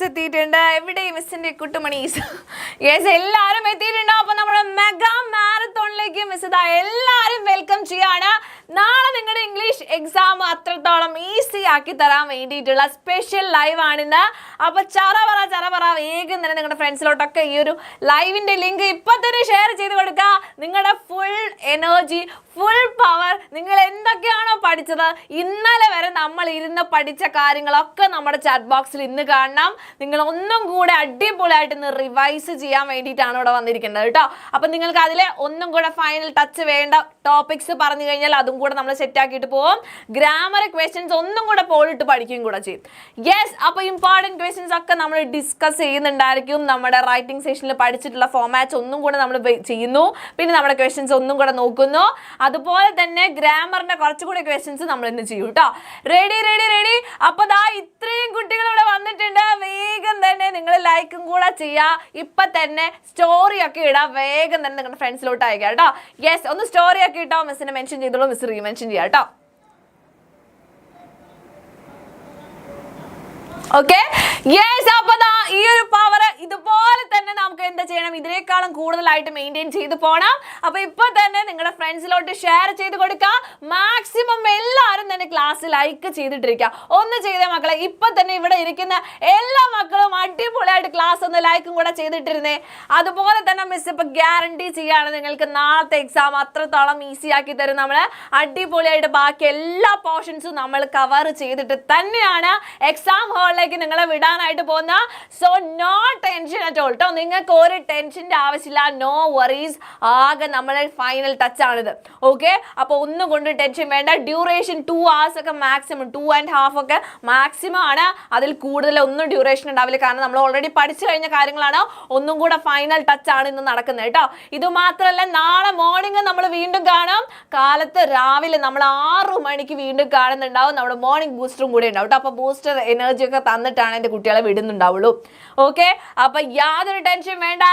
എത്തിയിട്ടുണ്ട്. എവിടെ മിസ്സിന്റെ കുട്ടുമണീസ്? യെസ്, എല്ലാവരും എത്തിയിട്ടുണ്ടോ? അപ്പൊ നമ്മുടെ മെഗാ മാരത്തോണിലേക്ക് മിസ് ഇതാ എല്ലാവരും വെൽക്കം ചെയ്യാണ്. നാളെ നിങ്ങളുടെ ഇംഗ്ലീഷ് എക്സാം അത്രത്തോളം ഈസി ആക്കി തരാൻ വേണ്ടിയിട്ടുള്ള സ്പെഷ്യൽ ലൈവ് ആണിന്ന്. അപ്പൊ ചറ വേഗം തന്നെ നിങ്ങളുടെ ഫ്രണ്ട്സിലോട്ടൊക്കെ ഈ ഒരു ലൈവിന്റെ ലിങ്ക് ഇപ്പൊ തന്നെ ഷെയർ ചെയ്ത് കൊടുക്കുക. നിങ്ങളുടെ ഫുൾ എനർജി, ഫുൾ പവർ, നിങ്ങൾ എന്തൊക്കെയാണോ പഠിച്ചത് ഇന്നലെ വരെ നമ്മൾ ഇരുന്ന് പഠിച്ച കാര്യങ്ങളൊക്കെ നമ്മുടെ ചാറ്റ് ബോക്സിൽ ഇന്ന് കാണണം. നിങ്ങൾ ഒന്നും കൂടെ അടിപൊളിയായിട്ട് ഇന്ന് റിവൈസ് ചെയ്യാൻ വേണ്ടിയിട്ടാണ് ഇവിടെ വന്നിരിക്കുന്നത് കേട്ടോ. അപ്പൊ നിങ്ങൾക്ക് അതിലെ ഒന്നും കൂടെ ഫൈനൽ ടച്ച് വേണ്ട ടോപ്പിക്സ് പറഞ്ഞു കഴിഞ്ഞാൽ അതും കൂടെ നമ്മൾ സെറ്റ് ആക്കിയിട്ട് പോകും. ഗ്രാമർ ക്വസ്റ്റ്യൻസ് ഒന്നും കൂടെ പോയിട്ട് പഠിക്കുകയും കൂടെ ചെയ്യും. യെസ്, അപ്പൊ ഇമ്പോർട്ടൻറ്റ് ക്വസ്റ്റ്യൻസ് ഒക്കെ നമ്മൾ ഡിസ്കസ് ചെയ്യുന്നുണ്ടായിരിക്കും. നമ്മുടെ റൈറ്റിംഗ് സെഷനിൽ പഠിച്ചിട്ടുള്ള ഫോമാറ്റ്സ് ഒന്നും കൂടെ നമ്മൾ ചെയ്യുന്നു. പിന്നെ നമ്മുടെ ക്വസ്റ്റ്യൻസ് ഒന്നും കൂടെ നോക്കുന്നു. അതുപോലെ തന്നെ ഗ്രാമറിന്റെ കുറച്ചുകൂടി ക്വസ്റ്റ്യൻസ് നമ്മൾ ഇന്ന് ചെയ്യും കേട്ടോ. റെഡി? അപ്പൊ ദാ ഇത്രയും കുട്ടികൾ ഇവിടെ വന്നിട്ടുണ്ട്. വേഗം തന്നെ നിങ്ങൾ ലൈക്കും കൂടെ ചെയ്യാ. ഇപ്പൊ തന്നെ സ്റ്റോറി ഒക്കെ ഇടാം. വേഗം തന്നെ നിങ്ങളുടെ ഫ്രണ്ട്സിലോട്ട് അയക്കാം കേട്ടോ. യെസ്, ഒന്ന് സ്റ്റോറി ഒക്കെ ഇട്ടോ. മിസ്സിനെ മെൻഷൻ ചെയ്തോളൂ. മിസ് റീമെൻഷൻ ചെയ്യാം കേട്ടോ. Okay, yes. അപ്പൊ ഈ ഒരു പവർ ഇതുപോലെ തന്നെ നമുക്ക് എന്താ ചെയ്യണം, ഇതിനേക്കാളും കൂടുതലായിട്ട് മെയിൻറ്റെയിൻ ചെയ്ത് പോകണം. അപ്പൊ ഇപ്പൊ തന്നെ നിങ്ങളുടെ ഫ്രണ്ട്സിലോട്ട് ഷെയർ ചെയ്ത് കൊടുക്കുക. മാക്സിമം എല്ലാവരും തന്നെ ക്ലാസ് ലൈക്ക് ചെയ്തിട്ടിരിക്കുക. ഒന്ന് ചെയ്ത മക്കളെ, ഇപ്പൊ തന്നെ ഇവിടെ ഇരിക്കുന്ന എല്ലാ മക്കളും അടിപൊളിയായിട്ട് ക്ലാസ് ഒന്ന് ലൈക്കും കൂടെ ചെയ്തിട്ടിരുന്നേ. അതുപോലെ തന്നെ മിസ് ഇപ്പൊ ഗ്യാരണ്ടി ചെയ്യാണ് നിങ്ങൾക്ക് നാളത്തെ എക്സാം അത്രത്തോളം ഈസി ആക്കി തരും. നമ്മള് അടിപൊളിയായിട്ട് ബാക്കി എല്ലാ പോർഷൻസും നമ്മൾ കവർ ചെയ്തിട്ട് തന്നെയാണ് എക്സാം ഹാളിലേക്ക് നിങ്ങളെ വിടാനായിട്ട് പോകുന്ന. So no tension at all കേട്ടോ. നിങ്ങൾക്ക് ഒരു ടെൻഷൻ്റെ ആവശ്യമില്ല. No worries. ആകെ നമ്മളെ ഫൈനൽ ടച്ച് ആണിത്. ഓക്കെ, അപ്പോൾ ഒന്നും കൊണ്ട് ടെൻഷൻ വേണ്ട. ഡ്യൂറേഷൻ 2 hours ഒക്കെ മാക്സിമം, 2.5 ഒക്കെ മാക്സിമം ആണ്. അതിൽ കൂടുതൽ ഒന്നും ഡ്യൂറേഷൻ ഉണ്ടാവില്ല. കാരണം നമ്മൾ ഓൾറെഡി പഠിച്ചു കഴിഞ്ഞ കാര്യങ്ങളാണ്. ഒന്നും കൂടെ ഫൈനൽ ടച്ച് ആണ് ഇന്ന് നടക്കുന്നത് കേട്ടോ. ഇത് മാത്രമല്ല, നാളെ മോർണിംഗ് നമ്മൾ വീണ്ടും കാണാം. കാലത്ത് രാവിലെ നമ്മൾ 6 മണിക്ക് വീണ്ടും കാണുന്നുണ്ടാവും. നമ്മുടെ മോർണിംഗ് ബൂസ്റ്ററും കൂടെ ഉണ്ടാവും കേട്ടോ. അപ്പോൾ ബൂസ്റ്റർ എനർജി ഒക്കെ തന്നിട്ടാണ് എൻ്റെ കുട്ടികളെ വിടുന്നുണ്ടാവുള്ളൂ. ഓക്കെ, അപ്പൊ യാതൊരു ടെൻഷൻ വേണ്ട.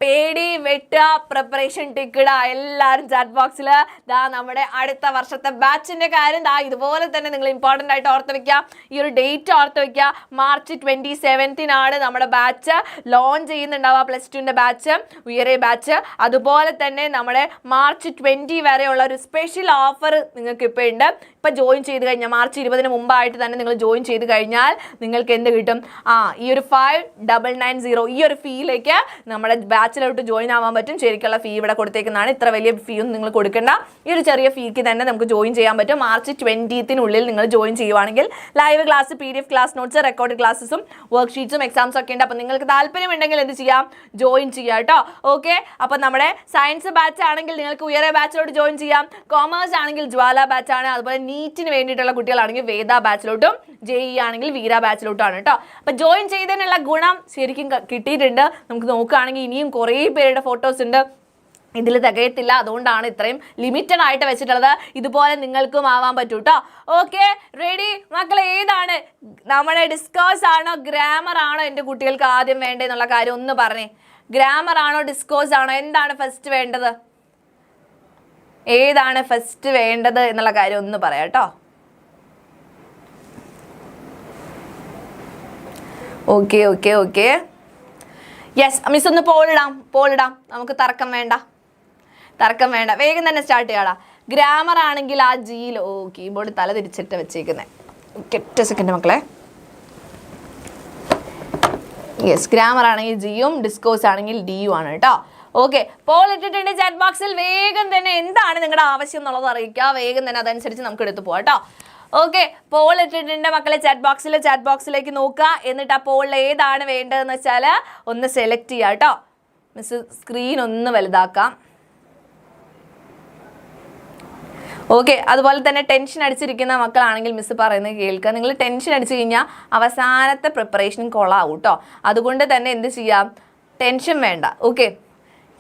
പേടി വെട്ടുക, പ്രിപ്പറേഷൻ ടിക്കിട. എല്ലാവരും ചാറ്റ് ബോക്സിൽ ദാ നമ്മുടെ അടുത്ത വർഷത്തെ ബാച്ചിന്റെ കാര്യം ദാ ഇതുപോലെ തന്നെ നിങ്ങൾ ഇമ്പോർട്ടൻ്റ് ആയിട്ട് ഓർത്ത് വെക്കുക. ഈ ഒരു ഡേറ്റ് ഓർത്ത് വെക്കുക. മാർച്ച് 27 നമ്മുടെ ബാച്ച് ലോഞ്ച് ചെയ്യുന്നുണ്ടാവുക. +2ൻ്റെ ബാച്ച്, ഉയരെ ബാച്ച്. അതുപോലെ തന്നെ നമ്മുടെ മാർച്ച് 20 വരെയുള്ള ഒരു സ്പെഷ്യൽ ഓഫർ നിങ്ങൾക്ക് ഇപ്പോൾ ഉണ്ട്. ഇപ്പം ജോയിൻ ചെയ്ത് കഴിഞ്ഞാൽ മാർച്ച് 20 മുമ്പായിട്ട് തന്നെ നിങ്ങൾ ജോയിൻ ചെയ്ത് കഴിഞ്ഞാൽ നിങ്ങൾക്ക് എന്ത് കിട്ടും? ഈ ഒരു 5990 ഈ ഒരു ഫീയിലേക്ക് നമ്മുടെ ബാച്ചിലോട്ട് ജോയിൻ ആവാൻ പറ്റും. ശരിക്കുള്ള ഫീ ഇവിടെ കൊടുത്തേക്കുന്നതാണ്. ഇത്ര വലിയ ഫീ ഒന്നും നിങ്ങൾ കൊടുക്കേണ്ട. ഈ ഒരു ചെറിയ ഫീക്ക് തന്നെ നമുക്ക് ജോയിൻ ചെയ്യാൻ പറ്റും. മാർച്ച് 20 നിങ്ങൾ ജോയിൻ ചെയ്യുവാണെങ്കിൽ live class, PDF class notes, record ക്ലാസ്സും വർക്ക്ഷീറ്റ്സും എക്സാംസും ഒക്കെ ഉണ്ട്. അപ്പം നിങ്ങൾക്ക് താല്പര്യമുണ്ടെങ്കിൽ എന്ത് ചെയ്യാം? ജോയിൻ ചെയ്യാം കേട്ടോ. ഓക്കെ, അപ്പം നമ്മുടെ സയൻസ് ബാച്ച് ആണെങ്കിൽ നിങ്ങൾക്ക് ഉയരെ ബാച്ചിലോട്ട് ജോയിൻ ചെയ്യാം. കോമേഴ്സ് ആണെങ്കിൽ ജ്വാല ബാച്ചാണ്. അതുപോലെ നീറ്റിന് വേണ്ടിയിട്ടുള്ള കുട്ടികളാണെങ്കിൽ വേദ ബാച്ചിലോട്ടും, JEE ആണെങ്കിൽ വീര ബാച്ചിലോട്ടാണ് കേട്ടോ. അപ്പം ജോയിൻ ചെയ്തതിനുള്ള ഗുണം ശരിക്കും കിട്ടിയിട്ടുണ്ട്. നമുക്ക് നോക്കുകയാണെങ്കിൽ ഇനിയും കുറേ പേരുടെ ഫോട്ടോസ് ഉണ്ട്. ഇതിൽ തികയത്തില്ല. അതുകൊണ്ടാണ് ഇത്രയും ലിമിറ്റഡ് ആയിട്ട് വെച്ചിട്ടുള്ളത്. ഇതുപോലെ നിങ്ങൾക്കും ആവാൻ പറ്റും കേട്ടോ. ഓക്കെ, റെഡി മക്കളെ? ഏതാണ് നമ്മുടെ ഡിസ്കോഴ്സ് ആണോ ഗ്രാമർ ആണോ എൻ്റെ കുട്ടികൾക്ക് ആദ്യം വേണ്ടതെന്നുള്ള കാര്യം ഒന്ന് പറഞ്ഞേ. ഗ്രാമർ ആണോ ഡിസ്കോഴ്സ് ആണോ? എന്താണ് ഫസ്റ്റ് വേണ്ടത്? ഏതാണ് ഫസ്റ്റ് വേണ്ടത് എന്നുള്ള കാര്യം ഒന്ന് പറയാം കേട്ടോ. ഓക്കെ. യെസ്, മിസ് ഒന്ന് പോളിടാം. നമുക്ക് തർക്കം വേണ്ട. വേഗം തന്നെ സ്റ്റാർട്ട് ചെയ്യാടാ. ഗ്രാമർ ആണെങ്കിൽ ആ ജിയിൽ കീബോർഡ് തല തിരിച്ചിട്ട് വെച്ചേക്കുന്നത്. ഒറ്റ സെക്കൻഡ് മക്കളെ. യെസ്, ഗ്രാമർ ആണെങ്കിൽ ജിയും, ഡിസ്കോഴ്സ് ആണെങ്കിൽ ഡിയും ആണ് കേട്ടോ. ഓക്കെ, പോൾ ഇട്ടിട്ടുണ്ട് ചാറ്റ് ബോക്സിൽ. വേഗം തന്നെ എന്താണ് നിങ്ങളുടെ ആവശ്യം എന്നുള്ളത് അറിയിക്കുക. വേഗം തന്നെ അതനുസരിച്ച് നമുക്ക് എടുത്തു പോകാം കേട്ടോ. ഓക്കെ, പോൾ ഇട്ടിട്ടുണ്ട് മക്കളെ ചാറ്റ് ബോക്സിലേക്ക് നോക്കുക. എന്നിട്ട് ആ പോളിൽ ഏതാണ് വേണ്ടതെന്ന് വെച്ചാൽ ഒന്ന് സെലക്ട് ചെയ്യുക കേട്ടോ. മിസ് സ്ക്രീൻ ഒന്ന് വലുതാക്കാം. ഓക്കെ, അതുപോലെ തന്നെ ടെൻഷൻ അടിച്ചിരിക്കുന്ന മക്കളാണെങ്കിൽ മിസ് പറയുന്നത് കേൾക്കുക. നിങ്ങൾ ടെൻഷൻ അടിച്ചു കഴിഞ്ഞാൽ അവസാനത്തെ പ്രിപ്പറേഷൻ കൊള്ളാവും കേട്ടോ. അതുകൊണ്ട് തന്നെ എന്ത് ചെയ്യാം? ടെൻഷൻ വേണ്ട. Okay,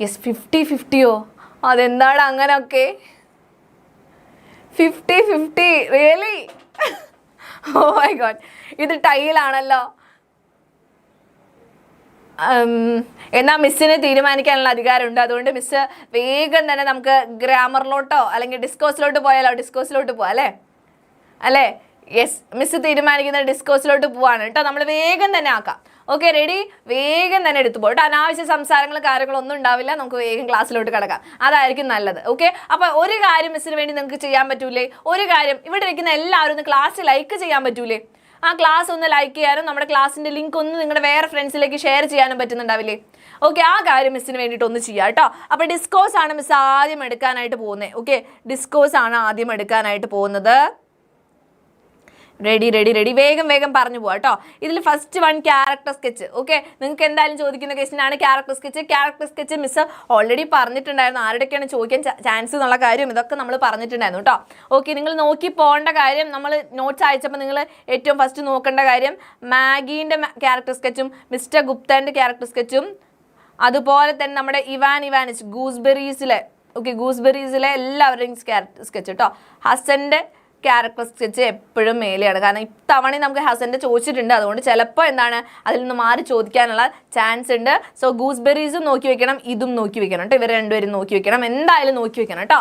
yes. 50-50യോ? അതെന്താണ് അങ്ങനെയൊക്കെ? 50-50 റിയലി? ഓ മൈ ഗോഡ്, ഇത് ടൈലാണല്ലോ. എന്നാൽ മിസ്സിന് തീരുമാനിക്കാനുള്ള അധികാരമുണ്ട്. അതുകൊണ്ട് മിസ് വേഗം തന്നെ നമുക്ക് ഗ്രാമറിലോട്ടോ അല്ലെങ്കിൽ ഡിസ്കോഴ്സിലോട്ട് പോയാലോ? ഡിസ്കോഴ്സിലോട്ട് പോവാം അല്ലേ? യെസ്, മിസ് തീരുമാനിക്കുന്ന ഡിസ്കോഴ്സിലോട്ട് പോവാണ് കേട്ടോ. നമ്മൾ വേഗം തന്നെ ആക്കാം. Okay ready? വേഗം തന്നെ എടുത്തു പോയിട്ട് അനാവശ്യ സംസാരങ്ങളും കാര്യങ്ങളൊന്നും ഉണ്ടാവില്ല. നമുക്ക് വേഗം ക്ലാസ്സിലോട്ട് കിടക്കാം, അതായിരിക്കും നല്ലത്. ഓക്കെ, അപ്പൊ ഒരു കാര്യം മിസ്സിന് വേണ്ടി നിങ്ങൾക്ക് ചെയ്യാൻ പറ്റൂലേ? ഒരു കാര്യം, ഇവിടെ ഇരിക്കുന്ന എല്ലാവരും ഒന്ന് ക്ലാസ് ലൈക്ക് ചെയ്യാൻ പറ്റൂലേ? ആ ക്ലാസ് ഒന്ന് ലൈക്ക് ചെയ്യാനും നമ്മുടെ ക്ലാസ്സിന്റെ ലിങ്ക് ഒന്ന് നിങ്ങളുടെ വേറെ ഫ്രണ്ട്സിലേക്ക് ഷെയർ ചെയ്യാനും പറ്റുന്നുണ്ടാവില്ലേ? ഓക്കെ, ആ കാര്യം മിസ്സിന് വേണ്ടിയിട്ട് ഒന്ന് ചെയ്യാം കേട്ടോ. അപ്പോൾ ഡിസ്കോഴ്സ് ആണ് മിസ് ആദ്യം എടുക്കാനായിട്ട് പോകുന്നത്. ഓക്കെ, ഡിസ്കോഴ്സ് ആണ് ആദ്യം എടുക്കാനായിട്ട് പോകുന്നത്. റെഡി റെഡി റെഡി, വേഗം വേഗം പറഞ്ഞു പോവാം കേട്ടോ. ഇതിൽ first one character sketch. Okay, നിങ്ങൾക്ക് എന്തായാലും ചോദിക്കുന്ന ക്വസ്റ്റ്യൻ ആണ് character sketch. Character sketch miss already പറഞ്ഞിട്ടുണ്ടായിരുന്നു, ആരുടെയൊക്കെയാണ് ചോദിക്കാൻ ചാൻസ് എന്നുള്ള കാര്യം ഇതൊക്കെ നമ്മൾ പറഞ്ഞിട്ടുണ്ടായിരുന്നു കേട്ടോ. ഓക്കെ, നിങ്ങൾ നോക്കി പോകേണ്ട കാര്യം, നമ്മൾ നോട്ട്സ് അയച്ചപ്പോൾ നിങ്ങൾ ഏറ്റവും ഫസ്റ്റ് നോക്കേണ്ട കാര്യം മാഗീൻ്റെ ക്യാരക്ടർ സ്കെച്ചും മിസ്റ്റർ ഗുപ്തൻ്റെ ക്യാരക്ടർ സ്കെച്ചും അതുപോലെ തന്നെ നമ്മുടെ ഇവാനിച്ച് ഗൂസ്ബെറീസിലെ ഗൂസ്ബെറീസിലെ എല്ലാവരുടെയും ക്യാരക്ടർ സ്കെച്ച് കേട്ടോ. ഹസൻ്റെ ക്യാരക്ടർ സ്കെച്ച് എപ്പോഴും മേലെയാണ്, കാരണം ഇത്തവണ നമുക്ക് ഹസൻ്റെ ചോദിച്ചിട്ടുണ്ട്, അതുകൊണ്ട് ചിലപ്പോൾ എന്താണ് അതിൽ നിന്ന് മാറി ചോദിക്കാനുള്ള ചാൻസ് ഉണ്ട്. സോ ഗൂസ്ബെറീസും നോക്കി വെക്കണം, ഇതും നോക്കി വെക്കണം കേട്ടോ. ഇവർ രണ്ടുപേരും നോക്കി വെക്കണം, എന്തായാലും നോക്കി വെക്കണം കേട്ടോ.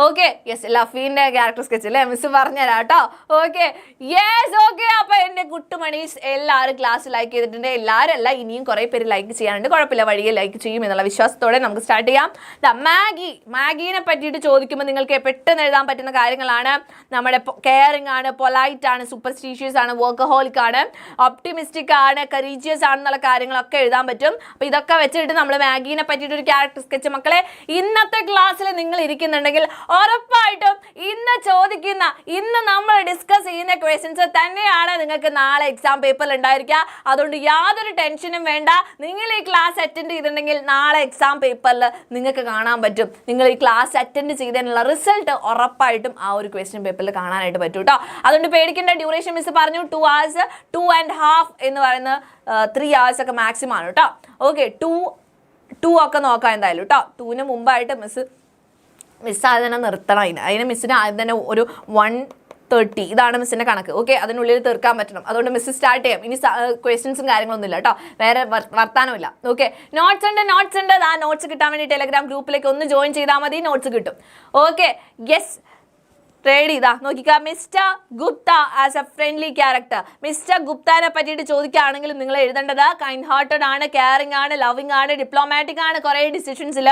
ഓക്കെ, യെസ്, ലഫീൻ്റെ ക്യാരക്ടർ സ്കെച്ച് അല്ലേ മിസ് പറഞ്ഞുതരാം കേട്ടോ. Okay, yes, okay. അപ്പോൾ എൻ്റെ കുട്ടുമണീസ് എല്ലാവരും ക്ലാസ് ലൈക്ക് ചെയ്തിട്ടുണ്ട്. എല്ലാവരും അല്ല, ഇനിയും കുറേ പേര് ലൈക്ക് ചെയ്യാനുണ്ട്, കുഴപ്പമില്ല, വഴിയെ ലൈക്ക് ചെയ്യും എന്നുള്ള വിശ്വാസത്തോടെ നമുക്ക് സ്റ്റാർട്ട് ചെയ്യാം. മാഗീനെ പറ്റിയിട്ട് ചോദിക്കുമ്പോൾ നിങ്ങൾക്ക് പെട്ടെന്ന് എഴുതാൻ പറ്റുന്ന കാര്യങ്ങളാണ് നമ്മുടെ കെയറിങ് ആണ്, പൊലൈറ്റ് ആണ്, സൂപ്പർസ്റ്റീഷ്യസ് ആണ്, വർക്കഹോളിക് ആണ്, ഒപ്റ്റിമിസ്റ്റിക് ആണ്, കറീജിയസ് ആണെന്നുള്ള കാര്യങ്ങളൊക്കെ എഴുതാൻ പറ്റും. അപ്പോൾ ഇതൊക്കെ വെച്ചിട്ട് നമ്മൾ മാഗീനെ പറ്റിയിട്ട് ഒരു ക്യാരക്ടർ സ്കെച്ച് മക്കളെ ഇന്നത്തെ ക്ലാസ്സിൽ നിങ്ങൾ ഇരിക്കുന്നുണ്ടെങ്കിൽ ഉറപ്പായിട്ടും ഇന്ന് നമ്മൾ ഡിസ്കസ് ചെയ്യുന്ന ക്വസ്റ്റ്യൻസ് തന്നെയാണ് നിങ്ങൾക്ക് നാളെ എക്സാം പേപ്പറിൽ ഉണ്ടായിരിക്കുക. അതുകൊണ്ട് യാതൊരു ടെൻഷനും വേണ്ട. നിങ്ങൾ ഈ ക്ലാസ് അറ്റൻഡ് ചെയ്തിട്ടുണ്ടെങ്കിൽ നാളെ എക്സാം പേപ്പറിൽ നിങ്ങൾക്ക് കാണാൻ പറ്റും. നിങ്ങൾ ഈ ക്ലാസ് അറ്റൻഡ് ചെയ്തതിനുള്ള റിസൾട്ട് ഉറപ്പായിട്ടും ആ ഒരു ക്വസ്റ്റ്യൻ പേപ്പറിൽ കാണാനായിട്ട് പറ്റും കേട്ടോ. അതുകൊണ്ട് പേടിക്കേണ്ട. ഡ്യൂറേഷൻ മിസ് പറഞ്ഞു 2 hours, 2.5 എന്ന് പറയുന്നത് 3 hours ഒക്കെ മാക്സിമം ആണ് കേട്ടോ. ഓക്കെ, 2 ഒക്കെ നോക്കാം എന്തായാലും കേട്ടോ. 2ന് മുമ്പായിട്ട് മിസ് അതിനെ നിർത്തണം. അതിന് മിസ്സിന് ആദ്യം തന്നെ ഒരു 1:30 ഇതാണ് മിസ്സിൻ്റെ കണക്ക്. ഓക്കെ, അതിനുള്ളിൽ തീർക്കാൻ പറ്റണം. അതുകൊണ്ട് മിസ് സ്റ്റാർട്ട് ചെയ്യാം. ഇനി ക്വസ്റ്റ്യൻസും കാര്യങ്ങളൊന്നും ഇല്ല കേട്ടോ, വേറെ വർത്താനമില്ല. ഓക്കെ, നോട്ട്സ് ഉണ്ട്. ആ നോട്ട്സ് കിട്ടാൻ വേണ്ടി ടെലഗ്രാം ഗ്രൂപ്പിലേക്ക് ഒന്ന് ജോയിൻ ചെയ്താൽ മതി, നോട്ട്സ് കിട്ടും. Okay, yes, ready. ഇതാ നോക്കിക്കാ, mister Gupta as a friendly character. Mister ഗുപ്തനെ പറ്റിയിട്ട് ചോദിക്കുകയാണെങ്കിൽ നിങ്ങൾ എഴുതേണ്ടത് കൈൻഡ് ഹാർട്ടഡ് ആണ്, കെയറിംഗ് ആണ്, ലവിംഗ് ആണ്, ഡിപ്ലോമാറ്റിക് ആണ്, കുറേ ഡിസിഷൻസിൽ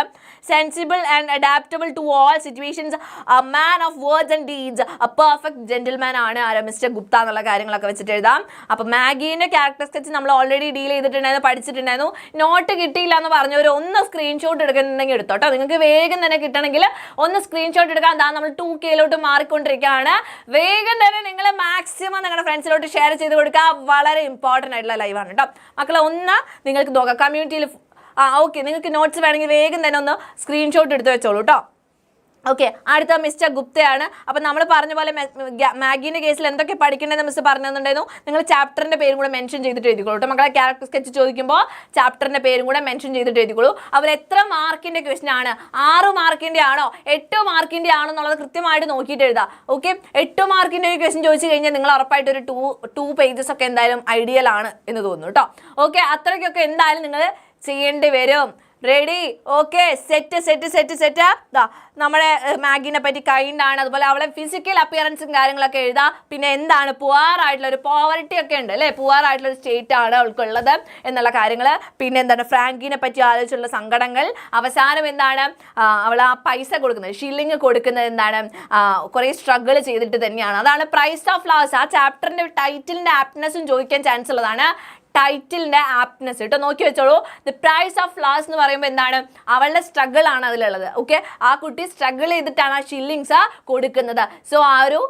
sensible and adaptable to all situations, a man of words and deeds, a perfect gentleman ആണ് മിസ്റ്റർ ഗുപ്ത എന്നുള്ള കാര്യങ്ങളൊക്കെ വെച്ചിട്ട് എഴുതാം. അപ്പോൾ മാഗീൻ്റെ ക്യാരക്ടർ സ്കെച്ച് നമ്മൾ ഓൾറെഡി ഡീൽ ചെയ്തിട്ടുണ്ടായിരുന്നു, പഠിച്ചിട്ടുണ്ടായിരുന്നു. നോട്ട് കിട്ടിയില്ല എന്ന് പറഞ്ഞവർ ഒന്ന് സ്ക്രീൻഷോട്ട് എടുക്കുന്നുണ്ടെങ്കിൽ എടുത്തോട്ടോ. നിങ്ങൾക്ക് വേഗം തന്നെ കിട്ടണമെങ്കിൽ ഒന്ന് സ്ക്രീൻഷോട്ട് എടുക്കാൻ. എന്താ നമ്മൾ 2K മാറിക്കൊണ്ടിരിക്കുകയാണ്. വേഗം തന്നെ നിങ്ങൾ മാക്സിമം നിങ്ങളുടെ ഫ്രണ്ട്സിലോട്ട് ഷെയർ ചെയ്ത് കൊടുക്കുക. വളരെ ഇമ്പോർട്ടൻ്റ് ആയിട്ടുള്ള ലൈവാണ് കേട്ടോ മക്കളെ. ഒന്ന് നിങ്ങൾക്ക് നോക്കാം കമ്മ്യൂണിറ്റിയിൽ. ഓക്കെ, നിങ്ങൾക്ക് നോട്ട്സ് വേണമെങ്കിൽ വേഗം തന്നെ ഒന്ന് സ്ക്രീൻഷോട്ട് എടുത്ത് വെച്ചോളൂ കേട്ടോ. ഓക്കെ, അടുത്ത മിസ്റ്റർ ഗുപ്തയാണ്. അപ്പം നമ്മൾ പറഞ്ഞ പോലെ മാഗീൻ്റെ കേസിൽ എന്തൊക്കെ പഠിക്കേണ്ടതെന്ന് മിസ് പറഞ്ഞു തന്നിട്ടുണ്ടായിരുന്നു. നിങ്ങൾ ചാപ്റ്ററിൻ്റെ പേരും കൂടെ മെൻഷൻ ചെയ്തിട്ട് എഴുതിക്കോളൂ കേട്ടോ മക്കളെ. ക്യാരക്ടർ സ്കെച്ച് ചോദിക്കുമ്പോൾ ചാപ്റ്ററിൻ്റെ പേരും കൂടെ മെൻഷൻ ചെയ്തിട്ട് എഴുതിക്കോളൂ. അവർ എത്ര മാർക്കിൻ്റെ ക്വസ്റ്റ്യൻ ആണ്, 6 മാർക്കിൻ്റെ ആണോ 8 മാർക്കിൻ്റെ ആണോ എന്നുള്ളത് കൃത്യമായിട്ട് നോക്കിയിട്ട് എഴുതാം. ഓക്കെ, 8 മാർക്കിൻ്റെ ഒരു ക്വസ്റ്റ്യൻ ചോദിച്ചു കഴിഞ്ഞാൽ നിങ്ങൾ ഉറപ്പായിട്ട് ഒരു 2 pages ഒക്കെ എന്തായാലും ഐഡിയൽ ആണ് എന്ന് തോന്നുന്നു കേട്ടോ. ഓക്കെ, അത്രയ്ക്കൊക്കെ എന്തായാലും നിങ്ങൾ ചെയ്യേണ്ടി വരും. റെഡി? Okay, set. നമ്മുടെ മാഗീനെ പറ്റി കൈൻഡ് ആണ്, അതുപോലെ അവളെ ഫിസിക്കൽ അപ്പിയറൻസും കാര്യങ്ങളൊക്കെ എഴുതാം. പിന്നെ എന്താണ് പുവറായിട്ടുള്ള ഒരു പോവർട്ടി ഒക്കെ ഉണ്ട് അല്ലേ, പുവറായിട്ടുള്ള ഒരു സ്റ്റേറ്റ് ആണ് അവൾക്കുള്ളത് എന്നുള്ള കാര്യങ്ങൾ. പിന്നെ എന്താണ് ഫ്രാങ്കിനെ പറ്റി ആലോചിച്ചുള്ള സങ്കടങ്ങൾ. അവസാനം എന്താണ് അവൾ ആ പൈസ കൊടുക്കുന്നത്, ഷില്ലിങ് കൊടുക്കുന്നത് എന്താണ് കുറേ സ്ട്രഗിൾ ചെയ്തിട്ട് തന്നെയാണ്. അതാണ് പ്രൈസ് ഓഫ് ഫ്ലവേഴ്സ്. ആ ചാപ്റ്ററിൻ്റെ ടൈറ്റിലിൻ്റെ ആപ്റ്റ്നെസ്സും ചോദിക്കാൻ ചാൻസ് ഉള്ളതാണ്. ടൈറ്റിലിൻ്റെ ആപ്റ്റ്നെസ് കേട്ടോ, നോക്കി വെച്ചോളൂ. ദി പ്രൈസ് ഓഫ് ഫ്ലവേഴ്സ് എന്ന് പറയുമ്പോൾ എന്താണ് അവളുടെ സ്ട്രഗിൾ ആണ് അതിലുള്ളത്. ഓക്കെ, ആ കുട്ടി സ്ട്രഗിൾ ചെയ്തിട്ടാണ് ആ ഷില്ലിങ്സ് കൊടുക്കുന്നത്. സോ ആ ഒരു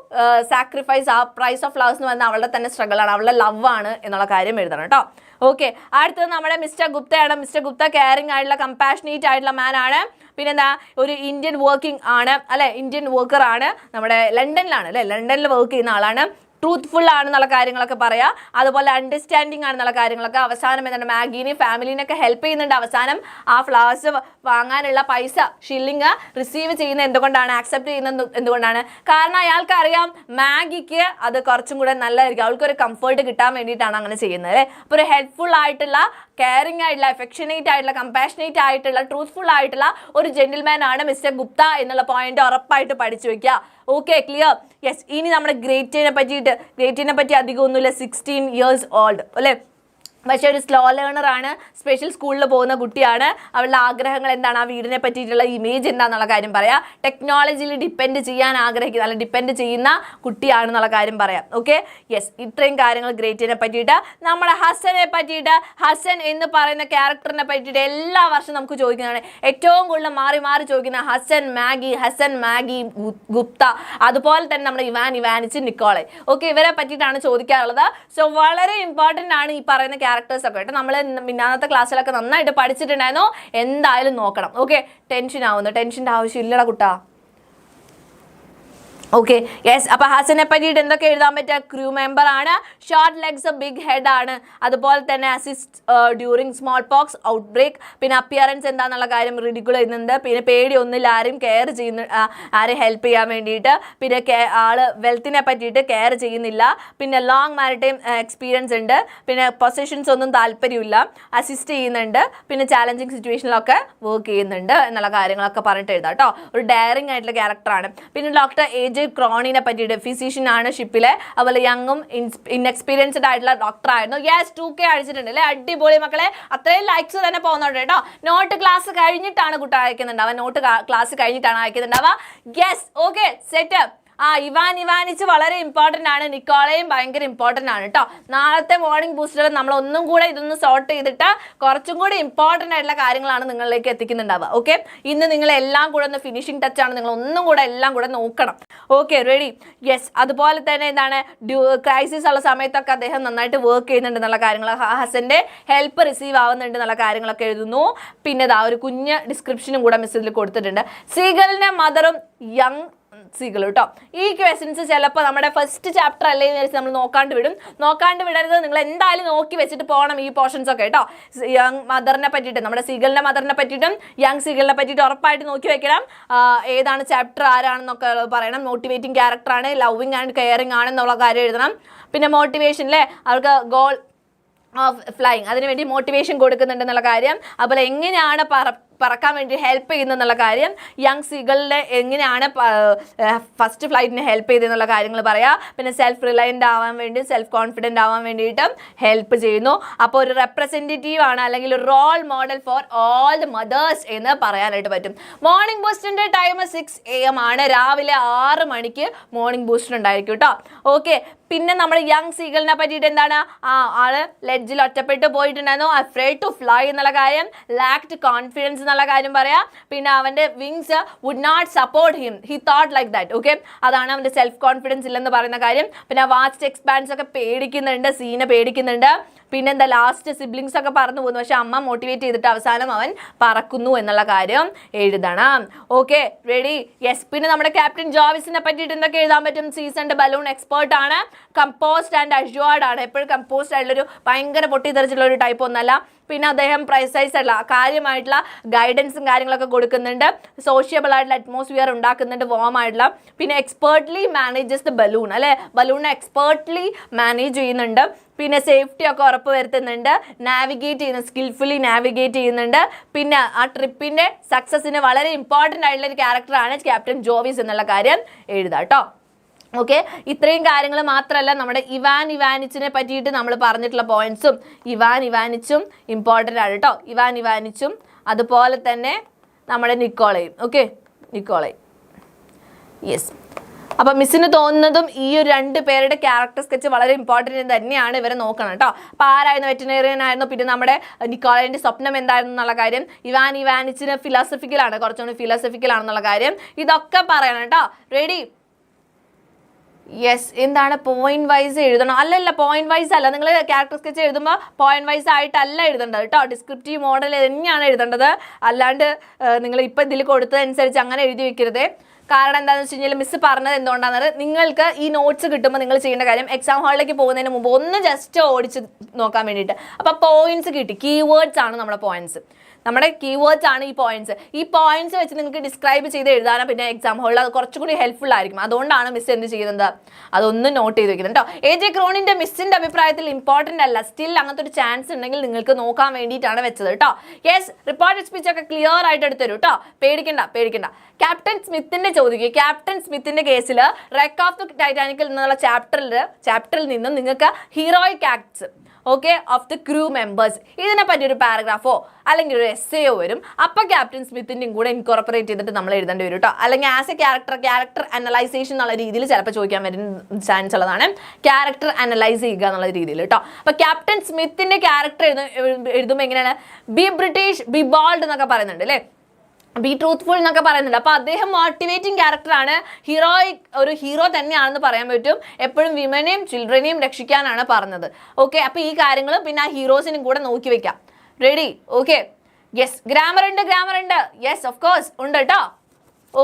സാക്രിഫൈസ്, ആ പ്രൈസ് ഓഫ് ഫ്ലവേഴ്സ് എന്ന് പറഞ്ഞാൽ അവളുടെ തന്നെ സ്ട്രഗിൾ ആണ്, അവളുടെ ലവ് ആണ് എന്നുള്ള കാര്യം എഴുതണം കേട്ടോ. ഓക്കെ, അടുത്തത് നമ്മുടെ മിസ്റ്റർ ഗുപ്തയാണ്. മിസ്റ്റർ ഗുപ്ത കെയറിംഗ് ആയിട്ടുള്ള കമ്പാഷനേറ്റ് ആയിട്ടുള്ള മാൻ ആണ്. പിന്നെന്താ ഒരു ഇന്ത്യൻ വർക്കിംഗ് ആണ് അല്ലെ, ഇന്ത്യൻ വർക്കർ ആണ്. നമ്മുടെ ലണ്ടനിലാണ് അല്ലെ, ലണ്ടനിൽ വർക്ക് ചെയ്യുന്ന ആളാണ്. ട്രൂത്ത്ഫുൾ ആണെന്നുള്ള കാര്യങ്ങളൊക്കെ പറയാം. അതുപോലെ അണ്ടർസ്റ്റാൻഡിങ് ആണെന്നുള്ള കാര്യങ്ങളൊക്കെ. അവസാനം എന്താണ് മാഗീനെയും ഫാമിലീനൊക്കെ ഹെൽപ്പ് ചെയ്യുന്നുണ്ട്. അവസാനം ആ ഫ്ലവേഴ്സ് വാങ്ങാനുള്ള പൈസ ഷില്ലിങ് റിസീവ് ചെയ്യുന്നത് എന്തുകൊണ്ടാണ്, ആക്സെപ്റ്റ് ചെയ്യുന്നത് എന്തുകൊണ്ടാണ്? കാരണം അയാൾക്ക് അറിയാം മാഗിക്ക് അത് കുറച്ചും കൂടെ നല്ലതായിരിക്കും, അവൾക്കൊരു കംഫർട്ട് കിട്ടാൻ വേണ്ടിയിട്ടാണ് അങ്ങനെ ചെയ്യുന്നത് അല്ലേ. അപ്പോൾ ഒരു ഹെൽപ്ഫുൾ ആയിട്ടുള്ള, കെയറിംഗ് ആയിട്ടുള്ള, അഫെക്ഷനേറ്റ് ആയിട്ടുള്ള, കമ്പാഷനേറ്റ് ആയിട്ടുള്ള, ട്രൂത്ത്ഫുൾ ആയിട്ടുള്ള ഒരു ജെന്റിൽമാൻ ആണ് മിസ്റ്റർ ഗുപ്ത എന്നുള്ള പോയിന്റ് ഉറപ്പായിട്ട് പഠിച്ചു വെക്കുക. Okay, clear? യെസ്. ഇനി നമ്മുടെ ഗ്രേറ്റിനെ പറ്റി അധികം ഒന്നുമില്ല. 16 years old അല്ലേ. പക്ഷേ ഒരു സ്ലോ ലേണർ ആണ്, സ്പെഷ്യൽ സ്കൂളിൽ പോകുന്ന കുട്ടിയാണ്. അവളുടെ ആഗ്രഹങ്ങൾ എന്താണ്, ആ വീടിനെ പറ്റിയിട്ടുള്ള ഇമേജ് എന്താണെന്നുള്ള കാര്യം പറയാം. ടെക്നോളജിയിൽ ഡിപ്പെൻഡ് ചെയ്യാൻ ആഗ്രഹിക്കുന്ന അല്ലെങ്കിൽ ഡിപ്പെൻഡ് ചെയ്യുന്ന കുട്ടിയാണെന്നുള്ള കാര്യം പറയാം. ഓക്കെ, യെസ്, ഇത്രയും കാര്യങ്ങൾ ഗ്രേറ്റിനെ പറ്റിയിട്ട്. നമ്മുടെ ഹസനെ പറ്റിയിട്ട്, ഹസൻ എന്ന് പറയുന്ന ക്യാരക്ടറിനെ പറ്റിയിട്ട് എല്ലാ വർഷവും നമുക്ക് ചോദിക്കുന്നതാണ്. ഏറ്റവും കൂടുതൽ മാറി മാറി ചോദിക്കുന്ന ഹസൻ മാഗി ഗുപ്ത, അതുപോലെ തന്നെ നമ്മുടെ ഇവാനിച്ച് നിക്കോളെ. ഓക്കെ, ഇവരെ പറ്റിയിട്ടാണ് ചോദിക്കാറുള്ളത്. സോ വളരെ ഇമ്പോർട്ടൻ്റ് ആണ് ഈ പറയുന്ന ക്യാരക്ടേഴ്സ് ഒക്കെ. നമ്മൾ ഇന്നത്തെ ക്ലാസ്സിലൊക്കെ നന്നായിട്ട് പഠിച്ചിട്ടുണ്ടായിരുന്നു. എന്തായാലും നോക്കണം. ഓക്കെ, ടെൻഷൻ്റെ ആവശ്യമില്ലടാ കുട്ടാ. Okay, yes. അപ്പോൾ ഹസനെ പറ്റിയിട്ട് എന്തൊക്കെ എഴുതാൻ പറ്റുക? ക്രൂ മെമ്പർ ആണ്, ഷോർട്ട് ലെഗ്സ്, ബിഗ് ഹെഡ് ആണ്, അതുപോലെ തന്നെ assist during smallpox outbreak. പിന്നെ അപ്പിയറൻസ് എന്താണെന്നുള്ള കാര്യം റിഡിക്കുൾ ചെയ്യുന്നുണ്ട്. പിന്നെ പേടിയൊന്നുമില്ല, ആരും കെയർ ചെയ്യുന്ന, ആരെയും ഹെൽപ്പ് ചെയ്യാൻ വേണ്ടിയിട്ട്. പിന്നെ ആള് വെൽത്തിനെ പറ്റിയിട്ട് കെയർ ചെയ്യുന്നില്ല. പിന്നെ ലോങ് മാരിടൈം എക്സ്പീരിയൻസ് ഉണ്ട്. പിന്നെ പൊസിഷൻസ് ഒന്നും താല്പര്യമില്ല, അസിസ്റ്റ് ചെയ്യുന്നുണ്ട്. പിന്നെ ചാലഞ്ചിങ് സിറ്റുവേഷനിലൊക്കെ വർക്ക് ചെയ്യുന്നുണ്ട് എന്നുള്ള കാര്യങ്ങളൊക്കെ പറഞ്ഞിട്ട് എഴുതാം കേട്ടോ. ഒരു ഡയറിങ് ആയിട്ടുള്ള ക്യാരക്ടറാണ്. പിന്നെ ഡോക്ടർ ക്രോണിനെ പറ്റിയിട്ട് ഫിസിഷ്യൻ ആണ് ഷിപ്പിലെ, അതുപോലെ യങ്ങും ഇൻഎക്സ്പീരിയൻസ്ഡ് ആയിട്ടുള്ള ഡോക്ടർ ആയിരുന്നു. യെസ്, 2K അടിച്ചിട്ടുണ്ട് അല്ലേ, അടിപൊളി മക്കളെ. അത്രയും ലൈക്സ് തന്നെ പോകുന്നുണ്ട് കേട്ടോ. നോട്ട് ക്ലാസ് കഴിഞ്ഞിട്ടാണ് കുട്ടി അയക്കുന്നുണ്ടാവുക, നോട്ട് ക്ലാസ് കഴിഞ്ഞിട്ടാണ് അയക്കുന്നുണ്ടാവുക. Yes, okay, set. ഇവാനിച്ച് വളരെ ഇമ്പോർട്ടൻ്റ് ആണ്. നിക്കോളയും ഭയങ്കര ഇമ്പോർട്ടൻ്റ് ആണ് കേട്ടോ. നാളത്തെ മോർണിംഗ് ബൂസ്റ്ററിൽ നമ്മൾ ഒന്നും കൂടെ ഇതൊന്ന് സോർട്ട് ചെയ്തിട്ട് കുറച്ചും കൂടി ഇമ്പോർട്ടൻ്റ് ആയിട്ടുള്ള കാര്യങ്ങളാണ് നിങ്ങളിലേക്ക് എത്തിക്കുന്നുണ്ടാവുക. ഓക്കെ, ഇന്ന് നിങ്ങൾ എല്ലാം കൂടെ ഒന്ന് ഫിനിഷിംഗ് ടച്ച് ആണ്, നിങ്ങൾ ഒന്നും കൂടെ എല്ലാം കൂടെ നോക്കണം. Okay, ready? യെസ്. അതുപോലെ തന്നെ എന്താണ്, ക്രൈസിസ് ഉള്ള സമയത്തൊക്കെ അദ്ദേഹം നന്നായിട്ട് വർക്ക് ചെയ്യുന്നുണ്ട് എന്നുള്ള കാര്യങ്ങൾ, ഹസൻ്റെ ഹെൽപ്പ് റിസീവ് ആവുന്നുണ്ട് എന്നുള്ള കാര്യങ്ങളൊക്കെ എഴുതുന്നു. പിന്നെ ഒരു കുഞ്ഞ് ഡിസ്ക്രിപ്ഷനും കൂടെ മിസ് ഇതിൽ കൊടുത്തിട്ടുണ്ട്. സീഗലിൻ്റെ മദറും യങ് സീഗൾ കേട്ടോ. ഈ ക്വസ്റ്റ്യൻസ് ചിലപ്പോൾ നമ്മുടെ ഫസ്റ്റ് ചാപ്റ്റർ അല്ലേ എന്ന് വെച്ച് നമ്മൾ നോക്കാണ്ട് വിടരുത്. നിങ്ങൾ എന്തായാലും നോക്കി വെച്ചിട്ട് പോകണം ഈ പോർഷൻസ് ഒക്കെ കേട്ടോ. യങ് മദറിനെ പറ്റിയിട്ട്, നമ്മുടെ സീഗലിൻ്റെ മദറിനെ പറ്റിയിട്ടും യങ് സീഗലിനെ പറ്റിയിട്ട് ഉറപ്പായിട്ട് നോക്കി വെക്കണം. ഏതാണ് ചാപ്റ്റർ, ആരാണെന്നൊക്കെ പറയണം. മോട്ടിവേറ്റിംഗ് ക്യാരക്ടറാണ്, ലവിങ് ആൻഡ് കെയറിങ് ആണെന്നുള്ള കാര്യം എഴുതണം. പിന്നെ മോട്ടിവേഷനിലെ അവർക്ക് ഗോൾ ഓഫ് ഫ്ലൈയിങ്, അതിനുവേണ്ടി മോട്ടിവേഷൻ കൊടുക്കുന്നുണ്ടെന്നുള്ള കാര്യം. അതുപോലെ എങ്ങനെയാണ് പറക്കാൻ വേണ്ടി ഹെൽപ്പ് ചെയ്യുന്നെന്നുള്ള കാര്യം, യങ് സീഗളിനെ എങ്ങനെയാണ് ഫസ്റ്റ് ഫ്ലൈറ്റിനെ ഹെൽപ്പ് ചെയ്തെന്നുള്ള കാര്യങ്ങൾ പറയാം. പിന്നെ സെൽഫ് റിലയൻ്റ് ആവാൻ വേണ്ടി, സെൽഫ് കോൺഫിഡൻ്റ് ആവാൻ വേണ്ടിയിട്ടും ഹെൽപ്പ് ചെയ്യുന്നു. അപ്പോൾ ഒരു റെപ്രസെൻറ്റേറ്റീവ് ആണ്, അല്ലെങ്കിൽ ഒരു role model for all the mothers എന്ന് പറയാനായിട്ട് പറ്റും. മോർണിംഗ് ബൂസ്റ്റിൻ്റെ ടൈം 6 AM ആണ്, രാവിലെ 6 മണിക്ക് മോർണിംഗ് ബൂസ്റ്റർ ഉണ്ടായിരിക്കും കേട്ടോ. ഓക്കെ, പിന്നെ നമ്മുടെ യങ് സീഗളിനെ പറ്റിയിട്ട് എന്താണ്, ആള് ലെഡ്ജിൽ ഒറ്റപ്പെട്ട് പോയിട്ടുണ്ടായിരുന്നു, അഫ്രേഡ് ടു ഫ്ലൈ എന്നുള്ള കാര്യം, ലാക്ഡ് കോൺഫിഡൻസ് എന്നുള്ള കാര്യം പറയാം. പിന്നെ അവൻ്റെ wings would not support him, he thought like that. Okay, അതാണ് അവൻ്റെ സെൽഫ് കോൺഫിഡൻസ് ഇല്ലെന്ന് പറയുന്ന കാര്യം. പിന്നെ വാസ്റ്റ് എക്സ്പാൻസ് ഒക്കെ പേടിക്കുന്നുണ്ട്, സീനെ പേടിക്കുന്നുണ്ട്. പിന്നെ എന്താ, ലാസ്റ്റ് സിബ്ലിങ്സ് ഒക്കെ പറന്നു പോകുന്നു, പക്ഷെ അമ്മ മോട്ടിവേറ്റ് ചെയ്തിട്ട് അവസാനം അവൻ പറക്കുന്നു എന്നുള്ള കാര്യം എഴുതണം. Okay, ready? യെസ്. പിന്നെ നമ്മുടെ ക്യാപ്റ്റൻ ജോവിസിനെ പറ്റിയിട്ട് എന്തൊക്കെ എഴുതാൻ പറ്റും? സീസൺഡ് ബലൂൺ എക്സ്പേർട്ട് ആണ്, കമ്പോസ്ഡ് ആൻഡ് അഷ്യൂർഡ് ആണ്, എപ്പോഴും കമ്പോസ്ഡ് ആയിട്ടുള്ളൊരു ഭയങ്കര പൊട്ടിത്തെറിച്ചുള്ള ഒരു ടൈപ്പ് ഒന്നല്ല. പിന്നെ അദ്ദേഹം പ്രിസൈസ് ആയിട്ടുള്ള കാര്യമായിട്ടുള്ള ഗൈഡൻസും കാര്യങ്ങളൊക്കെ കൊടുക്കുന്നുണ്ട്. സോഷ്യബിൾ ആയിട്ടുള്ള അറ്റ്മോസ്ഫിയർ ഉണ്ടാക്കുന്നുണ്ട്, വോം ആയിട്ടുള്ള. പിന്നെ എക്സ്പേർട്ട്ലി മാനേജസ് ദ ബലൂൺ അല്ലേ, ബലൂണിനെ എക്സ്പേർട്ട്ലി മാനേജ് ചെയ്യുന്നുണ്ട്. പിന്നെ സേഫ്റ്റി ഒക്കെ ഉറപ്പ് വരുത്തുന്നുണ്ട്, നാവിഗേറ്റ് ചെയ്യുന്ന, സ്കിൽഫുള്ളി നാവിഗേറ്റ് ചെയ്യുന്നുണ്ട്. പിന്നെ ആ ട്രിപ്പിൻ്റെ സക്സസിന് വളരെ ഇമ്പോർട്ടൻ്റ് ആയിട്ടുള്ള ഒരു ക്യാരക്ടറാണ് ക്യാപ്റ്റൻ ജോവിസ് എന്നുള്ള കാര്യം എഴുതാം കേട്ടോ. ഓക്കെ, ഇത്രയും കാര്യങ്ങൾ മാത്രമല്ല, നമ്മുടെ ഇവാനിച്ചിനെ പറ്റിയിട്ട് നമ്മൾ പറഞ്ഞിട്ടുള്ള പോയിന്റ്സും, ഇവാനിച്ചും ഇമ്പോർട്ടൻ്റ് ആണ് കേട്ടോ. ഇവാനിച്ചും അതുപോലെ തന്നെ നമ്മുടെ നിക്കോളയും. ഓക്കെ, നിക്കോളയും. യെസ്. അപ്പം മിസ്സിന് തോന്നുന്നതും ഈ ഒരു 2 പേരുടെ ക്യാരക്ടർ സ്കെച്ച് വളരെ ഇമ്പോർട്ടൻ്റ് തന്നെയാണ്, ഇവരെ നോക്കണം കേട്ടോ. അപ്പോൾ ആരായിരുന്നു, വെറ്റിനേറിയൻ ആയിരുന്നു. പിന്നെ നമ്മുടെ നിക്കോളയുടെ സ്വപ്നം എന്തായിരുന്നു എന്നുള്ള കാര്യം, ഇവാനിച്ചിന് ഫിലോസഫിക്കലാണ്, കുറച്ചുകൂടി ഫിലോസഫിക്കലാണെന്നുള്ള കാര്യം, ഇതൊക്കെ പറയണം കേട്ടോ. റെഡി? യെസ്. എന്താണ്, പോയിന്റ് വൈസ് എഴുതണം? അല്ലല്ല, പോയിന്റ് വൈസ് അല്ല. നിങ്ങൾ ക്യാരക്ടർ സ്കെച്ച് എഴുതുമ്പോൾ പോയിന്റ് വൈസ് ആയിട്ടല്ല എഴുതേണ്ടത് കേട്ടോ. ഡിസ്ക്രിപ്റ്റീവ് മോഡൽ തന്നെയാണ് എഴുതേണ്ടത്. അല്ലാണ്ട് നിങ്ങൾ ഇപ്പം ഇതിൽ കൊടുത്തതനുസരിച്ച് അങ്ങനെ എഴുതി വെക്കരുത്. കാരണം എന്താണെന്ന് വെച്ച് കഴിഞ്ഞാൽ മിസ് പറഞ്ഞത് എന്തുകൊണ്ടാണെന്ന്, നിങ്ങൾക്ക് ഈ നോട്ട്സ് കിട്ടുമ്പോൾ നിങ്ങൾ ചെയ്യേണ്ട കാര്യം, എക്സാം ഹാളിലേക്ക് പോകുന്നതിന് മുമ്പ് ഒന്ന് ജസ്റ്റ് ഓടിച്ച് നോക്കാൻ വേണ്ടിയിട്ട്. അപ്പോൾ പോയിന്റ്സ് കിട്ടി, കീവേഡ്സ് ആണ് നമ്മുടെ പോയിന്റ്സ്. നമ്മുടെ കീവേഡ്സ് ആണ് ഈ പോയിന്റ്സ് വെച്ച് നിങ്ങൾക്ക് ഡിസ്ക്രൈബ് ചെയ്ത് എഴുതാനും പിന്നെ എക്സാം ഹോളിൽ അത് കുറച്ചുകൂടി ഹെൽപ്ഫുൾ ആയിരിക്കും. അതുകൊണ്ടാണ് മിസ് എന്ത് ചെയ്യുന്നത്, അതൊന്ന് നോട്ട് ചെയ്ത് വെക്കുന്നത് കേട്ടോ. AJ ക്രോണിൻ്റെ മിസ്സിൻ്റെ അഭിപ്രായത്തിൽ ഇമ്പോർട്ടൻ്റ് അല്ല, സ്റ്റിൽ അങ്ങനത്തെ ഒരു ചാൻസ് ഉണ്ടെങ്കിൽ നിങ്ങൾക്ക് നോക്കാൻ വേണ്ടിയിട്ടാണ് വെച്ചത് കേട്ടോ. യെസ്, റിപ്പോർട്ടഡ് സ്പീച്ച് ഒക്കെ ക്ലിയർ ആയിട്ട് എടുത്തരും കേട്ടോ, പേടിക്കണ്ട. ക്യാപ്റ്റൻ സ്മിത്തിൻ്റെ ചോദിക്കുക. ക്യാപ്റ്റൻ സ്മിത്തിൻ്റെ കേസിൽ റെക്ക് ഓഫ് ദി ടൈറ്റാനിക്കിൽ നിന്നുള്ള ചാപ്റ്ററിൽ നിന്നും നിങ്ങൾക്ക് heroic acts, okay, of the crew members. ഇതിനെ പറ്റി ഒരു പാരഗ്രാഫോ അല്ലെങ്കിൽ ഒരു എസ്സേയോ വരും. അപ്പോൾ ക്യാപ്റ്റൻ സ്മിത്തിൻ്റെയും കൂടെ ഇൻകോർപ്പറേറ്റ് ചെയ്തിട്ട് നമ്മൾ എഴുതേണ്ടി വരും കേട്ടോ. അല്ലെങ്കിൽ ആസ് എ ക്യാരക്ടർ അനലൈസേഷൻ എന്നുള്ള രീതിയിൽ ചിലപ്പോൾ ചോദിക്കാൻ വരുന്ന ചാൻസ് ഉള്ളതാണ്. ക്യാരക്ടർ അനലൈസ് ചെയ്യുക എന്നുള്ള രീതിയിൽ കേട്ടോ. അപ്പോൾ ക്യാപ്റ്റൻ സ്മിത്തിൻ്റെ ക്യാരക്ടർ എഴുതുമ്പോൾ എങ്ങനെയാണ്? ബി ബ്രിട്ടീഷ്, ബി ബോൾഡ് എന്നൊക്കെ പറയുന്നുണ്ട് അല്ലേ, ബി ട്രൂത്ത്ഫുൾ എന്നൊക്കെ പറയുന്നുണ്ട്. അപ്പോൾ അദ്ദേഹം മോട്ടിവേറ്റിംഗ് ക്യാരക്ടറാണ്, ഒരു ഹീറോ തന്നെയാണെന്ന് പറയാൻ പറ്റും. എപ്പോഴും വിമനെയും ചിൽഡ്രനെയും രക്ഷിക്കാനാണ് പറഞ്ഞത്. ഓക്കെ, അപ്പോൾ ഈ കാര്യങ്ങളും പിന്നെ ആ ഹീറോസിനും കൂടെ നോക്കി വെക്കാം. റെഡി? Okay, yes. ഗ്രാമർ ഉണ്ട്, യെസ് ഓഫ് കോഴ്സ് ഉണ്ട് കേട്ടോ.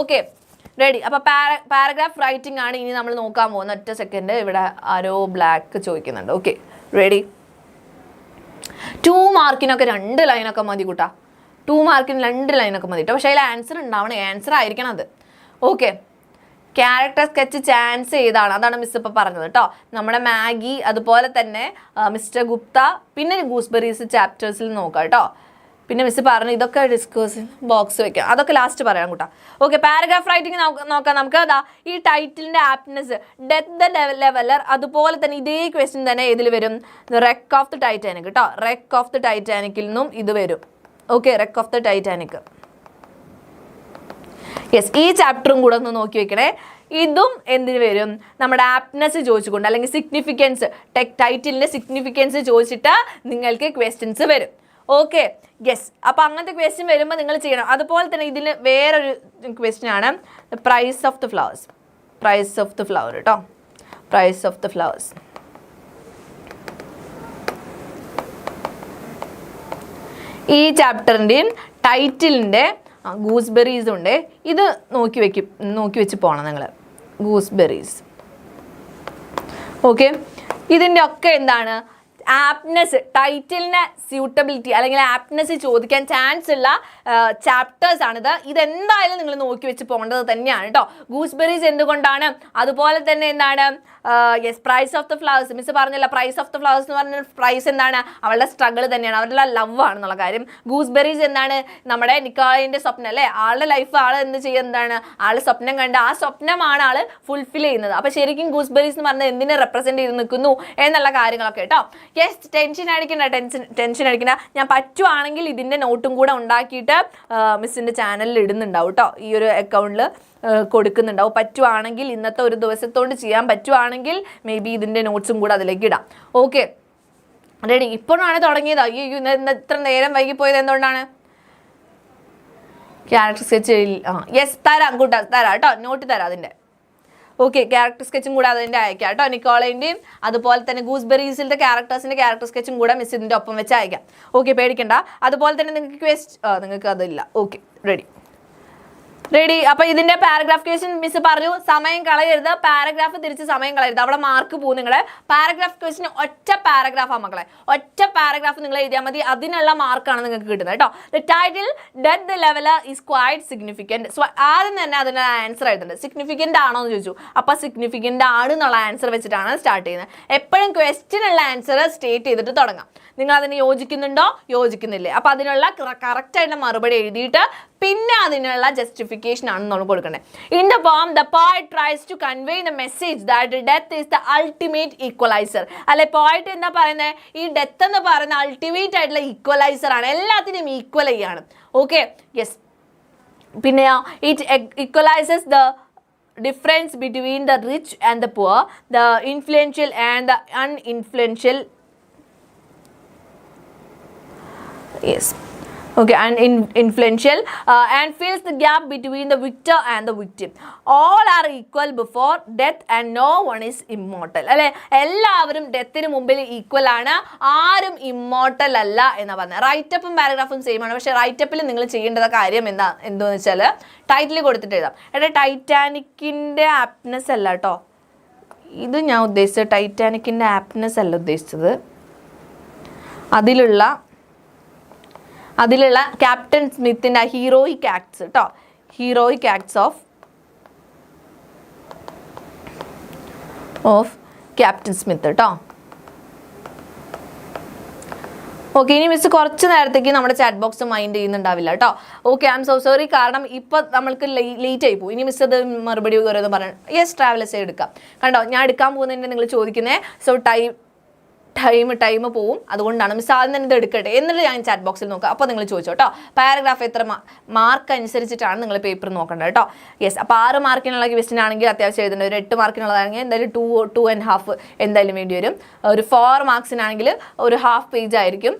Okay, ready. അപ്പോൾ പാരഗ്രാഫ് റൈറ്റിംഗ് ആണ് ഇനി നമ്മൾ നോക്കാൻ പോകുന്ന. ഒറ്റ സെക്കൻഡ്, ഇവിടെ ആരോ ബ്ലാക്ക് ചോദിക്കുന്നുണ്ട്. Okay, ready. 2 മാർക്കിനൊക്കെ 2 ലൈനൊക്കെ മതി കൂട്ടാ. 2 മാർക്കിന് 2 ലൈനൊക്കെ മതി കേട്ടോ. പക്ഷേ അതിൽ ആൻസർ ഉണ്ടാവണം, ആൻസർ ആയിരിക്കണം അത്. ഓക്കെ, ക്യാരക്ടർ സ്കെച്ച് ചാൻസ് ചെയ്താണ്, അതാണ് മിസ് ഇപ്പോൾ പറഞ്ഞത് കേട്ടോ. നമ്മുടെ മാഗി, അതുപോലെ തന്നെ മിസ്റ്റർ ഗുപ്ത, പിന്നെ ഗൂസ്ബെറീസ് ചാപ്റ്റേഴ്സിൽ നോക്കാം കേട്ടോ. പിന്നെ മിസ് പറഞ്ഞു ഇതൊക്കെ ഡിസ്കസ് ബോക്സ് വെക്കാം, അതൊക്കെ ലാസ്റ്റ് പറയാം കൂട്ടാ. ഓക്കെ, പാരഗ്രാഫ് റൈറ്റിംഗ് നോക്കാം നമുക്ക്. അതാ ഈ ടൈറ്റിലിൻ്റെ ആപ്റ്റ്നെസ്, ഡെത്ത് ദ ലെവലർ, അതുപോലെ തന്നെ ഇതേ ക്വസ്റ്റ്യൻ തന്നെ ഇതിൽ വരും. റെക്ക് ഓഫ് ദ ടൈറ്റാനിക് കേട്ടോ. റെക്ക് ഓഫ് ദ ടൈറ്റാനിക്കിൽ നിന്നും ഇത് വരും. Okay, wreck of the Titanic. Yes, ഈ ചാപ്റ്ററും കൂടെ ഒന്ന് നോക്കി വെക്കണേ. ഇതും എന്തിനു വരും? നമ്മുടെ ആപ്റ്റ്നെസ് ചോദിച്ചുകൊണ്ട്, അല്ലെങ്കിൽ സിഗ്നിഫിക്കൻസ്, ടൈറ്റിലിൻ്റെ സിഗ്നിഫിക്കൻസ് ചോദിച്ചിട്ട് നിങ്ങൾക്ക് ക്വസ്റ്റ്യൻസ് വരും. Okay, yes. അപ്പോൾ അങ്ങനത്തെ ക്വസ്റ്റ്യൻ വരുമ്പോൾ നിങ്ങൾ ചെയ്യണം. അതുപോലെ തന്നെ ഇതിൽ വേറൊരു ക്വസ്റ്റ്യൻ ആണ് price of the flowers. Price of the flower കേട്ടോ. Price of the flowers. ഈ ചാപ്റ്ററിൻ്റെയും ടൈറ്റിലിൻ്റെ ഗൂസ്ബെറീസ് ഉണ്ട്. ഇത് നോക്കി വെച്ച് പോകണം നിങ്ങൾ. ഗൂസ്ബെറീസ്. ഓക്കെ, ഇതിൻ്റെ ഒക്കെ എന്താണ്? ആപ്റ്റ്നെസ്, ടൈറ്റിലിൻ്റെ സ്യൂട്ടബിലിറ്റി അല്ലെങ്കിൽ ആപ്റ്റ്നെസ് ചോദിക്കാൻ ചാൻസ് ഉള്ള ചാപ്റ്റേഴ്സ് ആണിത്. ഇതെന്തായാലും നിങ്ങൾ നോക്കി വെച്ച് പോകേണ്ടത് തന്നെയാണ് കേട്ടോ. ഗൂസ്ബെറീസ് എന്തുകൊണ്ടാണ്? അതുപോലെ തന്നെ എന്താണ്? Yes, price of the flowers. Miss പറഞ്ഞില്ല, പ്രൈസ് ഓഫ് ദ ഫ്ലവേഴ്സ് എന്ന് പറഞ്ഞാൽ പ്രൈസ് എന്താണ്? അവളുടെ സ്ട്രഗിൾ തന്നെയാണ്, അവരുടെ ലവ് ആണെന്നുള്ള കാര്യം. ഗൂസ്ബെറീസ് എന്താണ്? നമ്മുടെ നിക്കോളിൻ്റെ സ്വപ്നം അല്ലേ, ആളുടെ ലൈഫ് ആൾ എന്ത് ചെയ്യുക, എന്താണ് ആൾ സ്വപ്നം കണ്ട് ആ സ്വപ്നമാണ് ആൾ ഫുൾഫിൽ ചെയ്യുന്നത്. അപ്പോൾ ശരിക്കും ഗൂസ്ബെറീസ് എന്ന് പറഞ്ഞാൽ എന്തിനെ റെപ്രസെൻറ്റ് ചെയ്ത് നിൽക്കുന്നു എന്നുള്ള കാര്യങ്ങളൊക്കെ കേട്ടോ. യെസ്, ടെൻഷൻ അടിക്കണ്ട. ഞാൻ പറ്റുവാണെങ്കിൽ ഇതിൻ്റെ നോട്ടും കൂടെ ഉണ്ടാക്കിയിട്ട് മിസ്സിൻ്റെ ചാനലിൽ ഇടുന്നുണ്ടാവും കേട്ടോ. ഈ ഒരു അക്കൗണ്ടിൽ കൊടുക്കുന്നുണ്ടാവും. പറ്റുവാണെങ്കിൽ ഇന്നത്തെ ഒരു ദിവസത്തോണ്ട് ചെയ്യാൻ പറ്റുവാണെങ്കിൽ മേ ബി ഇതിൻ്റെ നോട്ട്സും കൂടെ അതിലേക്ക് ഇടാം. Okay, ready. ഇപ്പോഴാണ് തുടങ്ങിയത്. അയ്യോ, ഇത്ര നേരം വൈകിപ്പോയത് എന്തുകൊണ്ടാണ്? ക്യാരക്ടർ സ്കെച്ച് യെസ് തരാം കൂട്ടാ, തരാം കേട്ടോ. നോട്ട് തരാം അതിൻ്റെ. ഓക്കെ, ക്യാരക്ടർ സ്കെച്ചും കൂടെ അതിൻ്റെ അയക്കാം കേട്ടോ. നിക്കോളേൻ്റെയും അതുപോലെ തന്നെ ഗൂസ്ബെറീസിൻ്റെ ക്യാരക്ടേഴ്സിൻ്റെ ക്യാരക്ടർ സ്കെച്ചും കൂടെ മിസ് ഇതിൻ്റെ ഒപ്പം വെച്ച് അയക്കാം. ഓക്കെ, പേടിക്കണ്ട. അതുപോലെ തന്നെ നിങ്ങൾക്ക് അതില്ല. Okay, ready. അപ്പോൾ ഇതിൻ്റെ പാരഗ്രാഫ് ക്വസ്റ്റ്യൻ മിസ് പറഞ്ഞു, സമയം കളയരുത്, പാരഗ്രാഫ് തിരിച്ച് സമയം കളയരുത്, അവിടെ മാർക്ക് പോകും. നിങ്ങളെ പാരഗ്രാഫ് ക്വസ്റ്റ്യൻ ഒറ്റ പാരഗ്രാഫാണ് മക്കളെ, ഒറ്റ പാരഗ്രാഫ് നിങ്ങൾ എഴുതിയാൽ മതി, അതിനുള്ള മാർക്കാണ് നിങ്ങൾക്ക് കിട്ടുന്നത് കേട്ടോ. The title death the leveller is quite significant. So ആദ്യം തന്നെ അതിനുള്ള ആൻസർ എഴുതുന്നുണ്ട്. സിഗ്നിഫിക്കൻ്റ് ആണോ എന്ന് ചോദിച്ചു, അപ്പോൾ സിഗ്നിഫിക്കൻ്റ് ആണ് എന്നുള്ള ആൻസർ വെച്ചിട്ടാണ് സ്റ്റാർട്ട് ചെയ്യുന്നത്. എപ്പോഴും ക്വസ്റ്റ്യനുള്ള ആൻസർ സ്റ്റേറ്റ് ചെയ്തിട്ട് തുടങ്ങാം. നിങ്ങൾ അതിന് യോജിക്കുന്നുണ്ടോ, യോജിക്കുന്നില്ലേ, അപ്പോൾ അതിനുള്ള കറക്റ്റായിട്ടുള്ള മറുപടി എഴുതിയിട്ട് പിന്നെ അതിനുള്ള ജസ്റ്റിഫിക്കേഷൻ ആണ് നമ്മൾ കൊടുക്കേണ്ടത്. In the poem the poet tries to convey the message that death is the ultimate equaliser. അല്ലെ, പോയറ്റ് എന്താ പറയുന്നത്? ഈ ഡെത്ത് എന്ന് പറയുന്ന അൾട്ടിമേറ്റ് ആയിട്ടുള്ള ഈക്വലൈസർ ആണ്, എല്ലാത്തിനും ഈക്വൽ ചെയ്യാണ്. Okay, yes. പിന്നെയോ, it equalises the difference between the rich and the poor, the influential and the uninfluential. Yes, okay, and influential and fills the gap between the victor and the victim. All are equal before death and no one is immortal. അല്ലെ, എല്ലാവരും ഡെത്തിന് മുമ്പിൽ equal ആണ്, ആരും immortal അല്ല എന്ന് പറഞ്ഞത്. റൈറ്റപ്പും പാരഗ്രാഫും same ആണ്. പക്ഷേ റൈറ്റപ്പിൽ നിങ്ങൾ ചെയ്യേണ്ട കാര്യം എന്താണെന്ന് വെച്ചാൽ ടൈറ്റിൽ കൊടുത്തിട്ട് എഴുതാം. ടൈറ്റാനിക്കിൻ്റെ ആപ്റ്റ്നെസ് അല്ല കേട്ടോ, ഇത് ഞാൻ ഉദ്ദേശിച്ചത് ടൈറ്റാനിക്കിൻ്റെ ആപ്റ്റ്നെസ് അല്ല ഉദ്ദേശിച്ചത്, അതിലുള്ള ക്യാപ്റ്റൻ സ്മിത്തിൻ്റെ ഹീറോയിക് ആക്ട്സ് കേട്ടോ. Heroic acts of captain Smith കേട്ടോ. ഓക്കെ, ഇനി മിസ് കുറച്ച് നേരത്തേക്ക് നമ്മുടെ ചാറ്റ് ബോക്സ് മൈൻഡ് ചെയ്യുന്നുണ്ടാവില്ല കേട്ടോ. Okay, I M so sorry. കാരണം ഇപ്പം നമ്മൾക്ക് ലേറ്റ് ആയി പോകും. ഇനി മിസ് അത് മറുപടി ഓരോന്ന് പറയാം. യെസ്, ട്രാവലേഴ്സ് എടുക്കാം. കണ്ടോ, ഞാൻ എടുക്കാൻ പോകുന്നതിൻ്റെ നിങ്ങൾ ചോദിക്കുന്നത്. സോ ടൈം പോവും. അതുകൊണ്ടാണ് മിസ് ആദ്യം തന്നെ ഇത് എടുക്കട്ടെ എന്നിട്ട് ഞാൻ ചാറ്റ് ബോക്സിൽ നോക്കുക. അപ്പോൾ നിങ്ങൾ ചോദിച്ചോ കേട്ടോ, പാരഗ്രാഫ് എത്ര മാർക്ക് അനുസരിച്ചിട്ടാണ് നിങ്ങൾ പേപ്പർ നോക്കേണ്ടത് കേട്ടോ. യെസ്, അപ്പോൾ 6 മാർക്കിനുള്ള ക്വസ്റ്റ്യൻ ആണെങ്കിൽ അത്യാവശ്യം എഴുതേണ്ട, ഒരു 8 മാർക്കിനുള്ളതാണെങ്കിൽ എന്തായാലും 2.5 എന്തായാലും വേണ്ടി വരും. ഒരു 4 മാർക്സിനാണെങ്കിൽ ഒരു ഹാഫ് പേജ് ആയിരിക്കും.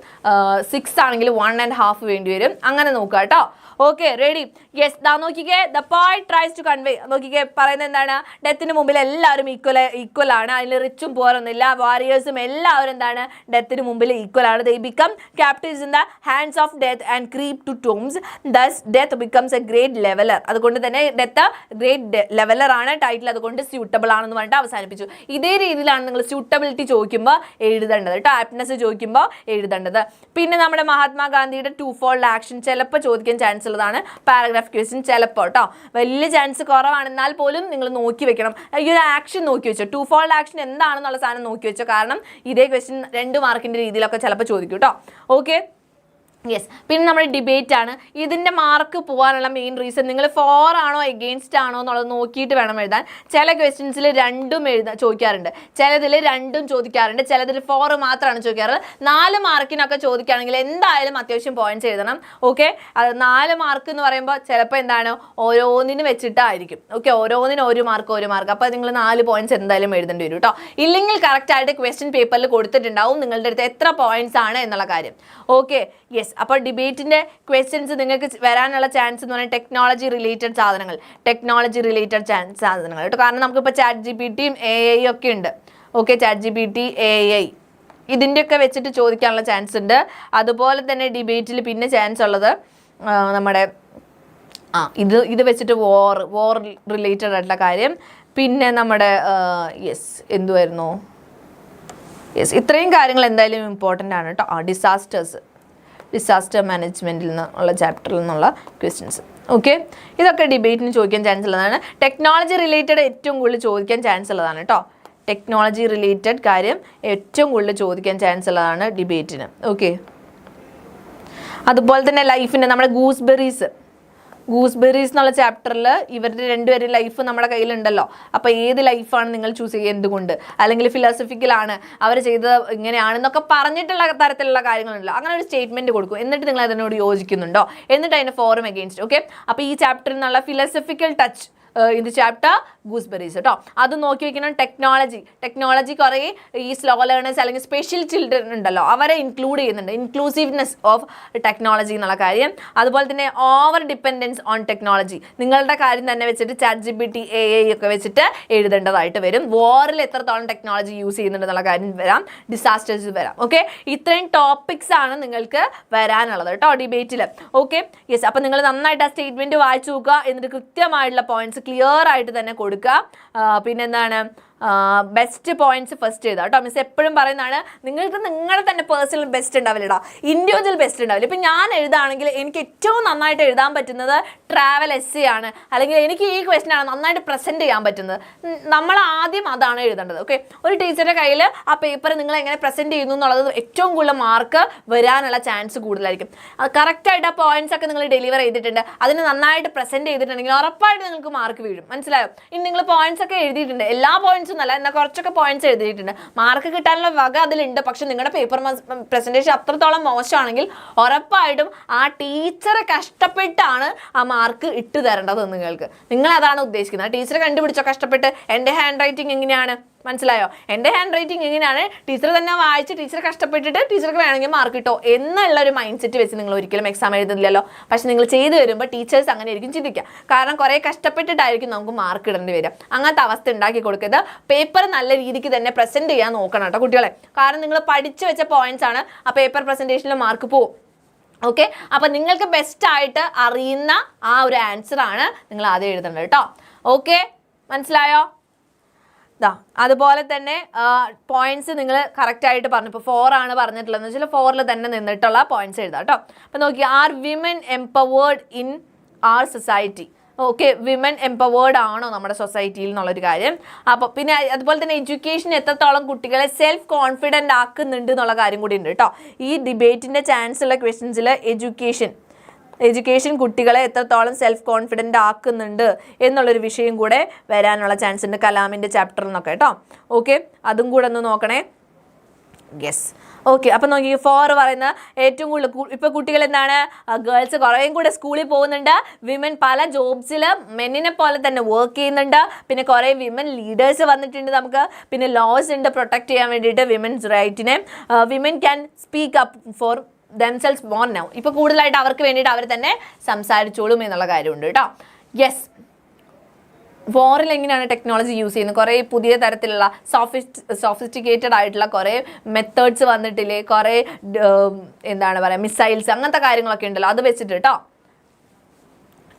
6 ആണെങ്കിൽ 1.5 വേണ്ടി വരും. അങ്ങനെ നോക്കുക കേട്ടോ. Okay, ready? യെസ്, ദാ നോക്കിക്കേ, the poet tries to convey. നോക്കിക്കേ, പറയുന്നത് എന്താണ്? ഡെത്തിന് മുമ്പിൽ എല്ലാവരും ഈക്വൽ ആണ്. അതിൽ റിച്ചും പോറൊന്നുമില്ല. വാരിയേഴ്സും എല്ലാവരും എന്താണ്? ഡെത്തിന് മുമ്പിൽ ഈക്വൽ ആണ്. They become captives in the hands of death and creep to tombs. Thus death becomes a great leveller. അതുകൊണ്ട് തന്നെ ഡെത്ത് ഗ്രേറ്റ് ലെവലർ ആണ്. ടൈറ്റിൽ അതുകൊണ്ട് സ്യൂട്ടബിൾ ആണെന്ന് പറഞ്ഞിട്ട് അവസാനിപ്പിച്ചു. ഇതേ രീതിയിലാണ് നിങ്ങൾ സ്യൂട്ടബിലിറ്റി ചോദിക്കുമ്പോൾ എഴുതേണ്ടത് കേട്ടോ. ആപ്റ്റ്നെസ് ചോദിക്കുമ്പോൾ എഴുതേണ്ടത്. പിന്നെ നമ്മുടെ മഹാത്മാഗാന്ധിയുടെ 2-fold ആക്ഷൻ ചിലപ്പോൾ ചോദിക്കാൻ ചാൻസ് ഉള്ളതാണ്. പാരഗ്രാഫ് ക്വസ്റ്റ്യൻ ചിലപ്പോൾ കേട്ടോ, വലിയ ചാൻസ് കുറവാണെന്നാൽ പോലും നിങ്ങൾ നോക്കി വെക്കണം. ഈ ഒരു ആക്ഷൻ നോക്കി വെച്ചോ, 2-fold ആക്ഷൻ എന്താണെന്നുള്ള സാധനം നോക്കി വെച്ചോ. കാരണം ഇതേ ക്വസ്റ്റ്യൻ 2 മാർക്കിൻ്റെ രീതിയിലൊക്കെ ചിലപ്പോൾ ചോദിക്കും കേട്ടോ. Okay, yes. പിന്നെ നമ്മുടെ ഡിബേറ്റ് ആണ്. ഇതിൻ്റെ മാർക്ക് പോകാനുള്ള മെയിൻ റീസൺ നിങ്ങൾ ഫോർ ആണോ എഗെയിൻസ്റ്റ് ആണോ എന്നുള്ളത് നോക്കിയിട്ട് വേണം എഴുതാൻ. ചില ക്വസ്റ്റ്യൻസിൽ രണ്ടും ചോദിക്കാറുണ്ട്, ചിലതിൽ രണ്ടും ചോദിക്കാറുണ്ട്, ചിലതിൽ 4 മാത്രമാണ് ചോദിക്കാറ്. 4 മാർക്കിനൊക്കെ ചോദിക്കുകയാണെങ്കിൽ എന്തായാലും അത്യാവശ്യം പോയിന്റ്സ് എഴുതണം. ഓക്കെ, അത് 4 മാർക്ക് എന്ന് പറയുമ്പോൾ ചിലപ്പോൾ എന്താണ് ഓരോന്നിന് വെച്ചിട്ടായിരിക്കും. ഓക്കെ, ഓരോന്നിനും 1 മാർക്ക്. അപ്പോൾ നിങ്ങൾ 4 പോയിന്റ്സ് എന്തായാലും എഴുതേണ്ടി വരും കേട്ടോ. ഇല്ലെങ്കിൽ കറക്റ്റായിട്ട് ക്വസ്റ്റ്യൻ പേപ്പറിൽ കൊടുത്തിട്ടുണ്ടാവും നിങ്ങളുടെ അടുത്ത് എത്ര പോയിന്റ്സ് ആണ് എന്നുള്ള കാര്യം. Okay, yes. അപ്പോൾ ഡിബേറ്റിൻ്റെ ക്വസ്റ്റ്യൻസ് നിങ്ങൾക്ക് വരാനുള്ള ചാൻസ് എന്ന് പറഞ്ഞാൽ ടെക്നോളജി റിലേറ്റഡ് സാധനങ്ങൾ കേട്ടോ. കാരണം നമുക്കിപ്പോൾ ChatGPT AI ഒക്കെ ഉണ്ട്. ഓക്കെ, ChatGPT AI ഇതിൻ്റെയൊക്കെ വെച്ചിട്ട് ചോദിക്കാനുള്ള ചാൻസ് ഉണ്ട്. അതുപോലെ തന്നെ ഡിബേറ്റിൽ പിന്നെ ചാൻസ് ഉള്ളത് നമ്മുടെ ഇത് വെച്ചിട്ട് വോർ റിലേറ്റഡ് ആയിട്ടുള്ള കാര്യം. പിന്നെ നമ്മുടെ എന്തുവായിരുന്നു, ഇത്രയും കാര്യങ്ങൾ എന്തായാലും ഇമ്പോർട്ടൻ്റ് ആണ് കേട്ടോ. ഡിസാസ്റ്റർ മാനേജ്മെൻറ്റിൽ നിന്നുള്ള ചാപ്റ്ററിൽ നിന്നുള്ള ക്വസ്റ്റ്യൻസ്. ഓക്കെ, ഇതൊക്കെ ഡിബേറ്റിന് ചോദിക്കാൻ ചാൻസ് ഉള്ളതാണ്. ടെക്നോളജി റിലേറ്റഡ് ഏറ്റവും കൂടുതൽ ചോദിക്കാൻ ചാൻസ് ഉള്ളതാണ് കേട്ടോ. ടെക്നോളജി റിലേറ്റഡ് കാര്യം ഏറ്റവും കൂടുതൽ ചോദിക്കാൻ ചാൻസ് ഉള്ളതാണ് ഡിബേറ്റിന്. ഓക്കെ, അതുപോലെ തന്നെ ലൈഫിൻ്റെ നമ്മുടെ ഗൂസ്ബെറീസ് എന്നുള്ള ചാപ്റ്ററിൽ ഇവരുടെ 2 പേരുടെ ലൈഫ് നമ്മുടെ കയ്യിലുണ്ടല്ലോ. അപ്പോൾ ഏത് ലൈഫാണ് നിങ്ങൾ ചൂസ് ചെയ്യുക, എന്തുകൊണ്ട്, അല്ലെങ്കിൽ ഫിലോസഫിക്കലാണ് അവർ ചെയ്തത് ഇങ്ങനെയാണെന്നൊക്കെ പറഞ്ഞിട്ടുള്ള തരത്തിലുള്ള കാര്യങ്ങളുണ്ടല്ലോ. അങ്ങനെ ഒരു സ്റ്റേറ്റ്മെൻറ്റ് കൊടുക്കും. എന്നിട്ട് നിങ്ങൾ അതിനോട് യോജിക്കുന്നുണ്ടോ, എന്നിട്ട് അതിൻ്റെ ഫോറും എഗെയിൻസ്റ്റ്. ഓക്കെ, അപ്പോൾ ഈ ചാപ്റ്ററിൽ നിന്നുള്ള ഫിലോസഫിക്കൽ ടച്ച് ഇത് ചാപ്റ്റർ ഗൂസ്ബെറീസ് കേട്ടോ. അത് നോക്കി വെക്കണം. ടെക്നോളജി കുറേ ഈ സ്ലോ ലേണേഴ്സ് അല്ലെങ്കിൽ സ്പെഷ്യൽ ചിൽഡ്രൻ ഉണ്ടല്ലോ അവരെ ഇൻക്ലൂഡ് ചെയ്യുന്നുണ്ട്. ഇൻക്ലൂസീവ്നെസ് ഓഫ് ടെക്നോളജി എന്നുള്ള കാര്യം. അതുപോലെ തന്നെ ഓവർ ഡിപ്പെൻഡൻസ് ഓൺ ടെക്നോളജി, നിങ്ങളുടെ കാര്യം തന്നെ വെച്ചിട്ട് ChatGPT AI ഒക്കെ വെച്ചിട്ട് എഴുതേണ്ടതായിട്ട് വരും. വോറിൽ എത്രത്തോളം ടെക്നോളജി യൂസ് ചെയ്യുന്നുണ്ടെന്നുള്ള കാര്യം വരാം, ഡിസാസ്റ്റേഴ്സ് വരാം. ഓക്കെ, ഇത്രയും ടോപ്പിക്സ് ആണ് നിങ്ങൾക്ക് വരാനുള്ളത് കേട്ടോ ഡിബേറ്റിൽ. Okay, yes. അപ്പോൾ നിങ്ങൾ നന്നായിട്ട് ആ സ്റ്റേറ്റ്മെൻറ്റ് വായിച്ചു നോക്കുക, എന്നിട്ട് കൃത്യമായിട്ടുള്ള പോയിന്റ്സ് ക്ലിയർ ആയിട്ട് തന്നെ കൊടുക്കുക. പിന്നെന്താണ്, ബെസ്റ്റ് പോയിന്റ്സ് ഫസ്റ്റ് ചെയ്താൽ കേട്ടോ. മിസ് എപ്പോഴും പറയുന്നതാണ്, നിങ്ങൾക്ക് നിങ്ങളുടെ തന്നെ പേഴ്സണൽ ബെസ്റ്റ് ഉണ്ടാവില്ലടാ, ഇൻഡിവിജ്വൽ ബെസ്റ്റ് ഉണ്ടാവില്ല. ഇപ്പം ഞാൻ എഴുതാണെങ്കിൽ എനിക്ക് ഏറ്റവും നന്നായിട്ട് എഴുതാൻ പറ്റുന്നത് ട്രാവൽ എസ്സേ ആണ്, അല്ലെങ്കിൽ എനിക്ക് ഈ ക്വസ്റ്റ്യൻ ആണ് നന്നായിട്ട് പ്രസൻറ്റ് ചെയ്യാൻ പറ്റുന്നത്. നമ്മൾ ആദ്യം അതാണ് എഴുതേണ്ടത്. ഓക്കെ, ഒരു ടീച്ചറുടെ കയ്യിൽ ആ പേപ്പർ നിങ്ങൾ എങ്ങനെ പ്രസൻറ്റ് ചെയ്യുന്നു എന്നുള്ളത് ഏറ്റവും കൂടുതൽ മാർക്ക് വരാനുള്ള ചാൻസ് കൂടുതലായിരിക്കും. കറക്റ്റായിട്ട് ആ പോയിന്റ്സ് ഒക്കെ നിങ്ങൾ ഡെലിവർ ചെയ്തിട്ടുണ്ട്, അതിന് നന്നായിട്ട് പ്രസൻറ്റ് ചെയ്തിട്ടുണ്ടെങ്കിൽ ഉറപ്പായിട്ട് നിങ്ങൾക്ക് മാർക്ക് വീഴും. മനസ്സിലായോ? ഇനി നിങ്ങൾ പോയിന്റ്സ് ഒക്കെ എഴുതിയിട്ടുണ്ട്, എല്ലാ പോയിന്റ്സും നല്ല എന്നാൽ കുറച്ചൊക്കെ പോയിന്റ്സ് എഴുതിയിട്ടുണ്ട്, മാർക്ക് കിട്ടാനുള്ള വക അതിലുണ്ട്. പക്ഷെ നിങ്ങളുടെ പേപ്പർ പ്രസന്റേഷൻ അത്രത്തോളം മോശമാണെങ്കിൽ ഉറപ്പായിട്ടും ആ ടീച്ചറെ കഷ്ടപ്പെട്ടാണ് ആ മാർക്ക് ഇട്ട് തരേണ്ടത് നിങ്ങൾക്ക്. നിങ്ങൾ അതാണ് ഉദ്ദേശിക്കുന്നത്. ടീച്ചറെ കണ്ടുപിടിച്ചോ കഷ്ടപ്പെട്ട്, എൻ്റെ ഹാൻഡ് റൈറ്റിംഗ് എങ്ങനെയാണ്, മനസ്സിലായോ? എൻ്റെ ഹാൻഡ് റൈറ്റിംഗ് എങ്ങനെയാണ്, ടീച്ചർ തന്നെ വായിച്ച് ടീച്ചർ കഷ്ടപ്പെട്ടിട്ട് ടീച്ചർക്ക് വേണമെങ്കിൽ മാർക്ക് കിട്ടോ എന്നുള്ളൊരു മൈൻഡ് സെറ്റ് വെച്ച് നിങ്ങൾ ഒരിക്കലും എക്സാം എഴുതുന്നില്ലല്ലോ. പക്ഷെ നിങ്ങൾ ചെയ്തു വരുമ്പോൾ ടീച്ചേഴ്സ് അങ്ങനെ ആയിരിക്കും ചിന്തിക്കുക. കാരണം കുറേ കഷ്ടപ്പെട്ടിട്ടായിരിക്കും നമുക്ക് മാർക്ക് ഇടേണ്ടി വരിക. അങ്ങനത്തെ അവസ്ഥ ഉണ്ടാക്കി കൊടുക്കരുത്. പേപ്പർ നല്ല രീതിക്ക് തന്നെ പ്രസൻറ്റ് ചെയ്യാൻ നോക്കണം കേട്ടോ കുട്ടികളെ. കാരണം നിങ്ങൾ പഠിച്ചു വെച്ച പോയിന്റ്സ് ആണ് ആ പേപ്പർ പ്രസൻറ്റേഷനിൽ മാർക്ക് പോകും. ഓക്കെ, അപ്പം നിങ്ങൾക്ക് ബെസ്റ്റായിട്ട് അറിയുന്ന ആ ഒരു ആൻസറാണ് നിങ്ങൾ ആദ്യം എഴുതേണ്ടത് കേട്ടോ. ഓക്കെ, മനസ്സിലായോ? അതുപോലെ തന്നെ പോയിന്റ്സ് നിങ്ങൾ കറക്റ്റായിട്ട് പറഞ്ഞു. ഇപ്പോൾ 4 ആണ് പറഞ്ഞിട്ടുള്ളതെന്ന് വെച്ചാൽ 4ൽ തന്നെ നിന്നിട്ടുള്ള പോയിന്റ്സ് എഴുതാം കേട്ടോ. അപ്പം നോക്കി, are women empowered in our society. Okay, women empowered ആണോ നമ്മുടെ സൊസൈറ്റിയിൽ എന്നുള്ളൊരു കാര്യം. അപ്പോൾ പിന്നെ അതുപോലെ തന്നെ എഡ്യൂക്കേഷൻ എത്രത്തോളം കുട്ടികളെ സെൽഫ് കോൺഫിഡൻ്റ് ആക്കുന്നുണ്ട് എന്നുള്ള കാര്യം കൂടി ഉണ്ട് കേട്ടോ. ഈ ഡിബേറ്റിൻ്റെ ചാൻസ് ഉള്ള ക്വസ്റ്റ്യൻസിൽ എഡ്യൂക്കേഷൻ കുട്ടികളെ എത്രത്തോളം സെൽഫ് കോൺഫിഡൻ്റ് ആക്കുന്നുണ്ട് എന്നുള്ളൊരു വിഷയം കൂടെ വരാനുള്ള ചാൻസ് ഉണ്ട് കലാമിൻ്റെ ചാപ്റ്ററിൽ നിന്നൊക്കെ കേട്ടോ. ഓക്കെ, അതും കൂടെ ഒന്ന് നോക്കണേ. യെസ്. ഓക്കെ, അപ്പം നോക്കി 4 പറയുന്ന ഏറ്റവും കൂടുതൽ ഇപ്പോൾ കുട്ടികൾ എന്താണ്, ഗേൾസ് കുറേയും കൂടെ സ്കൂളിൽ പോകുന്നുണ്ട്, വിമൻ പല ജോബ്സിൽ മെന്നിനെ പോലെ തന്നെ വർക്ക് ചെയ്യുന്നുണ്ട്, പിന്നെ കുറേ വിമൻ ലീഡേഴ്സ് വന്നിട്ടുണ്ട് നമുക്ക്, പിന്നെ ലോസ് ഉണ്ട് പ്രൊട്ടക്ട് ചെയ്യാൻ വേണ്ടിയിട്ട് വിമൻസ് റൈറ്റിനെ. Women can speak up for themselves more now. ഇപ്പോൾ കൂടുതലായിട്ട് അവർക്ക് വേണ്ടിയിട്ട് അവർ തന്നെ സംസാരിച്ചോളും എന്നുള്ള കാര്യമുണ്ട് കേട്ടോ. യെസ്. ഫോറിൽ എങ്ങനെയാണ് ടെക്നോളജി യൂസ് ചെയ്യുന്നത്, കുറേ പുതിയ തരത്തിലുള്ള സോഫിസ്റ്റിക്കേറ്റഡ് ആയിട്ടുള്ള കുറേ മെത്തേഡ്സ് വന്നിട്ടില്ലേ, കുറേ എന്താണ് പറയുക മിസൈൽസ് അങ്ങനത്തെ കാര്യങ്ങളൊക്കെ ഉണ്ടല്ലോ, അത് വെച്ചിട്ട് കേട്ടോ.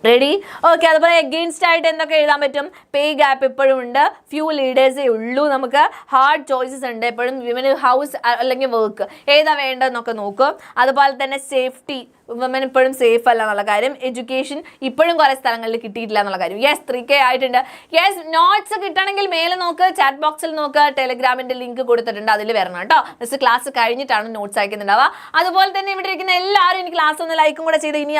റെഡി? ഓക്കെ. അതുപോലെ എഗെയിൻസ്റ്റ് ആയിട്ട് എന്തൊക്കെ എഴുതാൻ പറ്റും, പേ ഗ്യാപ്പ് ഇപ്പോഴും ഉണ്ട്, ഫ്യൂ ലീഡേഴ്സേ ഉള്ളൂ, നമുക്ക് ഹാർഡ് ചോയ്സസ് ഉണ്ട് എപ്പോഴും, വിമന് ഹൗസ് അല്ലെങ്കിൽ വർക്ക് ഏതാ വേണ്ടതെന്നൊക്കെ നോക്കും. അതുപോലെ തന്നെ സേഫ്റ്റി, വിമൻ ഇപ്പോഴും സേഫ് അല്ല എന്നുള്ള കാര്യം, എഡ്യൂക്കേഷൻ ഇപ്പോഴും കുറേ സ്ഥലങ്ങളിൽ കിട്ടിയിട്ടില്ല എന്നുള്ള കാര്യം. യെസ്, 3K ആയിട്ടുണ്ട്. യെസ്, നോട്ട്സ് കിട്ടണമെങ്കിൽ മേലെ നോക്ക്, ചാറ്റ് ബോക്സിൽ നോക്ക്, ടെലിഗ്രാമിൻ്റെ ലിങ്ക് കൊടുത്തിട്ടുണ്ട്, അതിൽ വരണം കേട്ടോ. മിസ് ക്ലാസ് കഴിഞ്ഞിട്ടാണ് നോട്ട്സ് അയക്കുന്നുണ്ടാവുക. അതുപോലെ തന്നെ ഇവിടെ ഇരിക്കുന്ന എല്ലാവരും എനിക്ക് ക്ലാസ് ഒന്ന് ലൈക്കും കൂടെ ചെയ്ത്, ഇനി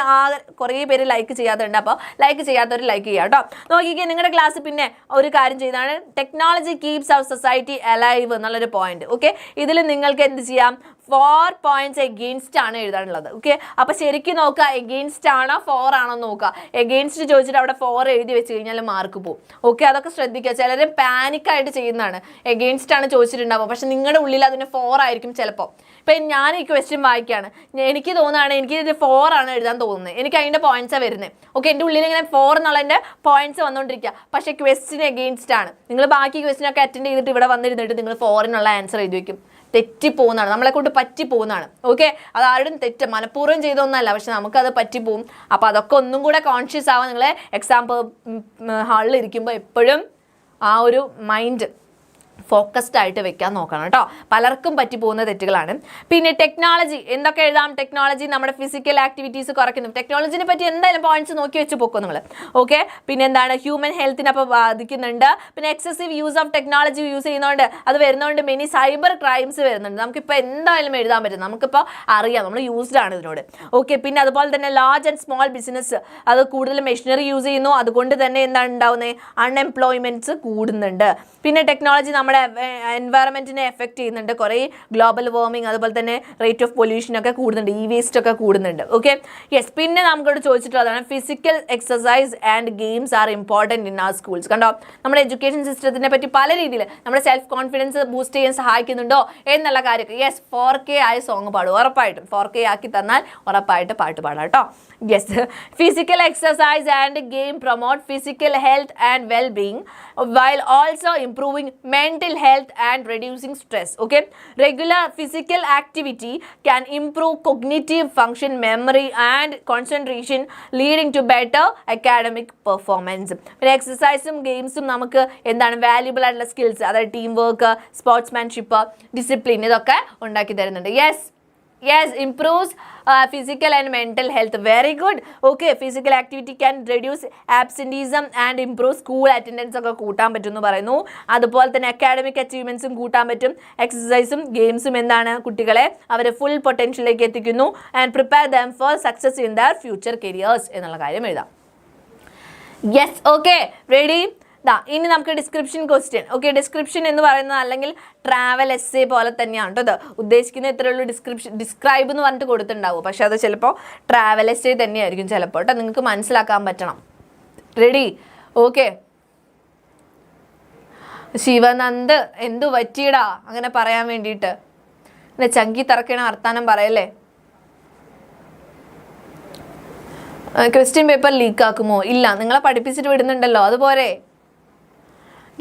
കുറേ പേര് ലൈക്ക് ചെയ്യാത്തുണ്ട്, അപ്പോൾ ലൈക്ക് ചെയ്യാത്തവർ ലൈക്ക് ചെയ്യുക കേട്ടോ. നോക്കിക്കേ, നിങ്ങളുടെ ക്ലാസ് പിന്നെ ഒരു കാര്യം ചെയ്താണ്, technology keeps our society alive എന്നുള്ളൊരു പോയിന്റ്. ഓക്കെ, ഇതിൽ നിങ്ങൾക്ക് എന്ത് ചെയ്യാം, 4 points എഗെയിൻസ്റ്റ് ആണ് എഴുതാനുള്ളത്. ഓക്കെ, അപ്പോൾ ശരിക്കും നോക്കുക, എഗെയിൻസ്റ്റ് ആണോ 4 ആണോ നോക്കുക. എഗെയിൻസ്റ്റ് ചോദിച്ചിട്ട് അവിടെ 4 എഴുതി വെച്ച് കഴിഞ്ഞാൽ മാർക്ക് പോകും. ഓക്കെ, അതൊക്കെ ശ്രദ്ധിക്കുക. ചിലർ പാനിക്കായിട്ട് ചെയ്യുന്നതാണ്, എഗെയിൻസ്റ്റ് ആണ് ചോദിച്ചിട്ടുണ്ടാവും, പക്ഷെ നിങ്ങളുടെ ഉള്ളിൽ അതിന് 4 ആയിരിക്കും ചിലപ്പോൾ. ഇപ്പം ഞാൻ ഈ ക്വസ്റ്റ്യൻ വായിക്കുകയാണ്, എനിക്ക് തോന്നുകയാണ് എനിക്കിത് 4 ആണ് എഴുതാൻ തോന്നുന്നത്, എനിക്ക് അതിൻ്റെ പോയിന്റ്സാണ് വരുന്നത്. ഓക്കെ, എൻ്റെ ഉള്ളിൽ ഇങ്ങനെ 4 എന്നുള്ളതിൻ്റെ പോയിന്റ്സ് വന്നുകൊണ്ടിരിക്കുക, പക്ഷേ ക്വസ്റ്റ്യൻ എഗെയിൻസ്റ്റ് ആണ്. നിങ്ങൾ ബാക്കി ക്വസ്റ്റ്യനൊക്കെ അറ്റൻഡ് ചെയ്തിട്ട് ഇവിടെ വന്നിരുന്നിട്ട് നിങ്ങൾ 4 ആൻസർ എഴുതി വയ്ക്കും. തെറ്റിപ്പോകുന്നതാണ്, നമ്മളെ കൊണ്ട് പറ്റിപ്പോകുന്നതാണ്. ഓക്കെ, അത് ആരുടെയും തെറ്റ് മനഃപൂർവ്വം ചെയ്തൊന്നല്ല, പക്ഷെ നമുക്കത് പറ്റിപ്പോവും. അപ്പോൾ അതൊക്കെ ഒന്നും കൂടെ കോൺഷ്യസ് ആവാൻ നിങ്ങൾ എക്സാം ഹാളിൽ ഇരിക്കുമ്പോൾ എപ്പോഴും ആ ഒരു മൈൻഡ് ഫോക്കസ്ഡ് ആയിട്ട് വെക്കാൻ നോക്കണം കേട്ടോ. പലർക്കും പറ്റിപ്പോകുന്ന തെറ്റുകളാണ്. പിന്നെ ടെക്നോളജി എന്തൊക്കെ എഴുതാം, ടെക്നോളജി നമ്മുടെ ഫിസിക്കൽ ആക്ടിവിറ്റീസ് കുറയ്ക്കുന്നു. ടെക്നോളജിനെ പറ്റി എന്തായാലും പോയിന്റ്സ് നോക്കി വെച്ച് പോക്കും നിങ്ങൾ. ഓക്കെ, പിന്നെ എന്താണ്, ഹ്യൂമൻ ഹെൽത്തിനെ അപ്പോൾ ബാധിക്കുന്നുണ്ട്. പിന്നെ excessive use of technology use ചെയ്യുന്നതുകൊണ്ട് അത് വരുന്നതുകൊണ്ട് മെനി സൈബർ ക്രൈംസ് വരുന്നുണ്ട്. നമുക്കിപ്പോൾ എന്തായാലും എഴുതാൻ പറ്റും, നമുക്കിപ്പോൾ അറിയാം, നമ്മൾ യൂസ്ഡ് ആണ് ഇതിനോട്. ഓക്കെ, പിന്നെ അതുപോലെ തന്നെ ലാർജ് ആൻഡ് സ്മോൾ ബിസിനസ് അത് കൂടുതൽ മെഷീനറി യൂസ് ചെയ്യുന്നു, അതുകൊണ്ട് തന്നെ എന്താണ് ഉണ്ടാവുന്നത്, അൺഎംപ്ലോയ്മെന്റ്സ് കൂടുന്നുണ്ട്. പിന്നെ ടെക്നോളജി നമ്മുടെ എൻവയറമെന്റിനെ എഫക്ട് ചെയ്യുന്നുണ്ട്, കുറേ ഗ്ലോബൽ വാർമിംഗ്, അതുപോലെ തന്നെ റേറ്റ് ഓഫ് പൊല്യൂഷൻ ഒക്കെ കൂടുന്നുണ്ട്, ഈ വേസ്റ്റ് ഒക്കെ കൂടുന്നുണ്ട്. Okay, yes. പിന്നെ നമുക്കോട് ചോദിച്ചിട്ടുള്ളതാണ് physical exercise and games are important in our schools. കണ്ടോ, നമ്മുടെ എഡ്യൂക്കേഷൻ സിസ്റ്റത്തിനെ പറ്റി പല രീതിയിൽ നമ്മുടെ സെൽഫ് കോൺഫിഡൻസ് ബൂസ്റ്റ് ചെയ്യാൻ സഹായിക്കുന്നുണ്ടോ എന്നുള്ള കാര്യമൊക്കെ. യെസ്, 4K ആയ സോങ് പാടും, ഉറപ്പായിട്ടും 4K ആക്കി തന്നാൽ ഉറപ്പായിട്ട് പാട്ട് പാടാം കേട്ടോ. Yes, physical exercise and game promote physical health and well being while also improving mental health and reducing stress. Okay, regular physical activity can improve cognitive function, memory and concentration, leading to better academic performance. പിന്നെ എക്സസൈസും ഗെയിംസും നമുക്ക് എന്താണ് valuable ആയിട്ടുള്ള skills, അതായത് team work, sportsmanship, discipline, ഇതൊക്കെ ഉണ്ടാക്കി തരുന്നുണ്ട്. Yes, improves physical and mental health. Very good. Okay, physical activity can reduce absenteeism and improve school attendance ഒക്കെ കൂട്ടാൻ പറ്റും എന്ന് പറയുന്നു. അതുപോലെ തന്നെ അക്കാഡമിക് അച്ചീവ്മെന്റ്സും കൂട്ടാൻ പറ്റും. എക്സസൈസും ഗെയിംസും എന്താണ് കുട്ടികളെ അവരെ ഫുൾ പൊട്ടൻഷ്യലിലേക്ക് എത്തിക്കുന്നു and prepare them for success in there future careers എന്നുള്ള കാര്യം എഴുതാം. Yes, okay, ready? ഇനി നമുക്ക് ഡിസ്ക്രിപ്ഷൻ ക്വസ്റ്റ്യൻ. ഓക്കെ, ഡിസ്ക്രിപ്ഷൻ എന്ന് പറയുന്നത് അല്ലെങ്കിൽ ട്രാവൽ എസ്സേ പോലെ തന്നെയാണ് കേട്ടോ. ഇത് ഉദ്ദേശിക്കുന്ന ഇത്രയുള്ള ഡിസ്ക്രൈബ് എന്ന് പറഞ്ഞിട്ട് കൊടുത്തിട്ടുണ്ടാവും, പക്ഷെ അത് ചിലപ്പോൾ ട്രാവൽ എസ്സേ തന്നെയായിരിക്കും ചിലപ്പോൾ കേട്ടോ. നിങ്ങൾക്ക് മനസ്സിലാക്കാൻ പറ്റണം. റെഡി? ഓക്കെ. ശിവനന്ദ് എന്തു പറ്റിയിടാ അങ്ങനെ പറയാൻ വേണ്ടിയിട്ട്, പിന്നെ ചങ്കി തറക്കണ വർത്താനം പറയല്ലേ. ക്വസ്റ്റ്യൻ പേപ്പർ ലീക്ക് ആക്കുമോ? ഇല്ല, നിങ്ങളെ പഠിപ്പിച്ചിട്ട് വിടുന്നുണ്ടല്ലോ, അതുപോലെ.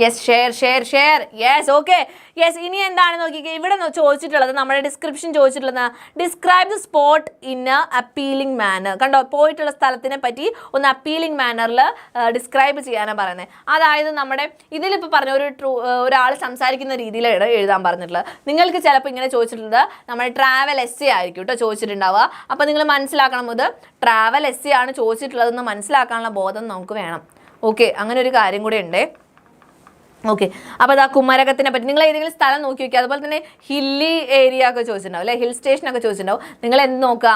Yes, share. Yes, okay. Yes, ഇനി എന്താണ് നോക്കിക്കേ, ഇവിടെ ചോദിച്ചിട്ടുള്ളത് നമ്മുടെ ഡിസ്ക്രിപ്ഷൻ ചോദിച്ചിട്ടുള്ളത് describe the spot in a appealing manner. കണ്ടോ, പോയിട്ടുള്ള സ്ഥലത്തിനെ പറ്റി ഒന്ന് അപ്പീലിംഗ് മാനറിൽ ഡിസ്ക്രൈബ് ചെയ്യാനാണ് പറയുന്നത്. അതായത് നമ്മുടെ ഇതിലിപ്പോൾ പറഞ്ഞ ഒരാൾ സംസാരിക്കുന്ന രീതിയിലാണ് എഴുതാൻ പറഞ്ഞിട്ടുള്ളത്. നിങ്ങൾക്ക് ചിലപ്പോൾ ഇങ്ങനെ ചോദിച്ചിട്ടുള്ളത് നമ്മുടെ ട്രാവൽ എസ്സേ ആയിരിക്കും കേട്ടോ ചോദിച്ചിട്ടുണ്ടാവുക. അപ്പോൾ നിങ്ങൾ മനസ്സിലാക്കണം, ഇത് ട്രാവൽ എസ്സേ ആണ് ചോദിച്ചിട്ടുള്ളതെന്ന് മനസ്സിലാക്കാനുള്ള ബോധം നമുക്ക് വേണം. ഓക്കെ, അങ്ങനെ ഒരു കാര്യം കൂടെ ഉണ്ട്. ഓക്കെ, അപ്പോൾ അതാ കുമരകത്തിനെ പറ്റി നിങ്ങൾ ഏതെങ്കിലും സ്ഥലം നോക്കി വയ്ക്കുക. അതുപോലെ തന്നെ ഹില്ലി ഏരിയ ഒക്കെ ചോദിച്ചിട്ടുണ്ടാവും അല്ലേ, ഹിൽ സ്റ്റേഷനൊക്കെ ചോദിച്ചിട്ടുണ്ടാവും. നിങ്ങൾ എന്ത് നോക്കുക,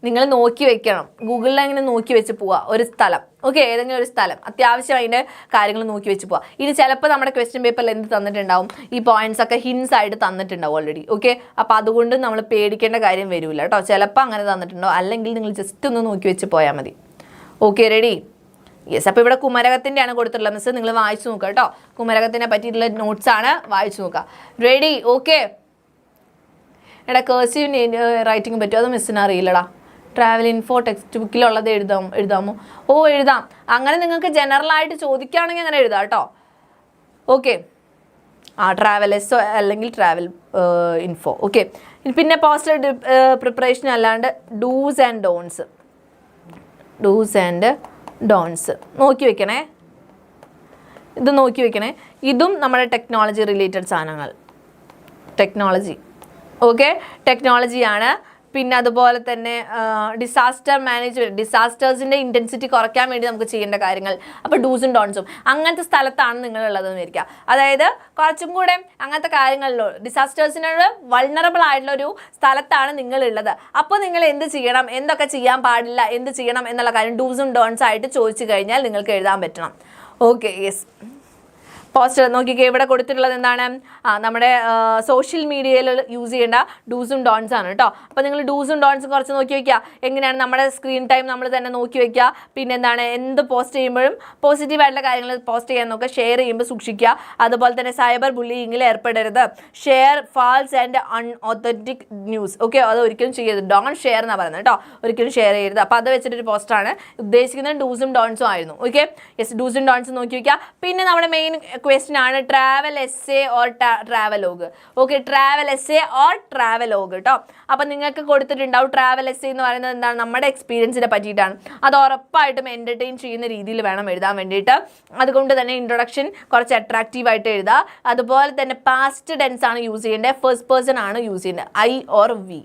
നിങ്ങൾ നോക്കി വെക്കണം. ഗൂഗിളിൽ അങ്ങനെ നോക്കി വെച്ച് പോവുക ഒരു സ്ഥലം. ഓക്കെ, ഏതെങ്കിലും ഒരു സ്ഥലം അത്യാവശ്യം അതിൻ്റെ കാര്യങ്ങൾ നോക്കി വെച്ച് പോവുക. ഇനി ചിലപ്പോൾ നമ്മുടെ ക്വസ്റ്റ്യൻ പേപ്പറിൽ എന്ത് തന്നിട്ടുണ്ടാവും, ഈ പോയിന്റ്സ് ഒക്കെ ഹിൻസ് ആയിട്ട് തന്നിട്ടുണ്ടാവും ഓൾറെഡി. ഓക്കെ, അപ്പോൾ അതുകൊണ്ട് നമ്മൾ പേടിക്കേണ്ട കാര്യം വരില്ല കേട്ടോ. ചിലപ്പോൾ അങ്ങനെ തന്നിട്ടുണ്ടാവും, അല്ലെങ്കിൽ നിങ്ങൾ ജസ്റ്റ് ഒന്ന് നോക്കി വെച്ച് പോയാൽ മതി. Okay, ready? യെസ്. അപ്പോൾ ഇവിടെ കുമരകത്തിൻ്റെയാണ് കൊടുത്തിട്ടുള്ളത് മിസ്, നിങ്ങൾ വായിച്ചു നോക്കുക കേട്ടോ. കുമരകത്തിനെ പറ്റിയിട്ടുള്ള നോട്ട്സ് ആണ്, വായിച്ചു നോക്കുക. റെഡി? ഓക്കെ. എടാ കേഴ്സീവ് റൈറ്റിംഗ് പറ്റുമോ? അത് മിസ്സിന് അറിയില്ലടാ. ട്രാവൽ ഇൻഫോ ടെക്സ്റ്റ് ബുക്കിലുള്ളത് എഴുതാമോ? ഓ എഴുതാം. അങ്ങനെ നിങ്ങൾക്ക് ജനറൽ ആയിട്ട് ചോദിക്കുകയാണെങ്കിൽ അങ്ങനെ എഴുതാം കേട്ടോ. ഓക്കെ, ട്രാവൽ എസ് അല്ലെങ്കിൽ ട്രാവൽ ഇൻഫോ. ഓക്കെ, പിന്നെ പോസ്റ്റർ പ്രിപ്പറേഷൻ അല്ലാണ്ട് ഡൂസ് ആൻഡ് ഡോൺസ് നോക്കി വെക്കണേ. ഇത് നോക്കി വെക്കണേ. ഇതും നമ്മുടെ ടെക്നോളജി റിലേറ്റഡ് സാധനങ്ങൾ. ടെക്നോളജി. ഓക്കെ, ടെക്നോളജിയാണ്. പിന്നെ അതുപോലെ തന്നെ ഡിസാസ്റ്റർ മാനേജ്മെൻറ്റ്, ഡിസാസ്റ്റേഴ്സിൻ്റെ ഇൻറ്റൻസിറ്റി കുറയ്ക്കാൻ വേണ്ടി നമുക്ക് ചെയ്യേണ്ട കാര്യങ്ങൾ. അപ്പോൾ ഡൂസും ഡോൺസും അങ്ങനത്തെ സ്ഥലത്താണ് നിങ്ങളുള്ളതെന്ന് വിചാരിക്കുക. അതായത് കുറച്ചും കൂടെ അങ്ങനത്തെ കാര്യങ്ങളിലോ ഡിസാസ്റ്റേഴ്സിനോട് വൾണറബിൾ ആയിട്ടുള്ള ഒരു സ്ഥലത്താണ് നിങ്ങളുള്ളത്. അപ്പോൾ നിങ്ങൾ എന്ത് ചെയ്യണം, എന്തൊക്കെ ചെയ്യാൻ പാടില്ല, എന്ത് ചെയ്യണം എന്നുള്ള കാര്യം ഡൂസും ഡോൺസ് ആയിട്ട് ചോദിച്ചു കഴിഞ്ഞാൽ നിങ്ങൾക്ക് എഴുതാൻ പറ്റണം. Okay, yes. പോസ്റ്റർ നോക്കിക്കേ, ഇവിടെ കൊടുത്തിട്ടുള്ളത് എന്താണ്, നമ്മുടെ സോഷ്യൽ മീഡിയയിൽ യൂസ് ചെയ്യേണ്ട ഡൂസും ഡോൺസ് ആണ് കേട്ടോ. അപ്പോൾ നിങ്ങൾ ഡൂസും ഡോൺസും കുറച്ച് നോക്കി വയ്ക്കുക. എങ്ങനെയാണ് നമ്മുടെ സ്ക്രീൻ ടൈം നമ്മൾ തന്നെ നോക്കി വയ്ക്കുക. പിന്നെ എന്താണ്, എന്ത് പോസ്റ്റ് ചെയ്യുമ്പോഴും പോസിറ്റീവായിട്ടുള്ള കാര്യങ്ങൾ പോസ്റ്റ് ചെയ്യാൻ നോക്കുക. ഷെയർ ചെയ്യുമ്പോൾ സൂക്ഷിക്കുക. അതുപോലെ തന്നെ സൈബർ ബുള്ളിങ്ങിൽ ഏർപ്പെടരുത്. Share false and unauthentic news. Okay, അത് ഒരിക്കലും ചെയ്യരുത്. ഡോൺ ഷെയർ എന്നാണ് പറയുന്നത് കേട്ടോ. ഒരിക്കലും ഷെയർ ചെയ്യരുത്. അപ്പോൾ അത് വെച്ചിട്ടൊരു പോസ്റ്റാണ് ഉദ്ദേശിക്കുന്നത്. ഡൂസും ഡോൺസും ആയിരുന്നു. ഓക്കെ, യെസ്, ഡൂസും ഡോൺസും നോക്കി വയ്ക്കുക. പിന്നെ നമ്മുടെ മെയിൻ ക്വസ്റ്റ്യൻ ആണ് travel essay or travelogue. Okay, travel essay or travelogue കേട്ടോ. അപ്പം നിങ്ങൾക്ക് കൊടുത്തിട്ടുണ്ടാവും ട്രാവൽ എസ്സേ എന്ന് പറയുന്നത് എന്താണ്, നമ്മുടെ എക്സ്പീരിയൻസിനെ പറ്റിയിട്ടാണ്. അത് ഉറപ്പായിട്ടും എൻ്റർടൈൻ ചെയ്യുന്ന രീതിയിൽ വേണം എഴുതാൻ വേണ്ടിയിട്ട്. അതുകൊണ്ട് തന്നെ ഇൻട്രൊഡക്ഷൻ കുറച്ച് അട്രാക്റ്റീവായിട്ട് എഴുതുക. അതുപോലെ തന്നെ പാസ്റ്റ് ടെൻസ് ആണ് യൂസ് ചെയ്യേണ്ടത്, ഫസ്റ്റ് പേഴ്സൺ ആണ് യൂസ് ചെയ്യേണ്ടത്, I or we.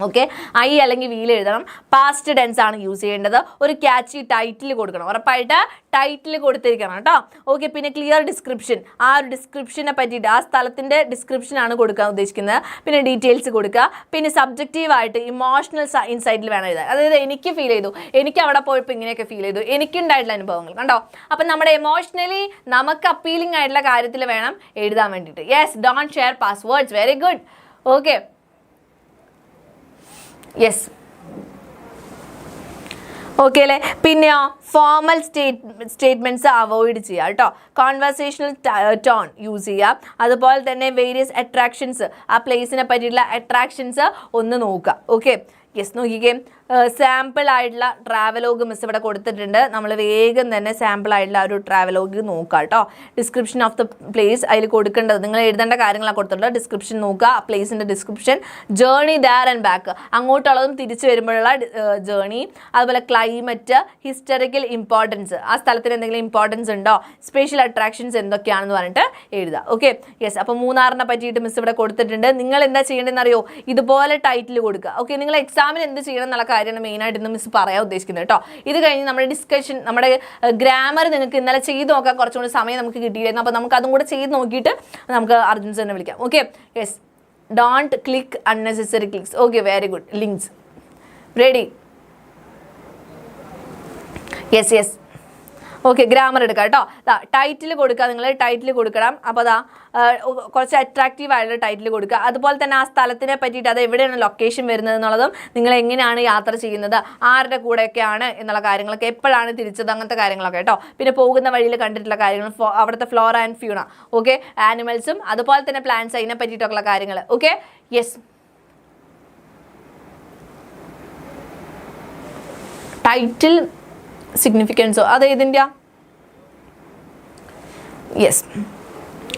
Okay, I അല്ലെങ്കിൽ വീൽ എഴുതണം. പാസ്റ്റ് ടെൻസ് ആണ് യൂസ് ചെയ്യേണ്ടത്. ഒരു ക്യാച്ചി ടൈറ്റിൽ കൊടുക്കണം, ഉറപ്പായിട്ട് ടൈറ്റിൽ കൊടുത്തിരിക്കണം കേട്ടോ. ഓക്കെ, പിന്നെ ക്ലിയർ ഡിസ്ക്രിപ്ഷൻ, ആ ഒരു ഡിസ്ക്രിപ്ഷനെ പറ്റിയിട്ട് ആ സ്ഥലത്തിൻ്റെ ഡിസ്ക്രിപ്ഷനാണ് കൊടുക്കാൻ ഉദ്ദേശിക്കുന്നത്. പിന്നെ ഡീറ്റെയിൽസ് കൊടുക്കുക. പിന്നെ സബ്ജക്റ്റീവായിട്ട് ഇമോഷണൽ ഇൻസൈറ്റിൽ വേണം എഴുതാൻ. അതായത് എനിക്ക് ഫീൽ ചെയ്തു, എനിക്ക് അവിടെ പോയപ്പോൾ ഇങ്ങനെയൊക്കെ ഫീൽ ചെയ്തു, എനിക്കുണ്ടായിട്ടുള്ള അനുഭവങ്ങൾ കണ്ടോ. അപ്പം നമ്മുടെ എമോഷണലി നമുക്ക് അപ്പീലിംഗ് ആയിട്ടുള്ള കാര്യത്തിൽ വേണം എഴുതാൻ വേണ്ടിയിട്ട്. Yes, don't share passwords. Very good. Okay, yes. Okay അല്ലേ. പിന്നെയോ ഫോർമൽ സ്റ്റേറ്റ്മെൻറ്റ്സ് അവോയ്ഡ് ചെയ്യുക കേട്ടോ. കോൺവെർസേഷണൽ ടോൺ യൂസ് ചെയ്യുക. അതുപോലെ തന്നെ വേരിയസ് അട്രാക്ഷൻസ്, ആ പ്ലേസിനെ പറ്റിയിട്ടുള്ള അട്രാക്ഷൻസ് ഒന്ന് നോക്കുക. Okay, yes. നോക്കിക്കേ, സാമ്പിൾ ആയിട്ടുള്ള ട്രാവലോഗ് മിസ് ഇവിടെ കൊടുത്തിട്ടുണ്ട്. നമ്മൾ വേഗം തന്നെ സാമ്പിൾ ആയിട്ടുള്ള ഒരു ട്രാവലോഗ് നോക്കുക കേട്ടോ. ഡിസ്ക്രിപ്ഷൻ ഓഫ് ദ പ്ലേസ് അതിൽ കൊടുക്കേണ്ടത് നിങ്ങൾ എഴുതേണ്ട കാര്യങ്ങളാണ് കൊടുത്തിട്ടുള്ളത്. ഡിസ്ക്രിപ്ഷൻ നോക്കുക, ആ പ്ലേസിൻ്റെ description, journey there and back, അങ്ങോട്ടുള്ളതും തിരിച്ചു വരുമ്പോഴുള്ള ജേർണി, അതുപോലെ ക്ലൈമറ്റ്, ഹിസ്റ്ററിക്കൽ ഇമ്പോർട്ടൻസ്, ആ സ്ഥലത്തിന് എന്തെങ്കിലും ഇമ്പോർട്ടൻസ് ഉണ്ടോ, സ്പെഷ്യൽ അട്രാക്ഷൻസ് എന്തൊക്കെയാണെന്ന് പറഞ്ഞിട്ട് എഴുതുക. Okay, yes. അപ്പോൾ മൂന്നാറിനെ പറ്റിയിട്ട് മിസ് ഇവിടെ കൊടുത്തിട്ടുണ്ട്. നിങ്ങൾ എന്താ ചെയ്യേണ്ടതെന്ന് അറിയോ, ഇതുപോലെ ടൈറ്റിൽ കൊടുക്കുക. ഓക്കെ, നിങ്ങൾ എക്സാമിന് എന്ത് ചെയ്യണം എന്നുള്ള കാര്യമാണ് മെയിനായിട്ട് ഇന്ന് മിസ് പറയാൻ ഉദ്ദേശിക്കുന്നത് കേട്ടോ. ഇത് കഴിഞ്ഞ് നമ്മുടെ ഡിസ്കഷൻ, നമ്മുടെ ഗ്രാമർ നിങ്ങൾക്ക് ഇന്നലെ ചെയ്ത് നോക്കാൻ കുറച്ചും കൂടി സമയം നമുക്ക് കിട്ടിയിരുന്നു. അപ്പോൾ നമുക്ക് അതും കൂടെ ചെയ്ത് നോക്കിയിട്ട് നമുക്ക് അർജുൻ സാറിനെ വിളിക്കാം. Okay, yes. Don't click unnecessary clicks. Okay, very good. Links. Ready? Yes, yes. Okay, grammar എടുക്കാം കേട്ടോ. ടൈറ്റിൽ കൊടുക്കുക, നിങ്ങൾ ടൈറ്റിൽ കൊടുക്കണം. അപ്പോൾ അതാ കുറച്ച് അട്രാക്റ്റീവ് ആയിട്ടുള്ള ടൈറ്റിൽ കൊടുക്കുക. അതുപോലെ തന്നെ ആ സ്ഥലത്തിനെ പറ്റിയിട്ട്, അത് എവിടെയാണ് ലൊക്കേഷൻ വരുന്നത് എന്നുള്ളതും, നിങ്ങൾ എങ്ങനെയാണ് യാത്ര ചെയ്യുന്നത്, ആരുടെ കൂടെയൊക്കെയാണ് എന്നുള്ള കാര്യങ്ങളൊക്കെ, എപ്പോഴാണ് തിരിച്ചത്, അങ്ങനത്തെ കാര്യങ്ങളൊക്കെ കേട്ടോ. പിന്നെ പോകുന്ന വഴിയിൽ കണ്ടിട്ടുള്ള കാര്യങ്ങൾ, അവിടുത്തെ ഫ്ലോറ ആൻഡ് ഫ്യൂണ, ഓക്കെ, ആനിമൽസും അതുപോലെ തന്നെ പ്ലാന്റ്സ്, അതിനെ പറ്റിയിട്ടൊക്കെയുള്ള കാര്യങ്ങൾ. Okay, yes. ടൈറ്റിൽ സിഗ്നിഫിക്കൻസോ അത് ഏതിൻ്റെയാ? യെസ്.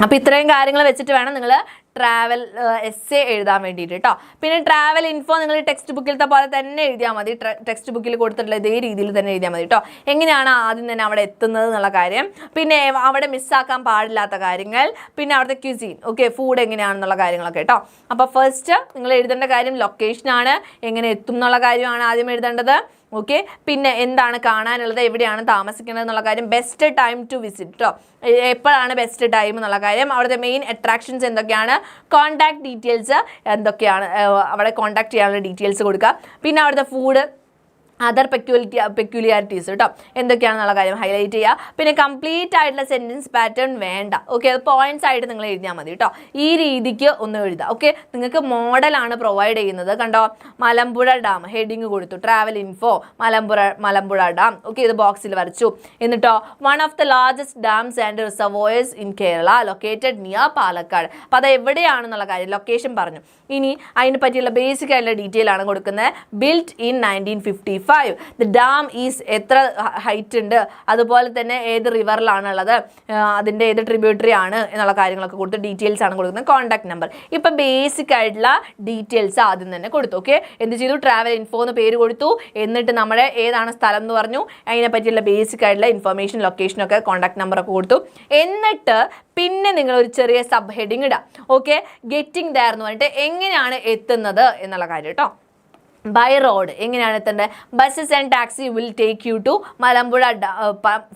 അപ്പോൾ ഇത്രയും കാര്യങ്ങൾ വെച്ചിട്ട് വേണം നിങ്ങൾ ട്രാവൽ എസ്സേ എഴുതാൻ വേണ്ടിയിട്ട് കേട്ടോ. പിന്നെ ട്രാവൽ ഇൻഫോ നിങ്ങൾ ടെക്സ്റ്റ് ബുക്കിലത്തെ പോലെ തന്നെ എഴുതിയാൽ മതി. ടെക്സ്റ്റ് ബുക്കിൽ കൊടുത്തിട്ടുള്ള ഇതേ രീതിയിൽ തന്നെ എഴുതിയാൽ മതി കേട്ടോ. എങ്ങനെയാണ് ആദ്യം തന്നെ അവിടെ എത്തുന്നത് എന്നുള്ള കാര്യം, പിന്നെ അവിടെ മിസ്സാക്കാൻ പാടില്ലാത്ത കാര്യങ്ങൾ, പിന്നെ അവിടുത്തെ ക്യൂസീൻ, ഓക്കെ, ഫുഡ് എങ്ങനെയാണെന്നുള്ള കാര്യങ്ങളൊക്കെ കേട്ടോ. അപ്പോൾ ഫസ്റ്റ് നിങ്ങൾ എഴുതേണ്ട കാര്യം ലൊക്കേഷനാണ്, എങ്ങനെ എത്തും എന്നുള്ള കാര്യമാണ് ആദ്യം എഴുതേണ്ടത്. ഓക്കെ, പിന്നെ എന്താണ് കാണാനുള്ളത്, എവിടെയാണ് താമസിക്കുന്നത് എന്നുള്ള കാര്യം, ബെസ്റ്റ് ടൈം ടു വിസിറ്റ് കേട്ടോ, എപ്പോഴാണ് ബെസ്റ്റ് ടൈം എന്നുള്ള കാര്യം, അവിടുത്തെ മെയിൻ അട്രാക്ഷൻസ് എന്തൊക്കെയാണ്, കോൺടാക്ട് ഡീറ്റെയിൽസ് എന്തൊക്കെയാണ്, അവിടെ കോൺടാക്ട് ചെയ്യാനുള്ള ഡീറ്റെയിൽസ് കൊടുക്കുക, പിന്നെ അവിടുത്തെ ഫുഡ്, അതർ പെക്യുലിയാരിറ്റീസ് കേട്ടോ എന്തൊക്കെയാണെന്നുള്ള കാര്യം ഹൈലൈറ്റ് ചെയ്യുക. പിന്നെ കംപ്ലീറ്റ് ആയിട്ടുള്ള സെൻറ്റൻസ് പാറ്റേൺ വേണ്ട. ഓക്കെ, അത് പോയിന്റ്സ് ആയിട്ട് നിങ്ങൾ എഴുതിയാൽ മതി കേട്ടോ. ഈ രീതിക്ക് ഒന്ന് എഴുതുക. ഓക്കെ, നിങ്ങൾക്ക് മോഡലാണ് പ്രൊവൈഡ് ചെയ്യുന്നത്. കണ്ടോ, മലമ്പുഴ ഡാം ഹെഡിങ് കൊടുത്തു, travel info Malampuzha dam. Okay, ഇത് ബോക്സിൽ വരച്ചു. എന്നിട്ടോ one of the largest dams and reservoirs in Kerala located near Palakkad. അപ്പോൾ അത് എവിടെയാണെന്നുള്ള കാര്യം ലൊക്കേഷൻ പറഞ്ഞു. ഇനി അതിനെ പറ്റിയുള്ള ബേസിക് ആയിട്ടുള്ള ഡീറ്റെയിൽ ആണ് കൊടുക്കുന്നത്. Built in 1955. The dam is എത്ര ഹൈറ്റ് ഉണ്ട്, അതുപോലെ തന്നെ ഏത് റിവറിലാണുള്ളത്, അതിൻ്റെ ഏത് ട്രിബ്യൂട്ടറി ആണ് എന്നുള്ള കാര്യങ്ങളൊക്കെ കൊടുത്ത് ഡീറ്റെയിൽസ് ആണ് കൊടുക്കുന്നത്. Contact number. ഇപ്പം ബേസിക് ആയിട്ടുള്ള ഡീറ്റെയിൽസ് ആദ്യം തന്നെ കൊടുത്തു. ഓക്കെ, എന്ത് ചെയ്തു, ട്രാവൽ ഇൻഫോ എന്ന് പേര് കൊടുത്തു. എന്നിട്ട് നമ്മുടെ ഏതാണ് സ്ഥലം എന്ന് പറഞ്ഞു, അതിനെ പറ്റിയുള്ള ബേസിക് ആയിട്ടുള്ള ഇൻഫർമേഷൻ, ലൊക്കേഷനൊക്കെ, കോൺടാക്ട് നമ്പറൊക്കെ കൊടുത്തു. എന്നിട്ട് പിന്നെ നിങ്ങൾ ഒരു ചെറിയ സബ് ഹെഡിങ് ഇടാം. ഓക്കെ, ഗെറ്റിംഗ് ദയർ എന്ന് പറഞ്ഞിട്ട് എങ്ങനെയാണ് എത്തുന്നത് എന്നുള്ള കാര്യം കേട്ടോ. ബൈ റോഡ് എങ്ങനെയാണ് എത്തേണ്ടത്, buses and taxi will take you to Malampuzha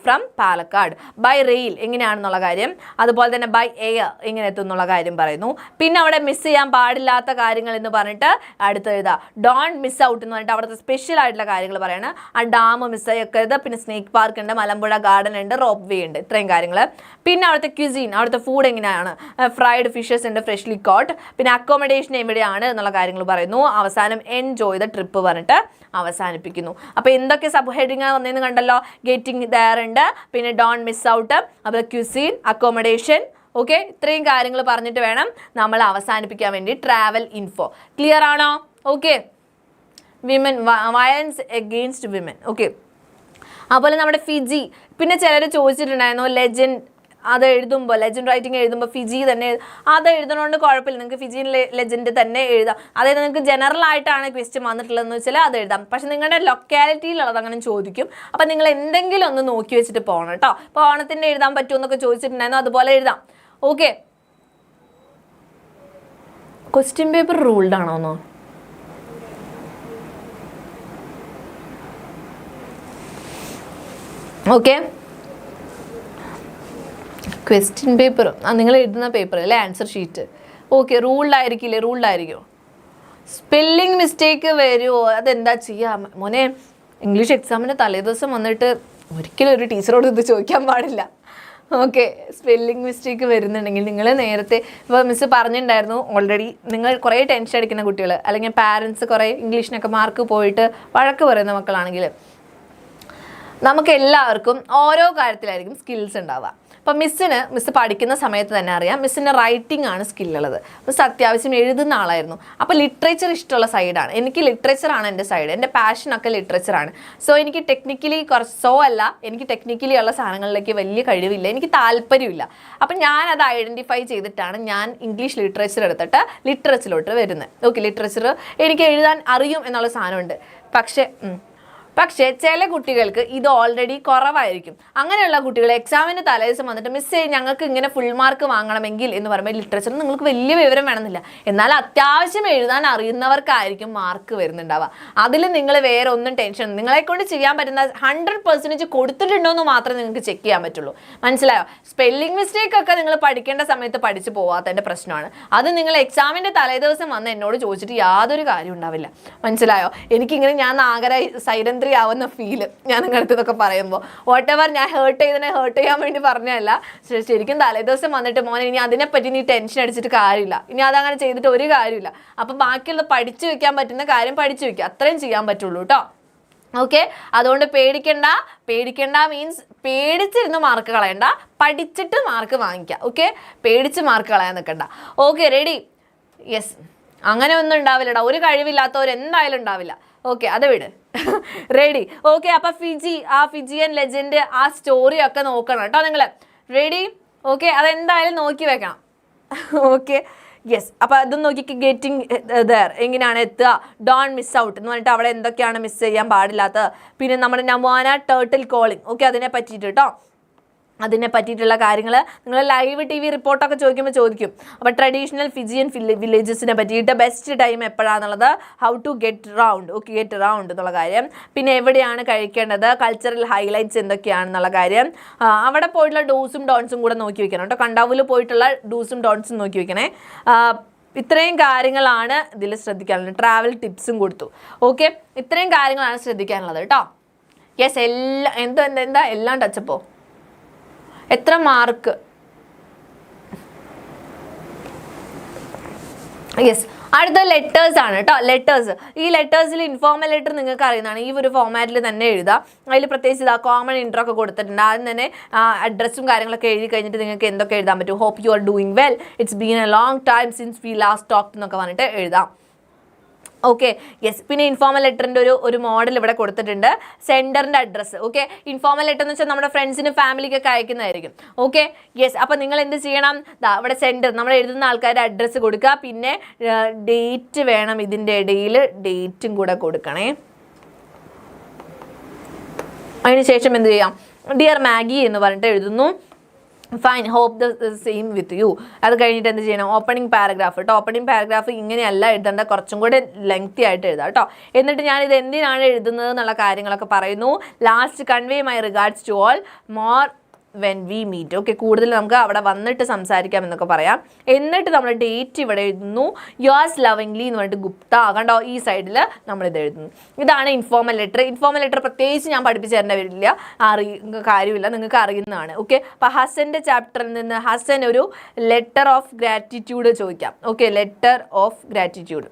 from Palakkad. By rail എങ്ങനെയാണെന്നുള്ള കാര്യം, അതുപോലെ തന്നെ ബൈ എയർ എങ്ങനെ എത്തും എന്നുള്ള കാര്യം പറയുന്നു. പിന്നെ അവിടെ മിസ് ചെയ്യാൻ പാടില്ലാത്ത കാര്യങ്ങൾ എന്ന് പറഞ്ഞിട്ട് അടുത്ത് എഴുതുക. ഡോണ്ട് മിസ് ഔട്ട് എന്ന് പറഞ്ഞിട്ട് അവിടുത്തെ സ്പെഷ്യൽ ആയിട്ടുള്ള കാര്യങ്ങൾ പറയണം. ആ ഡാം മിസ് ചെയ്യരുത്. പിന്നെ സ്നേക്ക് പാർക്ക് ഉണ്ട്, മലമ്പുഴ ഗാർഡൻ ഉണ്ട്, റോപ്പ് വേ ഉണ്ട്, ഇത്രയും കാര്യങ്ങൾ. പിന്നെ അവിടുത്തെ ക്യുസീൻ, അവിടുത്തെ ഫുഡ് എങ്ങനെയാണ്, ഫ്രൈഡ് ഫിഷസ് ഉണ്ട്, ഫ്രഷ്ലി കോട്ട്. പിന്നെ അക്കോമഡേഷൻ എവിടെയാണ് എന്നുള്ള കാര്യങ്ങൾ പറയുന്നു. അവസാനം എൻജോയ് ദ ട്രിപ്പ് പറഞ്ഞിട്ട് അവസാനിപ്പിക്കുന്നു. അപ്പോൾ എന്തൊക്കെ സബ് ഹെഡിങ് വന്നതെന്ന് കണ്ടല്ലോ. ഗെറ്റിംഗ് ദയർ ഉണ്ട്, പിന്നെ ഡോണ്ട് മിസ് ഔട്ട്, അപ്പോൾ ക്യുസീൻ, അക്കോമഡേഷൻ. ഓക്കെ, ഇത്രയും കാര്യങ്ങൾ പറഞ്ഞിട്ട് വേണം നമ്മൾ അവസാനിപ്പിക്കാൻ വേണ്ടി. ട്രാവൽ ഇൻഫോ ക്ലിയർ ആണോ? Okay, women, violence against women. Okay, അതുപോലെ നമ്മുടെ ഫിജി. പിന്നെ ചിലർ ചോദിച്ചിട്ടുണ്ടായിരുന്നു ലെജൻഡ്, അത് എഴുതുമ്പോൾ ലെജൻഡ് റൈറ്റിംഗ് എഴുതുമ്പോൾ ഫിജി തന്നെ അത് എഴുതുന്നതുകൊണ്ട് കുഴപ്പമില്ല, നിങ്ങൾക്ക് ഫിജിയൻ ലെജൻഡ് തന്നെ എഴുതാം. അതായത് നിങ്ങൾക്ക് ജനറൽ ആയിട്ടാണ് ക്വസ്റ്റ്യൻ വന്നിട്ടുള്ളതെന്ന് വെച്ചാൽ അത് എഴുതാം. പക്ഷെ നിങ്ങളുടെ ലൊക്കാലിറ്റിയിലുള്ളത് അങ്ങനെ ചോദിക്കും. അപ്പം നിങ്ങൾ എന്തെങ്കിലും ഒന്ന് നോക്കി വെച്ചിട്ട് പോകണം കേട്ടോ. ഇപ്പോൾ ഓണത്തിൻ്റെ എഴുതാൻ പറ്റുമെന്നൊക്കെ ചോദിച്ചിട്ടുണ്ടായിരുന്നു, അതുപോലെ എഴുതാം. ഓക്കെ, ക്വസ്റ്റ്യൻ പേപ്പർ റൂൾഡ് ആണോന്നോ? ഓക്കെ, ക്വസ്റ്റ്യൻ പേപ്പർ നിങ്ങൾ എഴുതുന്ന പേപ്പർ അല്ലേ, ആൻസർ ഷീറ്റ്. ഓക്കെ, റൂൾഡ് ആയിരിക്കില്ലേ? റൂൾഡ് ആയിരിക്കും. സ്പെല്ലിംഗ് മിസ്റ്റേക്ക് വരുമോ? അതെന്താ ചെയ്യുക മോനെ? ഇംഗ്ലീഷ് എക്സാമിൻ്റെ തലേദിവസം വന്നിട്ട് ഒരിക്കലും ഒരു ടീച്ചറോട് ഇത് ചോദിക്കാൻ പാടില്ല. ഓക്കെ, സ്പെല്ലിംഗ് മിസ്റ്റേക്ക് വരുന്നുണ്ടെങ്കിൽ നിങ്ങൾ നേരത്തെ, ഇപ്പോൾ മിസ്സ് പറഞ്ഞിട്ടുണ്ടായിരുന്നു ഓൾറെഡി, നിങ്ങൾ കുറേ ടെൻഷൻ അടിക്കുന്ന കുട്ടികൾ, അല്ലെങ്കിൽ പാരൻസ് കുറേ ഇംഗ്ലീഷിനൊക്കെ മാർക്ക് പോയിട്ട് വഴക്ക് പറയുന്ന മക്കളാണെങ്കിൽ, നമുക്ക് എല്ലാവർക്കും ഓരോ കാര്യത്തിലായിരിക്കും സ്കിൽസ് ഉണ്ടാവുക. അപ്പം മിസ്സ് പഠിക്കുന്ന സമയത്ത് തന്നെ അറിയാം മിസ്സിന് റൈറ്റിംഗ് ആണ് സ്കില്ലുള്ളത്. മിസ് അത്യാവശ്യം എഴുതുന്ന ആളായിരുന്നു. അപ്പോൾ ലിറ്ററേച്ചർ ഇഷ്ടമുള്ള സൈഡാണ് എനിക്ക്. ലിറ്ററേച്ചറാണ് എൻ്റെ സൈഡ്, എൻ്റെ പാഷനൊക്കെ ലിറ്ററേച്ചറാണ്. സോ എനിക്ക് ടെക്നിക്കലി എനിക്ക് ടെക്നിക്കലി ഉള്ള സാധനങ്ങളിലേക്ക് വലിയ കഴിവില്ല, എനിക്ക് താല്പര്യമില്ല. അപ്പം ഞാനത് ഐഡൻറ്റിഫൈ ചെയ്തിട്ടാണ് ഞാൻ ഇംഗ്ലീഷ് ലിറ്ററേച്ചർ എടുത്തിട്ട് ലിറ്ററേച്ചറിലോട്ട് വരുന്നത്. ഓക്കെ, ലിറ്ററേച്ചർ എനിക്ക് എഴുതാൻ അറിയും എന്നുള്ള സാധനമുണ്ട്. പക്ഷേ ചില കുട്ടികൾക്ക് ഇത് ഓൾറെഡി കുറവായിരിക്കും. അങ്ങനെയുള്ള കുട്ടികൾ എക്സാമിന് തലേദിവസം വന്നിട്ട് മിസ്സേ ഞങ്ങൾക്ക് ഇങ്ങനെ ഫുൾ മാർക്ക് വാങ്ങണമെങ്കിൽ എന്ന് പറയുമ്പോൾ ലിറ്ററേച്ചറിന് നിങ്ങൾക്ക് വലിയ വിവരം വേണമെന്നില്ല, എന്നാൽ അത്യാവശ്യം എഴുതാൻ അറിയുന്നവർക്കായിരിക്കും മാർക്ക് വരുന്നുണ്ടാവുക. അതിൽ നിങ്ങൾ വേറെ ഒന്നും ടെൻഷൻ, നിങ്ങളെക്കൊണ്ട് ചെയ്യാൻ പറ്റുന്ന 100% കൊടുത്തിട്ടുണ്ടോ എന്ന് മാത്രമേ നിങ്ങൾക്ക് ചെക്ക് ചെയ്യാൻ പറ്റുള്ളൂ. മനസ്സിലായോ? സ്പെല്ലിംഗ് മിസ്റ്റേക്ക് ഒക്കെ നിങ്ങൾ പഠിക്കേണ്ട സമയത്ത് പഠിച്ചു പോവാത്തതിൻ്റെ പ്രശ്നമാണ്. അത് നിങ്ങൾ എക്സാമിൻ്റെ തലേദിവസം വന്ന് എന്നോട് ചോദിച്ചിട്ട് യാതൊരു കാര്യം ഉണ്ടാവില്ല. മനസ്സിലായോ? എനിക്കിങ്ങനെ ഞാൻ നാഗര സൈലന്റ് ആവുന്ന ഫീല് ഞാൻ നിങ്ങളുടെ ഇതൊക്കെ പറയുമ്പോൾ, വാട്ടെവർ ഞാൻ ഹേർട്ട് ചെയ്യാൻ വേണ്ടി പറഞ്ഞതല്ല. ശരിക്കും തലേദിവസം വന്നിട്ട് മോനെ ഇനി അതിനെപ്പറ്റി നീ ടെൻഷൻ അടിച്ചിട്ട് കാര്യമില്ല, ഇനി അതങ്ങനെ ചെയ്തിട്ട് ഒരു കാര്യമില്ല. അപ്പം ബാക്കിയുള്ള പഠിച്ചു വെക്കാൻ പറ്റുന്ന കാര്യം പഠിച്ചു വെക്കുക, അത്രയും ചെയ്യാൻ പറ്റുള്ളൂ കേട്ടോ. ഓക്കെ, അതുകൊണ്ട് പേടിക്കണ്ട മീൻസ് പേടിച്ചിരുന്ന് മാർക്ക് കളയണ്ട, പഠിച്ചിട്ട് മാർക്ക് വാങ്ങിക്കുക. ഓക്കെ, പേടിച്ച് മാർക്ക് കളയാൻ നിൽക്കണ്ട. Okay, ready? യെസ്, അങ്ങനെ ഒന്നും ഉണ്ടാവില്ലടാ, ഒരു കഴിവില്ലാത്തവരെന്തായാലും ഉണ്ടാവില്ല. ഓക്കെ, അത് വിട്. റെഡി? ഓക്കെ, അപ്പം ഫിജിയൻ ലെജൻഡ് ആ സ്റ്റോറി ഒക്കെ നോക്കണം കേട്ടോ നിങ്ങൾ. റെഡി? ഓക്കെ, അതെന്തായാലും നോക്കി വെക്കണം. Okay, yes. അപ്പോൾ അതും നോക്കി. ഗെറ്റിംഗ് ദർ എങ്ങനെയാണ് എത്തുക, ഡോണ്ട് മിസ് ഔട്ട് എന്ന് പറഞ്ഞിട്ട് അവിടെ എന്തൊക്കെയാണ് മിസ് ചെയ്യാൻ പാടില്ലാത്തത്. പിന്നെ നമ്മുടെ നവാന ടേർട്ടിൽ കോളിംഗ്, ഓക്കെ, അതിനെ പറ്റിയിട്ട് കേട്ടോ. അതിനെ പറ്റിയിട്ടുള്ള കാര്യങ്ങൾ നിങ്ങൾ ലൈവ് TV റിപ്പോർട്ടൊക്കെ ചോദിക്കും. അപ്പോൾ ട്രഡീഷണൽ ഫിജിയൻ വില്ലേജസിനെ പറ്റിയിട്ട് ബെസ്റ്റ് ടൈം എപ്പോഴാണെന്നുള്ളത്, ഹൗ ടു ഗെറ്റ് റൗണ്ട് എന്നുള്ള കാര്യം, പിന്നെ എവിടെയാണ് കഴിക്കേണ്ടത്, കൾച്ചറൽ ഹൈലൈറ്റ്സ് എന്തൊക്കെയാണെന്നുള്ള കാര്യം, അവിടെ പോയിട്ടുള്ള ഡൂസും ഡോൺസും കൂടെ നോക്കി വെക്കണം കേട്ടോ. കണ്ടാവൂല് പോയിട്ടുള്ള ഡൂസും ഡോൺസും നോക്കി വെക്കണേ. ഇത്രയും കാര്യങ്ങളാണ് ഇതിൽ ശ്രദ്ധിക്കാനുള്ളത്. ട്രാവൽ ടിപ്സും കൊടുത്തു. ഓക്കെ, ഇത്രയും കാര്യങ്ങളാണ് ശ്രദ്ധിക്കാനുള്ളത് കേട്ടോ. യെസ്, എന്താ എല്ലാം ടച്ചപ്പോ. എത്ര മാർക്ക്? യെസ്, അടുത്ത ലെറ്റേഴ്സ് ആണ് കേട്ടോ. ലെറ്റേഴ്സ്, ഈ ലെറ്റേഴ്സിൽ ഇൻഫോർമൽ ലെറ്റർ നിങ്ങൾക്ക് അറിയുന്നതാണ്. ഈ ഒരു ഫോമാറ്റിൽ തന്നെ എഴുതാം. അതിൽ പ്രത്യേകിച്ച് ഇതാ കോമൺ ഇൻട്രോ ഒക്കെ കൊടുത്തിട്ടുണ്ട്. ആദ്യം തന്നെ അഡ്രസ്സും കാര്യങ്ങളൊക്കെ എഴുതി കഴിഞ്ഞിട്ട് നിങ്ങൾക്ക് എന്തൊക്കെ എഴുതാൻ പറ്റും. Hope you are doing well, it's been a long time since we last talked എന്നൊക്കെ പറഞ്ഞിട്ട് എഴുതാം. Okay, yes. പിന്നെ ഇൻഫോർമൽ ലെറ്ററിൻ്റെ ഒരു മോഡൽ ഇവിടെ കൊടുത്തിട്ടുണ്ട്. സെൻഡറിൻ്റെ അഡ്രസ്സ്. ഓക്കെ, ഇൻഫോർമൽ ലെറ്റർ എന്ന് വെച്ചാൽ നമ്മുടെ ഫ്രണ്ട്സിന് ഫാമിലിക്കൊക്കെ അയക്കുന്നതായിരിക്കും. Okay, yes. അപ്പോൾ നിങ്ങൾ എന്ത് ചെയ്യണം, ഇവിടെ സെൻഡർ നമ്മൾ എഴുതുന്ന ആൾക്കാരുടെ അഡ്രസ്സ് കൊടുക്കുക. പിന്നെ ഡേറ്റ് വേണം, ഇതിൻ്റെ ഇടയിൽ ഡേറ്റും കൂടെ കൊടുക്കണേ. അതിനുശേഷം എന്ത് ചെയ്യാം, ഡിയർ മാഗി എന്ന് പറഞ്ഞിട്ട് എഴുതുന്നു. Fine, hope the same with you. അത് കഴിഞ്ഞിട്ട് എന്ത് ചെയ്യണം, ഓപ്പണിംഗ് പാരഗ്രാഫ് കേട്ടോ. ഓപ്പണിംഗ് പാരഗ്രാഫ് ഇങ്ങനെയല്ല എഴുതേണ്ട, കുറച്ചും കൂടെ ലെങ്തി ആയിട്ട് എഴുതാം കേട്ടോ. എന്നിട്ട് ഞാനിത് എന്തിനാണ് എഴുതുന്നത് എന്നുള്ള കാര്യങ്ങളൊക്കെ പറയുന്നു. Last, convey my regards to all more when we meet. Okay, കൂടുതൽ നമുക്ക് അവിടെ വന്നിട്ട് സംസാരിക്കാം എന്നൊക്കെ പറയാം. എന്നിട്ട് നമ്മൾ ഡേറ്റ് ഇവിടെ എഴുതുന്നു. യോഴ്സ് ലവിംഗ്ലി എന്ന് പറഞ്ഞിട്ട് ഗുപ്ത. കണ്ടോ, ഈ സൈഡിൽ നമ്മളിത് എഴുതുന്നു. ഇതാണ് ഇൻഫോർമൽ ലെറ്റർ. ഇൻഫോർമൽ ലെറ്റർ പ്രത്യേകിച്ച് ഞാൻ പഠിപ്പിച്ചു തരേണ്ട വരില്ല, കാര്യമില്ല, നിങ്ങൾക്ക് അറിയുന്നതാണ്. ഓക്കെ, അപ്പോൾ ഹസൻ്റെ ചാപ്റ്ററിൽ നിന്ന് ഹസൻ ഒരു ലെറ്റർ ഓഫ് ഗ്രാറ്റിറ്റ്യൂഡ് ചോദിക്കാം. ഓക്കെ, ലെറ്റർ ഓഫ് ഗ്രാറ്റിറ്റ്യൂഡ്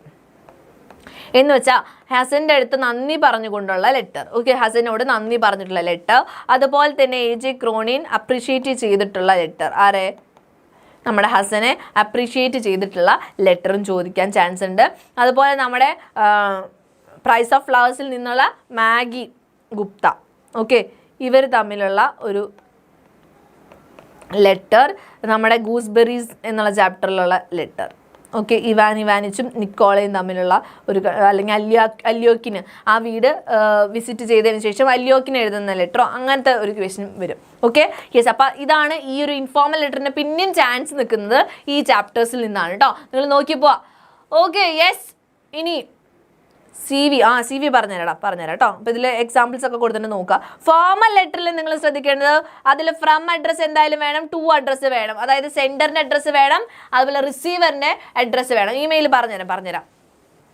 എന്ന് വെച്ചാൽ ഹസൻ്റെ അടുത്ത് നന്ദി പറഞ്ഞുകൊണ്ടുള്ള ലെറ്റർ. ഓക്കെ, ഹസനോട് നന്ദി പറഞ്ഞിട്ടുള്ള ലെറ്റർ. അതുപോലെ തന്നെ AJ ക്രോണിൻ അപ്രീഷിയേറ്റ് ചെയ്തിട്ടുള്ള ലെറ്റർ. ആരെ? നമ്മുടെ ഹസനെ അപ്രീഷിയേറ്റ് ചെയ്തിട്ടുള്ള ലെറ്ററും ചോദിക്കാൻ ചാൻസ് ഉണ്ട്. അതുപോലെ നമ്മുടെ പ്രൈസ് ഓഫ് ഫ്ലവേഴ്സിൽ നിന്നുള്ള മാഗി ഗുപ്ത. ഓക്കെ, ഇവർ തമ്മിലുള്ള ഒരു ലെറ്റർ. നമ്മുടെ ഗൂസ്ബെറീസ് എന്നുള്ള ചാപ്റ്ററിലുള്ള ലെറ്റർ. ഓക്കെ, ഇവാനിച്ചും നിക്കോളയും തമ്മിലുള്ള ഒരു, അല്ലെങ്കിൽ അല്യോക്കിന് ആ വീട് വിസിറ്റ് ചെയ്തതിന് ശേഷം അല്യോക്കിന് എഴുതുന്ന ലെറ്ററോ അങ്ങനത്തെ ഒരു ക്വസ്റ്റ്യൻ വരും. Okay, yes. അപ്പോൾ ഇതാണ് ഈ ഒരു ഇൻഫോർമൽ ലെറ്ററിന് പിന്നെയും ചാൻസ് നിൽക്കുന്നത് ഈ ചാപ്റ്റേഴ്സിൽ നിന്നാണ് കേട്ടോ. നിങ്ങൾ നോക്കിപ്പോ. Okay, yes. ഇനി CV പറഞ്ഞുതരാം കേട്ടോ. അപ്പോൾ ഇതിൽ എക്സാമ്പിൾസ് ഒക്കെ കൊടുത്തിട്ട് നോക്കുക. ഫോർമൽ ലെറ്ററിൽ നിങ്ങൾ ശ്രദ്ധിക്കേണ്ടത് അതിൽ ഫ്രം അഡ്രസ്സ് എന്തായാലും വേണം, ടു അഡ്രസ്സ് വേണം. അതായത് സെൻഡറിൻ്റെ അഡ്രസ്സ് വേണം, അതുപോലെ റിസീവറിൻ്റെ അഡ്രസ്സ് വേണം. ഇമെയിൽ പറഞ്ഞുതരാം.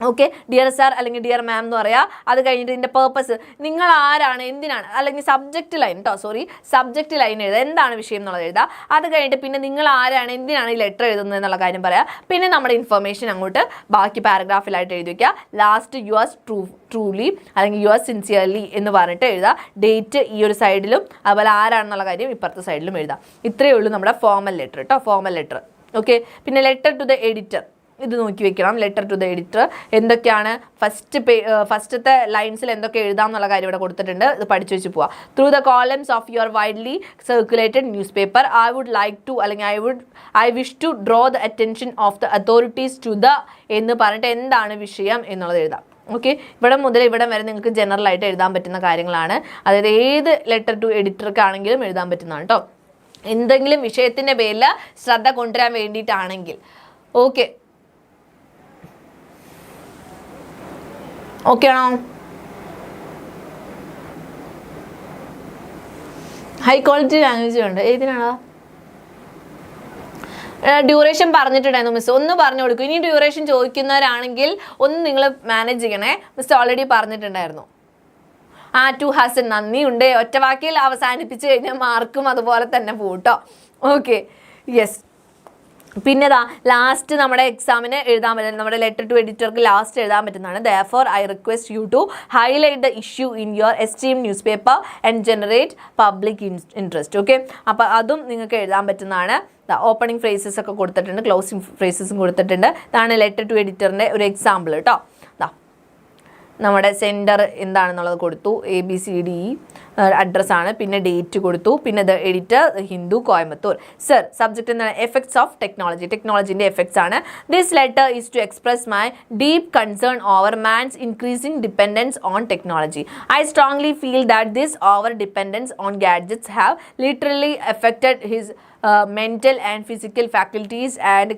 ഓക്കെ, ഡിയർ സാർ അല്ലെങ്കിൽ ഡിയർ മാം എന്ന് പറയാം. അത് കഴിഞ്ഞിട്ട് ഇതിൻ്റെ പേർപ്പസ്, നിങ്ങൾ ആരാണ്, എന്തിനാണ്, അല്ലെങ്കിൽ സബ്ജക്റ്റ് ലൈൻ കേട്ടോ, സബ്ജക്റ്റ് ലൈൻ എഴുതുക, എന്താണ് വിഷയം എന്നുള്ളത് എഴുതുക. അത് കഴിഞ്ഞിട്ട് പിന്നെ നിങ്ങൾ ആരാണ്, എന്തിനാണ് ഈ ലെറ്റർ എഴുതുന്നത് എന്നുള്ള കാര്യം പറയാം. പിന്നെ നമ്മുടെ ഇൻഫർമേഷൻ അങ്ങോട്ട് ബാക്കി പാരഗ്രാഫിലായിട്ട് എഴുതി വയ്ക്കുക. ലാസ്റ്റ് യുവേഴ്സ് ട്രൂലി അല്ലെങ്കിൽ യുവേഴ്സ് സിൻസിയർലി എന്ന് പറഞ്ഞിട്ട് എഴുതുക. ഡേറ്റ് ഈ ഒരു സൈഡിലും അതുപോലെ ആരാണെന്നുള്ള കാര്യം ഇപ്പുറത്തെ സൈഡിലും എഴുതാം. ഇത്രയേ ഉള്ളൂ നമ്മുടെ ഫോർമൽ ലെറ്റർ കേട്ടോ, ഫോർമൽ ലെറ്റർ. ഓക്കെ, പിന്നെ ലെറ്റർ ടു ദ എഡിറ്റർ, ഇത് നോക്കി വെക്കണം. ലെറ്റർ ടു ദ എഡിറ്റർ എന്തൊക്കെയാണ്, ഫസ്റ്റത്തെ ലൈൻസിൽ എന്തൊക്കെ എഴുതാം എന്നുള്ള കാര്യം ഇവിടെ കൊടുത്തിട്ടുണ്ട്. ഇത് പഠിച്ചു വെച്ച് പോവാം. Through the columns of your widely circulated news paper I would like to, അല്ലെങ്കിൽ I wish to draw the attention of the authorities to the എന്ന് പറഞ്ഞിട്ട് എന്താണ് വിഷയം എന്നുള്ളത് എഴുതാം. ഓക്കെ, ഇവിടെ മുതൽ ഇവിടെ വരെ നിങ്ങൾക്ക് ജനറൽ ആയിട്ട് എഴുതാൻ പറ്റുന്ന കാര്യങ്ങളാണ്. അതായത് ഏത് ലെറ്റർ ടു എഡിറ്റർക്കാണെങ്കിലും എഴുതാൻ പറ്റുന്നതാണ് കേട്ടോ. എന്തെങ്കിലും വിഷയത്തിൻ്റെ പേരിൽ ശ്രദ്ധ കൊണ്ടുവരാൻ വേണ്ടിയിട്ടാണെങ്കിൽ. ഓക്കെ, ഓക്കെ ആണോ? ഹൈ ക്വാളിറ്റി ലാംഗ്വേജ് ഉണ്ട്. ഏതിനാണോ? ഡ്യൂറേഷൻ പറഞ്ഞിട്ടുണ്ടായിരുന്നു മിസ്, ഒന്ന് പറഞ്ഞു കൊടുക്കും. ഇനി ഡ്യൂറേഷൻ ചോദിക്കുന്നവരാണെങ്കിൽ ഒന്ന് നിങ്ങൾ മാനേജ് ചെയ്യണേ. മിസ് ഓൾറെഡി പറഞ്ഞിട്ടുണ്ടായിരുന്നു. ടു ഹസൻ നന്ദിയുണ്ട്. ഒറ്റ വാക്കിൽ അവസാനിപ്പിച്ച് കഴിഞ്ഞാൽ മാർക്കും അതുപോലെ തന്നെ പോട്ടോ. Okay, yes. പിന്നെ ലാസ്റ്റ് നമ്മുടെ എക്സാമിന് എഴുതാൻ പറ്റുന്നത്, നമ്മുടെ ലെറ്റർ ടു എഡിറ്റർക്ക് ലാസ്റ്റ് എഴുതാൻ പറ്റുന്നതാണ്. Therefore I request you to highlight the issue in your esteem newspaper and generate public interest. Okay, അപ്പോൾ അതും നിങ്ങൾക്ക് എഴുതാൻ പറ്റുന്നതാണ്. ഓപ്പണിംഗ് ഫ്രേസസ് ഒക്കെ കൊടുത്തിട്ടുണ്ട്, ക്ലോസിംഗ് ഫ്രേസസും കൊടുത്തിട്ടുണ്ട്. ഇതാണ് ലെറ്റർ ടു എഡിറ്ററിൻ്റെ ഒരു എക്സാമ്പിൾ കേട്ടോ. നമ്മുടെ സെൻറ്റർ എന്താണെന്നുള്ളത് കൊടുത്തു, ABCDE അഡ്രസ്സാണ്, പിന്നെ ഡേറ്റ് കൊടുത്തു, പിന്നെ the editor Hindu Coimbatore. Sir subject എന്താണ്? എഫക്ട്സ് ഓഫ് ടെക്നോളജി, ടെക്നോളജിൻ്റെ എഫക്ട്സ് ആണ്. This letter is to express my deep concern over man's increasing dependence on technology. I strongly feel that this over dependence on gadgets have literally affected his mental and physical faculties and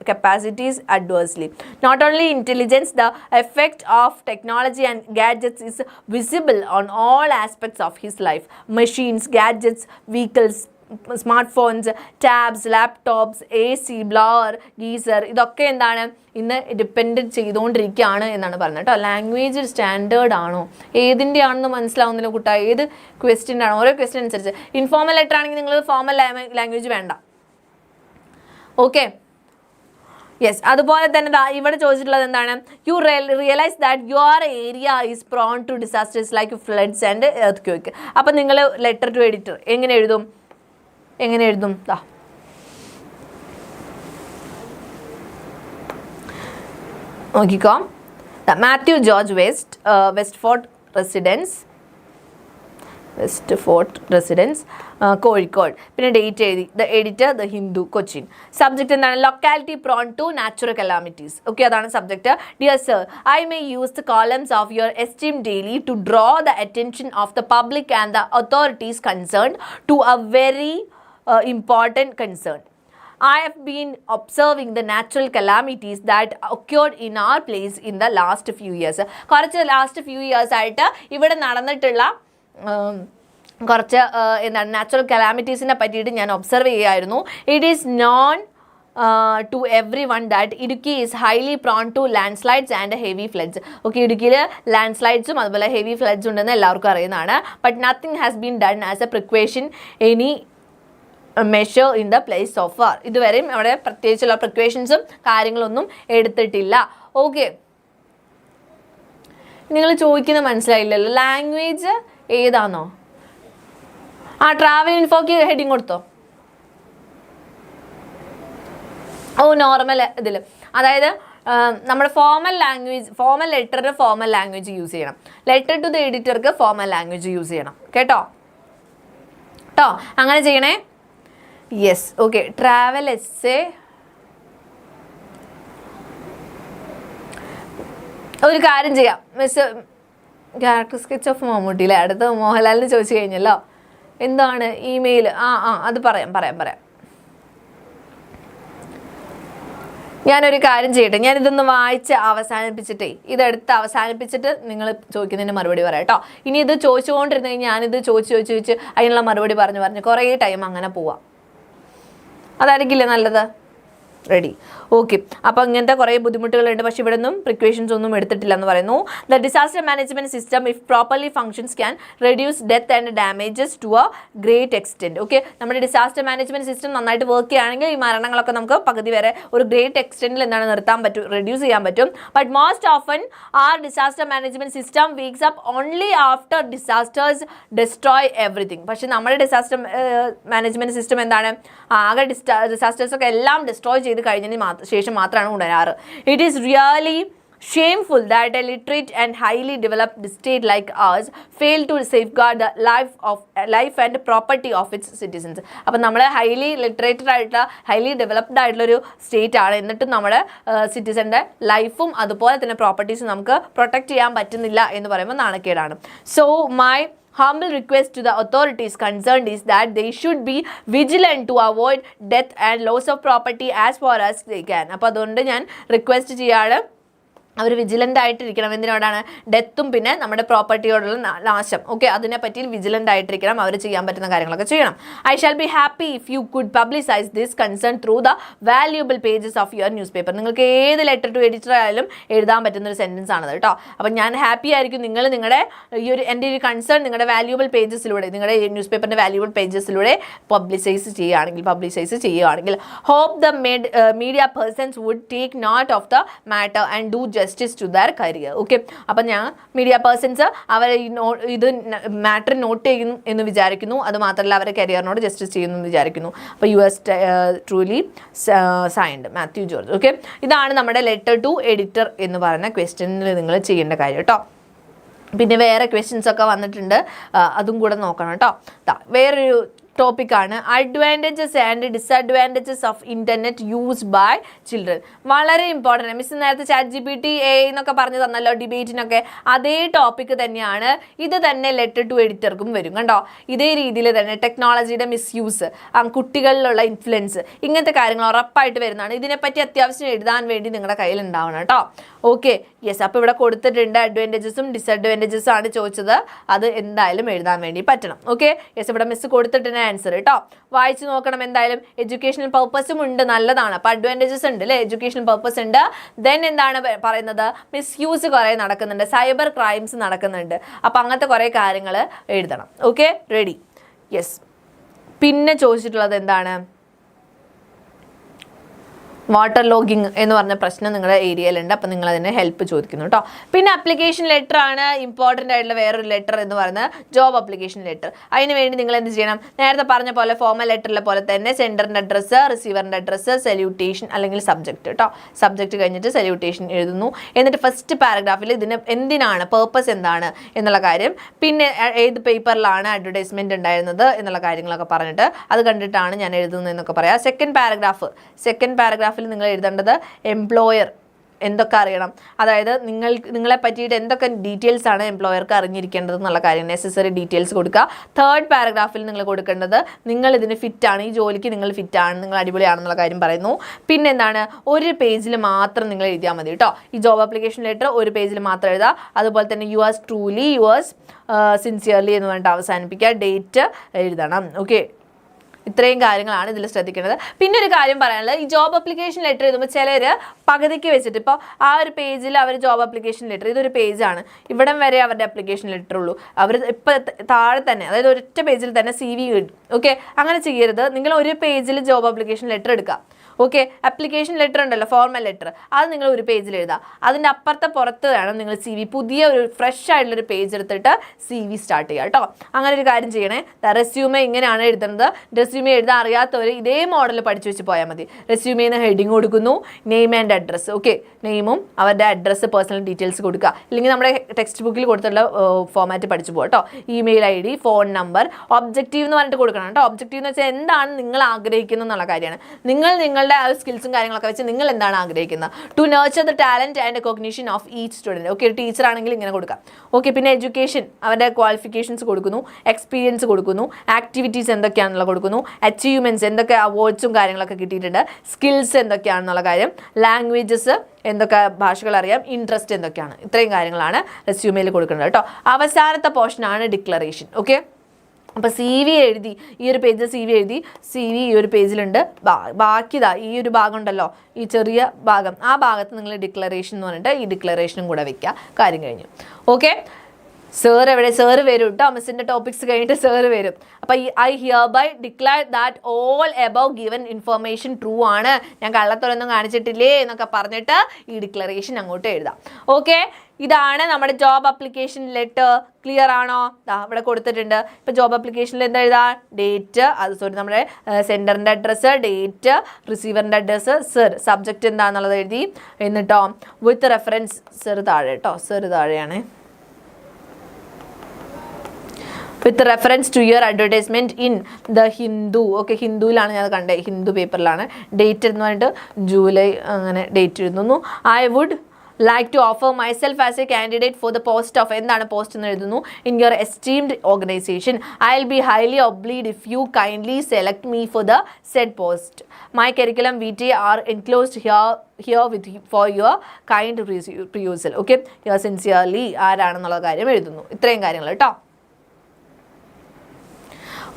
capacities adversely. Not only intelligence, the effect of technology and gadgets is visible on all aspects of his life. Machines, gadgets, vehicles, smart tabs, laptops, AC, blower, geyser, ഇതൊക്കെ എന്താണ് ഇന്ന് depend ചെയ്തുകൊണ്ടിരിക്കുകയാണ് എന്നാണ് പറയുന്നത് കേട്ടോ. Language standard ആണോ, ഏതിൻ്റെ ആണെന്ന് മനസ്സിലാവുന്നില്ല കുട്ടാ, ഏത് ക്വസ്റ്റ്യൻ ആണോ, ഓരോ ക്വസ്റ്റ്യൻ അനുസരിച്ച്. ഇൻഫോർമൽ ലെറ്റർ ആണെങ്കിൽ നിങ്ങൾ ഫോർമൽ ലാംഗ്വേജ് വേണ്ട. Okay, yes. അതുപോലെ തന്നെ ഇവിടെ ചോദിച്ചിട്ടുള്ളത് എന്താണ്? You realize that your area is prone to disasters like floods and earthquake. അപ്പം നിങ്ങൾ ലെറ്റർ ടു എഡിറ്റർ എങ്ങനെ എഴുതും? നോക്കിക്കോ. Mathew George Westfort residence Kozhikode. പിന്നെ ഡേറ്റ് എഴുതി. The editor the Hindu Cochin. Subject എന്താണ്? Locality prone to natural calamities. Okay, അതാണ് subject. Dear sir, I may use the columns of your esteem daily to draw the attention of the public and the authorities concerned to a very important concern. I have been observing the natural calamities that occurred in our place in the last few years. കുറച്ച് last few years ആയിട്ട് ഇവിടെ നടന്നിട്ടുള്ള കുറച്ച് എന്താണ് natural കലാമിറ്റീസിനെ പറ്റിയിട്ട് ഞാൻ observe ചെയ്യുമായിരുന്നു. It is known to everyone that Idukki is highly prone to landslides and heavy floods. Okay, ഇടുക്കിയിൽ ലാൻഡ്സ്ലൈഡ്സും അതുപോലെ ഹെവി ഫ്ലഡ്സ് ഉണ്ടെന്ന് എല്ലാവർക്കും അറിയുന്നതാണ്. But nothing has been done as A precaution any measure in the place of വാർ. ഇതുവരെയും അവിടെ പ്രത്യേകിച്ചുള്ള പ്രിക്വേഷൻസും കാര്യങ്ങളൊന്നും എടുത്തിട്ടില്ല. Okay, നിങ്ങൾ ചോദിക്കുന്നത് മനസ്സിലായില്ലല്ലോ. ലാംഗ്വേജ് ഏതാണോ? ട്രാവൽ ഇൻഫോക്ക് ഹെഡിങ് കൊടുത്തോ? നോർമൽ ഇതിൽ, അതായത് നമ്മുടെ ഫോർമൽ ലെറ്ററിന് ഫോർമൽ ലാംഗ്വേജ് യൂസ് ചെയ്യണം. ലെറ്റർ ടു ദ എഡിറ്റർക്ക് ഫോർമൽ ലാംഗ്വേജ് യൂസ് ചെയ്യണം കേട്ടോ. അങ്ങനെ ചെയ്യണേ. Yes, okay. ട്രാവൽ എസ്സേ ഒരു കാര്യം ചെയ്യാം. മിസ് ക്യാരക്ടർ സ്കെച്ച് ഓഫ് മമ്മൂട്ടിയിലെ അടുത്ത് മോഹൻലാലിന് ചോദിച്ചു കഴിഞ്ഞല്ലോ. എന്താണ് ഇമെയിൽ? അത് പറയാം. ഞാനൊരു കാര്യം ചെയ്യട്ടെ, ഞാനിതൊന്ന് വായിച്ച് ഇതെടുത്ത് അവസാനിപ്പിച്ചിട്ട് നിങ്ങൾ ചോദിക്കുന്നതിന് മറുപടി പറയാം കേട്ടോ. ഇനി ഇത് ചോദിച്ചുകൊണ്ടിരുന്ന ഞാനിത് ചോദിച്ച് അതിനുള്ള മറുപടി പറഞ്ഞ് കുറേ ടൈം അങ്ങനെ പോവാം. അതായിരിക്കില്ലേ നല്ലത്? റെഡി? ഓക്കെ. അപ്പോൾ ഇങ്ങനത്തെ കുറേ ബുദ്ധിമുട്ടുകളുണ്ട്, പക്ഷേ ഇവിടെ ഒന്നും പ്രിക്വേഷൻസ് ഒന്നും എടുത്തിട്ടില്ല എന്ന് പറയുന്നു. The disaster management system if properly functions can reduce death and damages to a great extent. Okay, നമ്മുടെ ഡിസാസ്റ്റർ മാനേജ്മെൻറ്റ് സിസ്റ്റം നന്നായിട്ട് വർക്ക് ചെയ്യുകയാണെങ്കിൽ ഈ മരണങ്ങളൊക്കെ നമുക്ക് പകുതി വരെ ഒരു ഗ്രേറ്റ് എക്സ്റ്റെൻറ്റിൽ എന്താണ് റെഡ്യൂസ് ചെയ്യാൻ പറ്റും. But most often our disaster management system wakes up only after disasters destroy everything. പക്ഷേ നമ്മുടെ ഡിസാസ്റ്റർ മാനേജ്മെൻറ്റ് സിസ്റ്റം എന്താണ്? ആകെ ഡിസാസ്റ്റേഴ്സൊക്കെ എല്ലാം ഡിസ്ട്രോയ് ചെയ്ത് കഴിഞ്ഞതിന് ശേഷം മാത്രമാണ് ഉണരാറ്. It is really shameful that a literate and highly developed state like ours fail to safeguard the life and property of its citizens. അപ്പോൾ നമ്മൾ ഹൈലി ലിറ്ററേറ്റഡ് ആയിട്ടുള്ള ഹൈലി ഡെവലപ്ഡ് ആയിട്ടുള്ളൊരു സ്റ്റേറ്റ് ആണ്, എന്നിട്ടും നമ്മുടെ സിറ്റിസൻ്റെ ലൈഫും അതുപോലെ തന്നെ പ്രോപ്പർട്ടീസും നമുക്ക് പ്രൊട്ടക്റ്റ് ചെയ്യാൻ പറ്റുന്നില്ല എന്ന് പറയുമ്പോൾ നാണക്കേടാണ്. So my humble request to the authorities concerned is that they should be vigilant to avoid death and loss of property as far as they can. അപ്പോൾ അതുകൊണ്ട് ഞാൻ റിക്വസ്റ്റ് ചെയ്യാണ്, അവർ വിജിലൻ്റ് ആയിട്ടിരിക്കണം. എന്തിനോടാണ്? ഡെത്തും പിന്നെ നമ്മുടെ പ്രോപ്പർട്ടിയോടുള്ള നാശം. ഓക്കെ, അതിനെപ്പറ്റി വിജിലൻ്റ് ആയിട്ടിരിക്കണം. അവർ ചെയ്യാൻ പറ്റുന്ന കാര്യങ്ങളൊക്കെ ചെയ്യണം. I shall be happy if you could publicise this concern through the valuable pages of your news paper. നിങ്ങൾക്ക് ഏത് ലെറ്റർ ടു എഡിറ്റർ ആയാലും എഴുതാൻ പറ്റുന്നൊരു സെൻറ്റൻസ് ആണത് കേട്ടോ. അപ്പം ഞാൻ ഹാപ്പി ആയിരിക്കും നിങ്ങളുടെ എൻ്റെ ഒരു കൺസേൺ നിങ്ങളുടെ വാല്യൂബിൾ പേജസിലൂടെ, നിങ്ങളുടെ ന്യൂസ് പേപ്പറിൻ്റെ വാല്യൂബിൾ പേജസിലൂടെ പബ്ലിസൈസ് ചെയ്യുകയാണെങ്കിൽ hope the media persons would take note of the matter and do justice to their career. Okay, അപ്പം ഞാൻ മീഡിയ പേഴ്സൺസ് അവർ ഇത് മാറ്റർ നോട്ട് ചെയ്യുന്നു എന്ന് വിചാരിക്കുന്നു. അതുമാത്രമല്ല അവരുടെ കരിയറിനോട് ജസ്റ്റിസ് ചെയ്യുന്നു എന്ന് വിചാരിക്കുന്നു. അപ്പോൾ yours truly signed Mathew George. Okay, ഇതാണ് നമ്മുടെ ലെറ്റർ ടു എഡിറ്റർ എന്ന് പറയുന്ന ക്വസ്റ്റ്യനിൽ നിങ്ങൾ ചെയ്യേണ്ട കാര്യം കേട്ടോ. പിന്നെ വേറെ ക്വസ്റ്റ്യൻസ് ഒക്കെ വന്നിട്ടുണ്ട്, അതും കൂടെ നോക്കണം കേട്ടോ. വേറൊരു ടോപ്പിക്കാണ് advantages and disadvantages of internet used by children. വളരെ ഇമ്പോർട്ടൻ്റ്. മിസ് നേരത്തെ ChatGPT AI എന്നൊക്കെ പറഞ്ഞു തന്നല്ലോ ഡിബേറ്റിനൊക്കെ, അതേ ടോപ്പിക്ക് തന്നെയാണ്. ഇത് തന്നെ ലെറ്റർ ടു എഡിറ്റർക്കും വരും കണ്ടോ. ഇതേ രീതിയിൽ തന്നെ ടെക്നോളജിയുടെ മിസ്യൂസ്, കുട്ടികളിലുള്ള ഇൻഫ്ലുവൻസ്, ഇങ്ങനത്തെ കാര്യങ്ങൾ ഉറപ്പായിട്ട് വരുന്നതാണ്. ഇതിനെപ്പറ്റി അത്യാവശ്യം എഴുതാൻ വേണ്ടി നിങ്ങളുടെ കയ്യിൽ ഉണ്ടാവണം കേട്ടോ. Okay, yes. അപ്പോൾ ഇവിടെ കൊടുത്തിട്ടുണ്ട് അഡ്വാൻറ്റേജസും ഡിസഡ്വാൻറ്റേജസും ആണ് ചോദിച്ചത്. അത് എന്തായാലും എഴുതാൻ വേണ്ടി പറ്റണം. Okay, yes. ഇവിടെ മിസ് കൊടുത്തിട്ടുണ്ട് ആൻസർ കേട്ടോ. വായിച്ചു നോക്കണം എന്തായാലും. എഡ്യൂക്കേഷണൽ പർപ്പസും ഉണ്ട്, നല്ലതാണ്. അപ്പോൾ അഡ്വാൻറ്റേജസ് ഉണ്ട് അല്ലേ, എഡ്യൂക്കേഷണൽ പർപ്പസ് ഉണ്ട്. ദെൻ എന്താണ് പറയുന്നത്, മിസ്യൂസ് കുറേ നടക്കുന്നുണ്ട്, സൈബർ ക്രൈംസ് നടക്കുന്നുണ്ട്. അപ്പോൾ അങ്ങനത്തെ കുറേ കാര്യങ്ങൾ എഴുതണം. Okay, ready. യെസ്. പിന്നെ ചോദിച്ചിട്ടുള്ളത് എന്താണ്, വാട്ടർ ലോഗിങ് എന്ന് പറഞ്ഞ പ്രശ്നം നിങ്ങളുടെ ഏരിയയിലുണ്ട്. അപ്പോൾ നിങ്ങൾ അതിന് ഹെൽപ്പ് ചോദിക്കുന്നു കേട്ടോ. പിന്നെ അപ്ലിക്കേഷൻ ലെറ്റർ ആണ് ഇമ്പോർട്ടൻ്റ് ആയിട്ടുള്ള വേറൊരു ലെറ്റർ എന്ന് പറയുന്നത് ജോബ് അപ്ലിക്കേഷൻ ലെറ്റർ. അതിന് വേണ്ടി നിങ്ങൾ എന്ത് ചെയ്യണം, നേരത്തെ പറഞ്ഞ പോലെ ഫോമൽ ലെറ്ററിലെ പോലെ തന്നെ സെൻഡറിൻ്റെ അഡ്രസ്സ്, റിസീവറിൻ്റെ അഡ്രസ്സ്, സല്യൂട്ടേഷൻ അല്ലെങ്കിൽ സബ്ജക്റ്റ് കേട്ടോ. സബ്ജക്റ്റ് കഴിഞ്ഞിട്ട് സല്യൂട്ടേഷൻ എഴുതുന്നു. എന്നിട്ട് ഫസ്റ്റ് പാരഗ്രാഫിൽ ഇതിന് എന്തിനാണ്, പേർപ്പസ് എന്താണ് എന്നുള്ള കാര്യം, പിന്നെ ഏത് പേപ്പറിലാണ് അഡ്വർടൈസ്മെൻറ്റ് ഉണ്ടായിരുന്നത് എന്നുള്ള കാര്യങ്ങളൊക്കെ പറഞ്ഞിട്ട് അത് കണ്ടിട്ടാണ് ഞാൻ എഴുതുന്നതെന്നൊക്കെ പറയാം. സെക്കൻഡ് പാരഗ്രാഫിൽ നിങ്ങൾ എഴുതേണ്ടത് എംപ്ലോയർ എന്തൊക്കെ അറിയണം, അതായത് നിങ്ങളെ പറ്റിയിട്ട് എന്തൊക്കെ ഡീറ്റെയിൽസ് ആണ് എംപ്ലോയർക്ക് അറിഞ്ഞിരിക്കേണ്ടത് എന്നുള്ള കാര്യം, നെസസറി ഡീറ്റെയിൽസ് കൊടുക്കുക. തേർഡ് പാരഗ്രാഫിൽ നിങ്ങൾ കൊടുക്കേണ്ടത് നിങ്ങൾ ഇതിന് ഫിറ്റാണ്, ഈ ജോലിക്ക് നിങ്ങൾ ഫിറ്റാണ്, നിങ്ങൾ അടിപൊളിയാണെന്നുള്ള കാര്യം പറയുന്നു. പിന്നെ എന്താണ്, ഒരു പേജിൽ മാത്രം നിങ്ങൾ എഴുതിയാൽ മതി കേട്ടോ. ഈ ജോബ് ആപ്ലിക്കേഷൻ ലെറ്റർ ഒരു പേജിൽ മാത്രം എഴുതുക. അതുപോലെ തന്നെ യുവേഴ്സ് ട്രൂലി, യുവേഴ്സ് സിൻസിയർലി എന്ന് പറഞ്ഞിട്ട് അവസാനിപ്പിക്കുക. ഡേറ്റ് എഴുതണം. ഓക്കെ, ഇത്രയും കാര്യങ്ങളാണ് ഇതിൽ ശ്രദ്ധിക്കേണ്ടത്. പിന്നെ ഒരു കാര്യം പറയാനുള്ളത്, ഈ ജോബ് അപ്ലിക്കേഷൻ ലെറ്റർ എഴുതുമ്പോൾ ചിലർ പകുതിക്ക് വെച്ചിട്ട്, ഇപ്പോൾ ആ ഒരു പേജിൽ അവർ ജോബ് അപ്ലിക്കേഷൻ ലെറ്റർ, ഇതൊരു പേജാണ്, ഇവിടം വരെ അവരുടെ അപ്ലിക്കേഷൻ ലെറ്റർ ഉള്ളൂ, അവർ ഇപ്പോൾ താഴെ തന്നെ, അതായത് ഒരൊറ്റ പേജിൽ തന്നെ CV ഇടും. ഓക്കെ, അങ്ങനെ ചെയ്യരുത്. നിങ്ങൾ ഒരു പേജിൽ ജോബ് അപ്ലിക്കേഷൻ ലെറ്റർ എടുക്കുക. ഓക്കെ, അപ്ലിക്കേഷൻ ലെറ്റർ ഉണ്ടല്ലോ, ഫോർമൽ ലെറ്റർ, അത് നിങ്ങൾ ഒരു പേജിൽ എഴുതുക. അതിൻ്റെ അപ്പുറത്തെ പുറത്ത് വേണം നിങ്ങൾ CV, പുതിയ ഒരു ഫ്രഷ് ആയിട്ടുള്ളൊരു പേജ് എടുത്തിട്ട് CV സ്റ്റാർട്ട് ചെയ്യുക കേട്ടോ. അങ്ങനെ ഒരു കാര്യം ചെയ്യണേ. റെസ്യൂമെ ഇങ്ങനെയാണ് എഴുതുന്നത്. റെസ്യൂമെ എഴുതാൻ അറിയാത്തവർ ഇതേ മോഡൽ പഠിച്ചു വെച്ച് പോയാൽ മതി. റെസ്യൂമേന്ന് ഹെഡിങ് കൊടുക്കുന്നു, നെയിം ആൻഡ് അഡ്രസ്സ്. ഓക്കെ, നെയിമും അവരുടെ അഡ്രസ്സ്, പേഴ്സണൽ ഡീറ്റെയിൽസ് കൊടുക്കുക. ഇല്ലെങ്കിൽ നമ്മുടെ ടെക്സ്റ്റ് ബുക്കിൽ കൊടുത്തുള്ള ഫോമാറ്റ് പഠിച്ചു പോകും കേട്ടോ. Email ID, phone number, objective എന്ന് പറഞ്ഞിട്ട് കൊടുക്കണം കേട്ടോ. ഒബ്ജക്റ്റീവ് എന്ന് വെച്ചാൽ എന്താണ് നിങ്ങൾ ആഗ്രഹിക്കുന്നത് എന്നുള്ള കാര്യമാണ്. നിങ്ങളുടെ ആ സ്കിൽസും കാര്യങ്ങളൊക്കെ വെച്ച് നിങ്ങൾ എന്താണ് ആഗ്രഹിക്കുന്നത്. To nurture the talent and cognition of each student. Okay, teacher ആണെങ്കിൽ ഇങ്ങനെ കൊടുക്കാം. ഓക്കെ, പിന്നെ എഡ്യൂക്കേഷൻ, അവരുടെ ക്വാളിഫിക്കേഷൻസ് കൊടുക്കുന്നു, എക്സ്പീരിയൻസ് കൊടുക്കുന്നു, ആക്ടിവിറ്റീസ് എന്തൊക്കെയാണെന്നുള്ള കൊടുക്കുന്നു, അച്ചീവ്മെൻറ്റ്സ് എന്തൊക്കെ അവാർഡ്സും കാര്യങ്ങളൊക്കെ കിട്ടിയിട്ടുണ്ട്, സ്കിൽസ് എന്തൊക്കെയാണെന്നുള്ള കാര്യം, ലാംഗ്വേജസ് എന്തൊക്കെ ഭാഷകൾ അറിയാം, ഇൻട്രസ്റ്റ് എന്തൊക്കെയാണ്, ഇത്രയും കാര്യങ്ങളാണ് റെസ്യൂമേയിൽ കൊടുക്കുന്നത് കേട്ടോ. അവസാനത്തെ പോർഷനാണ് ഡിക്ലറേഷൻ. ഓക്കെ, അപ്പോൾ CV എഴുതി, ഈ ഒരു പേജിൽ CV എഴുതി, CV ഈ ഒരു പേജിലുണ്ട്. ബാക്കിതാ ഈ ഒരു ഭാഗം ഉണ്ടല്ലോ, ഈ ചെറിയ ഭാഗം, ആ ഭാഗത്ത് നിങ്ങൾ ഡിക്ലറേഷൻ എന്ന് പറഞ്ഞിട്ട് ഈ ഡിക്ലറേഷനും കൂടെ വെക്കുക. കാര്യം കഴിഞ്ഞു. ഓക്കെ, സർ എവിടെ, സർ വരും കേട്ടോ. മിസ്സിൻ്റെ ടോപ്പിക്സ് കഴിഞ്ഞിട്ട് സർ വരും. അപ്പോൾ I hereby declare that all above given information true ആണ്, ഞാൻ കള്ളത്തൊരൊന്നും കാണിച്ചിട്ടില്ലേ എന്നൊക്കെ പറഞ്ഞിട്ട് ഈ ഡിക്ലറേഷൻ അങ്ങോട്ട് എഴുതാം. ഓക്കെ, ഇതാണ് നമ്മുടെ ജോബ് അപ്ലിക്കേഷൻ ലെറ്റർ. ക്ലിയർ ആണോ? ഇവിടെ കൊടുത്തിട്ടുണ്ട്. ഇപ്പോൾ ജോബ് അപ്ലിക്കേഷനിൽ എന്താ എഴുതാ, ഡേറ്റ്, നമ്മുടെ സെൻഡറിൻ്റെ അഡ്രസ്സ്, ഡേറ്റ്, റിസീവറിൻ്റെ അഡ്രസ്സ്, സർ, സബ്ജക്റ്റ് എന്താണെന്നുള്ളത് എഴുതി. എന്നിട്ടോ വിത്ത് റെഫറൻസ്, സർ താഴെ കേട്ടോ, സർ താഴെയാണ്, with reference to your advertisement in the Hindu. Okay, ഹിന്ദുവിലാണ് ഞാൻ കണ്ടത്, ഹിന്ദു പേപ്പറിലാണ്. ഡേറ്റ് എന്ന് പറഞ്ഞിട്ട് ജൂലൈ, അങ്ങനെ ഡേറ്റ് എഴുതുന്നു. I would like to offer myself as a candidate for the post of, എന്താണ് പോസ്റ്റ് എന്ന് എഴുതുന്നു, in your esteemed organization. I'll be highly obliged if you kindly select me for the said post. My curriculum vitae are enclosed here with for your kind perusal. Okay, yours sincerely, ആരാണെന്നുള്ള കാര്യം എഴുതുന്നു. ഇത്രയും കാര്യങ്ങൾ കേട്ടോ.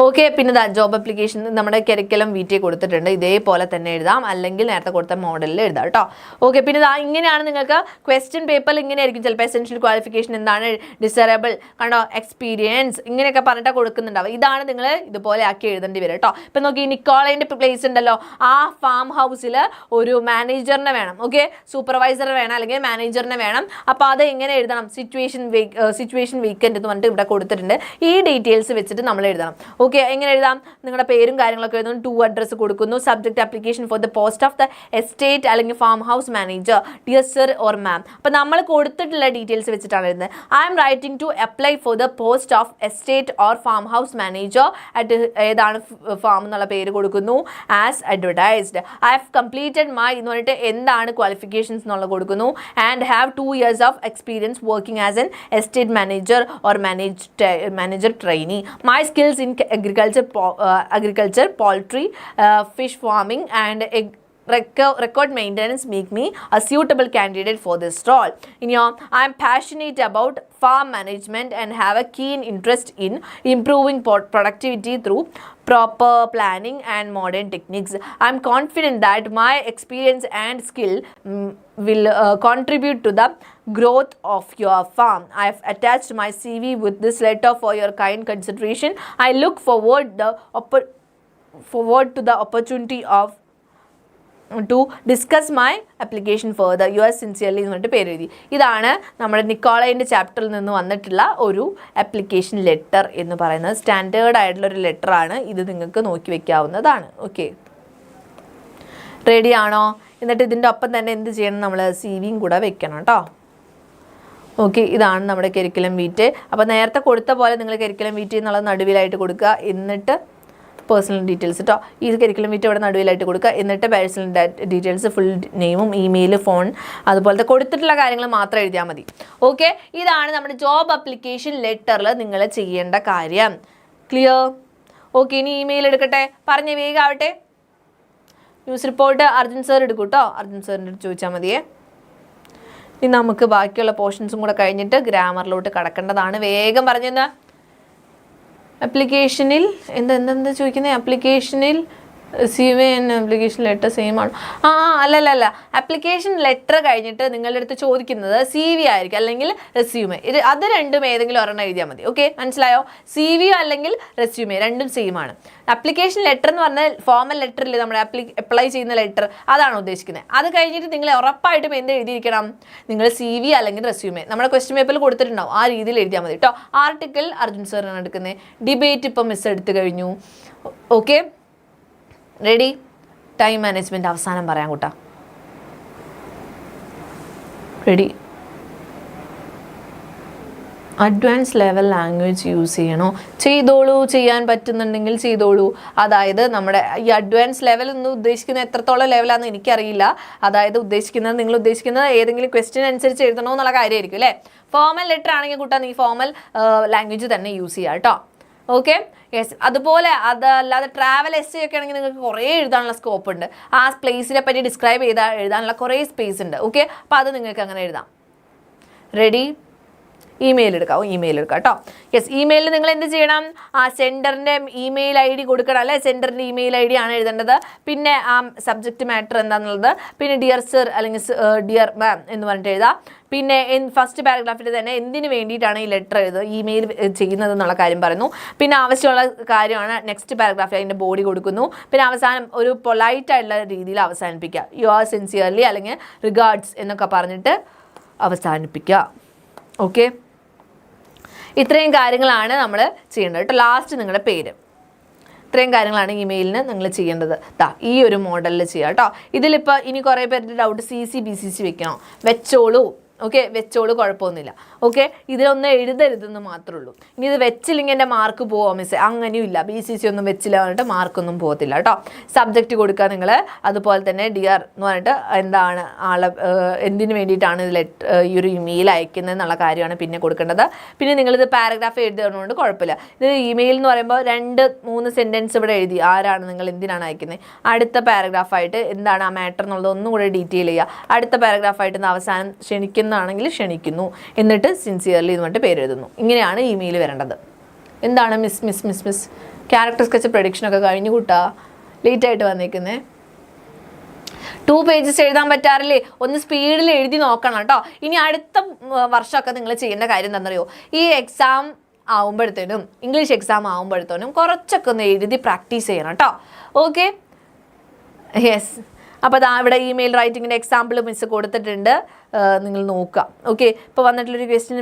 Okay, പിന്നെ job application നമ്മുടെ curriculum VTA കൊടുത്തിട്ടുണ്ട്. ഇതേപോലെ തന്നെ എഴുതാം, അല്ലെങ്കിൽ നേരത്തെ കൊടുത്ത മോഡലിൽ എഴുതാം കേട്ടോ. ഓക്കെ, പിന്നെ ഇങ്ങനെയാണ് നിങ്ങൾക്ക് ക്വസ്റ്റ്യൻ പേപ്പറിൽ ഇങ്ങനെയായിരിക്കും ചിലപ്പോൾ എസെൻഷ്യൽ ക്വാളിഫിക്കേഷൻ എന്താണ്, ഡിസറബിൾ കണ്ടോ, എക്സ്പീരിയൻസ് ഇങ്ങനെയൊക്കെ പറഞ്ഞിട്ട് കൊടുക്കുന്നുണ്ടാവും. ഇതാണ് നിങ്ങൾ ഇതുപോലെ ആക്കി എഴുതേണ്ടി വരും കേട്ടോ. ഇപ്പം നോക്കി, നിക്കോളേൻ്റെ പ്ലേസ് ഉണ്ടല്ലോ, ആ ഫാം ഹൗസിൽ ഒരു മാനേജറിനെ വേണം. ഓക്കെ, സൂപ്പർവൈസറെ വേണം, അല്ലെങ്കിൽ മാനേജറിനെ വേണം. അപ്പോൾ അത് എങ്ങനെ എഴുതണം, സിറ്റുവേഷൻ വേക്കൻറ്റ് എന്ന് പറഞ്ഞിട്ട് ഇവിടെ കൊടുത്തിട്ടുണ്ട്. ഈ ഡീറ്റെയിൽസ് വെച്ചിട്ട് നമ്മൾ എഴുതണം. ഓക്കെ, എങ്ങനെ എഴുതാം? നിങ്ങളുടെ പേരും കാര്യങ്ങളൊക്കെ എഴുതുന്നു, ടു അഡ്രസ്സ് കൊടുക്കുന്നു, subject application for the post of the estate അല്ലെങ്കിൽ farm house manager, dear sir or ma'am. അപ്പം നമ്മൾ കൊടുത്തിട്ടുള്ള ഡീറ്റെയിൽസ് വെച്ചിട്ടാണ് എഴുതുന്നത്. I am writing to apply for the post of estate or farm house manager at ഏതാണ് farm എന്നുള്ള പേര് കൊടുക്കുന്നു, as advertised. I have completed my എന്ന് പറഞ്ഞിട്ട് എന്താണ് ക്വാളിഫിക്കേഷൻസ് എന്നുള്ളത് കൊടുക്കുന്നു, and have 2 years of experience working as N estate manager or manager trainee. My skills in agriculture, poultry, fish farming and record maintenance make me a suitable candidate for this role. I am passionate about farm management and have a keen interest in improving productivity through proper planning and modern techniques. I am confident that my experience and skill will contribute to the growth of your farm. I have attached my CV with this letter for your kind consideration. I look forward to the opportunity of to discuss my application further. Your sincerely എന്ന് പറഞ്ഞിട്ട് പേര് എഴുതി. ഇതാണ് നമ്മുടെ നിക്കോളയുടെ ചാപ്റ്ററിൽ നിന്ന് വന്നിട്ടുള്ള ഒരു ആപ്ലിക്കേഷൻ ലെറ്റർ എന്ന് പറയുന്നത്. സ്റ്റാൻഡേർഡ് ആയിട്ടുള്ളൊരു ലെറ്ററാണ് ഇത്, നിങ്ങൾക്ക് നോക്കി വെക്കാവുന്നതാണ്. ഓക്കെ, റെഡി ആണോ? എന്നിട്ട് ഇതിൻ്റെ ഒപ്പം തന്നെ എന്ത് ചെയ്യണം? നമ്മൾ CV കൂടെ വെക്കണം കേട്ടോ. ഓക്കെ, ഇതാണ് നമ്മുടെ കരിക്കുലം വീറ്റ്. അപ്പോൾ നേരത്തെ കൊടുത്ത പോലെ നിങ്ങൾ കരിക്കുലം വീറ്റ് എന്നുള്ളത് നടുവിലായിട്ട് കൊടുക്കുക, എന്നിട്ട് പേഴ്സണൽ ഡീറ്റെയിൽസ് കേട്ടോ. ഈ കരിക്കുലം വീറ്റ് ഇവിടെ നടുവിലായിട്ട് കൊടുക്കുക, എന്നിട്ട് പേഴ്സണൽ ഡീറ്റെയിൽസ്, ഫുൾ നെയിമും ഇമെയിൽ, ഫോൺ, അതുപോലത്തെ കൊടുത്തിട്ടുള്ള കാര്യങ്ങൾ മാത്രം എഴുതിയാൽ മതി. ഓക്കെ, ഇതാണ് നമ്മുടെ ജോബ് ആപ്ലിക്കേഷൻ ലെറ്ററിൽ നിങ്ങൾ ചെയ്യേണ്ട കാര്യം. ക്ലിയർ? ഓക്കെ, ഇനി ഇമെയിൽ എടുക്കട്ടെ, പറഞ്ഞ് വേഗമാവട്ടെ. ന്യൂസ് റിപ്പോർട്ട് അർജുൻ സാർ എടുക്കും കേട്ടോ, അർജുൻ സാറിൻ്റെ അടുത്ത് ചോദിച്ചാൽ മതിയേ. ഇനി നമുക്ക് ബാക്കിയുള്ള പോർഷൻസും കൂടെ കഴിഞ്ഞിട്ട് ഗ്രാമറിലോട്ട് കടക്കേണ്ടതാണ്. വേഗം പറഞ്ഞെന്താ ആപ്ലിക്കേഷനിൽ എന്താ ചോദിക്കുന്നത്? ആപ്ലിക്കേഷനിൽ resume and application letter same ആണ്. അല്ല, ആപ്ലിക്കേഷൻ ലെറ്റർ കഴിഞ്ഞിട്ട് നിങ്ങളുടെ അടുത്ത് ചോദിക്കുന്നത് CV ആയിരിക്കും അല്ലെങ്കിൽ റെസ്യൂമേ. അത് രണ്ടും ഏതെങ്കിലും ഒരെണ്ണം എഴുതിയാൽ മതി. ഓക്കെ, മനസ്സിലായോ? CV അല്ലെങ്കിൽ റെസ്യൂമേ രണ്ടും സെയിം ആണ്. ആപ്ലിക്കേഷൻ ലെറ്റർ എന്ന് പറഞ്ഞാൽ ഫോർമൽ ലെറ്ററിൽ നമ്മൾ അപ്ലൈ ചെയ്യുന്ന ലെറ്റർ, അതാണ് ഉദ്ദേശിക്കുന്നത്. അത് കഴിഞ്ഞിട്ട് നിങ്ങൾ ഉറപ്പായിട്ടും എന്ത് എഴുതിയിരിക്കണം? നിങ്ങൾ CV അല്ലെങ്കിൽ റെസ്യൂമേ നമ്മുടെ ക്വസ്റ്റ്യൻ പേപ്പറിൽ കൊടുത്തിട്ടുണ്ടാവും, ആ രീതിയിൽ എഴുതിയാൽ മതി കേട്ടോ. ആർട്ടിക്കിൾ അർജുൻ സാറാണ് എടുക്കുന്നത്. ഡിബേറ്റ് ഇപ്പം മിസ് എടുത്തു കഴിഞ്ഞു. Okay, ready? ടൈം മാനേജ്മെൻറ്റ് അവസാനം പറയാം കൂട്ടാ. Ready? Advance level language use ചെയ്യണോ? ചെയ്തോളൂ, ചെയ്യാൻ പറ്റുന്നുണ്ടെങ്കിൽ ചെയ്തോളൂ. അതായത് നമ്മുടെ ഈ അഡ്വാൻസ് ലെവൽ എന്ന് ഉദ്ദേശിക്കുന്നത് എത്രത്തോളം ലെവലാണെന്ന് എനിക്കറിയില്ല. അതായത് നിങ്ങൾ ഉദ്ദേശിക്കുന്നത് ഏതെങ്കിലും ക്വസ്റ്റ്യൻ അനുസരിച്ച് എഴുതണോ എന്നുള്ള കാര്യമായിരിക്കും അല്ലേ. ഫോർമൽ ലെറ്റർ ആണെങ്കിൽ കൂട്ടാ നീ ഫോർമൽ ലാംഗ്വേജ് തന്നെ യൂസ് ചെയ്യാം കേട്ടോ. Okay, yes. അതുപോലെ അതല്ലാതെ ട്രാവൽ എസ്സേ ഒക്കെ ആണെങ്കിൽ നിങ്ങൾക്ക് കുറേ എഴുതാനുള്ള സ്കോപ്പ് ഉണ്ട്. ആ പ്ലേസിനെ പറ്റി ഡിസ്ക്രൈബ് എഴുതാനുള്ള കുറേ സ്പേസ് ഉണ്ട്. ഓക്കെ, അപ്പോൾ അത് നിങ്ങൾക്ക് അങ്ങനെ എഴുതാം. റെഡി? ഇമെയിൽ എടുക്കാം കേട്ടോ. യെസ്, ഇമെയിലിൽ നിങ്ങൾ എന്ത് ചെയ്യണം? ആ സെൻഡറിൻ്റെ ഇമെയിൽ ID കൊടുക്കണം അല്ലേ. സെൻഡറിൻ്റെ ഇമെയിൽ ID ആണ് എഴുതേണ്ടത്. പിന്നെ ആ സബ്ജക്റ്റ് മാറ്റർ എന്താണെന്നുള്ളത്, പിന്നെ ഡിയർ സർ അല്ലെങ്കിൽ ഡിയർ മാം എന്ന് പറഞ്ഞിട്ട് എഴുതാം. പിന്നെ ഫസ്റ്റ് പാരഗ്രാഫിൽ തന്നെ എന്തിനു വേണ്ടിയിട്ടാണ് ഈ ലെറ്റർ ഇമെയിൽ ചെയ്യുന്നത് എന്നുള്ള കാര്യം പറയുന്നു. പിന്നെ ആവശ്യമുള്ള കാര്യമാണ് നെക്സ്റ്റ് പാരഗ്രാഫിൽ അതിൻ്റെ ബോഡി കൊടുക്കുന്നു. പിന്നെ അവസാനം ഒരു പൊളൈറ്റായിട്ടുള്ള രീതിയിൽ അവസാനിപ്പിക്കുക. യു ആർ സിൻസിയർലി അല്ലെങ്കിൽ റിഗാർഡ്സ് എന്നൊക്കെ പറഞ്ഞിട്ട് അവസാനിപ്പിക്കുക. ഓക്കെ, ഇത്രയും കാര്യങ്ങളാണ് നമ്മൾ ചെയ്യേണ്ടത് കേട്ടോ. ലാസ്റ്റ് നിങ്ങളുടെ പേര്, ഇത്രയും കാര്യങ്ങളാണ് ഇമെയിലിന് നിങ്ങൾ ചെയ്യേണ്ടത്. ഈ ഒരു മോഡലിൽ ചെയ്യുക കേട്ടോ. ഇതിലിപ്പോൾ ഇനി കുറേ പേരുടെ ഡൗട്ട് CC BCC വെക്കണോ? വെച്ചോളൂ. ഓക്കെ, വെച്ചോളൂ, കുഴപ്പമൊന്നുമില്ല. ഓക്കെ, ഇതിലൊന്നും എഴുതരുതെന്ന് മാത്രമേ ഉള്ളൂ. ഇനി ഇത് വെച്ചില്ലെങ്കിൽ എൻ്റെ മാർക്ക് പോവോ മിസ്? അങ്ങനെയും ഇല്ല. BCC ഒന്നും വെച്ചില്ല പറഞ്ഞിട്ട് മാർക്കൊന്നും പോകത്തില്ല കേട്ടോ. സബ്ജക്റ്റ് കൊടുക്കുക നിങ്ങൾ. അതുപോലെ തന്നെ ഡിയർ എന്ന് പറഞ്ഞിട്ട് എന്താണ് എന്തിനു വേണ്ടിയിട്ടാണ് ഈ ഒരു ഇമെയിൽ അയക്കുന്നത് എന്നുള്ള കാര്യമാണ് പിന്നെ കൊടുക്കേണ്ടത്. പിന്നെ നിങ്ങളിത് പാരഗ്രാഫ് എഴുതുന്നതുകൊണ്ട് കുഴപ്പമില്ല. ഇത് ഇമെയിൽ എന്ന് പറയുമ്പോൾ 2-3 സെൻറ്റൻസ് ഇവിടെ എഴുതി ആരാണ് നിങ്ങൾ എന്തിനാണ് അയക്കുന്നത്. അടുത്ത പാരഗ്രാഫായിട്ട് എന്താണ് ആ മാറ്റർ എന്നുള്ളത് ഒന്നും കൂടെ ഡീറ്റെയിൽ ചെയ്യുക. അടുത്ത പാരഗ്രാഫായിട്ട് അവസാനം ക്ഷണിക്കുന്നതാണെങ്കിൽ ക്ഷണിക്കുന്നു, എന്നിട്ട് സിൻസിയർലി എന്ന് പറഞ്ഞിട്ട് പേര് എഴുതുന്നു. ഇങ്ങനെയാണ് ഇമെയിൽ വരേണ്ടത്. എന്താണ് മിസ് ക്യാരക്ടർ സ്കെച്ച് പ്രഡിക്ഷനൊക്കെ കഴിഞ്ഞു കൂട്ടാ, ലേറ്റായിട്ട് വന്നേക്കുന്നേ. 2 pages എഴുതാൻ പറ്റാറില്ലേ? ഒന്ന് സ്പീഡിൽ എഴുതി നോക്കണം കേട്ടോ. ഇനി അടുത്ത വർഷമൊക്കെ നിങ്ങൾ ചെയ്യേണ്ട കാര്യം എന്താണെന്നറിയോ? ഈ എക്സാം ആവുമ്പോഴത്തേനും ഇംഗ്ലീഷ് എക്സാം ആവുമ്പോഴത്തേനും കുറച്ചൊക്കെ ഒന്ന് എഴുതി പ്രാക്ടീസ് ചെയ്യണം കേട്ടോ. Okay, yes. അപ്പോൾ അതാ ഇവിടെ ഇമെയിൽ റൈറ്റിങ്ങിൻ്റെ എക്സാമ്പിൾ മിസ് കൊടുത്തിട്ടുണ്ട്, നിങ്ങൾ നോക്കുക. ഓക്കെ, ഇപ്പോൾ വന്നിട്ടുള്ളൊരു ക്വസ്റ്റ്യൻ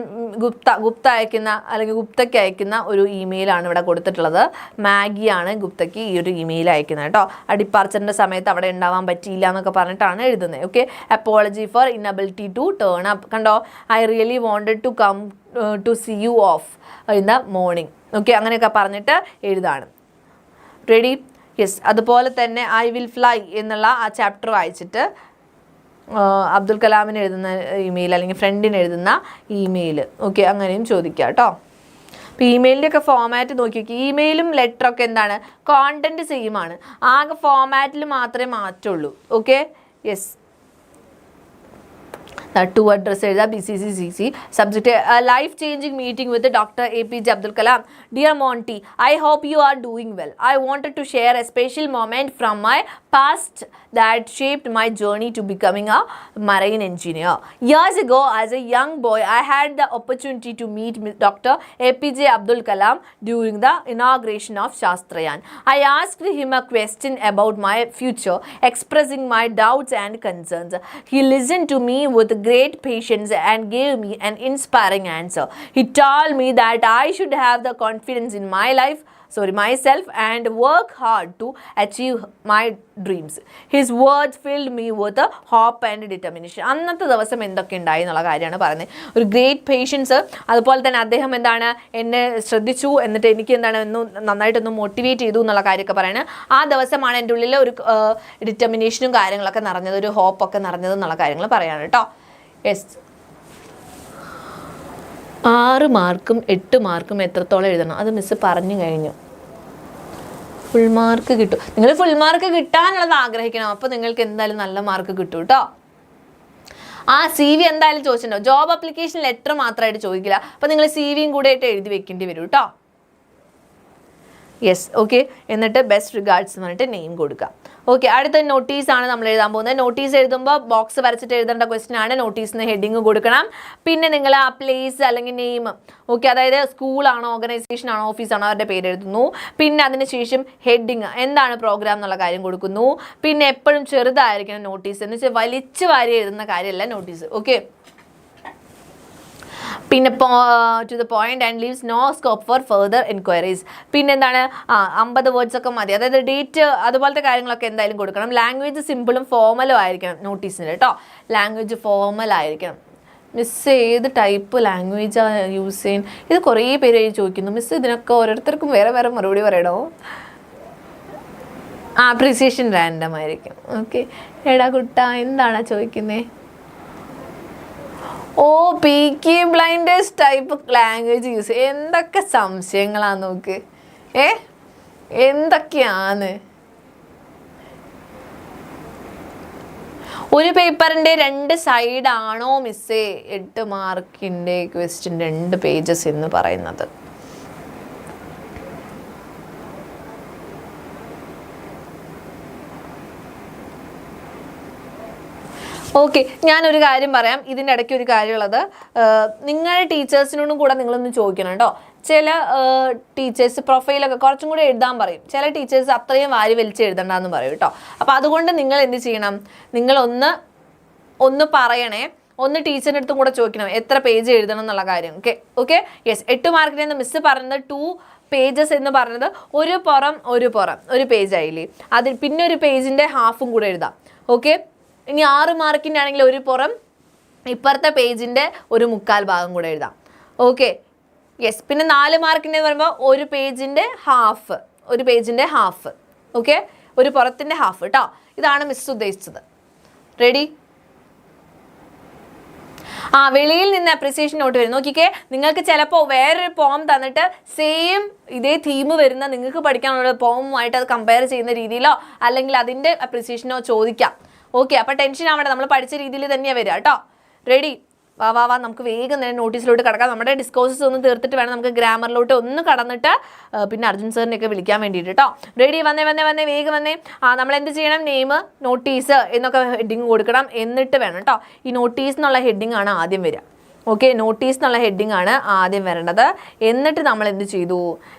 ഗുപ്ത അയക്കുന്ന അല്ലെങ്കിൽ ഗുപ്തയ്ക്ക് അയക്കുന്ന ഒരു ഇമെയിലാണ് ഇവിടെ കൊടുത്തിട്ടുള്ളത്. മാഗിയാണ് ഗുപ്തയ്ക്ക് ഈ ഒരു ഇമെയിൽ അയക്കുന്നത് കേട്ടോ. ആ ഡിപ്പാർച്ചറിൻ്റെ സമയത്ത് അവിടെ ഉണ്ടാവാൻ പറ്റിയില്ല എന്നൊക്കെ പറഞ്ഞിട്ടാണ് എഴുതുന്നത്. Okay, apology for inability to turn up. കണ്ടോ, I really wanted to come to see you off in the morning. Okay, അങ്ങനെയൊക്കെ പറഞ്ഞിട്ട് എഴുതാണ്. റെഡി? യെസ്. അതുപോലെ തന്നെ ഐ വിൽ ഫ്ലൈ എന്നുള്ള ആ ചാപ്റ്റർ വായിച്ചിട്ട് അബ്ദുൽ കലാമിന് എഴുതുന്ന ഇമെയിൽ അല്ലെങ്കിൽ ഫ്രണ്ടിന് എഴുതുന്ന ഇമെയിൽ. ഓക്കെ, അങ്ങനെയും ചോദിക്കാം കേട്ടോ. അപ്പോൾ ഇമെയിലിൻ്റെ ഒക്കെ ഫോമാറ്റ് നോക്കി നോക്കി. ഇമെയിലും ലെറ്ററൊക്കെ എന്താണ്, കോണ്ടൻറ്റ് സെയിം ആണ്, ആകെ ഫോമാറ്റിൽ മാത്രമേ മാറ്റുള്ളൂ. Okay, yes. ടു അഡ്രസ് എഴുതാം, BCCCC. Subject life changing meeting with doctor APJ Abdul Kalam. Dear Monty, I hope you are doing well. I wanted to share a special moment from my past that shaped my journey to becoming a marine engineer. Years ago, as a young boy, I had the opportunity to meet Dr. APJ Abdul Kalam during the inauguration of Shastrayan. I asked him a question about my future, expressing my doubts and concerns. He listened to me with great patience and gave me an inspiring answer. He told me that I should have the confidence in myself and work hard to achieve my dreams. His words filled me with hope and determination. അന്നത്തെ ദിവസം എന്തൊക്കെ ഉണ്ടായി എന്നുള്ള കാര്യമാണ് പറയുന്നത്. ഒരു great patients, അതുപോലെ തന്നെ അദ്ദേഹം എന്താണ് എന്നെ ശ്രദ്ധിച്ചു, എന്നിട്ട് എനിക്ക് എന്താണ് നന്നായിട്ടൊന്ന് മോട്ടിവേറ്റ് ചെയ്തു എന്നുള്ള കാര്യമൊക്കെ പറയുന്നത്. ആ ദിവസമാണ് എൻ്റെ ഉള്ളിൽ ഒരു ഡിറ്റർമിനേഷനും കാര്യങ്ങളൊക്കെ നിറഞ്ഞത്, ഒരു ഹോപ്പൊക്കെ നിറഞ്ഞത് എന്നുള്ള കാര്യങ്ങൾ പറയാണ് കേട്ടോ. യെസ്. 6 മാർക്കും 8 മാർക്കും എത്രത്തോളം എഴുതണം അത് മിസ് പറഞ്ഞു കഴിഞ്ഞു. ഫുൾ മാർക്ക് കിട്ടും. നിങ്ങൾ ഫുൾ മാർക്ക് കിട്ടാനുള്ളത് ആഗ്രഹിക്കണം, അപ്പോൾ നിങ്ങൾക്ക് എന്തായാലും നല്ല മാർക്ക് കിട്ടും കേട്ടോ. ആ CV എന്തായാലും ചോദിച്ചിട്ടുണ്ടോ? ജോബ് അപ്ലിക്കേഷൻ ലെറ്റർ മാത്രമായിട്ട് ചോദിക്കില്ല, അപ്പോൾ നിങ്ങൾ CVയും കൂടെ ആയിട്ട് എഴുതി വെക്കേണ്ടി വരും കേട്ടോ. യെസ്. ഓക്കെ, എന്നിട്ട് ബെസ്റ്റ് റിഗാർഡ്സ് എന്ന് പറഞ്ഞിട്ട് നെയിം കൊടുക്കുക. ഓക്കെ, അടുത്ത നോട്ടീസാണ് നമ്മൾ എഴുതാൻ പോകുന്നത്. നോട്ടീസ് എഴുതുമ്പോൾ ബോക്സ് വരച്ചിട്ട് എഴുതേണ്ട ക്വസ്റ്റ്യൻ ആണ്. നോട്ടീസിന് ഹെഡിങ് കൊടുക്കണം. പിന്നെ നിങ്ങൾ ആ പ്ലേസ് അല്ലെങ്കിൽ നെയിം, ഓക്കെ, അതായത് സ്കൂളാണോ ഓർഗനൈസേഷൻ ആണോ ഓഫീസാണോ അവരുടെ പേര് എഴുതുന്നു. പിന്നെ അതിനുശേഷം ഹെഡിങ് എന്താണ് പ്രോഗ്രാം എന്നുള്ള കാര്യം കൊടുക്കുന്നു. പിന്നെ എപ്പോഴും ചെറുതായിരിക്കണം നോട്ടീസ്, എന്ന് വെച്ചാൽ വലിച്ചു വാരി എഴുതുന്ന കാര്യമല്ല നോട്ടീസ്. ഓക്കെ, പിന്നെ to the point and leaves no scope for further enquiries. പിന്നെ എന്താണ് 50 വേർഡ്സ് ഒക്കെ മതി, അതായത് ഡേറ്റ് അതുപോലത്തെ കാര്യങ്ങളൊക്കെ എന്തായാലും കൊടുക്കണം. ലാംഗ്വേജ് സിമ്പിളും ഫോർമലും ആയിരിക്കണം നോട്ടീസിന് കേട്ടോ. ലാംഗ്വേജ് ഫോർമൽ ആയിരിക്കണം. മിസ് ഏത് ടൈപ്പ് ലാംഗ്വേജാണ് യൂസ് ചെയ്യുന്നത്? ഇത് കുറേ പേര് ചോദിക്കുന്നു. മിസ് ഇതിനൊക്കെ ഓരോരുത്തർക്കും വേറെ വേറെ മറുപടി പറയണോ? അപ്രീസിയേഷൻ റാൻഡം ആയിരിക്കും. ഓക്കെ, എടാ കുട്ട എന്താണ് ചോദിക്കുന്നത്? PK blinders type language use. എന്തൊക്കെ സംശയങ്ങളാണ് നോക്ക്. എന്തൊക്കെയാണ്? ഒരു പേപ്പറിൻ്റെ 2 സൈഡാണോ മിസ്സേ 8 മാർക്കിൻ്റെ ക്വസ്റ്റ്യൻ 2 പേജസ് എന്ന് പറയുന്നത്? ഓക്കെ, ഞാനൊരു കാര്യം പറയാം. ഇതിൻ്റെ ഇടയ്ക്ക് ഒരു കാര്യമുള്ളത്, നിങ്ങളുടെ ടീച്ചേഴ്സിനോടും കൂടെ നിങ്ങളൊന്ന് ചോദിക്കണം കേട്ടോ. ചില ടീച്ചേഴ്സ് പ്രൊഫൈലൊക്കെ കുറച്ചും കൂടി എഴുതാൻ പറയും, ചില ടീച്ചേഴ്സ് അത്രയും വാരി വലിച്ച് എഴുതണ്ടെന്ന് പറയും കേട്ടോ. അപ്പോൾ അതുകൊണ്ട് നിങ്ങൾ എന്ത് ചെയ്യണം, നിങ്ങളൊന്ന് പറയണേ, ഒന്ന് ടീച്ചറിൻ്റെ അടുത്തും കൂടെ ചോദിക്കണം എത്ര പേജ് എഴുതണം എന്നുള്ള കാര്യം. Okay, yes. 8 മാർക്കിന് മിസ് പറഞ്ഞത് 2 പേജസ് എന്ന് പറഞ്ഞത് ഒരു പേജ് ആയില്ലേ, അതിൽ പിന്നെ ഒരു പേജിൻ്റെ ഹാഫും കൂടെ എഴുതാം. ഓക്കെ, ഇനി 6 മാർക്കിൻ്റെ ആണെങ്കിൽ ഒരു പുറം ഇപ്പുറത്തെ പേജിൻ്റെ ഒരു 1/4 ഭാഗം കൂടെ എഴുതാം. Okay, yes. പിന്നെ 4 മാർക്കിൻ്റെ പറയുമ്പോൾ ഒരു പേജിൻ്റെ ഹാഫ്. ഓക്കെ, ഒരു പുറത്തിൻ്റെ ഹാഫ് കേട്ടോ. ഇതാണ് മിസ് ഉദ്ദേശിച്ചത്. റെഡി? വെളിയിൽ നിന്ന് അപ്രിസിയേഷൻ നോട്ട് വരും. നോക്കിക്കേ, നിങ്ങൾക്ക് ചിലപ്പോൾ വേറൊരു പോം തന്നിട്ട് സെയിം ഇതേ തീം വരുന്ന നിങ്ങൾക്ക് പഠിക്കാനുള്ള പോമുമായിട്ട് അത് കമ്പയർ ചെയ്യുന്ന രീതിയിലോ അല്ലെങ്കിൽ അതിൻ്റെ അപ്രിസിയേഷനോ ചോദിക്കാം. ഓക്കെ, അപ്പോൾ ടെൻഷൻ ആവണ്ട, നമ്മൾ പഠിച്ച രീതിയിൽ തന്നെയാണ് വരിക കേട്ടോ. റെഡി? വാ നമുക്ക് വേഗം തന്നെ നോട്ടീസിലോട്ട് കിടക്കാം. നമ്മുടെ ഡിസ്കോഴ്സസ് ഒന്ന് തീർത്തിട്ട് വേണം നമുക്ക് ഗ്രാമറിലോട്ട് ഒന്ന് കടന്നിട്ട് പിന്നെ അർജുൻ സാറിനെയൊക്കെ വിളിക്കാൻ വേണ്ടിയിട്ട് കേട്ടോ. റെഡി? വന്നേ വേഗം വന്നേ. നമ്മൾ എന്ത് ചെയ്യണം? നെയിം, നോട്ടീസ് എന്നൊക്കെ ഹെഡിങ് കൊടുക്കണം. എന്നിട്ട് വേണം കേട്ടോ, ഈ നോട്ടീസ് എന്നുള്ള ഹെഡിങ് ആണ് ആദ്യം വരിക. ഓക്കെ, നോട്ടീസ് എന്നുള്ള ഹെഡിങ് ആണ് ആദ്യം വരേണ്ടത്. എന്നിട്ട് നമ്മൾ എന്ത് ചെയ്തു,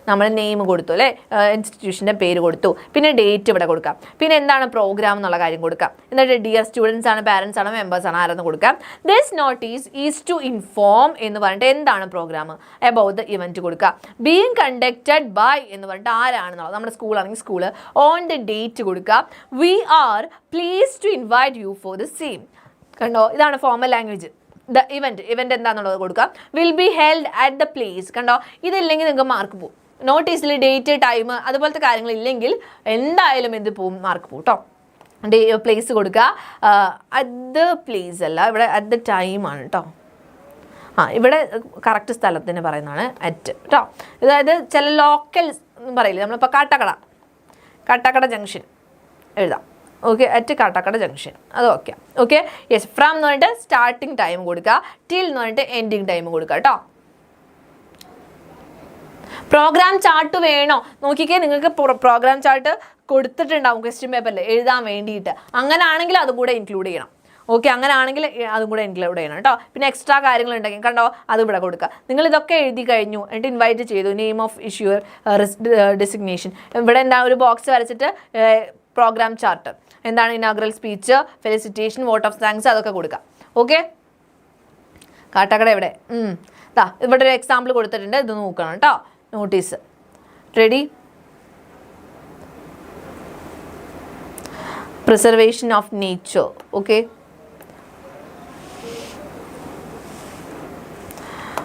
നമ്മൾ നെയിം കൊടുത്തു അല്ലേ, ഇൻസ്റ്റിറ്റ്യൂഷൻ്റെ പേര് കൊടുത്തു, പിന്നെ ഡേറ്റ് ഇവിടെ കൊടുക്കാം, പിന്നെ എന്താണ് പ്രോഗ്രാം എന്നുള്ള കാര്യം കൊടുക്കാം, എന്നിട്ട് ഡിയർ സ്റ്റുഡൻസ് ആണ്, പാരൻസ് ആണ്, മെമ്പേഴ്സ് ആണ്, ആരെന്ന് കൊടുക്കാം. This notice is to inform എന്ന് പറഞ്ഞിട്ട് എന്താണ് പ്രോഗ്രാം, അബൌട്ട് ദ ഇവന്റ് കൊടുക്കുക. ബീങ് കണ്ടക്റ്റഡ് ബൈ എന്ന് പറഞ്ഞിട്ട് ആരാണെന്നുള്ളത്, നമ്മുടെ സ്കൂളാണെങ്കിൽ സ്കൂള്, ഓൺ ദ ഡേറ്റ് കൊടുക്കുക. We are please to invite you for the same. കണ്ടോ, ഇതാണ് ഫോർമൽ ലാംഗ്വേജ്. ദ ഇവന്റ് എന്താണെന്നുള്ളത് കൊടുക്കുക. Will be held at the place. കണ്ടോ, ഇതില്ലെങ്കിൽ നിങ്ങൾക്ക് മാർക്ക് പോകും. നോട്ടീസിൽ ഡേറ്റ്, ടൈം അതുപോലത്തെ കാര്യങ്ങളില്ലെങ്കിൽ എന്തായാലും എന്ത് പോവും, മാർക്ക് പോകും കേട്ടോ. പ്ലേസ് കൊടുക്കുക. അറ്റ് ദ പ്ലേസ് അല്ല, ഇവിടെ അറ്റ് ദ ടൈമാണ് കേട്ടോ. ഇവിടെ കറക്റ്റ് സ്ഥലത്തിന് പറയുന്നതാണ് അറ്റ് കേട്ടോ. അതായത് ചില ലോക്കൽ പറയില്ലേ, നമ്മളിപ്പോൾ കാട്ടാക്കട ജംഗ്ഷൻ എഴുതാം. ഓക്കെ, അറ്റ് കാട്ടാക്കട ജംഗ്ഷൻ, അത് ഓക്കെ. യെസ്, ഫ്രം എന്ന് പറഞ്ഞിട്ട് സ്റ്റാർട്ടിങ് ടൈം കൊടുക്കുക, ടിൽ എന്ന് പറഞ്ഞിട്ട് എൻഡിങ് ടൈം കൊടുക്കുക കേട്ടോ. പ്രോഗ്രാം ചാർട്ട് വേണോ നോക്കിക്കേ, നിങ്ങൾക്ക് പ്രോഗ്രാം ചാർട്ട് കൊടുത്തിട്ടുണ്ടാവും ക്വസ്റ്റ്യൻ പേപ്പറിൽ എഴുതാൻ വേണ്ടിയിട്ട്. അങ്ങനെയാണെങ്കിൽ അതും കൂടെ ഇൻക്ലൂഡ് ചെയ്യണം. ഓക്കെ, അങ്ങനെയാണെങ്കിൽ അതും കൂടെ ഇൻക്ലൂഡ് ചെയ്യണം കേട്ടോ. പിന്നെ എക്സ്ട്രാ കാര്യങ്ങൾ ഉണ്ടെങ്കിൽ കണ്ടോ, അത് ഇവിടെ കൊടുക്കുക. നിങ്ങൾ ഇതൊക്കെ എഴുതി കഴിഞ്ഞു, എന്നിട്ട് ഇൻവൈറ്റ് ചെയ്തു, നെയിം ഓഫ് ഇഷ്യൂർ, ഡെസിഗ്നേഷൻ, ഇവിടെ എന്താ ഒരു ബോക്സ് വരച്ചിട്ട് പ്രോഗ്രാം ചാർട്ട്, എന്താണ് inaugural speech, felicitation, vote of thanks, അതൊക്കെ കൊടുക്കാം. ഓക്കെ, കാട്ടാക്കട എവിടെ, ഇവിടെ ഒരു എക്സാമ്പിൾ കൊടുത്തിട്ടുണ്ട്, ഇത് നോക്കണം കേട്ടോ. Notice ready. Preservation of nature. Okay,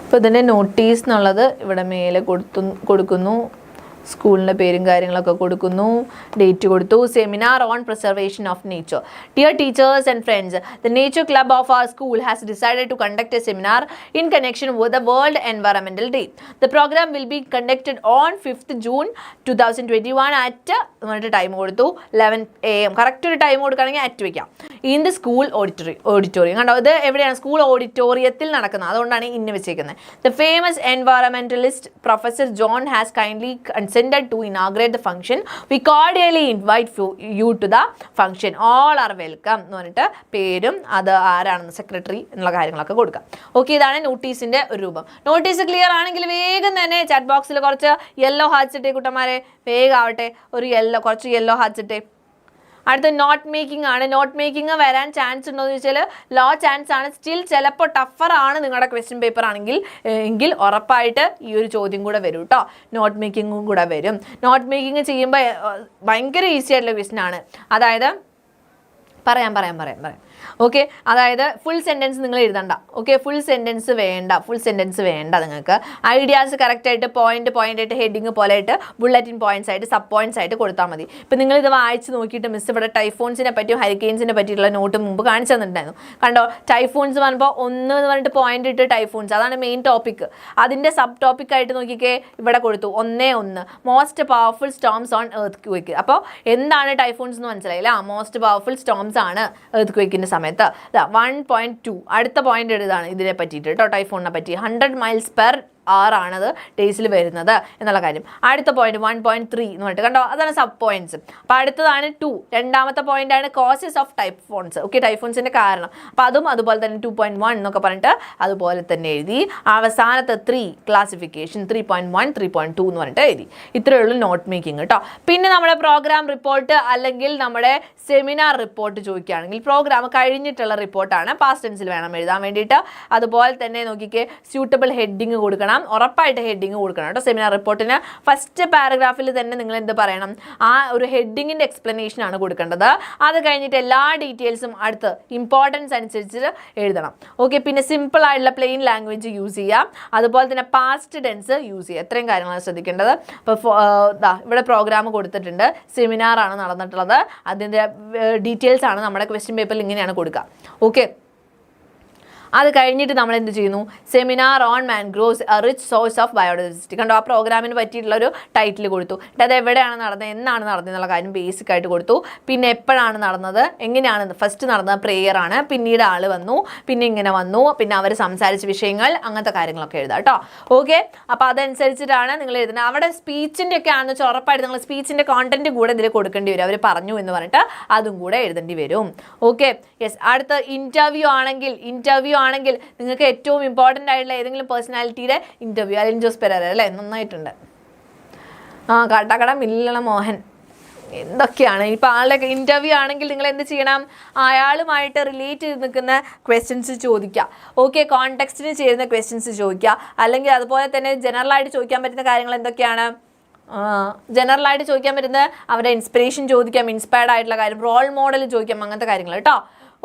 അപ്പോൾ ഇതിൻ്റെ നോട്ടീസ് എന്നുള്ളത് ഇവിടെ മേലെ കൊടുക്കുന്നു. സ്കൂളിൻ്റെ പേരും കാര്യങ്ങളൊക്കെ കൊടുക്കുന്നു, ഡേറ്റ് കൊടുത്തു. Seminar on preservation of nature. Dear teachers and friends, the nature club of our school has decided to conduct a seminar in connection with the world environmental day. The program will be conducted on 5th June 2021 at എന്നിട്ട് time കൊടുത്തു 11 AM. Correct ഒരു time കൊടുക്കുകയാണെങ്കിൽ at വയ്ക്കാം. In the school auditorium. കണ്ടോ, ഇത് എവിടെയാണ്, school ഓഡിറ്റോറിയത്തിൽ നടക്കുന്നത്, അതുകൊണ്ടാണ് ഇന്ന് വെച്ചേക്കുന്നത്. The famous environmentalist professor John has kindly consented to inaugurate the function. We cordially invite you to the function. All are welcome എന്ന് പറഞ്ഞിട്ട് പേരും അത് ആരാണെന്ന് സെക്രട്ടറി എന്നുള്ള കാര്യങ്ങളൊക്കെ കൊടുക്കാം. ഓക്കെ, ഇതാണ് നോട്ടീസിൻ്റെ ഒരു രൂപം. നോട്ടീസ് ക്ലിയർ ആണെങ്കിൽ വേഗം തന്നെ ചാറ്റ് ബോക്സിൽ കുറച്ച് യെല്ലോ ഹാർട്ട്സ് ഇട്ടേ കുട്ടന്മാരെ, വേഗം ആവട്ടെ, കുറച്ച് യെല്ലോ ഹാർട്ട്സ് ഇട്ടേ. അടുത്ത നോട്ട് മേക്കിംഗ് ആണ്. നോട്ട് മേക്കിംഗ് വരാൻ ചാൻസ് ഉണ്ടോ എന്ന് ചോദിച്ചാൽ ലോ ചാൻസ് ആണ്. സ്റ്റിൽ ചിലപ്പോൾ ടഫറാണ് നിങ്ങളുടെ ക്വസ്റ്റ്യൻ പേപ്പർ എങ്കിൽ ഉറപ്പായിട്ട് ഈ ഒരു ചോദ്യം കൂടെ വരും കേട്ടോ. നോട്ട് മേക്കിങ്ങും കൂടെ വരും. നോട്ട് മേക്കിംഗ് ചെയ്യുമ്പോൾ ഭയങ്കര ഈസി ആയിട്ടുള്ള ക്വസ്റ്റ്യൻ ആണ്. അതായത് പറയാം. ഓക്കെ, അതായത് ഫുൾ സെൻറ്റൻസ് നിങ്ങൾ എഴുതണ്ട. ഓക്കെ, ഫുൾ സെൻറ്റൻസ് വേണ്ട നിങ്ങൾക്ക്. ഐഡിയാസ് കറക്റ്റായിട്ട് പോയിന്റ് ആയിട്ട് ഹെഡിങ് പോലെ ആയിട്ട് ബുള്ളറ്റിൻ പോയിന്റ്സ് ആയിട്ട് സബ് പോയിന്റ്സ് ആയിട്ട് കൊടുത്താൽ മതി. ഇപ്പം നിങ്ങളിത് വായിച്ച് നോക്കിയിട്ട് മിസ് ഇവിടെ ടൈഫോൺസിനെ പറ്റിയും ഹരിക്കെയിൻസിനെ പറ്റിയിട്ടുള്ള നോട്ട് മുമ്പ് കാണിച്ചു തന്നിട്ടുണ്ടായിരുന്നു. കണ്ടോ, ടൈഫോൺസ് പറയുമ്പോൾ 1 എന്ന് പറഞ്ഞിട്ട് പോയിന്റ് ഇട്ട് ടൈഫോൺസ്, അതാണ് മെയിൻ ടോപ്പിക്. അതിൻ്റെ സബ് ടോപ്പിക് ആയിട്ട് നോക്കിക്കേ, ഇവിടെ കൊടുത്തു 1 most powerful storms on earth quake. അപ്പോൾ എന്താണ് ടൈഫോൺസ് എന്ന് മനസ്സിലായില്ല, മോസ്റ്റ് പവർഫുൾ സ്റ്റോംസ് ആണ് എർത്ത് ക്വേക്കിൻ്റെ സമയത്ത്. 1.2 അടുത്ത പോയിന്റ് എഴുതാണ് ഇതിനെ പറ്റിയിട്ട് കേട്ടോ, ടൈഫോണിനെ പറ്റി. 100 miles/hour ആണത് ഡേയ്സിൽ വരുന്നത് എന്നുള്ള കാര്യം. അടുത്ത പോയിന്റ് 1.3 എന്ന് പറഞ്ഞിട്ട് കണ്ടോ, അതാണ് സബ് പോയിന്റ്സ്. അപ്പോൾ അടുത്തതാണ് 2, രണ്ടാമത്തെ പോയിന്റ് ആണ് കോസസ് ഓഫ് ടൈഫോൺസ്. ഓക്കെ, ടൈഫോൺസിന്റെ കാരണം. അപ്പോൾ അതും അതുപോലെ തന്നെ 2.1 എന്നൊക്കെ പറഞ്ഞിട്ട് അതുപോലെ തന്നെ എഴുതി. അവസാനത്തെ 3 ക്ലാസിഫിക്കേഷൻ 3.1 3.2 എന്ന് പറഞ്ഞിട്ട് എഴുതി. ഇത്രയേ ഉള്ളൂ നോട്ട് മേക്കിംഗ് കേട്ടോ. പിന്നെ നമ്മുടെ പ്രോഗ്രാം റിപ്പോർട്ട് അല്ലെങ്കിൽ നമ്മുടെ സെമിനാർ റിപ്പോർട്ട് ചോദിക്കുകയാണെങ്കിൽ പ്രോഗ്രാം കഴിഞ്ഞിട്ടുള്ള റിപ്പോർട്ടാണ്, പാസ്റ്റ് ടെൻസിൽ വേണം എഴുതാൻ വേണ്ടിയിട്ട്. അതുപോലെ തന്നെ നോക്കിക്കേ, സ്യൂട്ടബിൾ ഹെഡിങ് കൊടുക്കണം, ഉറപ്പായിട്ട് ഹെഡിങ് കൊടുക്കണം കേട്ടോ. സെമിനാർ റിപ്പോർട്ടിന് ഫസ്റ്റ് പാരഗ്രാഫിൽ തന്നെ നിങ്ങൾ എന്ത് പറയണം, ആ ഒരു ഹെഡിങ്ങിൻ്റെ എക്സ്പ്ലനേഷൻ ആണ് കൊടുക്കേണ്ടത്. അത് കഴിഞ്ഞിട്ട് എല്ലാ ഡീറ്റെയിൽസും അടുത്ത് ഇമ്പോർട്ടൻസ് അനുസരിച്ച് എഴുതണം. ഓക്കെ, പിന്നെ സിമ്പിൾ ആയിട്ടുള്ള പ്ലെയിൻ ലാംഗ്വേജ് യൂസ് ചെയ്യാം, അതുപോലെ തന്നെ പാസ്റ്റ് ടെൻസ് യൂസ് ചെയ്യുക. ഇത്രയും കാര്യങ്ങളാണ് ശ്രദ്ധിക്കേണ്ടത്. അപ്പോൾ ഇവിടെ പ്രോഗ്രാം കൊടുത്തിട്ടുണ്ട്, സെമിനാർ ആണ് നടന്നിട്ടുള്ളത്, അതിൻ്റെ ഡീറ്റെയിൽസ് ആണ് നമ്മുടെ ക്വസ്റ്റ്യൻ പേപ്പറിൽ ഇങ്ങനെയാണ് കൊടുക്കുക. ഓക്കെ, അത് കഴിഞ്ഞിട്ട് നമ്മൾ എന്ത് ചെയ്യുന്നു, seminar on mangroves A rich source of biodiversity. കണ്ടോ, ആ പ്രോഗ്രാമിന് പറ്റിയിട്ടുള്ളൊരു ടൈറ്റിൽ കൊടുത്തു. അത് എവിടെയാണ് നടന്നത്, എന്നാണ് നടന്നത് എന്നുള്ള കാര്യം ബേസിക് ആയിട്ട് കൊടുത്തു. പിന്നെ എപ്പോഴാണ് നടന്നത്, എങ്ങനെയാണ് ഫസ്റ്റ് നടന്നത്, പ്രെയർ ആണ്, പിന്നീട് ആൾ വന്നു, പിന്നെ ഇങ്ങനെ വന്നു, പിന്നെ അവർ സംസാരിച്ച വിഷയങ്ങൾ, അങ്ങനത്തെ കാര്യങ്ങളൊക്കെ എഴുതാം കേട്ടോ. ഓക്കെ, അപ്പോൾ അതനുസരിച്ചിട്ടാണ് നിങ്ങൾ എഴുതുന്നത്. അവിടെ സ്പീച്ചിൻ്റെ ഒക്കെ ആണെന്ന് വെച്ചാൽ ഉറപ്പായിട്ട് നിങ്ങൾ സ്പീച്ചിൻ്റെ കോണ്ടന്റ് കൂടെ ഇതിൽ കൊടുക്കേണ്ടി വരും. അവർ പറഞ്ഞു എന്ന് പറഞ്ഞിട്ട് അതും കൂടെ എഴുതേണ്ടി വരും. Okay, yes. അടുത്ത ഇൻ്റർവ്യൂ ആണെങ്കിൽ ഇൻ്റർവ്യൂ ആണെങ്കിൽ നിങ്ങൾക്ക് ഏറ്റവും ഇമ്പോർട്ടൻ്റ് ആയിട്ടുള്ള ഏതെങ്കിലും പേഴ്സണാലിറ്റിയുടെ ഇൻ്റർവ്യൂ, അലിൻ ജോസ് പെരേര അല്ലേ, നന്നായിട്ടുണ്ട്. കാട്ടാക്കട മില്ലണ മോഹൻ, എന്തൊക്കെയാണ് ഇപ്പോൾ ആളുടെ ഇൻ്റർവ്യൂ ആണെങ്കിൽ നിങ്ങൾ എന്ത് ചെയ്യണം, അയാളുമായിട്ട് റിലേറ്റ് ചെയ്ത് നിൽക്കുന്ന ക്വസ്റ്റ്യൻസ് ചോദിക്കുക. ഓക്കെ, കോണ്ടെക്സ്റ്റിന് ചേരുന്ന ക്വസ്റ്റ്യൻസ് ചോദിക്കുക. അല്ലെങ്കിൽ അതുപോലെ തന്നെ ജനറലായിട്ട് ചോദിക്കാൻ പറ്റുന്ന കാര്യങ്ങൾ എന്തൊക്കെയാണ്, ജനറലായിട്ട് ചോദിക്കാൻ പറ്റുന്ന അവരുടെ ഇൻസ്പിറേഷൻ ചോദിക്കാം, ഇൻസ്പയർഡ് ആയിട്ടുള്ള കാര്യം, റോൾ മോഡൽ ചോദിക്കാം, അങ്ങനത്തെ കാര്യങ്ങൾ കേട്ടോ.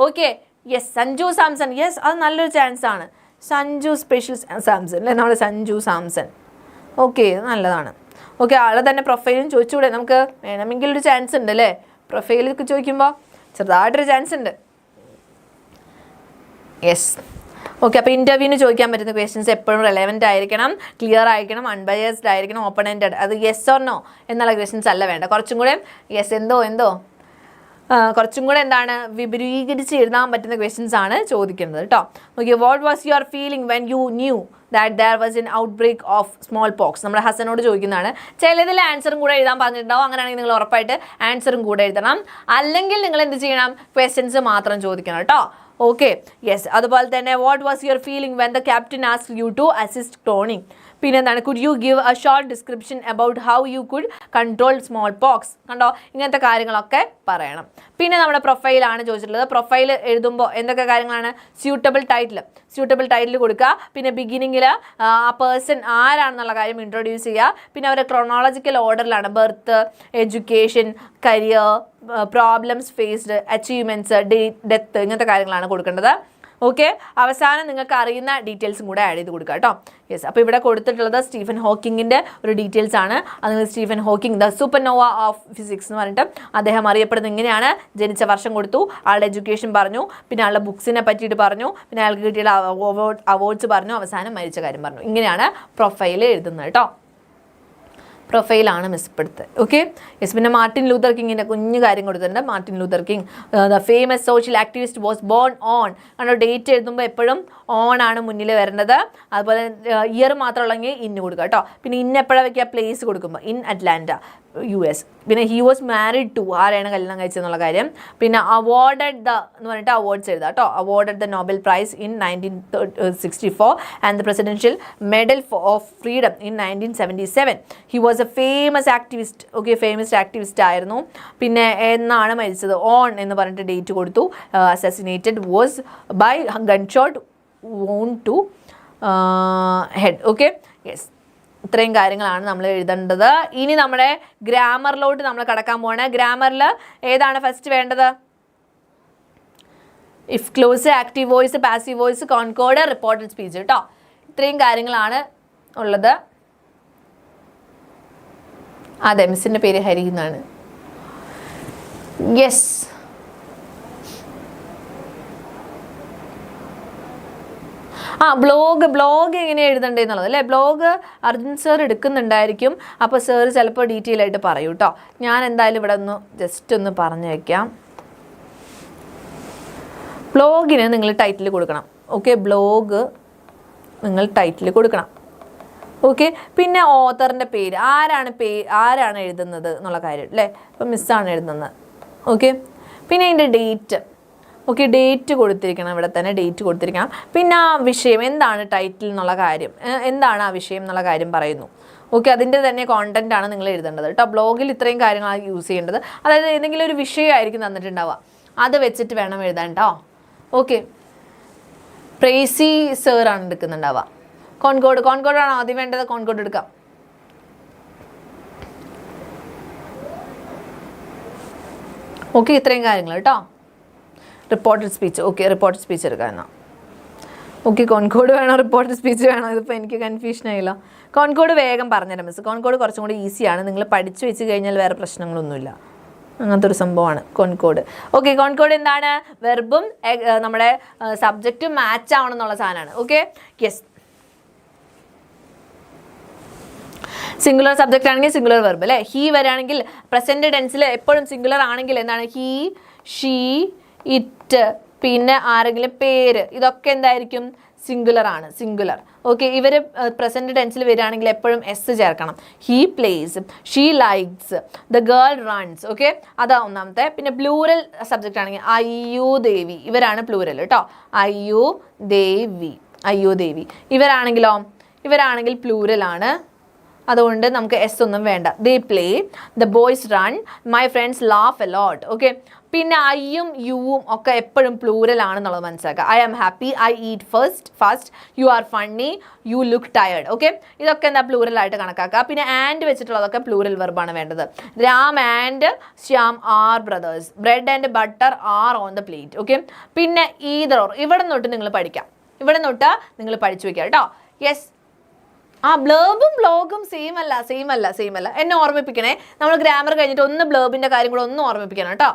Okay, yes, Sanju Samson, yes, അത് നല്ലൊരു ചാൻസ് ആണ്. സഞ്ജു സ്പെഷ്യൽ സാംസൺ അല്ലേ, നമ്മുടെ സഞ്ജു സാംസൺ. ഓക്കെ, നല്ലതാണ്. ഓക്കെ, ആളെ തന്നെ പ്രൊഫൈലും ചോദിച്ചുകൂടെ, നമുക്ക് വേണമെങ്കിൽ ഒരു ചാൻസ് ഉണ്ട് അല്ലേ, പ്രൊഫൈലൊക്കെ ചോദിക്കുമ്പോൾ ചെറുതായിട്ടൊരു ചാൻസ് ഉണ്ട്. Yes, okay. അപ്പോൾ ഇൻ്റർവ്യൂവിന് ചോദിക്കാൻ പറ്റുന്ന ക്വസ്റ്റ്യൻസ് എപ്പോഴും റെലവൻ്റ് ആയിരിക്കണം, ക്ലിയർ ആയിരിക്കണം, അൺബയസ്ഡ് ആയിരിക്കണം, ഓപ്പൺ എൻഡഡ്. അത് യെസ് ഓർ നോ എന്നുള്ള ക്വസ്റ്റ്യൻസ് അല്ല വേണ്ട, കുറച്ചും കൂടെ യെസ് എന്തോ കുറച്ചും കൂടെ എന്താണ് വിപുലീകരിച്ച് എഴുതാൻ പറ്റുന്ന ക്വസ്റ്റ്യൻസ് ആണ് ചോദിക്കുന്നത് കേട്ടോ. Okay, what was your feeling when you knew that there was an outbreak of small pox? നമ്മുടെ ഹസനോട് ചോദിക്കുന്നതാണ്. ചിലതിൽ ആൻസറും കൂടെ എഴുതാൻ പറഞ്ഞിട്ടുണ്ടാവും, അങ്ങനെയാണെങ്കിൽ നിങ്ങൾ ഉറപ്പായിട്ട് ആൻസറും കൂടെ എഴുതണം. അല്ലെങ്കിൽ നിങ്ങൾ എന്ത് ചെയ്യണം, ക്വസ്റ്റ്യൻസ് മാത്രം ചോദിക്കണം കേട്ടോ. Okay, yes. അതുപോലെ തന്നെ what was your feeling when the captain asked you to assist cloning? പിന്നെ എന്താണ്, could you give a short description about how you could control smallpox? കണ്ടോ, ഇങ്ങനത്തെ കാര്യങ്ങളൊക്കെ പറയണം. പിന്നെ നമ്മുടെ പ്രൊഫൈലാണ് ചോദിച്ചിട്ടുള്ളത്. പ്രൊഫൈൽ എഴുതുമ്പോൾ എന്തൊക്കെ കാര്യങ്ങളാണ്, സ്യൂട്ടബിൾ ടൈറ്റിൽ കൊടുക്കുക. പിന്നെ ബിഗിനിങ്ങിൽ ആ പേഴ്സൺ ആരാണെന്നുള്ള കാര്യം ഇൻട്രൊഡ്യൂസ് ചെയ്യുക. പിന്നെ അവരുടെ ക്രോണോളജിക്കൽ ഓർഡറിലാണ്, birth, education, career, problems faced, achievements, death, ഇങ്ങനത്തെ കാര്യങ്ങളാണ് കൊടുക്കേണ്ടത്. ഓക്കെ, അവസാനം നിങ്ങൾക്ക് അറിയുന്ന ഡീറ്റെയിൽസും കൂടെ ആഡ് ചെയ്ത് കൊടുക്കുക കേട്ടോ. യെസ്, അപ്പോൾ ഇവിടെ കൊടുത്തിട്ടുള്ളത് സ്റ്റീഫൻ ഹോക്കിങ്ങിൻ്റെ ഒരു ഡീറ്റെയിൽസ് ആണ്. അത് Stephen Hawking the supernova of physics എന്ന് പറഞ്ഞിട്ട് അദ്ദേഹം അറിയപ്പെടുന്നത് ഇങ്ങനെയാണ്. ജനിച്ച വർഷം കൊടുത്തു, ആളുടെ എഡ്യൂക്കേഷൻ പറഞ്ഞു, പിന്നെ ആളുടെ ബുക്സിനെ പറ്റിയിട്ട് പറഞ്ഞു, പിന്നെ അയാൾക്ക് കിട്ടിയ അവാർഡ്സ് പറഞ്ഞു, അവസാനം മരിച്ച കാര്യം പറഞ്ഞു. ഇങ്ങനെയാണ് പ്രൊഫൈൽ എഴുതുന്നത് കേട്ടോ. പ്രൊഫൈലാണ് മിസ്പ്പെടുത്തത്. Okay, yes. പിന്നെ മാർട്ടിൻ ലൂതർ കിങ്ങിൻ്റെ കുഞ്ഞു കാര്യം കൊടുത്തിട്ടുണ്ട്. Martin Luther King the famous social activist was born on. കണ്ടോ, ഡേറ്റ് എഴുതുമ്പോൾ എപ്പോഴും ഓൺ ആണ് മുന്നിൽ വരേണ്ടത്. അതുപോലെ ഇയർ മാത്രമുള്ളെങ്കിൽ ഇന്ന് കൊടുക്കുക കേട്ടോ. പിന്നെ ഇന്ന് എപ്പോഴാണ് വയ്ക്കുക, പ്ലേസ് കൊടുക്കുമ്പോൾ ഇൻ അറ്റ്ലാന്റ, US. പിന്നെ ഹി വാസ് മാരിഡ് ടു, ആരെയാണ് കല്യാണം കഴിച്ചതെന്നുള്ള കാര്യം. പിന്നെ അവോർഡഡ് ദ എന്ന് പറഞ്ഞിട്ട് അവാർഡ്സ് എഴുതാം കേട്ടോ. Awarded the Nobel prize in 1964 and the presidential medal of freedom in 1977. He was a famous activist. Okay, famous activist ആയിരുന്നു. പിന്നെ എന്നാണ് മരിച്ചത്, ഓൺ എന്ന് പറഞ്ഞിട്ട് ഡേറ്റ് കൊടുത്തു. Assassinated was by gunshot wound to head. Okay, yes. ഇത്രയും കാര്യങ്ങളാണ് നമ്മൾ എഴുതേണ്ടത്. ഇനി നമ്മുടെ ഗ്രാമറിലോട്ട് നമ്മൾ കടക്കാൻ പോവാണ്. ഗ്രാമറിൽ ഏതാണ് ഫസ്റ്റ് വേണ്ടത്? If close, active voice, passive voice, concord, reported speech കേട്ടോ. ഇത്രയും കാര്യങ്ങളാണ് ഉള്ളത്. അതെ, മിസ്സിൻ്റെ പേര് ഹരി എന്നാണ്. യെസ്, ബ്ലോഗ് എങ്ങനെ എഴുതണ്ടേന്നുള്ളത് അല്ലേ. ബ്ലോഗ് അർജുൻ സർ എടുക്കുന്നുണ്ടായിരിക്കും. അപ്പോൾ സർ ചിലപ്പോൾ ഡീറ്റെയിൽ ആയിട്ട് പറയൂ കേട്ടോ. ഞാൻ എന്തായാലും ഇവിടെ ഒന്ന് ജസ്റ്റ് ഒന്ന് പറഞ്ഞു വയ്ക്കാം. ബ്ലോഗിന് നിങ്ങൾ ടൈറ്റിൽ കൊടുക്കണം. ഓക്കെ, ബ്ലോഗ് നിങ്ങൾ ടൈറ്റിൽ കൊടുക്കണം. ഓക്കെ, പിന്നെ ഓത്തറിൻ്റെ പേര്, ആരാണ് എഴുതുന്നത് എന്നുള്ള കാര്യം അല്ലേ. ഇപ്പം മിസ്സാണ് എഴുതുന്നത്. ഓക്കെ, പിന്നെ അതിൻ്റെ ഡേറ്റ്. ഓക്കെ, ഡേറ്റ് കൊടുത്തിരിക്കണം, ഇവിടെ തന്നെ ഡേറ്റ് കൊടുത്തിരിക്കണം. പിന്നെ ആ വിഷയം എന്താണ്, ടൈറ്റിൽ എന്നുള്ള കാര്യം എന്താണ്, ആ വിഷയം എന്നുള്ള കാര്യം പറയുന്നു. ഓക്കെ, അതിൻ്റെ തന്നെ കോണ്ടൻ്റ് ആണ് നിങ്ങൾ എഴുതേണ്ടത് കേട്ടോ. ബ്ലോഗിൽ ഇത്രയും കാര്യങ്ങളാണ് യൂസ് ചെയ്യേണ്ടത്. അതായത് ഏതെങ്കിലും ഒരു വിഷയമായിരിക്കും തന്നിട്ടുണ്ടാവുക, അത് വെച്ചിട്ട് വേണം എഴുതാൻ കേട്ടോ. ഓക്കെ, പ്രേസി സാറാണ് എടുക്കുന്നുണ്ടാവുക. കോൺകോർഡാണോ ആദ്യം വേണ്ടത്? കോൺകോർഡ് എടുക്കാം. ഓക്കെ, ഇത്രയും കാര്യങ്ങൾ കേട്ടോ. Reported speech. Okay, reported speech എടുക്കാം എന്നാൽ. ഓക്കെ, കോൺകോർഡ് വേണോ റിപ്പോർട്ടഡ് സ്പീച്ച് വേണോ? ഇതിപ്പോൾ എനിക്ക് കൺഫ്യൂഷൻ ആയില്ലോ. കോൺകോർഡ് വേഗം പറഞ്ഞുതരാം മിസ്. കോൺകോർഡ് കുറച്ചും കൂടി ഈസിയാണ്. നിങ്ങൾ പഠിച്ചു വെച്ച് കഴിഞ്ഞാൽ വേറെ പ്രശ്നങ്ങളൊന്നുമില്ല. അങ്ങനത്തെ ഒരു സംഭവമാണ് കോൺകോർഡ്. ഓക്കെ, കോൺകോർഡ് എന്താണ്? വെർബും നമ്മുടെ സബ്ജക്റ്റും മാച്ച് ആവണം എന്നുള്ള സാധനമാണ്. Okay, yes. സിംഗുലർ സബ്ജക്റ്റ് ആണെങ്കിൽ സിംഗുലർ വെർബ് അല്ലേ. ഹീ വരാണെങ്കിൽ പ്രസൻറ്റ് ടെൻസിൽ എപ്പോഴും സിംഗുലർ ആണെങ്കിൽ എന്താണ്? ഹീ, ഷീ, ഇറ്റ്, പിന്നെ ആരെങ്കിലും പേര്, ഇതൊക്കെ എന്തായിരിക്കും? സിംഗുലർ ആണ്, സിംഗുലർ. ഓക്കെ, ഇവർ പ്രസന്റ് ടെൻസിൽ വരികയാണെങ്കിൽ എപ്പോഴും എസ് ചേർക്കണം. He place, she likes, the girl runs. Okay, അതാ ഒന്നാമത്തെ. പിന്നെ പ്ലൂറൽ സബ്ജക്റ്റ് ആണെങ്കിൽ അയ്യോ ദേവി, ഇവരാണ് പ്ലൂറൽ കേട്ടോ. അയ്യോ ദേവി, അയ്യോ ദേവി. ഇവരാണെങ്കിൽ പ്ലൂറൽ ആണ്, അതുകൊണ്ട് നമുക്ക് എസ് ഒന്നും വേണ്ട. They play, the boys run, my friends laugh a lot. Okay, പിന്നെ ഐയും യുവും ഒക്കെ എപ്പോഴും പ്ലൂറൽ ആണെന്നുള്ളത് മനസ്സിലാക്കുക. I am happy, I eat first, you are funny, you look tired. Okay, ഇതൊക്കെ എന്താ പ്ലൂറൽ ആയിട്ട് കണക്കാക്കുക. പിന്നെ ആൻഡ് വെച്ചിട്ടുള്ളതൊക്കെ പ്ലൂറൽ വെർബാണ് വേണ്ടത്. Ram and Shyam are brothers, bread and butter R on the plate. Okay, പിന്നെ ഈദർ ഓർ, ഇവിടെ തൊട്ട് നിങ്ങൾ പഠിക്കാം, ഇവിടെ തൊട്ട് നിങ്ങൾ പഠിച്ചു വെക്കുക കേട്ടോ. യെസ്, ബ്ലേബും ബ്ലോഗും സെയിം അല്ല. എന്നെ ഓർമ്മിപ്പിക്കണേ, നമ്മൾ ഗ്രാമർ കഴിഞ്ഞിട്ട് ഒന്ന് ബ്ലേബിൻ്റെ കാര്യം കൂടെ ഒന്ന് ഓർമ്മിപ്പിക്കണം കേട്ടോ.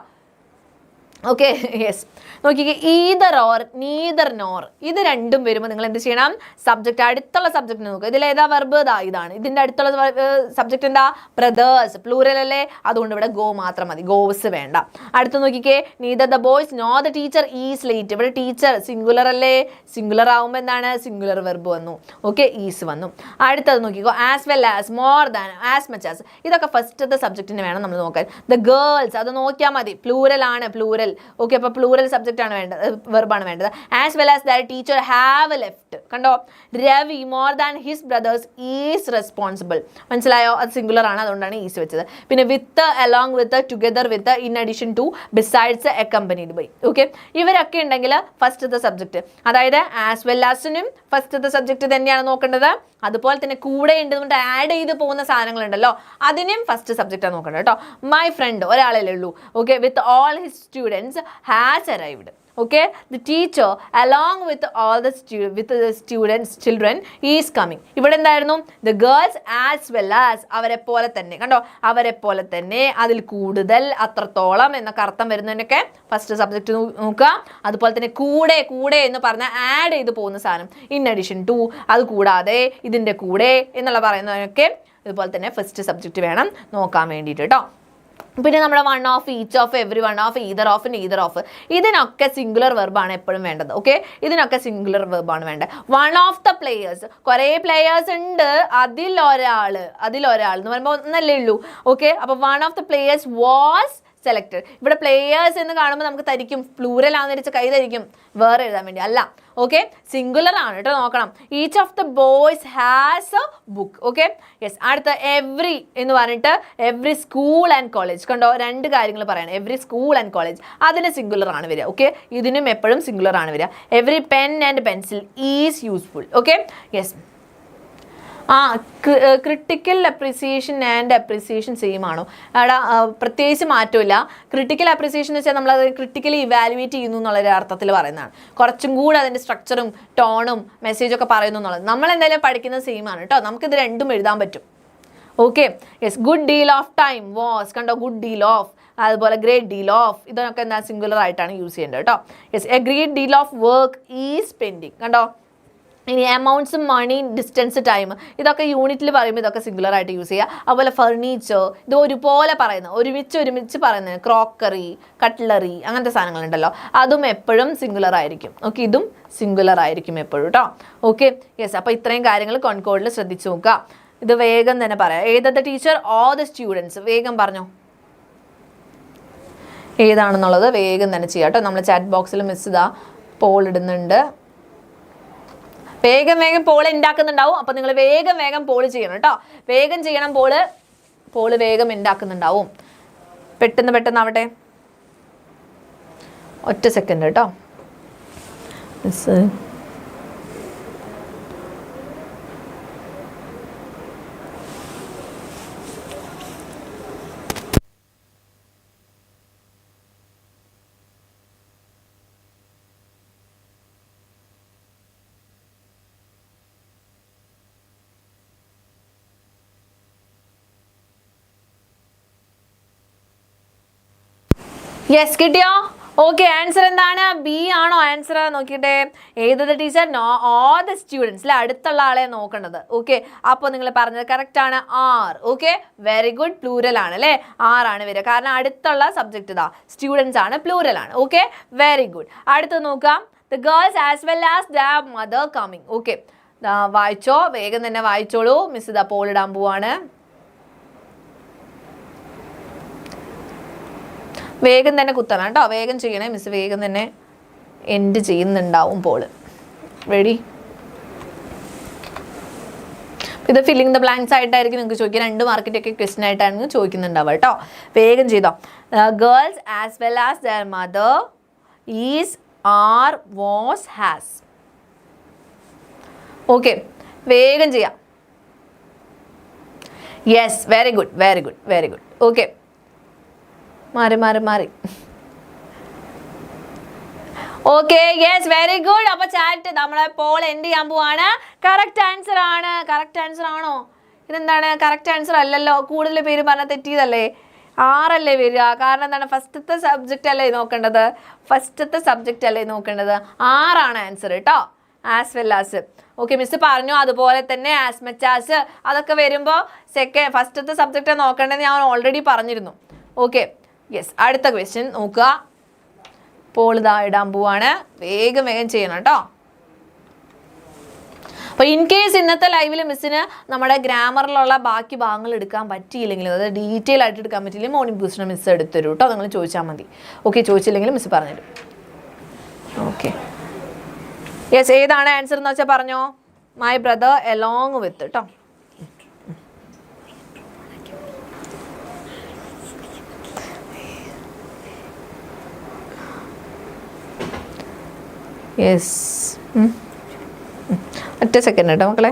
Okay, yes. നോക്കിക്കേ, ഈദർ ഓർ, നീദർ നോർ, ഇത് രണ്ടും വരുമ്പോൾ നിങ്ങൾ എന്ത് ചെയ്യണം? സബ്ജക്റ്റ്, അടുത്തുള്ള സബ്ജക്റ്റ് നോക്കുക. ഇതിലേതാ വെർബ്? ഇതാണ്. ഇതിൻ്റെ അടുത്തുള്ള സബ്ജക്റ്റ് എന്താ? ബ്രദേഴ്സ്, പ്ലൂറൽ അല്ലേ, അതുകൊണ്ട് ഇവിടെ ഗോ മാത്രം മതി, ഗോസ് വേണ്ട. അടുത്ത് നോക്കിക്കേ, neither the boys know the teacher is late. ഇവിടെ ടീച്ചർ സിംഗുലർ അല്ലേ, സിംഗുലർ ആവുമ്പോൾ എന്താണ്? സിംഗുലർ വെർബ് വന്നു. ഓക്കെ, ഈസ് വന്നു. അടുത്തത് നോക്കിക്കോ, as well as, more than, as much as, ഇതൊക്കെ ഫസ്റ്റത്തെ സബ്ജക്റ്റിന് വേണം നമ്മൾ നോക്കാൻ. ദ ഗേൾസ്, അത് നോക്കിയാൽ മതി, പ്ലൂറൽ ആണ്, പ്ലൂറൽ. ഓക്കെ, അപ്പോൾ പ്ലൂറൽ സബ്ജക്റ്റ് ആണ് വേണ്ടത്, വെർബാണ് വേണ്ടത്. As well as that teacher have left. കണ്ടോ, Ravi more than his brothers is responsible. മനസ്സിലായോ? അത് സിംഗുലർ ആണ്, അതുകൊണ്ടാണ് ഈസ് വെച്ചത്. പിന്നെ with, along with, together with, in addition to, besides, accompanied by. Okay, ഇവരൊക്കെ ഉണ്ടെങ്കിൽ ഫസ്റ്റത്തെ സബ്ജക്റ്റ്, അതായത് ആസ് വെൽ ആസിനും ഫസ്റ്റത്തെ സബ്ജക്റ്റ് തന്നെയാണ് നോക്കേണ്ടത്. അതുപോലെ തന്നെ കൂടെ ഉണ്ടെന്നുകൊണ്ട് ആഡ് ചെയ്ത് പോകുന്ന സാധനങ്ങളുണ്ടല്ലോ, അതിനും ഫസ്റ്റ് സബ്ജക്റ്റാണ് നോക്കേണ്ടത് കേട്ടോ. മൈ ഫ്രണ്ട്, ഒരാളല്ലേ ഉള്ളൂ. Okay, with all his students has arrived. Okay, the teacher along with all the children is coming. ഇവിടെ എന്തായിരുന്നു? The girls as well as, അവരെ പോലെ തന്നെ. കണ്ടോ, അവരെ പോലെ തന്നെ, അതിൽ കൂടുതൽ, അത്രത്തോളം എന്നൊക്കെ അർത്ഥം വരുന്നതിനൊക്കെ ഫസ്റ്റ് സബ്ജക്റ്റ് നോക്കുക. അതുപോലെ തന്നെ കൂടെ എന്ന് പറഞ്ഞാൽ ആഡ് ചെയ്ത് പോകുന്ന സാധനം, ഇൻ അഡീഷൻ ടു, അത് കൂടാതെ, ഇതിൻ്റെ കൂടെ എന്നുള്ള പറയുന്നതിനൊക്കെ ഇതുപോലെ തന്നെ ഫസ്റ്റ് സബ്ജക്റ്റ് വേണം നോക്കാൻ വേണ്ടിയിട്ട് കേട്ടോ. പിന്നെ നമ്മുടെ one of, each of, every one of, either of, neither of, ഇതിനൊക്കെ സിംഗുലർ വെർബാണ് എപ്പോഴും വേണ്ടത്. ഓക്കെ, ഇതിനൊക്കെ സിംഗുലർ വെർബാണ് വേണ്ടത്. വൺ ഓഫ് ദ പ്ലേയേഴ്സ്, കുറേ പ്ലേയേഴ്സ് ഉണ്ട്, അതിലൊരാൾ എന്ന് പറയുമ്പോൾ ഒന്നല്ലേ ഉള്ളൂ. ഓക്കെ, അപ്പോൾ one of the players was selected. ഇവിടെ പ്ലേയേഴ്സ് എന്ന് കാണുമ്പോൾ നമുക്ക് തരിക്കും, പ്ലൂറൽ ആണെന്ന് കൈ തരിക്കും, വേറെ എഴുതാൻ വേണ്ടി അല്ല. ഓക്കെ, സിംഗുലർ ആണ് കേട്ടോ, നോക്കണം. Each of the boys has A book. Okay, yes. അടുത്ത എവ്രി എന്ന് പറഞ്ഞിട്ട് എവ്രി സ്കൂൾ ആൻഡ് കോളേജ്. കണ്ടോ, രണ്ട് കാര്യങ്ങൾ പറയണം. എവ്രി സ്കൂൾ ആൻഡ് കോളേജ്, അതിന് സിംഗുലർ ആണ് വരിക. ഓക്കെ, ഇതിനും എപ്പോഴും സിംഗുലർ ആണ് വരിക. Every pen and pencil is useful. Okay, yes. Critical appreciation and appreciation same ആണോ? അവിടെ പ്രത്യേകിച്ച് മാറ്റമില്ല. ക്രിട്ടിക്കൽ അപ്രിസിയേഷൻ എന്ന് വെച്ചാൽ നമ്മളത് ക്രിട്ടിക്കലി ഇവാലുവേറ്റ് ചെയ്യുന്നു എന്നുള്ളൊരു അർത്ഥത്തിൽ പറയുന്നതാണ്. കുറച്ചും കൂടെ അതിൻ്റെ സ്ട്രക്ചറും ടോണും മെസ്സേജൊക്കെ പറയുന്നു എന്നുള്ളത്. നമ്മൾ എന്തായാലും പഠിക്കുന്നത് സെയിം ആണ് കേട്ടോ, നമുക്കിത് രണ്ടും എഴുതാൻ പറ്റും. Okay, yes. Good deal of time was. കണ്ടോ, ഗുഡ് ഡീൽ ഓഫ്, അതുപോലെ ഗ്രേറ്റ് ഡീൽ ഓഫ്, ഇതൊക്കെ എന്താ സിംഗുലർ ആയിട്ടാണ് യൂസ് ചെയ്യേണ്ടത് കേട്ടോ. Yes. A great deal of work is pending. കണ്ടോ, ഇനി എമൗണ്ട്സ്, മണി, ഡിസ്റ്റൻസ്, ടൈം, ഇതൊക്കെ യൂണിറ്റിൽ പറയുമ്പോൾ ഇതൊക്കെ സിംഗുലർ ആയിട്ട് യൂസ് ചെയ്യുക. അതുപോലെ ഫർണിച്ചർ, ഇത് ഒരുപോലെ പറയുന്നത്, ഒരുമിച്ച് പറയുന്നത്, ക്രോക്കറി, കട്ട്ലറി, അങ്ങനത്തെ സാധനങ്ങളുണ്ടല്ലോ, അതും എപ്പോഴും സിംഗുലർ ആയിരിക്കും. ഓക്കെ, ഇതും സിംഗുലർ ആയിരിക്കും എപ്പോഴും കേട്ടോ. Okay, yes. അപ്പോൾ ഇത്രയും കാര്യങ്ങൾ കോൺകോഡിൽ ശ്രദ്ധിച്ചു നോക്കുക. ഇത് വേഗം തന്നെ പറയാം. ഏതത് ടീച്ചർ ഓൾ ദ സ്റ്റുഡൻസ്, വേഗം പറഞ്ഞോ ഏതാണെന്നുള്ളത്, വേഗം തന്നെ ചെയ്യാം കേട്ടോ. നമ്മൾ ചാറ്റ് ബോക്സിൽ മിസ് ഇതാ പോൾ ഇടുന്നുണ്ട്. വേഗം പോൾ ഉണ്ടാക്കുന്നുണ്ടാവും. അപ്പോൾ നിങ്ങൾ വേഗം പോൾ ചെയ്യണം കേട്ടോ. വേഗം ചെയ്യണം, പോള് വേഗം ഉണ്ടാക്കുന്നുണ്ടാവും. പെട്ടെന്ന് ആവട്ടെ. ഒറ്റ സെക്കൻഡ് കേട്ടോ. യെസ്, കിട്ടിയോ? ഓക്കെ, ആൻസർ എന്താണ്? ബി ആണോ ആൻസർ? നോക്കിയിട്ടെ, ഏതൊരു ടീച്ചർ? ഓൾ ദ സ്റ്റുഡൻസ് അല്ലെ, അടുത്തുള്ള ആളെ നോക്കേണ്ടത്. ഓക്കെ, അപ്പോൾ നിങ്ങൾ പറഞ്ഞത് കറക്റ്റ് ആണ്, are. Okay, very good, plural ആണ് അല്ലേ, ആറാണ് വരിക, കാരണം അടുത്തുള്ള സബ്ജക്റ്റ് ഇതാ സ്റ്റുഡൻസ് ആണ്, പ്ലൂരൽ ആണ്. Okay, very good. അടുത്ത് നോക്കാം, the girls as well as the mother coming. Okay, വായിച്ചോ, വേഗം തന്നെ വായിച്ചോളൂ. മിസ് ഇതാ പോൾ ഇടാൻ പോവാണ്. വേഗം തന്നെ കുത്തണം കേട്ടോ, വേഗം ചെയ്യണേ, മിസ് വേഗം തന്നെ എൻഡ് ചെയ്യുന്നുണ്ടാവും പോള്. റെഡി? ഇത് ഫില്ലിംഗ് ദ ബ്ലാങ്ക്സ് ആയിട്ടായിരിക്കും നിങ്ങൾക്ക് ചോദിക്കുക, 2 മാർക്കിൻ്റെ ഒക്കെ ക്വസ്റ്റ്യൻ ആയിട്ടാണ് ചോദിക്കുന്നുണ്ടാവുക കേട്ടോ. വേഗം ചെയ്തോ. Girls as well as their mother is are was has. Okay, വേഗം ചെയ്യാം. Yes, very good, very good, very good. Okay, മാറി. Okay, yes, very good. അപ്പൊ ചാറ്റ് നമ്മളെ പോൾ എൻഡ് ചെയ്യാൻ പോവാണ്. കറക്റ്റ് ആൻസർ ആണ്. കറക്റ്റ് ആൻസർ ആണോ? ഇതെന്താണ്? കറക്റ്റ് ആൻസർ അല്ലല്ലോ, കൂടുതൽ പേര് പറഞ്ഞാൽ തെറ്റിയതല്ലേ. 6 അല്ലേ വരിക, കാരണം എന്താണ്? ഫസ്റ്റത്തെ സബ്ജക്റ്റ് അല്ലേ നോക്കേണ്ടത്, 6 ആണ് ആൻസർ കേട്ടോ. As well as. Okay, miss പറഞ്ഞു, അതുപോലെ തന്നെ ആസ് മച്ച് ആസ് അതൊക്കെ വരുമ്പോൾ ഫസ്റ്റത്തെ സബ്ജക്റ്റ് നോക്കേണ്ടത് ഞാൻ ഓൾറെഡി പറഞ്ഞിരുന്നു. Okay, yes. അടുത്ത ക്വസ്റ്റ്യൻ നോക്കുക, പോൾ ഇതാ ഇടാൻ പോവാണ്. വേഗം ചെയ്യണം കേട്ടോ. അപ്പോൾ ഇൻ കേസ് ഇന്നത്തെ ലൈവിൽ മിസ്സിന് നമ്മുടെ ഗ്രാമറിലുള്ള ബാക്കി ഭാഗങ്ങൾ എടുക്കാൻ പറ്റിയില്ലെങ്കിലും, അത് ഡീറ്റെയിൽ ആയിട്ട് എടുക്കാൻ പറ്റിയില്ലെങ്കിൽ മോർണിംഗ് ബൂസ്റ്റിന് മിസ് എടുത്തരും കേട്ടോ, നിങ്ങൾ ചോദിച്ചാൽ മതി. ഓക്കെ, ചോദിച്ചില്ലെങ്കിലും മിസ് പറഞ്ഞുതരും. Okay, yes. ഏതാണ് ആൻസർ എന്ന് വെച്ചാൽ പറഞ്ഞോ. മൈ ബ്രദർ എലോങ് വിത്ത് കേട്ടോ. യെസ്, ഒറ്റ സെക്കൻഡ് കേട്ടോ മക്കളെ.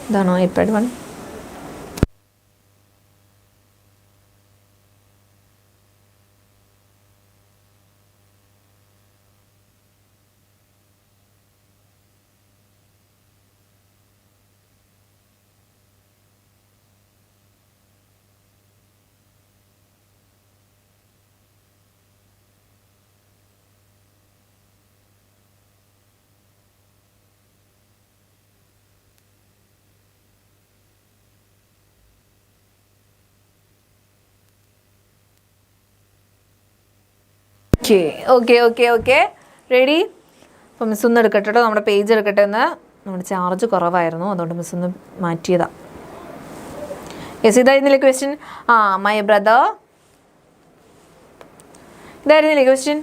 ഇതാണോ ഐപാഡ് 1? Okay, ready? അപ്പോൾ മിസ് ഒന്ന് എടുക്കട്ടെ കേട്ടോ, നമ്മുടെ പേജ് എടുക്കട്ടെ ഒന്ന്. നമ്മുടെ ചാർജ് കുറവായിരുന്നു, അതുകൊണ്ട് മിസ് ഒന്ന് മാറ്റിയതാ. യെസ്, ഇതായിരുന്നില്ലേ ക്വസ്റ്റ്യൻ? മൈ ബ്രദർ, ഇതായിരുന്നില്ലേ ക്വസ്റ്റ്യൻ?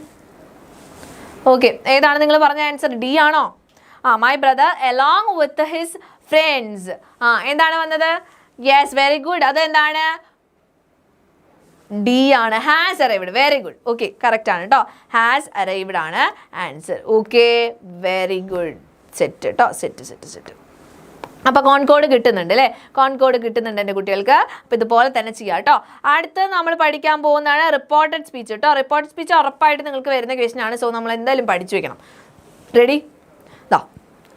ഓക്കെ, ഏതാണ് നിങ്ങൾ പറഞ്ഞ ആൻസർ? ഡി ആണോ? My brother along with his friends. എന്താണ് വന്നത്? Yes, very good. അതെന്താണ്? ഡി ആണ്, has arrived. Very good. Okay, correct ആണ് കേട്ടോ, ഹാസ് അറൈവ്ഡ് ആണ് answer. Okay, very good. Set കേട്ടോ, സെറ്റ്. അപ്പോൾ കോൺകോഡ് കിട്ടുന്നുണ്ട് അല്ലേ, കോൺകോഡ് കിട്ടുന്നുണ്ട് എൻ്റെ കുട്ടികൾക്ക്. അപ്പോൾ ഇതുപോലെ തന്നെ ചെയ്യാം കേട്ടോ. അടുത്ത് നമ്മൾ പഠിക്കാൻ പോകുന്നതാണ് റിപ്പോർട്ടഡ് സ്പീച്ച് കേട്ടോ. റിപ്പോർട്ടഡ് സ്പീച്ച് ഉറപ്പായിട്ട് നിങ്ങൾക്ക് വരുന്ന ക്വസ്റ്റ്യൻ ആണ്, സോ നമ്മൾ എന്തായാലും പഠിച്ചു വെക്കണം. റെഡി?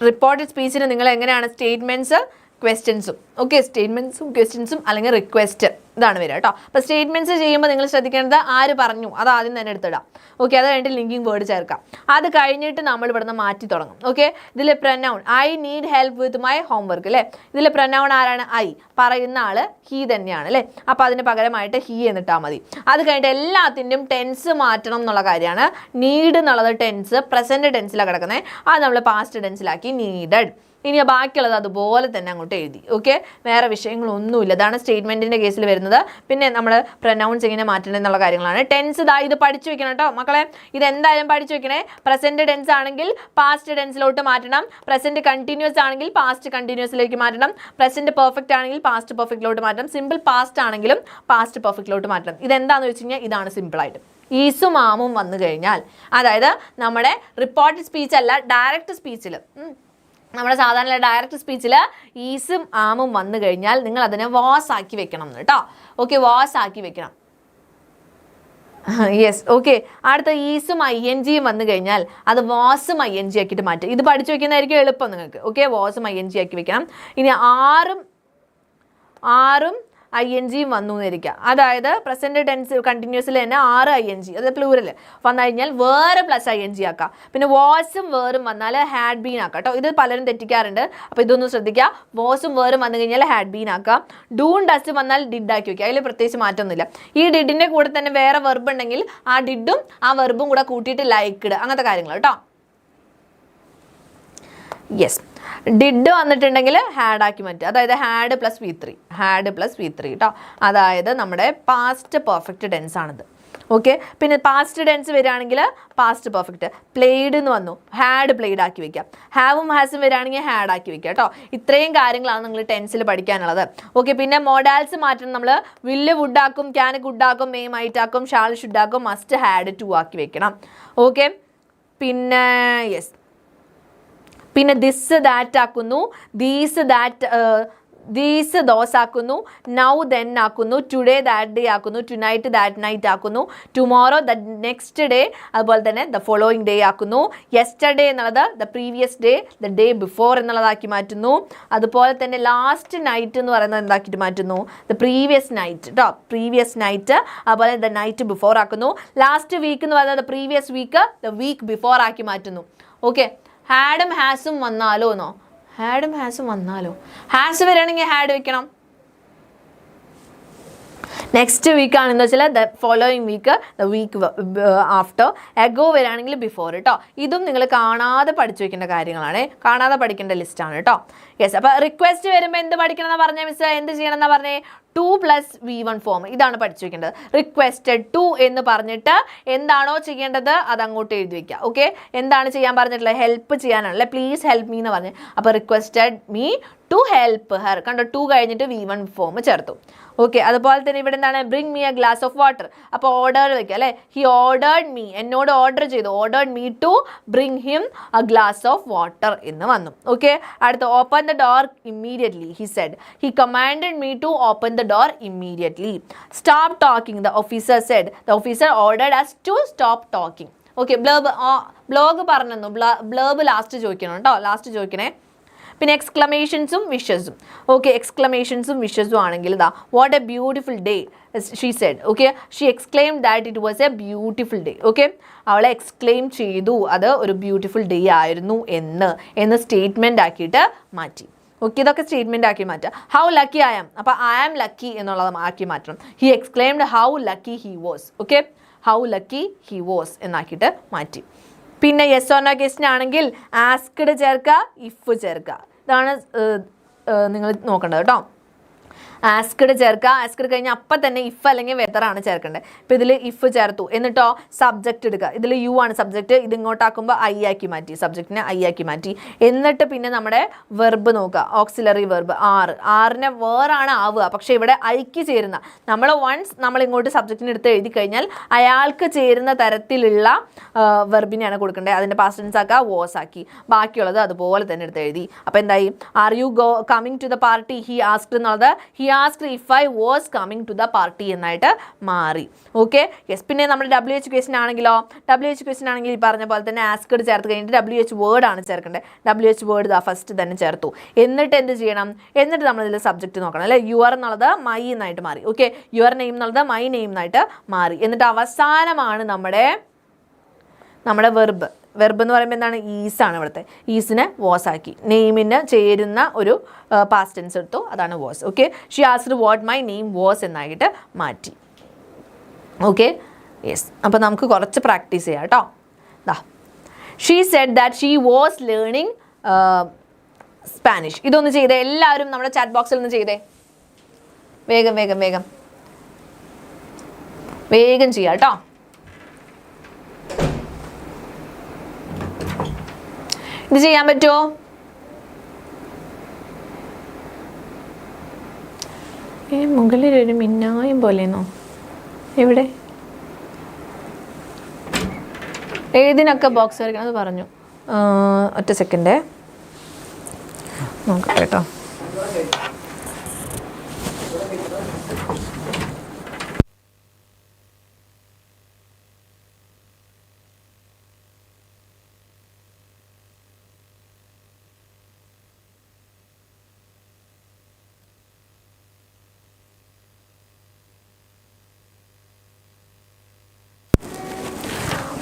റിപ്പോർട്ടഡ് സ്പീച്ചിന് നിങ്ങൾ എങ്ങനെയാണ് സ്റ്റേറ്റ്മെൻറ്റ്സ് ക്വസ്റ്റ്യൻസും. ഓക്കെ, സ്റ്റേറ്റ്മെൻറ്റ്സും ക്വസ്റ്റ്യൻസും അല്ലെങ്കിൽ റിക്വസ്റ്റ്, ഇതാണ് വരിക കേട്ടോ. അപ്പോൾ സ്റ്റേറ്റ്മെൻറ്റ്സ് ചെയ്യുമ്പോൾ നിങ്ങൾ ശ്രദ്ധിക്കേണ്ടത് ആര് പറഞ്ഞു അത് ആദ്യം തന്നെ എടുത്തിടാം. ഓക്കെ, അത് കഴിഞ്ഞിട്ട് ലിങ്കിങ് വേർഡ് ചേർക്കാം. അത് കഴിഞ്ഞിട്ട് നമ്മൾ ഇവിടുന്ന് മാറ്റി തുടങ്ങും. ഓക്കെ, ഇതിൽ pronoun I need help with my homework അല്ലേ, ഇതിൽ പ്രനൗൺ ആരാണ്? ഐ. പറയുന്ന ആള് ഹീ തന്നെയാണ് അല്ലേ, അപ്പോൾ അതിന് പകരമായിട്ട് ഹീ എന്നിട്ടാൽ മതി. അത് കഴിഞ്ഞിട്ട് എല്ലാത്തിൻ്റെയും ടെൻസ് മാറ്റണം എന്നുള്ള കാര്യമാണ്. നീഡ് എന്നുള്ളത് ടെൻസ് പ്രസൻറ്റ് ടെൻസിലാണ് കിടക്കുന്നത്, അത് നമ്മൾ പാസ്റ്റ് ടെൻസിലാക്കി നീഡഡ്. ഇനി ബാക്കിയുള്ളത് അതുപോലെ തന്നെ അങ്ങോട്ട് എഴുതി. ഓക്കെ, വേറെ വിഷയങ്ങളൊന്നുമില്ല. ഇതാണ് സ്റ്റേറ്റ്മെൻറ്റിൻ്റെ കേസിൽ വരുന്നത്. പിന്നെ നമ്മൾ പ്രനൗൺസ് എങ്ങനെ മാറ്റണം എന്നുള്ള കാര്യങ്ങളാണ്. ടെൻസ് ഇത് പഠിച്ചു വെക്കണം കേട്ടോ മക്കളെ, ഇതെന്തായാലും പഠിച്ചു വെക്കണേ. പ്രസൻറ്റ് ടെൻസ് ആണെങ്കിൽ പാസ്റ്റ് ടെൻസിലോട്ട് മാറ്റണം, പ്രസൻറ്റ് കണ്ടിന്യൂസ് ആണെങ്കിൽ പാസ്റ്റ് കണ്ടിന്യൂസിലേക്ക് മാറ്റണം, പ്രസൻറ്റ് പെർഫെക്റ്റ് ആണെങ്കിൽ പാസ്റ്റ് പെർഫെക്റ്റിലോട്ട് മാറ്റണം, സിമ്പിൾ പാസ്റ്റ് ആണെങ്കിലും പാസ്റ്റ് പെർഫെക്റ്റിലോട്ട് മാറ്റണം. ഇതെന്താണെന്ന് വെച്ച് കഴിഞ്ഞാൽ ഇതാണ് സിമ്പിളായിട്ട്. ഈസും ആമും വന്നു കഴിഞ്ഞാൽ, അതായത് നമ്മുടെ റിപ്പോർട്ടഡ് സ്പീച്ച് അല്ല, ഡയറക്റ്റ് സ്പീച്ചിൽ, നമ്മുടെ സാധാരണ ഡയറക്റ്റ് സ്പീച്ചിൽ ഈസും ആമും വന്നു കഴിഞ്ഞാൽ നിങ്ങൾ അതിനെ വാസ് ആക്കി വെക്കണം കേട്ടോ. ഓക്കെ, വാസ് ആക്കി വെക്കണം. Yes, okay. അടുത്ത ഈസും INGയും വന്നു കഴിഞ്ഞാൽ അത് വാസും ING ആക്കിയിട്ട് മാറ്റും. ഇത് പഠിച്ചു വെക്കുന്നതായിരിക്കും എളുപ്പം നിങ്ങൾക്ക്. ഓക്കെ, വാസും ING ആക്കി വെക്കണം. ഇനി ആറും ING വന്നു എന്നിരിക്കുക. അതായത് പ്രസന്റ് ടെൻസ് കണ്ടിന്യൂസിൽ തന്നെ 6 ING, അത് പ്ലൂറൽ വന്നു കഴിഞ്ഞാൽ വേറെ പ്ലസ് ING ആക്കാം. പിന്നെ വാസും വേറും വന്നാൽ ഹാഡ് ബീൻ ആക്കാം കേട്ടോ. ഇത് പലരും തെറ്റിക്കാറുണ്ട്, അപ്പോൾ ഇതൊന്നും ശ്രദ്ധിക്കുക. വാസും വേറും വന്നു കഴിഞ്ഞാൽ ഹാഡ് ബീൻ ആക്കാം. ഡൂൺ ഡസ് വന്നാൽ ഡിഡ് ആക്കി വയ്ക്കുക, അതിൽ പ്രത്യേകിച്ച് മാറ്റമൊന്നുമില്ല. ഈ ഡിഡിൻ്റെ കൂടെ തന്നെ വേറെ വെർബ് ഉണ്ടെങ്കിൽ ആ ഡിഡും ആ വെർബും കൂടെ കൂട്ടിയിട്ട് ലൈക്ക്ഡ്, അങ്ങനത്തെ കാര്യങ്ങൾ കേട്ടോ. യെസ്, ഡിഡ് വന്നിട്ടുണ്ടെങ്കിൽ ഹാഡ് ആക്കി മാറ്റുക, അതായത് ഹാഡ് പ്ലസ് V3 കേട്ടോ. അതായത് നമ്മുടെ പാസ്റ്റ് പെർഫെക്റ്റ് ടെൻസ് ആണിത്. ഓക്കെ, പിന്നെ പാസ്റ്റ് ടെൻസ് വരികയാണെങ്കിൽ പാസ്റ്റ് പെർഫെക്റ്റ്. പ്ലേഡ് എന്ന് വന്നു, ഹാഡ് പ്ലേഡ് ആക്കി വെക്കാം. ഹാവും ഹാസും വരികയാണെങ്കിൽ ഹാഡ് ആക്കി വെക്കാം കേട്ടോ. ഇത്രയും കാര്യങ്ങളാണ് നിങ്ങൾ ടെൻസിൽ പഠിക്കാനുള്ളത്. ഓക്കെ, പിന്നെ മോഡാൽസ് മാറ്റണം. നമ്മൾ വില്ല് വുഡ് ആക്കും, ക്യാൻ ഗുഡ് ആക്കും, മെയ് മൈറ്റ് ആക്കും, ഷാൾ ഷുഡ് ആക്കും, മസ്റ്റ് ഹാഡ് ടു ആക്കി വെക്കണം. ഓക്കെ, പിന്നെ യെസ്, പിന്നെ ദിസ് ദാറ്റ് ആക്കുന്നു, ദീസ് ദോസ് ആക്കുന്നു, നൗ ദെൻ ആക്കുന്നു, ടുഡേ ദാറ്റ് ഡേ ആക്കുന്നു, ടുനൈറ്റ് ദാറ്റ് നൈറ്റ് ആക്കുന്നു, ടുമോറോ ദ നെക്സ്റ്റ് ഡേ, അതുപോലെ തന്നെ ദ ഫോളോയിങ് ഡേ ആക്കുന്നു. യെസ്റ്റർഡേ എന്നുള്ളത് the previous day, the day before എന്നുള്ളതാക്കി മാറ്റുന്നു. അതുപോലെ തന്നെ ലാസ്റ്റ് നൈറ്റ് എന്ന് പറയുന്നത് എന്താക്കിയിട്ട് മാറ്റുന്നു, ദ പ്രീവിയസ് നൈറ്റ് കേട്ടോ, പ്രീവിയസ് നൈറ്റ്. അതുപോലെ ദ നൈറ്റ് ബിഫോർ ആക്കുന്നു. ലാസ്റ്റ് വീക്ക് എന്ന് പറയുന്നത് the previous week, the week before ആക്കി മാറ്റുന്നു. ഓക്കെ, ഹാഡും ഹാസും വന്നാലോ എന്നോ, ഹാഡും ഹാസും വന്നാലോ, ഹാസ് വരികയാണെങ്കിൽ ഹാഡ് വെക്കണം. നെക്സ്റ്റ് വീക്ക് ആണെന്ന് വെച്ചാൽ the following week, the week after. Ago വരികയാണെങ്കിൽ ബിഫോർ കേട്ടോ. ഇതും നിങ്ങൾ കാണാതെ പഠിച്ചു വെക്കേണ്ട കാര്യങ്ങളാണ്, കാണാതെ പഠിക്കേണ്ട ലിസ്റ്റാണ് കേട്ടോ. യെസ്, അപ്പോൾ റിക്വസ്റ്റ് വരുമ്പോൾ എന്ത് പഠിക്കണം എന്നാ പറഞ്ഞേ മിസ്, എന്ത് ചെയ്യണം എന്നാ പറഞ്ഞേ, 2 + V1 ഫോം, ഇതാണ് പഠിച്ചു വെക്കേണ്ടത്. റിക്വസ്റ്റഡ് ടു എന്ന് പറഞ്ഞിട്ട് എന്താണോ ചെയ്യേണ്ടത് അത് അങ്ങോട്ട് എഴുതി വെക്കുക. ഓക്കെ, എന്താണ് ചെയ്യാൻ പറഞ്ഞിട്ടുള്ളത്, ഹെൽപ്പ് ചെയ്യാനാണല്ലേ, പ്ലീസ് ഹെൽപ്പ് മീ എന്ന് പറഞ്ഞ്. അപ്പോൾ requested me to help her, കണ്ടോ, 2 കഴിഞ്ഞിട്ട് V1 ഫോം ചേർത്തു. ഓക്കെ, അതുപോലെ തന്നെ ഇവിടെ എന്താണ്, bring me a glass of water. അപ്പോൾ ഓർഡർ വെക്കുക അല്ലേ, ഹി ഓർഡേർഡ് മീ, എന്നോട് ഓർഡർ ചെയ്തു, ordered me to bring him a glass of water എന്ന് വന്നു. ഓക്കെ, അടുത്ത open the door immediately, he said. He commanded me to open the door immediately. Stop talking, the officer said. The officer ordered us to stop talking. Okay, blog പറഞ്ഞു, blurb last ചോദിക്കണം കേട്ടോ, last ചോദിക്കണേ. പിന്നെ എക്സ്ക്ലമേഷൻസും വിഷസും. Okay, എക്സ്ക്ലമേഷൻസും വിഷസും ആണെങ്കിൽ ഇതാ, what A beautiful day she said. Okay, she exclaimed that it was A beautiful day. Okay, അവളെ exclaim ചെയ്തു, അത് ഒരു ബ്യൂട്ടിഫുൾ ഡേ ആയിരുന്നു എന്ന് സ്റ്റേറ്റ്മെൻ്റ് ആക്കിയിട്ട് മാറ്റി. ഓക്കെ, ഇതൊക്കെ സ്റ്റേറ്റ്മെൻ്റ് ആക്കി മാറ്റുക. ഹൗ ലക്കി ഐ ആം, അപ്പോൾ ഐ ആം ലക്കി എന്നുള്ളത് ആക്കി മാറ്റണം. He exclaimed how lucky he was. Okay, how lucky he was എന്നാക്കിയിട്ട് മാറ്റി. പിന്നെ യെസ് ഓർ നോ ക്വസ്റ്റ്യൻ ആണെങ്കിൽ ആസ്ക്ഡ് ചേർക്കുക, ഇഫ് ചേർക്കുക. ഇതാണ് നിങ്ങൾ നോക്കേണ്ടത് കേട്ടോ. ആസ്ക്ഡ് ചേർക്കുക, ആസ്ക്ഡ് കഴിഞ്ഞാൽ അപ്പം തന്നെ ഇഫ് അല്ലെങ്കിൽ വെതറാണ് ചേർക്കേണ്ടത്. ഇപ്പോൾ ഇതിൽ ഇഫ് ചേർത്തു, എന്നിട്ടോ സബ്ജക്റ്റ് എടുക്കുക. ഇതിൽ യു ആണ് സബ്ജക്റ്റ്, ഇത് ഇങ്ങോട്ടാക്കുമ്പോൾ ഐ ആക്കി മാറ്റി, സബ്ജക്റ്റിനെ ഐ ആക്കി മാറ്റി. എന്നിട്ട് പിന്നെ നമ്മുടെ വെർബ് നോക്കുക, ഓക്സിലറി വെർബ് ആറിനെ വേറാണ് ആവുക, പക്ഷേ ഇവിടെ ഐക്ക് ചേരുന്ന, നമ്മൾ ഇങ്ങോട്ട് സബ്ജക്റ്റിന് എടുത്ത് എഴുതി കഴിഞ്ഞാൽ അയാൾക്ക് ചേരുന്ന തരത്തിലുള്ള വെർബിനെയാണ് കൊടുക്കേണ്ടത്. അതിൻ്റെ പാസ്റ്റ് ടെൻസ് ആക്കുക, വാസ് ആക്കി, ബാക്കിയുള്ളത് അതുപോലെ തന്നെ എടുത്ത് എഴുതി. അപ്പോൾ എന്തായി, are you coming to the party, he asked എന്നുള്ളത് he asked if I was coming to the party എന്നായിട്ട് മാറി. Okay, yes. പിന്നെ നമ്മുടെ WH ക്വസ്റ്റ്യൻ ആണെങ്കിലോ, WH ക്വസ്റ്റ്യൻ ആണെങ്കിൽ ഈ പറഞ്ഞ പോലെ തന്നെ ആസ്ക്ഡ് ചേർത്ത് കഴിഞ്ഞിട്ട് WH വേർഡ് ആണ് ചേർക്കേണ്ടത്. WH വേർഡ് ഇതാ ഫസ്റ്റ് തന്നെ ചേർത്തു. എന്നിട്ട് എന്ത് ചെയ്യണം, എന്നിട്ട് നമ്മളിതിൽ സബ്ജക്റ്റ് നോക്കണം അല്ലേ. യുവർ എന്നുള്ളത് മൈ എന്നായിട്ട് മാറി. ഓക്കെ, യുവർ നെയിം എന്നുള്ളത് മൈ നെയിം എന്നായിട്ട് മാറി. എന്നിട്ട് അവസാനമാണ് നമ്മുടെ വെർബ് എന്ന് പറയുമ്പോൾ എന്താണ്, ഈസാണ്. ഇവിടുത്തെ ഈസിനെ വാസ് ആക്കി, നെയിമിന് ചേരുന്ന ഒരു പാസ്റ്റ് ടെൻസ് എടുത്തു, അതാണ് was. Okay, she asked what my name was എന്നായിട്ട് മാറ്റി. Okay, yes. അപ്പോൾ നമുക്ക് കുറച്ച് പ്രാക്ടീസ് ചെയ്യാം കേട്ടോ. ദാ, she said that she was learning Spanish. ഇതൊന്ന് ചെയ്തേ എല്ലാവരും, നമ്മുടെ ചാറ്റ് ബോക്സിൽ ഒന്ന് ചെയ്തേ, വേഗം വേഗം വേഗം വേഗം ചെയ്യാം കേട്ടോ. ഇത് ചെയ്യാൻ പറ്റുമോ? മുകളിലൊരു മിന്നായം പോലെയെന്നോ, എവിടെ ഏതിനൊക്കെ ബോക്സ് വരയ്ക്കണം അത് പറഞ്ഞു. ഒറ്റ സെക്കൻഡേ നോക്കട്ടെ കേട്ടോ.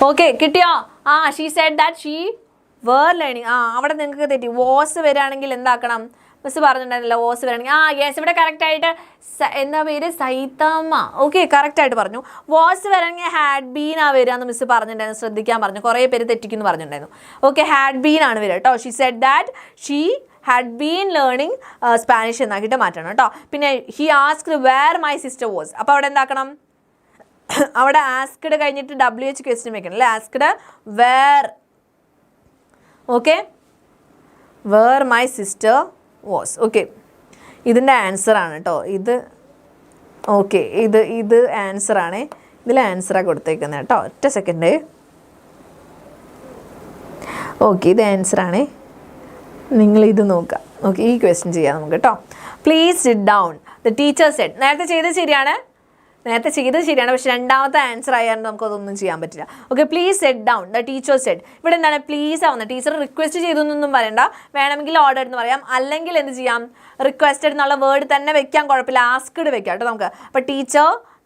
ഓക്കെ കിട്ടിയോ? She said that she were learning. അവിടെ നിങ്ങൾക്ക് തെറ്റി. വാസ് വരികയാണെങ്കിൽ എന്താക്കണം? മിസ് പറഞ്ഞിട്ടുണ്ടായിരുന്നില്ല വാസ് വരികയാണെങ്കിൽ. യെസ്, ഇവിടെ കറക്റ്റായിട്ട് എന്താ പേര്? സൈതമ്മ. ഓക്കെ, കറക്റ്റായിട്ട് പറഞ്ഞു. വാസ് വരണമെങ്കിൽ ഹാഡ് ബീൻ വരിക എന്ന് മിസ് പറഞ്ഞിട്ടുണ്ടായിരുന്നു. ശ്രദ്ധിക്കാൻ പറഞ്ഞു. കുറേ പേര് തെറ്റിക്കുന്നു പറഞ്ഞിട്ടുണ്ടായിരുന്നു. ഓക്കെ, ഹാഡ് ബീൻ ആണ് വരിക കേട്ടോ. She said that she had been learning Spanish എന്നാക്കിയിട്ട് മാറ്റണം കേട്ടോ. പിന്നെ he asked where my sister was. അപ്പോൾ അവിടെ എന്താക്കണം? അവിടെ ആസ്ക്ഡ് കഴിഞ്ഞിട്ട് WH ക്വസ്റ്റ്യൻ വെക്കണം അല്ലേ? Asked where. Okay, where my sister was. Okay, ഇതിൻ്റെ ആൻസറാണ് കേട്ടോ ഇത്. ഓക്കെ, ഇത് ആൻസറാണ്. ഇതിൽ ആൻസറാണ് കൊടുത്തേക്കുന്നത് കേട്ടോ. ഒറ്റ സെക്കൻഡ്. ഓക്കെ, ഇത് ആൻസറാണ്. നിങ്ങളിത് നോക്കുക. ഓക്കെ, ഈ ക്വസ്റ്റ്യൻ ചെയ്യാം നമുക്ക് കേട്ടോ. Please sit down. The teacher Z. നേരത്തെ ചെയ്തത് ശരിയാണ്, പക്ഷെ രണ്ടാമത്തെ ആൻസർ ആയാലും നമുക്കതൊന്നും ചെയ്യാൻ പറ്റില്ല. Okay, please set down. The teacher Z. ഇവിടെ എന്താണ് പ്ലീസ് ആവുന്നത്? ടീച്ചർ റിക്വസ്റ്റ് ചെയ്തു എന്നൊന്നും പറയണ്ട. വേണമെങ്കിൽ ഓർഡർ എന്ന് പറയാം, അല്ലെങ്കിൽ എന്ത് ചെയ്യാം? റിക്വസ്റ്റഡ് എന്നുള്ള വേർഡ് തന്നെ വെക്കാൻ, കുഴപ്പമില്ല. ആസ്ക്ഡ് വെക്കാം കേട്ടോ നമുക്ക്. അപ്പോൾ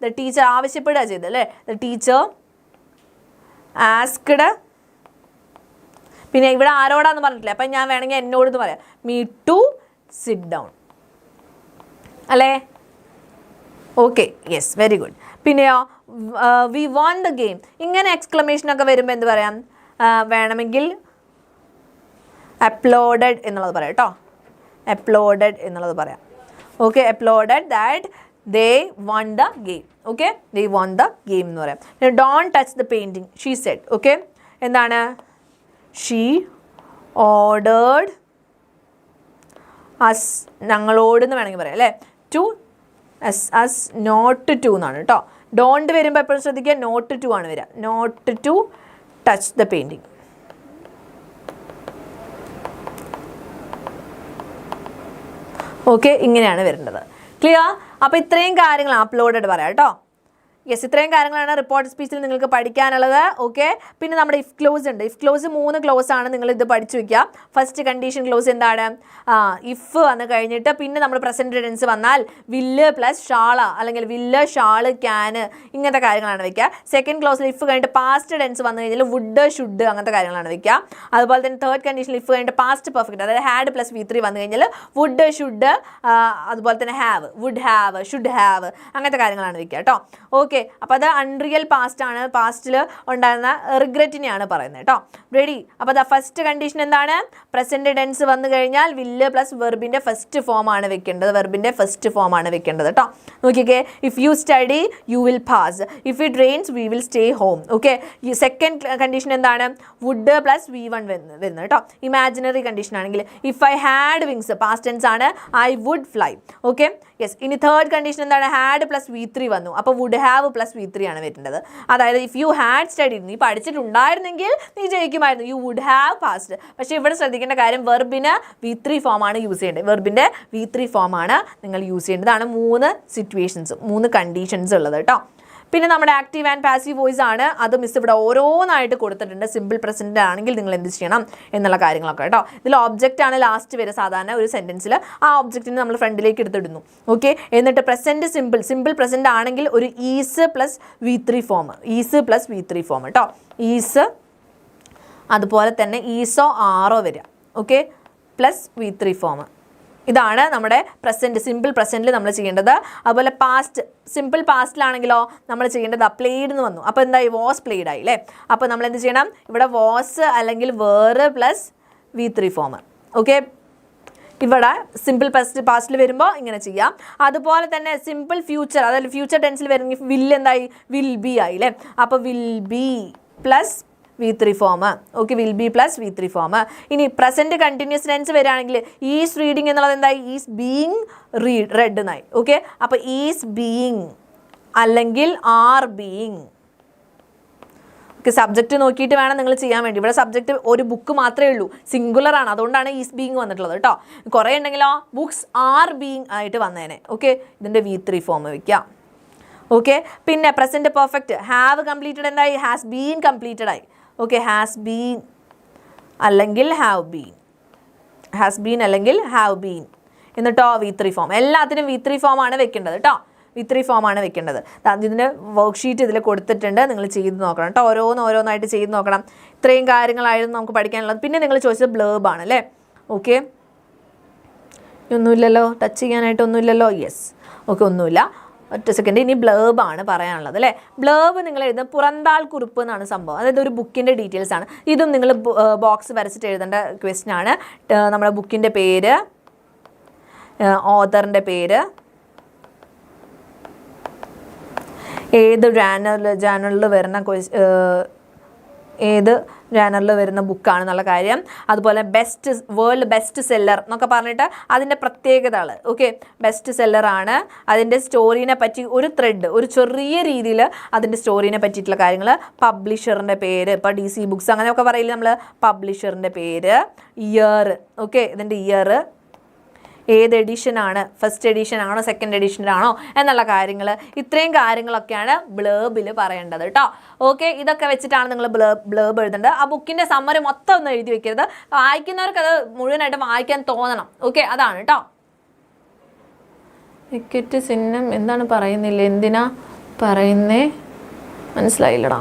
ദ ടീച്ചർ ആവശ്യപ്പെടുക ചെയ്തത് അല്ലേ? The teacher asked. പിന്നെ ഇവിടെ ആരോടാന്ന് പറഞ്ഞിട്ടില്ല. അപ്പം ഞാൻ വേണമെങ്കിൽ എന്നോടെന്ന് പറയാം. മീ ടു സിറ്റ് ഡൗൺ അല്ലേ? Okay, yes, very good. പിന്നെയോ വി വോൺ ദ ഗെയിം. ഇങ്ങനെ എക്സ്ക്ലമേഷനൊക്കെ വരുമ്പോൾ എന്ത് പറയാം? വേണമെങ്കിൽ അപ്ലോഡഡ് എന്നുള്ളത് പറയാം കേട്ടോ. അപ്ലോഡഡ് എന്നുള്ളത് പറയാം. Okay, applauded that they won the game. Okay, they won the game എന്ന് പറയാം. പിന്നെ don't touch the painting she said. Okay, എന്താണ്? She ordered us. ഞങ്ങളോടെന്ന് വേണമെങ്കിൽ പറയാം അല്ലേ? ടു അസ് നോട്ട് ടു എന്നാണ് കേട്ടോ. ഡോണ്ട് വരുമ്പോൾ എപ്പോഴും ശ്രദ്ധിക്കുക, നോട്ട് ടു ആണ് വരിക. Not to touch the painting. Okay, ഇങ്ങനെയാണ് വരേണ്ടത്. ക്ലിയർ? അപ്പോൾ ഇത്രയും കാര്യങ്ങൾ അപ്ലോഡഡ് പറയാം കേട്ടോ. യെസ്, ഇത്രയും കാര്യങ്ങളാണ് റിപ്പോർട്ട് സ്പീച്ചിൽ നിങ്ങൾക്ക് പഠിക്കാനുള്ളത്. ഓക്കെ, പിന്നെ നമ്മുടെ ഇഫ് ക്ലോസ് ഉണ്ട്. ഇഫ് ക്ലോസ് 3 ക്ലോസ് ആണ്. നിങ്ങൾ ഇത് പഠിച്ചു വയ്ക്കുക. ഫസ്റ്റ് കണ്ടീഷൻ ക്ലോസ് എന്താണ്? ഇഫ് വന്ന് കഴിഞ്ഞിട്ട് പിന്നെ നമ്മൾ പ്രസൻറ്റ് ടെൻസ് വന്നാൽ വില്ല് പ്ലസ് ഷാള, അല്ലെങ്കിൽ വില്ല് ഷാള് ക്യാന്, ഇങ്ങനത്തെ കാര്യങ്ങളാണ് വെക്കുക. സെക്കൻഡ് ക്ലോസിൽ ഇഫ് കഴിഞ്ഞിട്ട് പാസ്റ്റ് ടെൻസ് വന്നു കഴിഞ്ഞാൽ വുഡ് ഷുഡ് അങ്ങനത്തെ കാര്യങ്ങളാണ് വെക്കുക. അതുപോലെ തന്നെ തേർഡ് കണ്ടീഷനിൽ ഇഫ് കഴിഞ്ഞിട്ട് പാസ്റ്റ് പെർഫെക്റ്റ്, അതായത് ഹാഡ് പ്ലസ് V3 വന്നു കഴിഞ്ഞാൽ വുഡ് ഷുഡ്, അതുപോലെ തന്നെ have, would have, should have, അങ്ങനത്തെ കാര്യങ്ങളാണ് വെക്കുക കേട്ടോ. ഓക്കെ, അപ്പോൾ അത് അൺറിയൽ പാസ്റ്റ് ആണ്. പാസ്റ്റിൽ ഉണ്ടായിരുന്ന റിഗ്രറ്റിനെയാണ് പറയുന്നത് കേട്ടോ. റെഡി? അപ്പോൾ ദ ഫസ്റ്റ് കണ്ടീഷൻ എന്താണ്? പ്രസന്റ് ടെൻസ് വന്നു കഴിഞ്ഞാൽ വില്ല് പ്ലസ് വെർബിൻ്റെ ഫസ്റ്റ് ഫോം ആണ് വെക്കേണ്ടത്. കേട്ടോ. നോക്കിക്കേ, if you study you will pass, if it rains we will stay home. Okay, ഈ സെക്കൻഡ് കണ്ടീഷൻ എന്താണ്? വുഡ് പ്ലസ് V1 വരുന്നത് കേട്ടോ. ഇമാജിനറി കണ്ടീഷൻ ആണെങ്കിൽ if I had wings, past tense ആണ്, I would fly. Okay, yes. ഇനി third condition എന്താണ്? Had plus V3 വന്നു, അപ്പോൾ വുഡ് ഹാവ് പ്ലസ് V3 ആണ് വരുന്നത്. അതായത് ഇഫ് യു ഹാഡ് സ്റ്റഡിഡ്, നീ പഠിച്ചിട്ടുണ്ടായിരുന്നെങ്കിൽ നീ ജയിക്കുമായിരുന്നു, യു വുഡ് ഹാവ് പാസ്ഡ്. പക്ഷേ ഇവിടെ ശ്രദ്ധിക്കേണ്ട കാര്യം വെർബിന് V3 ഫോമാണ് യൂസ് ചെയ്യേണ്ടത്. വെർബിൻ്റെ V3 ഫോമാണ് നിങ്ങൾ യൂസ് ചെയ്യേണ്ടതാണ്. 3 സിറ്റുവേഷൻസ്, 3 കണ്ടീഷൻസ് ഉള്ളത് കേട്ടോ. പിന്നെ നമ്മുടെ ആക്റ്റീവ് ആൻഡ് പാസീവ് വോയിസ് ആണ്. അത് മിസ് ഇവിടെ ഓരോന്നായിട്ട് കൊടുത്തിട്ടുണ്ട്. സിമ്പിൾ പ്രസൻറ്റ് ആണെങ്കിൽ നിങ്ങൾ എന്ത് ചെയ്യണം എന്നുള്ള കാര്യങ്ങളൊക്കെ കേട്ടോ. ഇതിൽ ഒബ്ജക്റ്റ് ആണ് ലാസ്റ്റ് വരെ സാധാരണ ഒരു സെൻറ്റൻസിൽ. ആ ഒബ്ജക്റ്റിന് നമ്മൾ ഫ്രണ്ടിലേക്ക് എടുത്തിടുന്നു. ഓക്കെ, എന്നിട്ട് പ്രസൻറ്റ് സിമ്പിൾ പ്രസൻറ്റ് ആണെങ്കിൽ ഒരു ഈസ് പ്ലസ് V3 ഫോം, കേട്ടോ. ഈസ്, അതുപോലെ തന്നെ ഈസോ ആറോ വരിക. Okay, plus V3 form. ഇതാണ് നമ്മുടെ പ്രസൻറ്റ്, സിമ്പിൾ പ്രസൻറ്റിൽ നമ്മൾ ചെയ്യേണ്ടത്. അതുപോലെ പാസ്റ്റ്, സിമ്പിൾ പാസ്റ്റിലാണെങ്കിലോ നമ്മൾ ചെയ്യേണ്ടത് പ്ലേഡ് എന്ന് വന്നു. അപ്പോൾ എന്തായി? വാസ് പ്ലേഡ് ആയി അല്ലേ? അപ്പോൾ നമ്മൾ എന്ത് ചെയ്യണം? ഇവിടെ വാസ് അല്ലെങ്കിൽ വേറ് പ്ലസ് V3 ഫോം. ഓക്കെ, ഇവിടെ സിമ്പിൾ പാസ്റ്റിൽ വരുമ്പോൾ ഇങ്ങനെ ചെയ്യാം. അതുപോലെ തന്നെ സിമ്പിൾ ഫ്യൂച്ചർ, അതായത് ഫ്യൂച്ചർ ടെൻസിൽ വരുമെങ്കിൽ വിൽ എന്തായി? വിൽ ബി ആയി അല്ലേ? അപ്പോൾ will be plus V3 form. Okay, will be plus V3 form. ഇനി പ്രസൻറ്റ് കണ്ടിന്യൂസ് ടെൻസ് വരികയാണെങ്കിൽ ഈസ് റീഡിങ് എന്നുള്ളത് എന്തായി? ഈസ് ബീയിങ് റെഡ് എന്നായി. ഓക്കെ, അപ്പോൾ ഈസ് ബീയിങ് അല്ലെങ്കിൽ ആർ ബീയിങ്. ഓക്കെ, സബ്ജക്റ്റ് നോക്കിയിട്ട് വേണം നിങ്ങൾ ചെയ്യാൻ വേണ്ടി. ഇവിടെ സബ്ജക്റ്റ് ഒരു ബുക്ക് മാത്രമേ ഉള്ളൂ, സിംഗുലർ ആണ്, അതുകൊണ്ടാണ് ഈസ് ബീയിങ് വന്നിട്ടുള്ളത് കേട്ടോ. കുറേ ഉണ്ടെങ്കിലോ ബുക്സ് ആർ ബീയിങ് ആയിട്ട് വന്നേനെ. ഓക്കെ, ഇതിൻ്റെ V3 ഫോം വയ്ക്കാം. ഓക്കെ, പിന്നെ പ്രസൻറ്റ് പെർഫെക്റ്റ്, ഹാവ് കംപ്ലീറ്റഡ് എന്തായി? ഹാസ് ബീൻ കംപ്ലീറ്റഡ് ആയി. ഓക്കെ, ഹാസ് ബീൻ അല്ലെങ്കിൽ ഹാവ് ബീൻ, എന്നിട്ടോ V3 ഫോം. എല്ലാത്തിനും V3 ഫോമാണ് വെക്കേണ്ടത് കേട്ടോ. V3 ഫോമാണ് വെക്കേണ്ടത്. ഇതിൻ്റെ വർക്ക്ഷീറ്റ് ഇതിൽ കൊടുത്തിട്ടുണ്ട്, നിങ്ങൾ ചെയ്ത് നോക്കണം കേട്ടോ. ഓരോന്നായിട്ട് ചെയ്ത് നോക്കണം. ഇത്രയും കാര്യങ്ങളായിരുന്നു നമുക്ക് പഠിക്കാനുള്ളത്. പിന്നെ നിങ്ങൾ ചോദിച്ചത് ബ്ലേബ് ആണ് അല്ലേ? ഓക്കെ, ഒന്നുമില്ലല്ലോ, ടച്ച് ചെയ്യാനായിട്ടൊന്നുമില്ലല്ലോ. യെസ്, ഓക്കെ, ഒന്നുമില്ല. ഒറ്റ സെക്കൻഡ്. ഇനി ബ്ലേബാണ് പറയാനുള്ളത് അല്ലേ? ബ്ലേബ് നിങ്ങൾ എഴുതുന്ന പുറന്താൾ കുറിപ്പ് എന്നാണ് സംഭവം. അതായത് ഒരു ബുക്കിൻ്റെ ഡീറ്റെയിൽസ് ആണ്. ഇതും നിങ്ങൾ ബോക്സ് വരച്ചിട്ട് എഴുതേണ്ട ക്വസ്റ്റ്യൻ ആണ്. നമ്മുടെ ബുക്കിൻ്റെ പേര്, ഓഥറിൻ്റെ പേര്, ഏത് ജേണലിൽ വരുന്ന ഏത് ജേണലിൽ വരുന്ന ബുക്കാണെന്നുള്ള കാര്യം, അതുപോലെ വേൾഡ് ബെസ്റ്റ് സെല്ലർ എന്നൊക്കെ പറഞ്ഞിട്ട് അതിൻ്റെ പ്രത്യേകതകൾ. ഓക്കെ, ബെസ്റ്റ് സെല്ലറാണ്. അതിൻ്റെ സ്റ്റോറീനെ പറ്റി ഒരു ത്രെഡ്, ഒരു ചെറിയ രീതിയിൽ അതിൻ്റെ സ്റ്റോറീനെ പറ്റിയിട്ടുള്ള കാര്യങ്ങൾ, പബ്ലിഷറിൻ്റെ പേര്, ഇപ്പോൾ DC ബുക്സ് അങ്ങനെയൊക്കെ പറയില്ലേ നമ്മൾ, പബ്ലിഷറിൻ്റെ പേര്, ഇയർ, ഓക്കെ, ഇതിൻ്റെ ഇയർ, ഏത് എഡിഷനാണ്, ഫസ്റ്റ് എഡിഷനാണോ സെക്കൻഡ് എഡിഷനാണോ എന്നുള്ള കാര്യങ്ങൾ, ഇത്രയും കാര്യങ്ങളൊക്കെയാണ് ബ്ലേബിൽ പറയേണ്ടത് കേട്ടോ. ഓക്കെ, ഇതൊക്കെ വെച്ചിട്ടാണ് നിങ്ങൾ ബ്ലേബ് എഴുതേണ്ടത്. ആ ബുക്കിൻ്റെ സമ്മറി മൊത്തം ഒന്നും എഴുതി വെക്കരുത്. വായിക്കുന്നവർക്ക് അത് മുഴുവനായിട്ട് വായിക്കാൻ തോന്നണം. ഓക്കെ, അതാണ് കേട്ടോ. വിക്കറ്റ് ചിഹ്നം എന്താണ് പറയുന്നില്ല, എന്തിനാ പറയുന്നേ മനസ്സിലായില്ലടാ.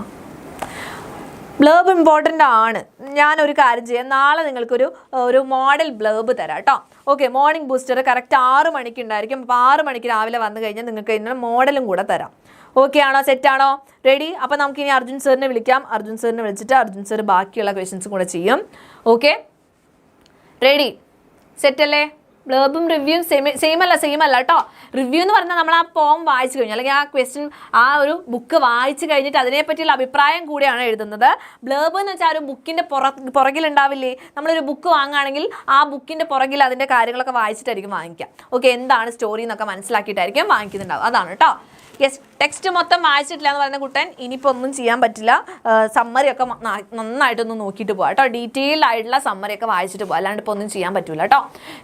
ബ്ലേബ് ഇമ്പോർട്ടൻ്റ് ആണ്. ഞാനൊരു കാര്യം ചെയ്യാം, നാളെ നിങ്ങൾക്കൊരു മോഡൽ ബ്ലേബ് തരാം കേട്ടോ. ഓക്കെ, മോർണിംഗ് ബൂസ്റ്റർ കറക്റ്റ് 6 മണിക്ക് ഉണ്ടായിരിക്കും. അപ്പോൾ 6 മണിക്ക് രാവിലെ വന്നു കഴിഞ്ഞാൽ നിങ്ങൾക്ക് ഇതിന് മോഡലും കൂടെ തരാം. ഓക്കെ ആണോ, സെറ്റാണോ, റെഡി? അപ്പോൾ നമുക്കിനി അർജുൻ സാറിനെ വിളിക്കാം. അർജുൻ സാറിനെ വിളിച്ചിട്ട് അർജുൻ സാർ ബാക്കിയുള്ള ക്വസ്റ്റ്യൻസും കൂടെ ചെയ്യും. ഓക്കെ, റെഡി, സെറ്റല്ലേ? ബ്ലേബും റിവ്യൂവും സെയിം അല്ല കേട്ടോ. റിവ്യൂ എന്ന് പറഞ്ഞാൽ നമ്മൾ ആ പോം വായിച്ചു കഴിഞ്ഞു, അല്ലെങ്കിൽ ആ ക്വസ്റ്റ്യൻ, ആ ഒരു ബുക്ക് വായിച്ചു കഴിഞ്ഞിട്ട് അതിനെപ്പറ്റിയുള്ള അഭിപ്രായം കൂടിയാണ് എഴുതുന്നത്. ബ്ലേബ് എന്ന് വെച്ചാൽ ഒരു ബുക്കിൻ്റെ പുറകിലുണ്ടാവില്ലേ, നമ്മളൊരു ബുക്ക് വാങ്ങുകയാണെങ്കിൽ ആ ബുക്കിൻ്റെ പുറകിൽ അതിൻ്റെ കാര്യങ്ങളൊക്കെ വായിച്ചിട്ടായിരിക്കും വാങ്ങിക്കുക. ഓക്കെ, എന്താണ് സ്റ്റോറി എന്നൊക്കെ മനസ്സിലാക്കിയിട്ടായിരിക്കും വാങ്ങിക്കുന്നുണ്ടാവും. അതാണ് കേട്ടോ. യെസ്, ടെക്സ്റ്റ് മൊത്തം വായിച്ചിട്ടില്ല എന്ന് പറയുന്ന കുട്ടൻ ഇനിയിപ്പോൾ ഒന്നും ചെയ്യാൻ പറ്റില്ല. സമ്മറിയൊക്കെ നന്നായിട്ടൊന്ന് നോക്കിയിട്ട് പോകാം കേട്ടോ. ഡീറ്റെയിൽഡ് ആയിട്ടുള്ള സമ്മറിയൊക്കെ വായിച്ചിട്ട് പോകാം, അല്ലാണ്ട് ഇപ്പോൾ ഒന്നും ചെയ്യാൻ പറ്റില്ല കേട്ടോ.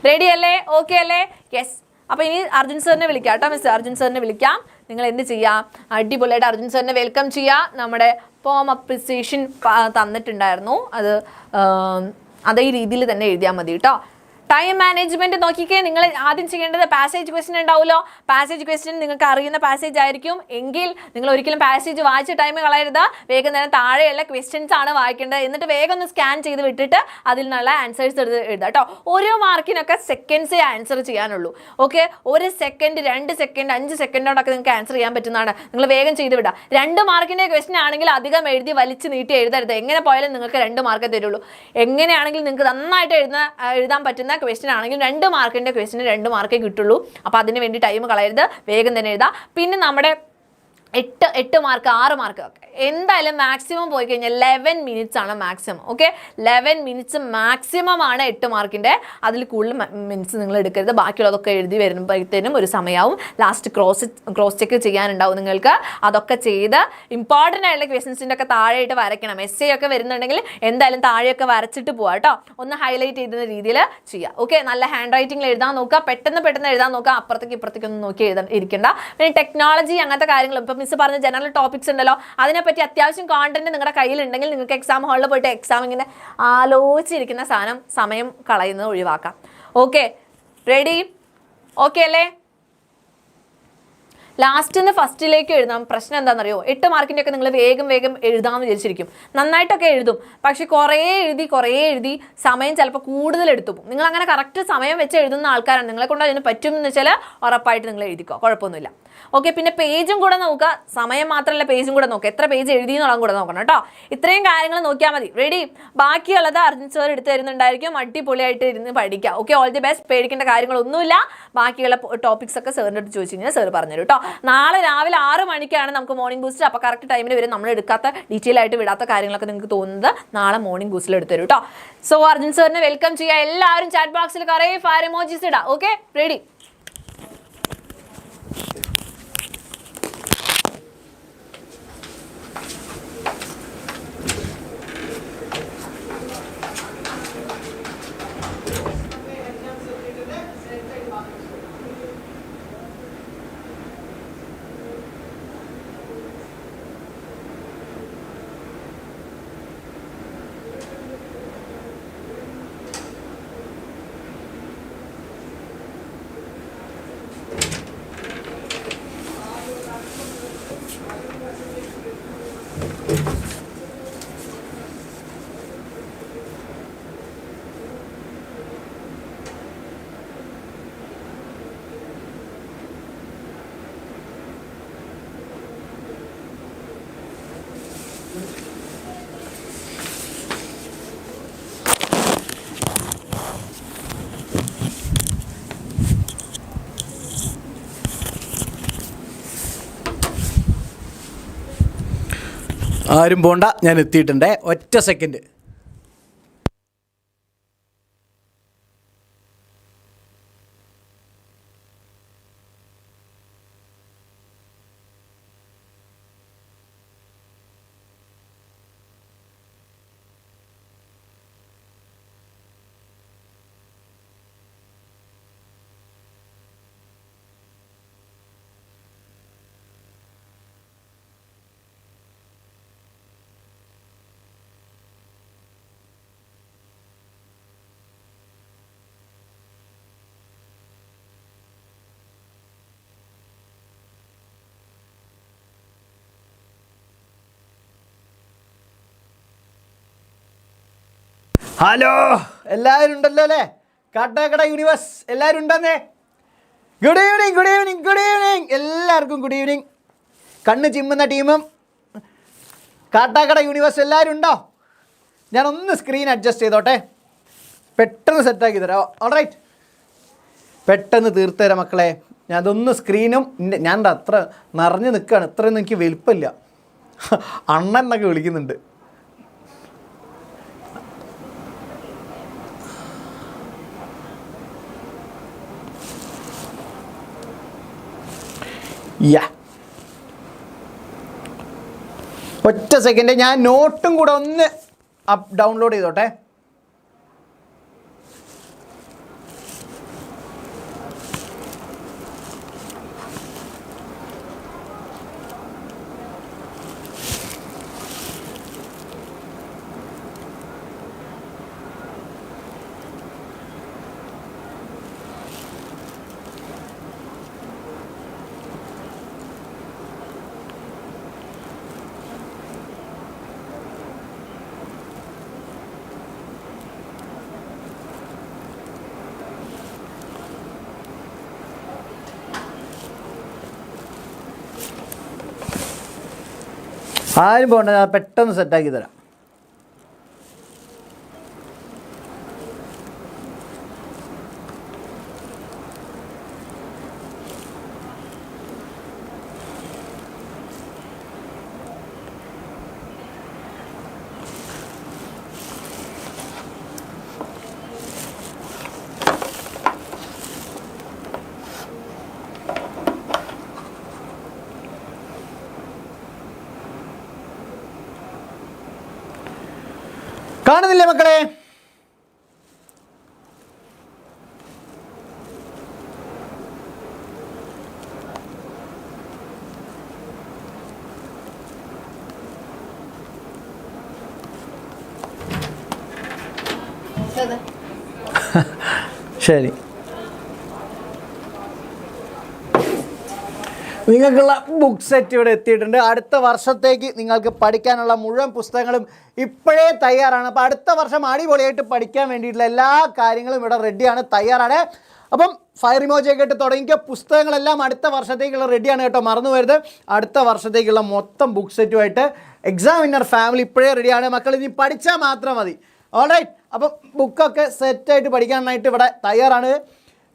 റെഡി അല്ലേ? ഓക്കെ അല്ലേ? യെസ്. അപ്പോൾ ഇനി അർജുൻ സാറിനെ വിളിക്കാം കേട്ടോ. മിസ് അർജുൻ സാറിനെ വിളിക്കാം. നിങ്ങൾ എന്ത് ചെയ്യാം, അടിപൊളിയായിട്ട് അർജുൻ സാറിനെ വെൽക്കം ചെയ്യാം. നമ്മുടെ പോം അപ്രിസിയേഷൻ തന്നിട്ടുണ്ടായിരുന്നു, അത് അതേ രീതിയിൽ തന്നെ എഴുതിയാൽ മതി കേട്ടോ. ടൈം മാനേജ്മെന്റ് നോക്കിക്കേ. നിങ്ങൾ ആദ്യം ചെയ്യേണ്ടത് പാസേജ് ക്വസ്റ്റ്യൻ ഉണ്ടാവുമല്ലോ. പാസേജ് ക്വസ്റ്റ്യൻ നിങ്ങൾക്ക് അറിയുന്ന പാസേജ് ആയിരിക്കും എങ്കിൽ നിങ്ങൾ ഒരിക്കലും പാസേജ് വായിച്ച ടൈം കളയരുത്. വേഗം തന്നെ താഴെയുള്ള ക്വസ്റ്റ്യൻസ് ആണ് വായിക്കേണ്ടത്. എന്നിട്ട് വേഗം ഒന്ന് സ്കാൻ ചെയ്ത് വിട്ടിട്ട് അതിൽ നിന്നുള്ള ആൻസേഴ്സ് എഴുതുക കേട്ടോ. ഓരോ മാർക്കിനൊക്കെ സെക്കൻഡ്സേ ആൻസർ ചെയ്യാനുള്ളൂ. ഓക്കെ, 1 സെക്കൻഡ് 2 സെക്കൻഡ് 5 സെക്കൻഡോടൊക്കെ നിങ്ങൾക്ക് ആൻസർ ചെയ്യാൻ പറ്റുന്നതാണ്. നിങ്ങൾ വേഗം ചെയ്ത് വിടുക. 2 മാർക്കിൻ്റെ ക്വസ്റ്റ്യൻ ആണെങ്കിൽ അധികം എഴുതി വലിച്ച് നീട്ടി എഴുതരുത്. എങ്ങനെ പോയാലും നിങ്ങൾക്ക് 2 മാർക്കേ തരുള്ളൂ. എങ്ങനെയാണെങ്കിലും നിങ്ങൾക്ക് നന്നായിട്ട് എഴുതാൻ പറ്റുന്ന ക്വസ്റ്റ്യൻ ആണെങ്കിൽ 2 മാർക്കിൻ്റെ ക്വസ്റ്റ്യന് 2 മാർക്കേ കിട്ടുള്ളൂ. അപ്പോൾ അതിന് വേണ്ടി ടൈം കളയരുത്, വേഗം തന്നെ എഴുതാം. പിന്നെ നമ്മുടെ 8 മാർക്ക് 6 മാർക്ക് എന്തായാലും മാക്സിമം പോയി കഴിഞ്ഞാൽ 11 മിനിറ്റ്സ് ആണ് മാക്സിമം. ഓക്കെ, 11 മിനിറ്റ്സ് മാക്സിമം ആണ് 8 മാർക്കിൻ്റെ. അതിൽ കൂടുതൽ മിനിറ്റ്സ് നിങ്ങൾ എടുക്കരുത്. ബാക്കിയുള്ളതൊക്കെ എഴുതി വരുമ്പോഴത്തേനും ഒരു സമയമാവും. ലാസ്റ്റ് ക്രോസ് ചെക്ക് ചെയ്യാനുണ്ടാവും നിങ്ങൾക്ക്. അതൊക്കെ ചെയ്ത് ഇമ്പോർട്ടൻ്റ് ആയിട്ടുള്ള ക്വസ്റ്റ്യൻസിൻ്റെ ഒക്കെ താഴെയായിട്ട് വരയ്ക്കണം. essay ഒക്കെ വരുന്നുണ്ടെങ്കിൽ എന്തായാലും താഴെയൊക്കെ വരച്ചിട്ട് പോവാം കേട്ടോ. ഒന്ന് ഹൈലൈറ്റ് ചെയ്യുന്ന രീതിയിൽ ചെയ്യുക. ഓക്കെ, നല്ല ഹാൻഡ് റൈറ്റിംഗിൽ എഴുതാൻ നോക്കുക, പെട്ടെന്ന് എഴുതാൻ നോക്കുക. ഇപ്പുറത്തേക്കൊന്നും നോക്കി ഇരിക്കേണ്ട. പിന്നെ ടെക്നോളജി അങ്ങനത്തെ കാര്യങ്ങളും ഇപ്പം മിസ് പറഞ്ഞ ജനറൽ ടോപ്പിക്സ് ഉണ്ടല്ലോ, അതിനെപ്പറ്റി അത്യാവശ്യം കോണ്ടന്റ് നിങ്ങളുടെ കയ്യിലുണ്ടെങ്കിൽ നിങ്ങൾക്ക് എക്സാം ഹാളിൽ പോയിട്ട് എക്സാം ഇങ്ങനെ ആലോചിച്ചിരിക്കുന്ന സമയം കളയുന്നത് ഒഴിവാക്കാം. Okay, ready? ഓക്കെ അല്ലേ? ലാസ്റ്റിന്ന് ഫസ്റ്റിലേക്ക് എഴുതാം. പ്രശ്നം എന്താണെന്നറിയോ, 8 മാർക്കിൻ്റെ ഒക്കെ നിങ്ങൾ വേഗം എഴുതാമെന്ന് വിചാരിച്ചിരിക്കും. നന്നായിട്ടൊക്കെ എഴുതും, പക്ഷെ കുറേ എഴുതി സമയം ചിലപ്പോൾ കൂടുതൽ എടുത്തു പോകും. നിങ്ങൾ അങ്ങനെ കറക്റ്റ് സമയം വെച്ച് എഴുതുന്ന ആൾക്കാരാണ്. നിങ്ങളെ കൊണ്ട് അതിന് പറ്റുമെന്ന് വെച്ചാൽ ഉറപ്പായിട്ട് നിങ്ങൾ എഴുതിക്കോ, കുഴപ്പമൊന്നുമില്ല. ഓക്കെ, പിന്നെ പേജും കൂടെ നോക്കുക. സമയം മാത്രമല്ല, പേജും കൂടെ നോക്കുക. എത്ര പേജ് എഴുതി എന്നുള്ളതും കൂടെ നോക്കണം കേട്ടോ. ഇത്രയും കാര്യങ്ങൾ നോക്കിയാൽ മതി. റെഡി? ബാക്കിയുള്ളത് അർജുൻ സാർ എടുത്ത് തരുന്നുണ്ടായിരിക്കും. അടിപൊളിയായിട്ട് ഇരുന്ന് പഠിക്കുക. Okay, all the best. പേടിക്കേണ്ട കാര്യങ്ങളൊന്നുമില്ല. ബാക്കിയുള്ള ടോപ്പിക്സ് ഒക്കെ സാറിൻ്റെ അടുത്ത് ചോദിച്ചു കഴിഞ്ഞാൽ സാർ പറഞ്ഞുതരും കേട്ടോ. നാളെ രാവിലെ 6 മണിക്കാണ് നമുക്ക് മോർണിംഗ് ബൂസ്റ്റർ. അപ്പോൾ കറക്റ്റ് ടൈമിന് വരും. നമ്മൾ എടുക്കാത്ത ഡീറ്റെയിൽ ആയിട്ട് വിടാത്ത കാര്യങ്ങളൊക്കെ നിങ്ങൾക്ക് തോന്നുന്നത് നാളെ മോർണിംഗ് ബൂസ്റ്റിൽ എടുത്തു തരും കേട്ടോ. സോ അർജുൻ സാറിനെ വെൽക്കം ചെയ്യുക. എല്ലാവരും ചാറ്റ് ബോക്സിൽ കുറേ ഫയർ ഇമോജീസ് ഇടാം. Okay, ready? ആരും പോണ്ട, ഞാൻ എത്തിയിട്ടുണ്ട്. ഒറ്റ സെക്കൻഡ്. ഹലോ, എല്ലാവരും ഉണ്ടല്ലോ അല്ലേ? കാട്ടാക്കട യൂണിവേഴ്സ് എല്ലാവരും ഉണ്ടെന്നേ. Good evening, good evening, good evening. എല്ലാവർക്കും ഗുഡ് ഈവനിങ്. കണ്ണ് ചിമ്മുന്ന ടീമും കാട്ടാക്കട യൂണിവേഴ്സ് എല്ലാവരും ഉണ്ടോ? ഞാനൊന്ന് സ്ക്രീൻ അഡ്ജസ്റ്റ് ചെയ്തോട്ടെ, പെട്ടെന്ന് സെറ്റാക്കി തരാം. ഓൾറൈറ്റ്, പെട്ടെന്ന് തീർത്ത് തരാം മക്കളെ. ഞാൻ അതൊന്ന് സ്ക്രീനും ഞാൻ അത്ര നിറഞ്ഞ് നിൽക്കുകയാണ്. ഇത്രയൊന്നും എനിക്ക് വലുപ്പമില്ല. അണ്ണൻ എന്നൊക്കെ വിളിക്കുന്നുണ്ട്. ഒറ്റ സെക്കൻഡ്, ഞാൻ നോട്ടും കൂടെ ഒന്ന് ഡൗൺലോഡ് ചെയ്തോട്ടെ. ആരും പോകണ്ട, ഞാൻ പെട്ടെന്ന് സെറ്റാക്കി തരാം. കാണുന്നില്ലേ മക്കളെ? ശരി, നിങ്ങൾക്കുള്ള ബുക്ക് സെറ്റ് ഇവിടെ എത്തിയിട്ടുണ്ട്. അടുത്ത വർഷത്തേക്ക് നിങ്ങൾക്ക് പഠിക്കാനുള്ള മുഴുവൻ പുസ്തകങ്ങളും ഇപ്പോഴേ തയ്യാറാണ്. അപ്പോൾ അടുത്ത വർഷം അടിപൊളിയായിട്ട് പഠിക്കാൻ വേണ്ടിയിട്ടുള്ള എല്ലാ കാര്യങ്ങളും ഇവിടെ റെഡിയാണ്, തയ്യാറാണ്. അപ്പം ഫയർ ഇമോജിയൊക്കെ ഇട്ട് തുടങ്ങിയ പുസ്തകങ്ങളെല്ലാം അടുത്ത വർഷത്തേക്കുള്ള റെഡിയാണ് കേട്ടോ, മറന്നു വരുത്. അടുത്ത വർഷത്തേക്കുള്ള മൊത്തം ബുക്ക് സെറ്റുമായിട്ട് എക്സാം വിന്നർ ഫാമിലി ഇപ്പോഴേ റെഡിയാണ്. മക്കൾ ഇനി പഠിച്ചാൽ മാത്രം മതി. ഓൾറൈറ്റ്, അപ്പം ബുക്കൊക്കെ സെറ്റായിട്ട് പഠിക്കാനായിട്ട് ഇവിടെ തയ്യാറാണ്.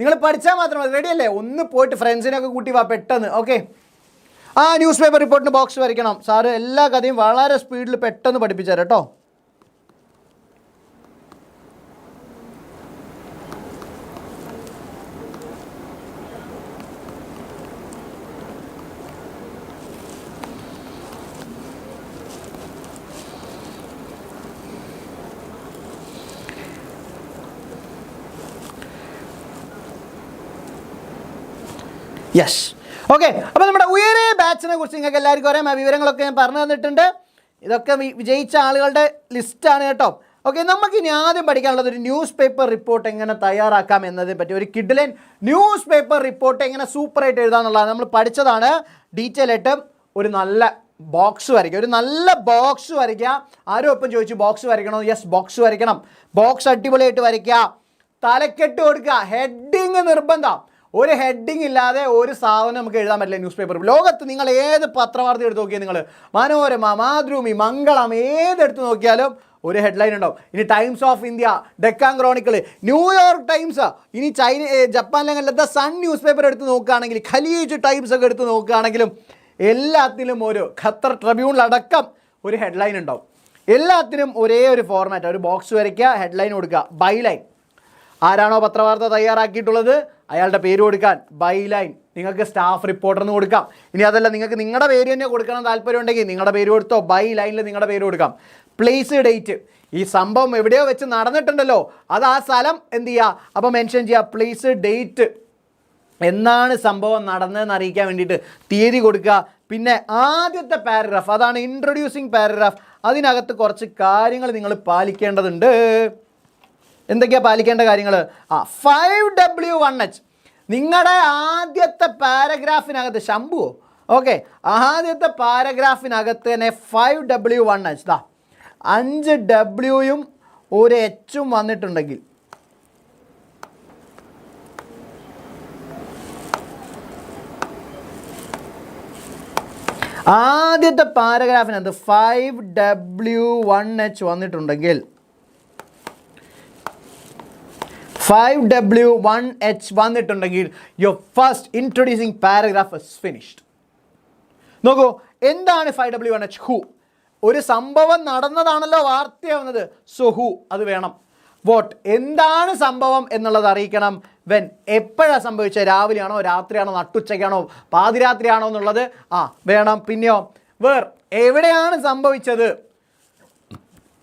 നിങ്ങൾ പഠിച്ചാൽ മാത്രം മതി. റെഡി അല്ലേ? ഒന്ന് പോയിട്ട് ഫ്രണ്ട്സിനൊക്കെ കൂട്ടി വാ പെട്ടെന്ന്. ഓക്കെ, ആ ന്യൂസ് പേപ്പർ റിപ്പോർട്ടിന് ബോക്സ് വരയ്ക്കണം. സാറ് എല്ലാ കഥയും വളരെ സ്പീഡിൽ പെട്ടെന്ന് പഠിപ്പിച്ചു തരാം കേട്ടോ. Yes, okay. അപ്പോൾ നമ്മുടെ ഉയരെ ബാച്ചിനെ കുറിച്ച് നിങ്ങൾക്ക് എല്ലാവർക്കും അറിയാം. ആ വിവരങ്ങളൊക്കെ ഞാൻ പറഞ്ഞു തന്നിട്ടുണ്ട്. ഇതൊക്കെ വിജയിച്ച ആളുകളുടെ ലിസ്റ്റാണ് കേട്ടോ. ഓക്കെ, നമുക്ക് ഇനി ആദ്യം പഠിക്കാനുള്ളത് ഒരു ന്യൂസ് പേപ്പർ റിപ്പോർട്ട് എങ്ങനെ തയ്യാറാക്കാം എന്നതിനെ പറ്റി. ഒരു കിഡ്ലൈൻ ന്യൂസ് പേപ്പർ റിപ്പോർട്ട് എങ്ങനെ സൂപ്പറായിട്ട് എഴുതാന്നുള്ളതാണ് നമ്മൾ പഠിച്ചതാണ്. ഡീറ്റെയിൽ ആയിട്ട് ഒരു നല്ല ബോക്സ് വരയ്ക്കുക, ഒരു നല്ല ബോക്സ് വരയ്ക്കുക. ആരും ഒപ്പം ചോദിച്ചു ബോക്സ് വരയ്ക്കണോ? യെസ്, ബോക്സ് വരയ്ക്കണം. ബോക്സ് അടിപൊളിയായിട്ട് വരയ്ക്കുക. തലക്കെട്ട് കൊടുക്കുക. ഹെഡിങ് നിർബന്ധം. ഒരു ഹെഡിങ് ഇല്ലാതെ ഒരു സാധനം നമുക്ക് എഴുതാൻ പറ്റില്ല ന്യൂസ് പേപ്പർ. ലോകത്ത് നിങ്ങൾ ഏത് പത്രവാർത്ത എടുത്ത് നോക്കിയാൽ, നിങ്ങൾ മനോരമ, മാതൃഭൂമി, മംഗളം ഏതെടുത്ത് നോക്കിയാലും ഒരു ഹെഡ്ലൈൻ ഉണ്ടാവും. ഇനി times of India, Deccan Chronicle, New York times, ഇനി ജപ്പാനിലെ സൺ ന്യൂസ് പേപ്പർ എടുത്ത് നോക്കുകയാണെങ്കിൽ, ഖലീജ് ടൈംസ് ഒക്കെ എടുത്ത് നോക്കുകയാണെങ്കിലും എല്ലാത്തിലും ഒരു ഖത്തർ ട്രിബ്യൂണിലടക്കം ഒരു ഹെഡ്ലൈൻ ഉണ്ടാവും. എല്ലാത്തിനും ഒരേ ഒരു ഫോർമാറ്റ്, ഒരു ബോക്സ് വരയ്ക്കുക, ഹെഡ്ലൈൻ കൊടുക്കുക, ബൈലൈൻ. ആരാണോ പത്രവാർത്ത തയ്യാറാക്കിയിട്ടുള്ളത് അയാളുടെ പേര് കൊടുക്കാൻ ബൈലൈൻ. നിങ്ങൾക്ക് സ്റ്റാഫ് റിപ്പോർട്ടർ എന്ന് കൊടുക്കാം. ഇനി അതല്ല, നിങ്ങൾക്ക് നിങ്ങളുടെ പേര് തന്നെ കൊടുക്കണം താല്പര്യം ഉണ്ടെങ്കിൽ നിങ്ങളുടെ പേര് കൊടുത്തോ, ബൈ ലൈനിൽ നിങ്ങളുടെ പേര് കൊടുക്കാം. Place, date. ഈ സംഭവം എവിടെയോ വെച്ച് നടന്നിട്ടുണ്ടല്ലോ, അത് ആ സ്ഥലം എന്ത് ചെയ്യുക, അപ്പോൾ മെൻഷൻ ചെയ്യുക. പ്ലേസ്, ഡേറ്റ്, എന്നാണ് സംഭവം നടന്നതെന്ന് അറിയിക്കാൻ വേണ്ടിയിട്ട് തീയതി കൊടുക്കുക. പിന്നെ ആദ്യത്തെ പാരഗ്രാഫ്, അതാണ് ഇൻട്രൊഡ്യൂസിങ് പാരഗ്രാഫ്. അതിനകത്ത് കുറച്ച് കാര്യങ്ങൾ നിങ്ങൾ പാലിക്കേണ്ടതുണ്ട്. എന്തൊക്കെയാണ് പാലിക്കേണ്ട കാര്യങ്ങൾ? 5W1H. നിങ്ങളുടെ ആദ്യത്തെ പാരഗ്രാഫിനകത്ത് ശംഭുവോ, ഓക്കെ, ആദ്യത്തെ പാരഗ്രാഫിനകത്ത് തന്നെ 5W1H, 5Wയും ഒരു Hഉം വന്നിട്ടുണ്ടെങ്കിൽ ആദ്യത്തെ പാരഗ്രാഫിനകത്ത് 5W1H വന്നിട്ടുണ്ടെങ്കിൽ 5W1H വന്നിട്ടുണ്ടെങ്കിൽ your first introducing paragraph is finished. നോക്കൂ, എന്താണ് 5W1H? ഹു. ഒരു സംഭവം നടന്നതാണല്ലോ വാർത്തയാവുന്നത്. സോ ഹു അത് വേണം. വോട്ട്, എന്താണ് സംഭവം എന്നുള്ളത് അറിയിക്കണം. വെൻ, എപ്പോഴാണ് സംഭവിച്ചത്? രാവിലെയാണോ, രാത്രിയാണോ, നട്ടുച്ചയ്ക്കാണോ, പാതിരാത്രിയാണോ എന്നുള്ളത് വേണം. പിന്നെയോ വേർ, എവിടെയാണ് സംഭവിച്ചത്?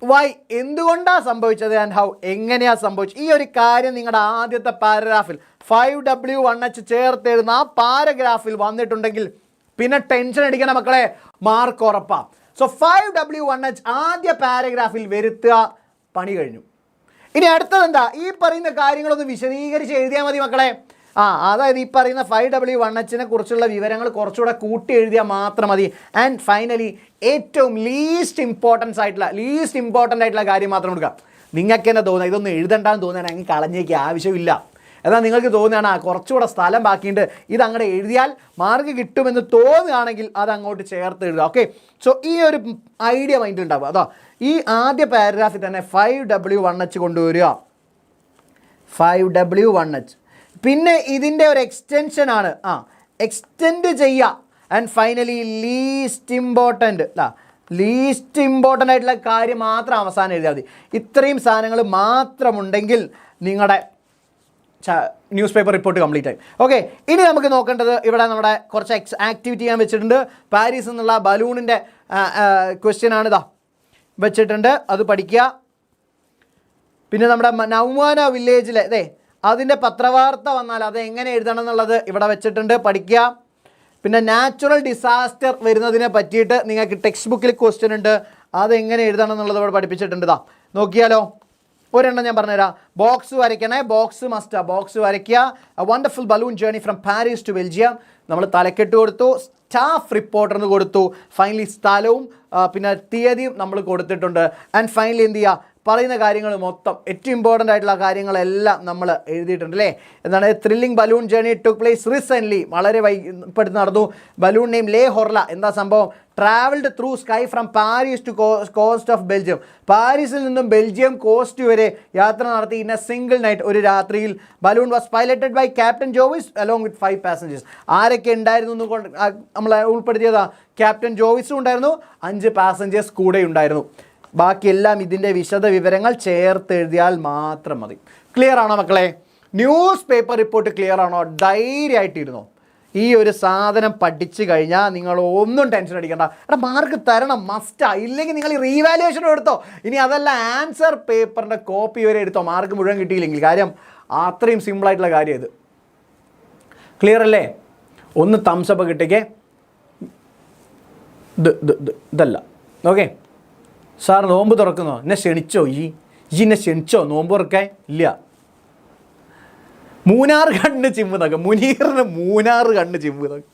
വൈ, എന്തുകൊണ്ടാണ് സംഭവിച്ചത്? ആൻഡ് ഹൗ, എങ്ങനെയാണ് സംഭവിച്ചത്? ഈ ഒരു കാര്യം നിങ്ങളുടെ ആദ്യത്തെ പാരഗ്രാഫിൽ 5W1H ചേർത്ത് എഴുതുന്ന ആ പാരഗ്രാഫിൽ വന്നിട്ടുണ്ടെങ്കിൽ പിന്നെ ടെൻഷൻ അടിക്കണം മക്കളെ, മാർക്ക് ഉറപ്പാ. സോ 5W1H ആദ്യ പാരഗ്രാഫിൽ വരുത്തുക, പണി കഴിഞ്ഞു. ഇനി അടുത്തത് എന്താ? ഈ പറയുന്ന കാര്യങ്ങളൊന്ന് വിശദീകരിച്ച് എഴുതിയാൽ മതി മക്കളെ. അതായത് ഈ പറയുന്ന 5W1Hനെ കുറിച്ചുള്ള വിവരങ്ങൾ കുറച്ചുകൂടെ കൂട്ടി എഴുതിയാൽ മാത്രം മതി. ആൻഡ് ഫൈനലി ഏറ്റവും ലീസ്റ്റ് ഇമ്പോർട്ടൻ്റ് ആയിട്ടുള്ള കാര്യം മാത്രം കൊടുക്കുക. നിങ്ങൾക്ക് തന്നെ തോന്നുക ഇതൊന്നും എഴുതണ്ടെന്ന് തോന്നുകയാണ്, അങ്ങ് കളഞ്ഞേക്ക്, ആവശ്യമില്ല. എന്നാൽ നിങ്ങൾക്ക് തോന്നുകയാണ് കുറച്ചുകൂടെ സ്ഥലം ബാക്കിയുണ്ട്, ഇതങ്ങോട്ട് എഴുതിയാൽ മാർക്ക് കിട്ടുമെന്ന് തോന്നുകയാണെങ്കിൽ അത് അങ്ങോട്ട് ചേർത്ത് എഴുതുക. ഓക്കെ, സോ ഈ ഒരു ഐഡിയ മൈൻഡിൽ ഉണ്ടാവുക. അതോ ഈ ആദ്യ പാരഗ്രാഫിൽ തന്നെ 5W1H കൊണ്ടുവരിക. 5W1H. പിന്നെ ഇതിൻ്റെ ഒരു എക്സ്റ്റൻഷനാണ്, എക്സ്റ്റെൻഡ് ചെയ്യുക. ആൻഡ് ഫൈനലി ലീസ്റ്റ് ഇമ്പോർട്ടൻ്റ് ആയിട്ടുള്ള കാര്യം മാത്രം അവസാനം എഴുതിയാൽ മതി. ഇത്രയും സാധനങ്ങൾ മാത്രമുണ്ടെങ്കിൽ നിങ്ങളുടെ ന്യൂസ് പേപ്പർ റിപ്പോർട്ട് കംപ്ലീറ്റ് ആയി. ഓക്കെ, ഇനി നമുക്ക് നോക്കേണ്ടത് ഇവിടെ നമ്മുടെ കുറച്ച് ആക്ടിവിറ്റി ഞാൻ വെച്ചിട്ടുണ്ട്. പാരീസ് എന്നുള്ള ബലൂണിൻ്റെ ക്വസ്റ്റ്യനാണ് വെച്ചിട്ടുണ്ട്, അത് പഠിക്കുക. പിന്നെ നമ്മുടെ നൗമാന വില്ലേജിലെ അതിൻ്റെ പത്രവാർത്ത വന്നാൽ അത് എങ്ങനെ എഴുതണം എന്നുള്ളത് ഇവിടെ വെച്ചിട്ടുണ്ട്, പഠിക്കുക. പിന്നെ നാച്ചുറൽ ഡിസാസ്റ്റർ വരുന്നതിനെ പറ്റിയിട്ട് നിങ്ങൾക്ക് ടെക്സ്റ്റ് ബുക്കിൽ ക്വസ്റ്റ്യൻ ഉണ്ട്, അതെങ്ങനെ എഴുതണം എന്നുള്ളത് ഇവിടെ പഠിപ്പിച്ചിട്ടുണ്ട്. നോക്കിയാലോ, ഒരെണ്ണം ഞാൻ പറഞ്ഞുതരാം. ബോക്സ് വരയ്ക്കണേ, ബോക്സ് മസ്റ്റാ, ബോക്സ് വരയ്ക്കുക. Wonderful balloon journey from Paris to Belgium. നമ്മൾ തലക്കെട്ട് കൊടുത്തു, സ്റ്റാഫ് റിപ്പോർട്ടറിന് കൊടുത്തു, ഫൈനലി സ്ഥലവും പിന്നെ തീയതിയും നമ്മൾ കൊടുത്തിട്ടുണ്ട്. ആൻഡ് ഫൈനലി എന്ത് ചെയ്യുക, പറയുന്ന കാര്യങ്ങൾ മൊത്തം ഏറ്റവും ഇമ്പോർട്ടൻ്റ് ആയിട്ടുള്ള കാര്യങ്ങളെല്ലാം നമ്മൾ എഴുതിയിട്ടുണ്ട് അല്ലേ. എന്താണ്? Thrilling balloon journey took place recently, വളരെ ഇപ്പോഴത്തെ നടന്നു. ബലൂൺ നെയിം ലേ ഹൊർല, എന്താ സംഭവം? Travelled through sky from Paris to coast of Belgium. പാരീസിൽ നിന്നും ബെൽജിയം കോസ്റ്റ് വരെ യാത്ര നടത്തി ഇൻ എ സിംഗിൾ നൈറ്റ്, ഒരു രാത്രിയിൽ. Balloon was piloted by captain Jovis along with 5 passengers. ആരൊക്കെ ഉണ്ടായിരുന്നു എന്ന് നമ്മൾ ഉൾപ്പെടുത്തിയതാ? ക്യാപ്റ്റൻ ജോവിസും ഉണ്ടായിരുന്നു, 5 പാസഞ്ചേഴ്സ് കൂടെ ഉണ്ടായിരുന്നു. ബാക്കിയെല്ലാം ഇതിൻ്റെ വിശദ വിവരങ്ങൾ ചേർത്ത് എഴുതിയാൽ മാത്രം മതി. ക്ലിയർ ആണോ മക്കളെ? ന്യൂസ് പേപ്പർ റിപ്പോർട്ട് ക്ലിയർ ആണോ? ധൈര്യമായിട്ടിരുന്നോ. ഈ ഒരു സാധനം പഠിച്ചു കഴിഞ്ഞാൽ നിങ്ങൾ ഒന്നും ടെൻഷൻ അടിക്കണ്ട. മാർക്ക് തരണം, മസ്റ്റാ. ഇല്ലെങ്കിൽ നിങ്ങൾ റീവാലുവേഷൻ എടുത്തോ. ഇനി അതല്ല, ആൻസർ പേപ്പറിൻ്റെ കോപ്പി വരെ എടുത്തോ, മാർക്ക് മുഴുവൻ കിട്ടിയില്ലെങ്കിൽ. കാര്യം അത്രയും സിമ്പിളായിട്ടുള്ള കാര്യം ഇത്. ക്ലിയർ അല്ലേ? ഒന്ന് തംസപ്പ് കിട്ടിക്കേ. ഇതല്ല, ഓക്കെ. സാർ നോമ്പ് തുറക്കുന്നോ? എന്നെ ക്ഷണിച്ചോ? എന്നെ ക്ഷണിച്ചോ നോമ്പ് തുറക്കാൻ? ഇല്ല. മൂന്നാർ കണ്ണ് ചിമ്മുന്നൊക്കെ, മുനീറിന് മൂന്നാർ കണ്ണ് ചിമ്മുന്നൊക്കെ.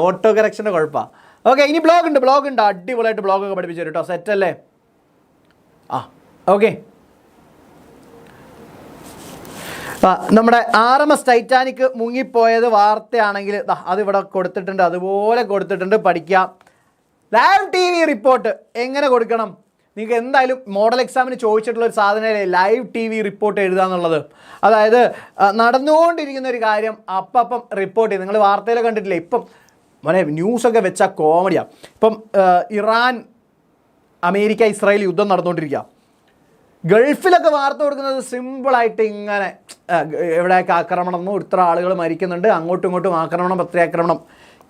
ഓട്ടോ കറക്ഷൻ്റെ കുഴപ്പമാണ്. ഓക്കെ, ഇനി ബ്ലോഗ് ഉണ്ട്, അടിപൊളിയായിട്ട് ബ്ലോഗൊക്കെ പഠിപ്പിച്ചു തരും കേട്ടോ. സെറ്റല്ലേ? ഓക്കെ. നമ്മുടെ RMS ടൈറ്റാനിക് മുങ്ങിപ്പോയത് വാർത്തയാണെങ്കിൽ അതിവിടെ കൊടുത്തിട്ടുണ്ട്, അതുപോലെ കൊടുത്തിട്ടുണ്ട്, പഠിക്കാം. ലൈവ് TV റിപ്പോർട്ട് എങ്ങനെ കൊടുക്കണം? നിങ്ങൾക്ക് എന്തായാലും മോഡൽ എക്സാമിന് ചോദിച്ചിട്ടുള്ള ഒരു സാധനമല്ലേ ലൈവ് TV റിപ്പോർട്ട് എഴുതുക എന്നുള്ളത്. അതായത് നടന്നുകൊണ്ടിരിക്കുന്ന ഒരു കാര്യം അപ്പം റിപ്പോർട്ട് ചെയ്യും. നിങ്ങൾ വാർത്തയിൽ കണ്ടിട്ടില്ലേ? ഇപ്പം ന്യൂസൊക്കെ വെച്ചാൽ കോമഡിയാണ്. ഇപ്പം ഇറാൻ അമേരിക്ക ഇസ്രായേൽ യുദ്ധം നടന്നുകൊണ്ടിരിക്കുക. ഗൾഫിലൊക്കെ വാർത്ത കൊടുക്കുന്നത് സിമ്പിളായിട്ട് ഇങ്ങനെ എവിടെയൊക്കെ ആക്രമണം, ഇത്ര ആളുകൾ മരിക്കുന്നുണ്ട്, അങ്ങോട്ടും ഇങ്ങോട്ടും ആക്രമണം, പ്രത്യാക്രമണം.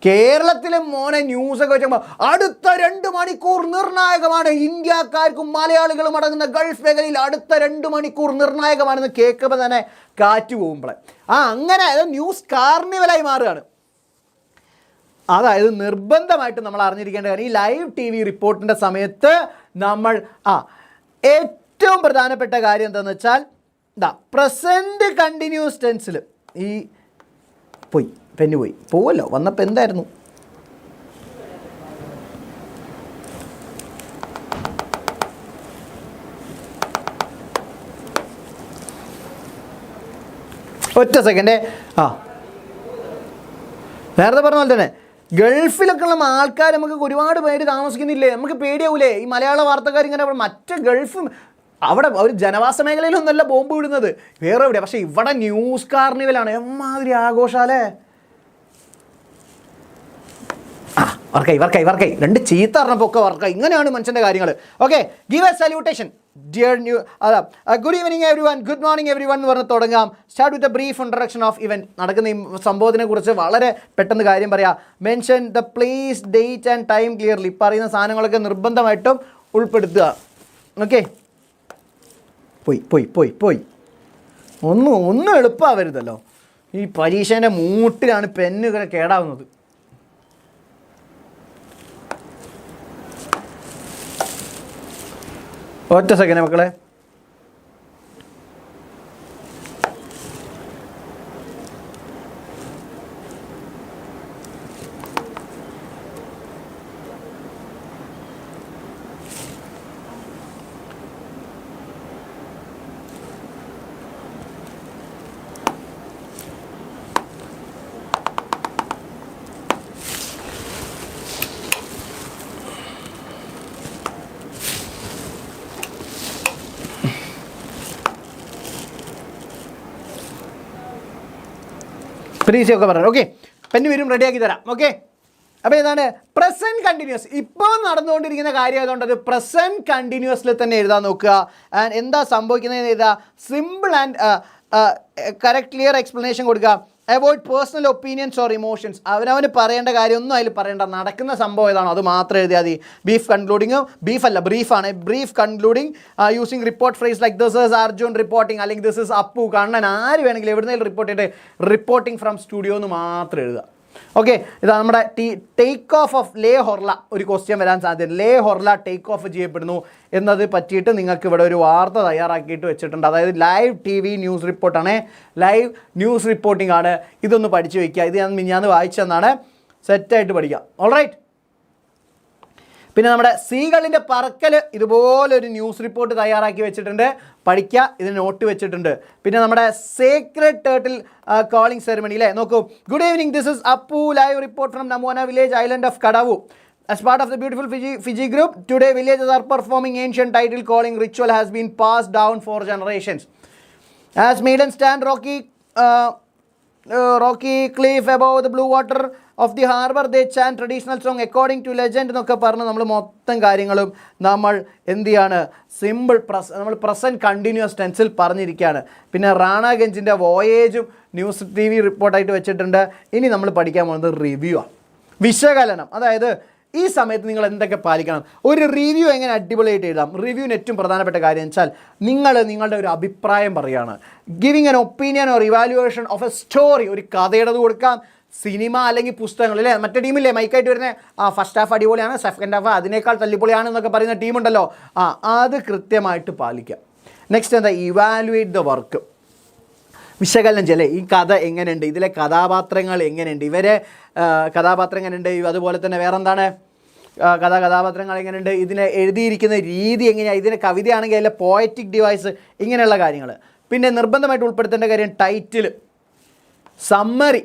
കേരളത്തിലെ മോനെ ന്യൂസൊക്കെ വെച്ചപ്പോൾ അടുത്ത 2 മണിക്കൂർ നിർണായകമാണ്, ഇന്ത്യക്കാർക്കും മലയാളികളും അടങ്ങുന്ന ഗൾഫ് മേഖലയിൽ അടുത്ത 2 മണിക്കൂർ നിർണായകമാണെന്ന് കേൾക്കുമ്പോൾ തന്നെ കാറ്റ് പോകുമ്പോഴേ അങ്ങനെ ന്യൂസ് കാർണിവലായി മാറുകയാണ്. അതായത് നിർബന്ധമായിട്ട് നമ്മൾ അറിഞ്ഞിരിക്കേണ്ട കാര്യം, ഈ ലൈവ് ടി വി റിപ്പോർട്ടിൻ്റെ സമയത്ത് നമ്മൾ ഏറ്റവും പ്രധാനപ്പെട്ട കാര്യം എന്താണെന്ന് വെച്ചാൽ പ്രസൻറ്റ് കണ്ടിന്യൂസ് ടെൻസിൽ ഈ പെന്ന് പോവല്ലോ വന്നപ്പോൾ എന്തായിരുന്നു ഒറ്റ സെക്കൻഡ്. നേരത്തെ പറഞ്ഞ പോലെ തന്നെ ഗൾഫിലൊക്കെ ഉള്ള ആൾക്കാർ നമുക്ക് ഒരുപാട് പേര് താമസിക്കുന്നില്ലേ, നമുക്ക് പേടിയാവൂലേ ഈ മലയാള വാർത്തക്കാർ ഇങ്ങനെ മറ്റ് ഗൾഫ് അവിടെ ഒരു ജനവാസ മേഖലയിലൊന്നുമല്ല ബോംബ് വിടുന്നത്, വേറെ എവിടെ. പക്ഷേ ഇവിടെ ന്യൂസ് കാർണിവലാണ്, എമ്മാതിരി ആഘോഷാലേ. വർക്കായി 2 ചീത്ത പറഞ്ഞപ്പോൾ ഒക്കെ വർക്കായി. ഇങ്ങനെയാണ് മനുഷ്യൻ്റെ കാര്യങ്ങൾ. Okay, give A salutation dear good evening every one, good morning every one എന്ന് പറഞ്ഞ് തുടങ്ങാം. Start with a brief introduction of event. നടക്കുന്ന ഈ സംഭവത്തിനെ കുറിച്ച് വളരെ പെട്ടെന്ന് കാര്യം പറയാം. Mention the place, date and time clearly. പറയുന്ന സാധനങ്ങളൊക്കെ നിർബന്ധമായിട്ടും ഉൾപ്പെടുത്തുക. ഓക്കെ, പോയി ഒന്നും എളുപ്പമാവരുതല്ലോ. ഈ പരീക്ഷേൻ്റെ മൂട്ടിലാണ് പെന്നുകൾ കേടാവുന്നത്. ഒറ്റ സെക്കൻഡ് മക്കളെ. പ്രീസി ഒക്കെ പറഞ്ഞു. ഓക്കെ, പെന്ന് വരും, റെഡിയാക്കി തരാം. ഓക്കെ, അപ്പോൾ ഏതാണ് പ്രസൻറ്റ് കണ്ടിന്യൂസ്, ഇപ്പോൾ നടന്നുകൊണ്ടിരിക്കുന്ന കാര്യം ആയതുകൊണ്ട് അത് പ്രസൻറ്റ് കണ്ടിന്യൂസിൽ തന്നെ എഴുതാൻ നോക്കുക. ആൻഡ് എന്താ സംഭവിക്കുന്നതെന്ന് എഴുതുക. Simple and correct clear explanation കൊടുക്കുക. Avoid personal opinions or emotions. അവനവന് പറയേണ്ട കാര്യമൊന്നും അതിൽ പറയേണ്ട, നടക്കുന്ന സംഭവം ഏതാണോ അത് മാത്രം എഴുതിയാൽ മതി. Brief concluding using report phrase like this is Arjun reporting, അല്ലെങ്കിൽ ദിസ് ഈസ് അപ്പു, കണ്ണൻ, ആര് വേണമെങ്കിലും എവിടുന്നെങ്കിലും റിപ്പോർട്ട് ചെയ്തിട്ട് റിപ്പോർട്ടിംഗ് ഫ്രം സ്റ്റുഡിയോ എന്ന് മാത്രം എഴുതുക. ഓക്കെ, ഇതാ നമ്മുടെ ടേക്ക് ഓഫ് ലേ ഹൊർല ഒരു ക്വസ്റ്റ്യൻ വരാൻ സാധ്യത. ലേ ഹൊർല ടേക്ക് ഓഫ് ചെയ്യപ്പെടുന്നു എന്നത് പറ്റിയിട്ട് നിങ്ങൾക്ക് ഇവിടെ ഒരു വാർത്ത തയ്യാറാക്കിയിട്ട് വെച്ചിട്ടുണ്ട്. അതായത് ലൈവ് ടി വി ന്യൂസ് റിപ്പോർട്ടാണ്, ലൈവ് ന്യൂസ് റിപ്പോർട്ടിംഗ് ആണ്. ഇതൊന്ന് പഠിച്ചു വയ്ക്കുക. ഇത് ഞാൻ മിഞ്ഞാന്ന് വായിച്ചെന്നാണ്, സെറ്റായിട്ട് പഠിക്കുക. ഓൾറൈറ്റ്. പിന്നെ നമ്മുടെ സീകളിൻ്റെ പറക്കൽ ഇതുപോലൊരു ന്യൂസ് റിപ്പോർട്ട് തയ്യാറാക്കി വെച്ചിട്ടുണ്ട്, പഠിക്കുക. ഇതിന് നോട്ട് വെച്ചിട്ടുണ്ട്. പിന്നെ നമ്മുടെ സേക്രഡ് ടേർട്ടിൽ കോളിംഗ് സെറിമണി അല്ലേ, നോക്കൂ. Good evening, this is Appu, live report from Namona village, island of Kadavu. As part of the beautiful Fiji group, today villagers are performing ancient title calling ritual has been passed down for generations. As maidens stand rocky cliff above the blue water of the harbor, they chant traditional song according to legend എന്നൊക്കെ പറഞ്ഞ് നമ്മൾ മൊത്തം കാര്യങ്ങളും നമ്മൾ എന്ത് ചെയ്യാണ്, നമ്മൾ present continuous ടെൻസിൽ പറഞ്ഞിരിക്കുകയാണ്. പിന്നെ റാണാഗഞ്ചിൻ്റെ വോയേജും ന്യൂസ് ടി വി റിപ്പോർട്ടായിട്ട് വെച്ചിട്ടുണ്ട്. ഇനി നമ്മൾ പഠിക്കാൻ പോകുന്നത് റിവ്യൂ ആണ്, വിശകലനം. അതായത് ഈ സമയത്ത് നിങ്ങൾ എന്തൊക്കെ പാലിക്കണം, ഒരു റിവ്യൂ എങ്ങനെ അടിപൊളിയായിട്ട് എഴുതാം. റിവ്യൂവിന് ഏറ്റവും പ്രധാനപ്പെട്ട കാര്യം എന്ന് വെച്ചാൽ നിങ്ങളുടെ ഒരു അഭിപ്രായം പറയുകയാണ്. Giving N opinion or evaluation of A story. ഒരു കഥയുടേത് കൊടുക്കാം, സിനിമ അല്ലെങ്കിൽ പുസ്തകങ്ങൾ അല്ലേ. മറ്റേ ടീമില്ലേ മൈക്കായിട്ട് വരുന്നത്, ഫസ്റ്റ് ഹാഫ് അടിപൊളിയാണ്, സെക്കൻഡ് ഹാഫ് അതിനേക്കാൾ തല്ലിപ്പൊളിയാണ് എന്നൊക്കെ പറയുന്ന ടീമുണ്ടല്ലോ, അത് കൃത്യമായിട്ട് പാലിക്കാം. നെക്സ്റ്റ് എന്താ, ഇവാലുവേറ്റ് ദ വർക്ക്. വിശകലനം ചെയ്യല്ലേ, ഈ കഥ എങ്ങനെയുണ്ട്, ഇതിലെ കഥാപാത്രങ്ങൾ എങ്ങനെയുണ്ട്, ഇവരെ കഥാപാത്രം എങ്ങനെയുണ്ട്, അതുപോലെ തന്നെ വേറെ എന്താണ് കഥാപാത്രങ്ങൾ എങ്ങനെയുണ്ട്, ഇതിനെ എഴുതിയിരിക്കുന്ന രീതി എങ്ങനെയാണ്, ഇതിൻ്റെ കവിതയാണെങ്കിൽ അതിലെ പോയറ്റിക് ഡിവൈസ്, ഇങ്ങനെയുള്ള കാര്യങ്ങൾ. പിന്നെ നിർബന്ധമായിട്ട് ഉൾപ്പെടുത്തേണ്ട കാര്യം ടൈറ്റിൽ, സമ്മറി,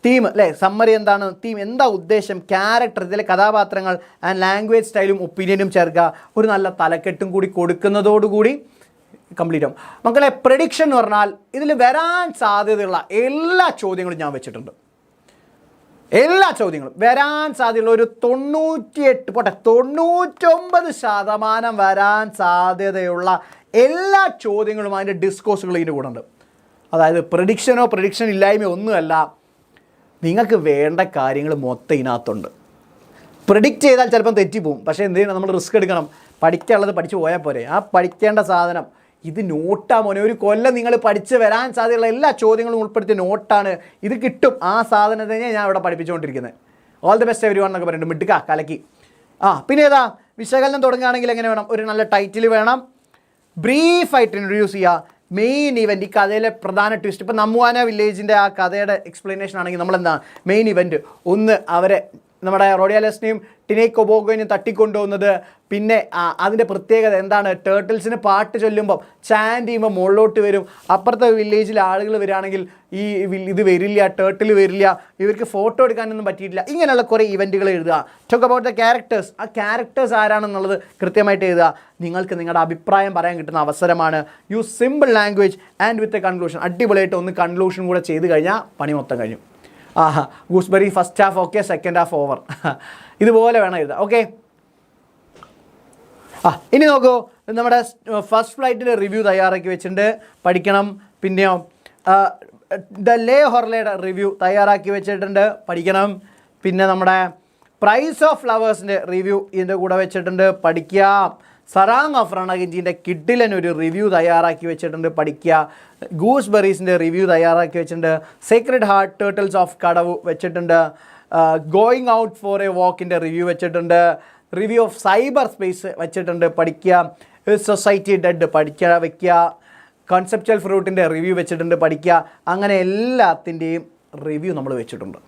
തീം അല്ലേ. സമ്മറി എന്താണ്, തീം എന്താ ഉദ്ദേശം, ക്യാരക്ടർ, ഇതിലെ കഥാപാത്രങ്ങൾ, ആൻഡ് ലാംഗ്വേജ് സ്റ്റൈലും ഒപ്പീനിയനും ചേർക്കുക. ഒരു നല്ല തലക്കെട്ടും കൂടി കൊടുക്കുന്നതോടുകൂടി കംപ്ലീറ്റ് ആവും. മക്കളെ, പ്രഡിക്ഷൻ എന്ന് പറഞ്ഞാൽ ഇതിൽ വരാൻ സാധ്യതയുള്ള എല്ലാ ചോദ്യങ്ങളും ഞാൻ വെച്ചിട്ടുണ്ട്. എല്ലാ ചോദ്യങ്ങളും വരാൻ സാധ്യതയുള്ള ഒരു 99% വരാൻ സാധ്യതയുള്ള എല്ലാ ചോദ്യങ്ങളും അതിൻ്റെ ഡിസ്കോഴ്സുകൾ ഇതിൻ്റെ കൂടെ ഉണ്ട്. അതായത് പ്രഡിക്ഷൻ ഇല്ലായ്മ ഒന്നുമല്ല, നിങ്ങൾക്ക് വേണ്ട കാര്യങ്ങൾ മൊത്തം ഇതിനകത്തുണ്ട്. പ്രിഡിക്റ്റ് ചെയ്താൽ ചിലപ്പം തെറ്റിപ്പോവും, പക്ഷേ എന്ത് ചെയ്യണം, നമ്മൾ റിസ്ക് എടുക്കണം. പഠിക്കാനുള്ളത് പഠിച്ചു പോയാൽ പോരെ. ആ പഠിക്കേണ്ട സാധനം ഇത് നോട്ടാ മോനെ. ഒരു കൊല്ലം നിങ്ങൾ പഠിച്ച് വരാൻ സാധ്യതയുള്ള എല്ലാ ചോദ്യങ്ങളും ഉൾപ്പെടുത്തിയ നോട്ടാണ് ഇത്. കിട്ടും ആ സാധനത്തിനെ ഞാൻ ഇവിടെ പഠിപ്പിച്ചുകൊണ്ടിരിക്കുന്നത്. ഓൾ ദി ബെസ്റ്റ് എവരിവൺ എന്നൊക്കെ പറയുന്നുണ്ട്. മിടുക്ക കലക്കി. പിന്നെ ഏതാ വിശകലനം തുടങ്ങുകയാണെങ്കിൽ എങ്ങനെ വേണം, ഒരു നല്ല ടൈറ്റിൽ വേണം, ബ്രീഫായിട്ട് ഇൻട്രൊഡ്യൂസ് ചെയ്യുക, മെയിൻ ഇവൻറ്റ്, ഈ കഥയിലെ പ്രധാന ട്വിസ്റ്റ്. ഇപ്പോൾ നമ്മുവാന വില്ലേജിൻ്റെ ആ കഥയുടെ എക്സ്പ്ലനേഷൻ ആണെങ്കിൽ നമ്മളെന്താ മെയിൻ ഇവൻറ്റ്, ഒന്ന് അവരെ നമ്മുടെ റോഡിയാലസിനെയും ടിനേക്ക് ഒബോഗോനെയും തട്ടിക്കൊണ്ടുപോകുന്നത്, പിന്നെ അതിൻ്റെ പ്രത്യേകത എന്താണ്, ടേർട്ടിൽസിന് പാട്ട് ചൊല്ലുമ്പം ചാൻറ്റ് ചെയ്യുമ്പോൾ മുകളിലോട്ട് വരും, അപ്പുറത്തെ വില്ലേജിൽ ആളുകൾ വരികയാണെങ്കിൽ ഇത് വരില്ല, ടേർട്ടിൽ വരില്ല, ഇവർക്ക് ഫോട്ടോ എടുക്കാനൊന്നും പറ്റിയിട്ടില്ല. ഇങ്ങനെയുള്ള കുറേ ഇവൻറ്റുകൾ എഴുതുക. ടോക്ക് അബൌട്ട് ദ ക്യാരക്ടേഴ്സ്, ആ ക്യാരക്ടേഴ്സ് ആരാണെന്നുള്ളത് കൃത്യമായിട്ട് എഴുതുക. നിങ്ങൾക്ക് നിങ്ങളുടെ അഭിപ്രായം പറയാൻ കിട്ടുന്ന അവസരമാണ്. Use simple language and with a conclusion. അടിപൊളിയായിട്ട് ഒന്ന് കൺക്ലൂഷൻ കൂടെ ചെയ്ത് കഴിഞ്ഞാൽ പണി മൊത്തം കഴിഞ്ഞു. Gooseberry first half okay, second half over, ഇതുപോലെ വേണം എഴുതാം. ഓക്കെ, ഇനി നോക്കൂ, നമ്മുടെ ഫസ്റ്റ് ഫ്ലൈറ്റിൻ്റെ റിവ്യൂ തയ്യാറാക്കി വെച്ചിട്ടുണ്ട്, പഠിക്കണം. പിന്നെയോ ദ ലേ ഹൊർലയുടെ റിവ്യൂ തയ്യാറാക്കി വെച്ചിട്ടുണ്ട്, പഠിക്കണം. പിന്നെ നമ്മുടെ പ്രൈസ് ഓഫ് ഫ്ലവേഴ്സിൻ്റെ റിവ്യൂ ഇതിൻ്റെ കൂടെ വെച്ചിട്ടുണ്ട്, പഠിക്കാം. സറാങ് ഓഫ് രണഗഞ്ചിൻ്റെ കിഡിലനൊരു റിവ്യൂ തയ്യാറാക്കി വെച്ചിട്ടുണ്ട്, പഠിക്കുക. ഗൂസ്ബെറീസിൻ്റെ റിവ്യൂ തയ്യാറാക്കി വെച്ചിട്ടുണ്ട്. സീക്രട്ട് ഹാർട്ട് ടേർട്ടിൽസ് ഓഫ് കടവ് വെച്ചിട്ടുണ്ട്. ഗോയിങ് ഔട്ട് ഫോർ എ വാക്കിൻ്റെ റിവ്യൂ വെച്ചിട്ടുണ്ട്. റിവ്യൂ ഓഫ് സൈബർ സ്പേസ് വെച്ചിട്ടുണ്ട്, പഠിക്കുക. സൊസൈറ്റി ഡെഡ് വയ്ക്കുക. കോൺസെപ്ച്വൽ ഫ്രൂട്ടിൻ്റെ റിവ്യൂ വെച്ചിട്ടുണ്ട്, പഠിക്കുക. അങ്ങനെ എല്ലാത്തിൻ്റെയും റിവ്യൂ നമ്മൾ വെച്ചിട്ടുണ്ട്.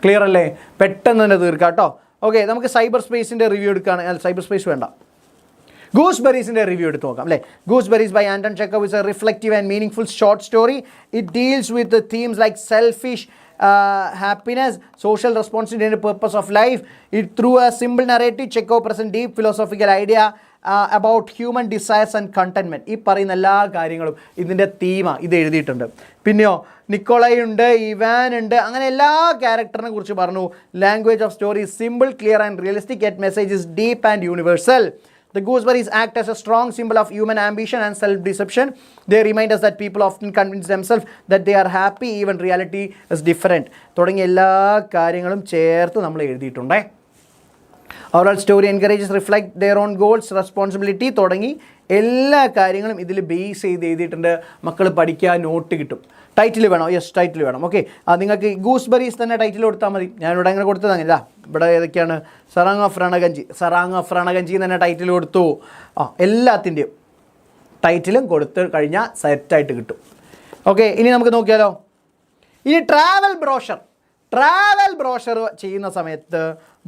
ക്ലിയർ അല്ലേ? പെട്ടെന്ന് തന്നെ തീർക്കാം കേട്ടോ. ഓക്കെ, നമുക്ക് സൈബർ സ്പേസിൻ്റെ റിവ്യൂ എടുക്കുകയാണ്. സൈബർ സ്പേസ് വേണ്ട, ഗൂസ്ബെറീസിൻ്റെ റിവ്യൂ എടുത്ത് നോക്കാം അല്ലേ. Gooseberries by Anton Chekhov is a reflective and meaningful short story. It deals with themes like selfish happiness, social responsibility and purpose of life. It through a simple narrative, Chekhov presents deep philosophical idea about human desires and contentment. ഈ പറയുന്ന എല്ലാ കാര്യങ്ങളും ഇതിൻ്റെ തീമ ഇത് എഴുതിയിട്ടുണ്ട്. പിന്നെയോ Nikolai ഉണ്ട്, Ivan ഉണ്ട്, അങ്ങനെ എല്ലാ ക്യാരക്ടറിനെ കുറിച്ച് പറഞ്ഞു. Language of story is simple, clear and realistic, yet message is deep and universal. The gooseberries act as a strong symbol of human ambition and self-deception. They remind us that people often convince themselves that they are happy even reality is different. തുടങ്ങിയ എല്ലാ കാര്യങ്ങളും ചേർത്ത് നമ്മൾ എഴുതിയിട്ടുണ്ട്. Oral story encourages reflect their own goals, responsibility തുടങ്ങി എല്ലാ കാര്യങ്ങളും ഇതിൽ ബേസ് ചെയ്ത് എഴുതിയിട്ടുണ്ട്. മക്കൾ പഠിക്കാൻ നോട്ട് കിട്ടും. ടൈറ്റിൽ വേണോ? യെസ്, ടൈറ്റിൽ വേണം. ഓക്കെ, നിങ്ങൾക്ക് ഗൂസ്ബെറീസ് തന്നെ ടൈറ്റിൽ കൊടുത്താൽ മതി. ഞാനിവിടെ അങ്ങനെ കൊടുത്തത് അങ്ങനെ. ഇവിടെ ഏതൊക്കെയാണ്? സറാങ് ഓഫ് രണഗഞ്ചി തന്നെ ടൈറ്റിൽ കൊടുത്തു. എല്ലാത്തിൻ്റെയും ടൈറ്റിലും കൊടുത്ത് കഴിഞ്ഞാൽ സെറ്റായിട്ട് കിട്ടും. ഓക്കെ, ഇനി നമുക്ക് നോക്കിയാലോ. ഇനി ട്രാവൽ ബ്രോഷർ ചെയ്യുന്ന സമയത്ത്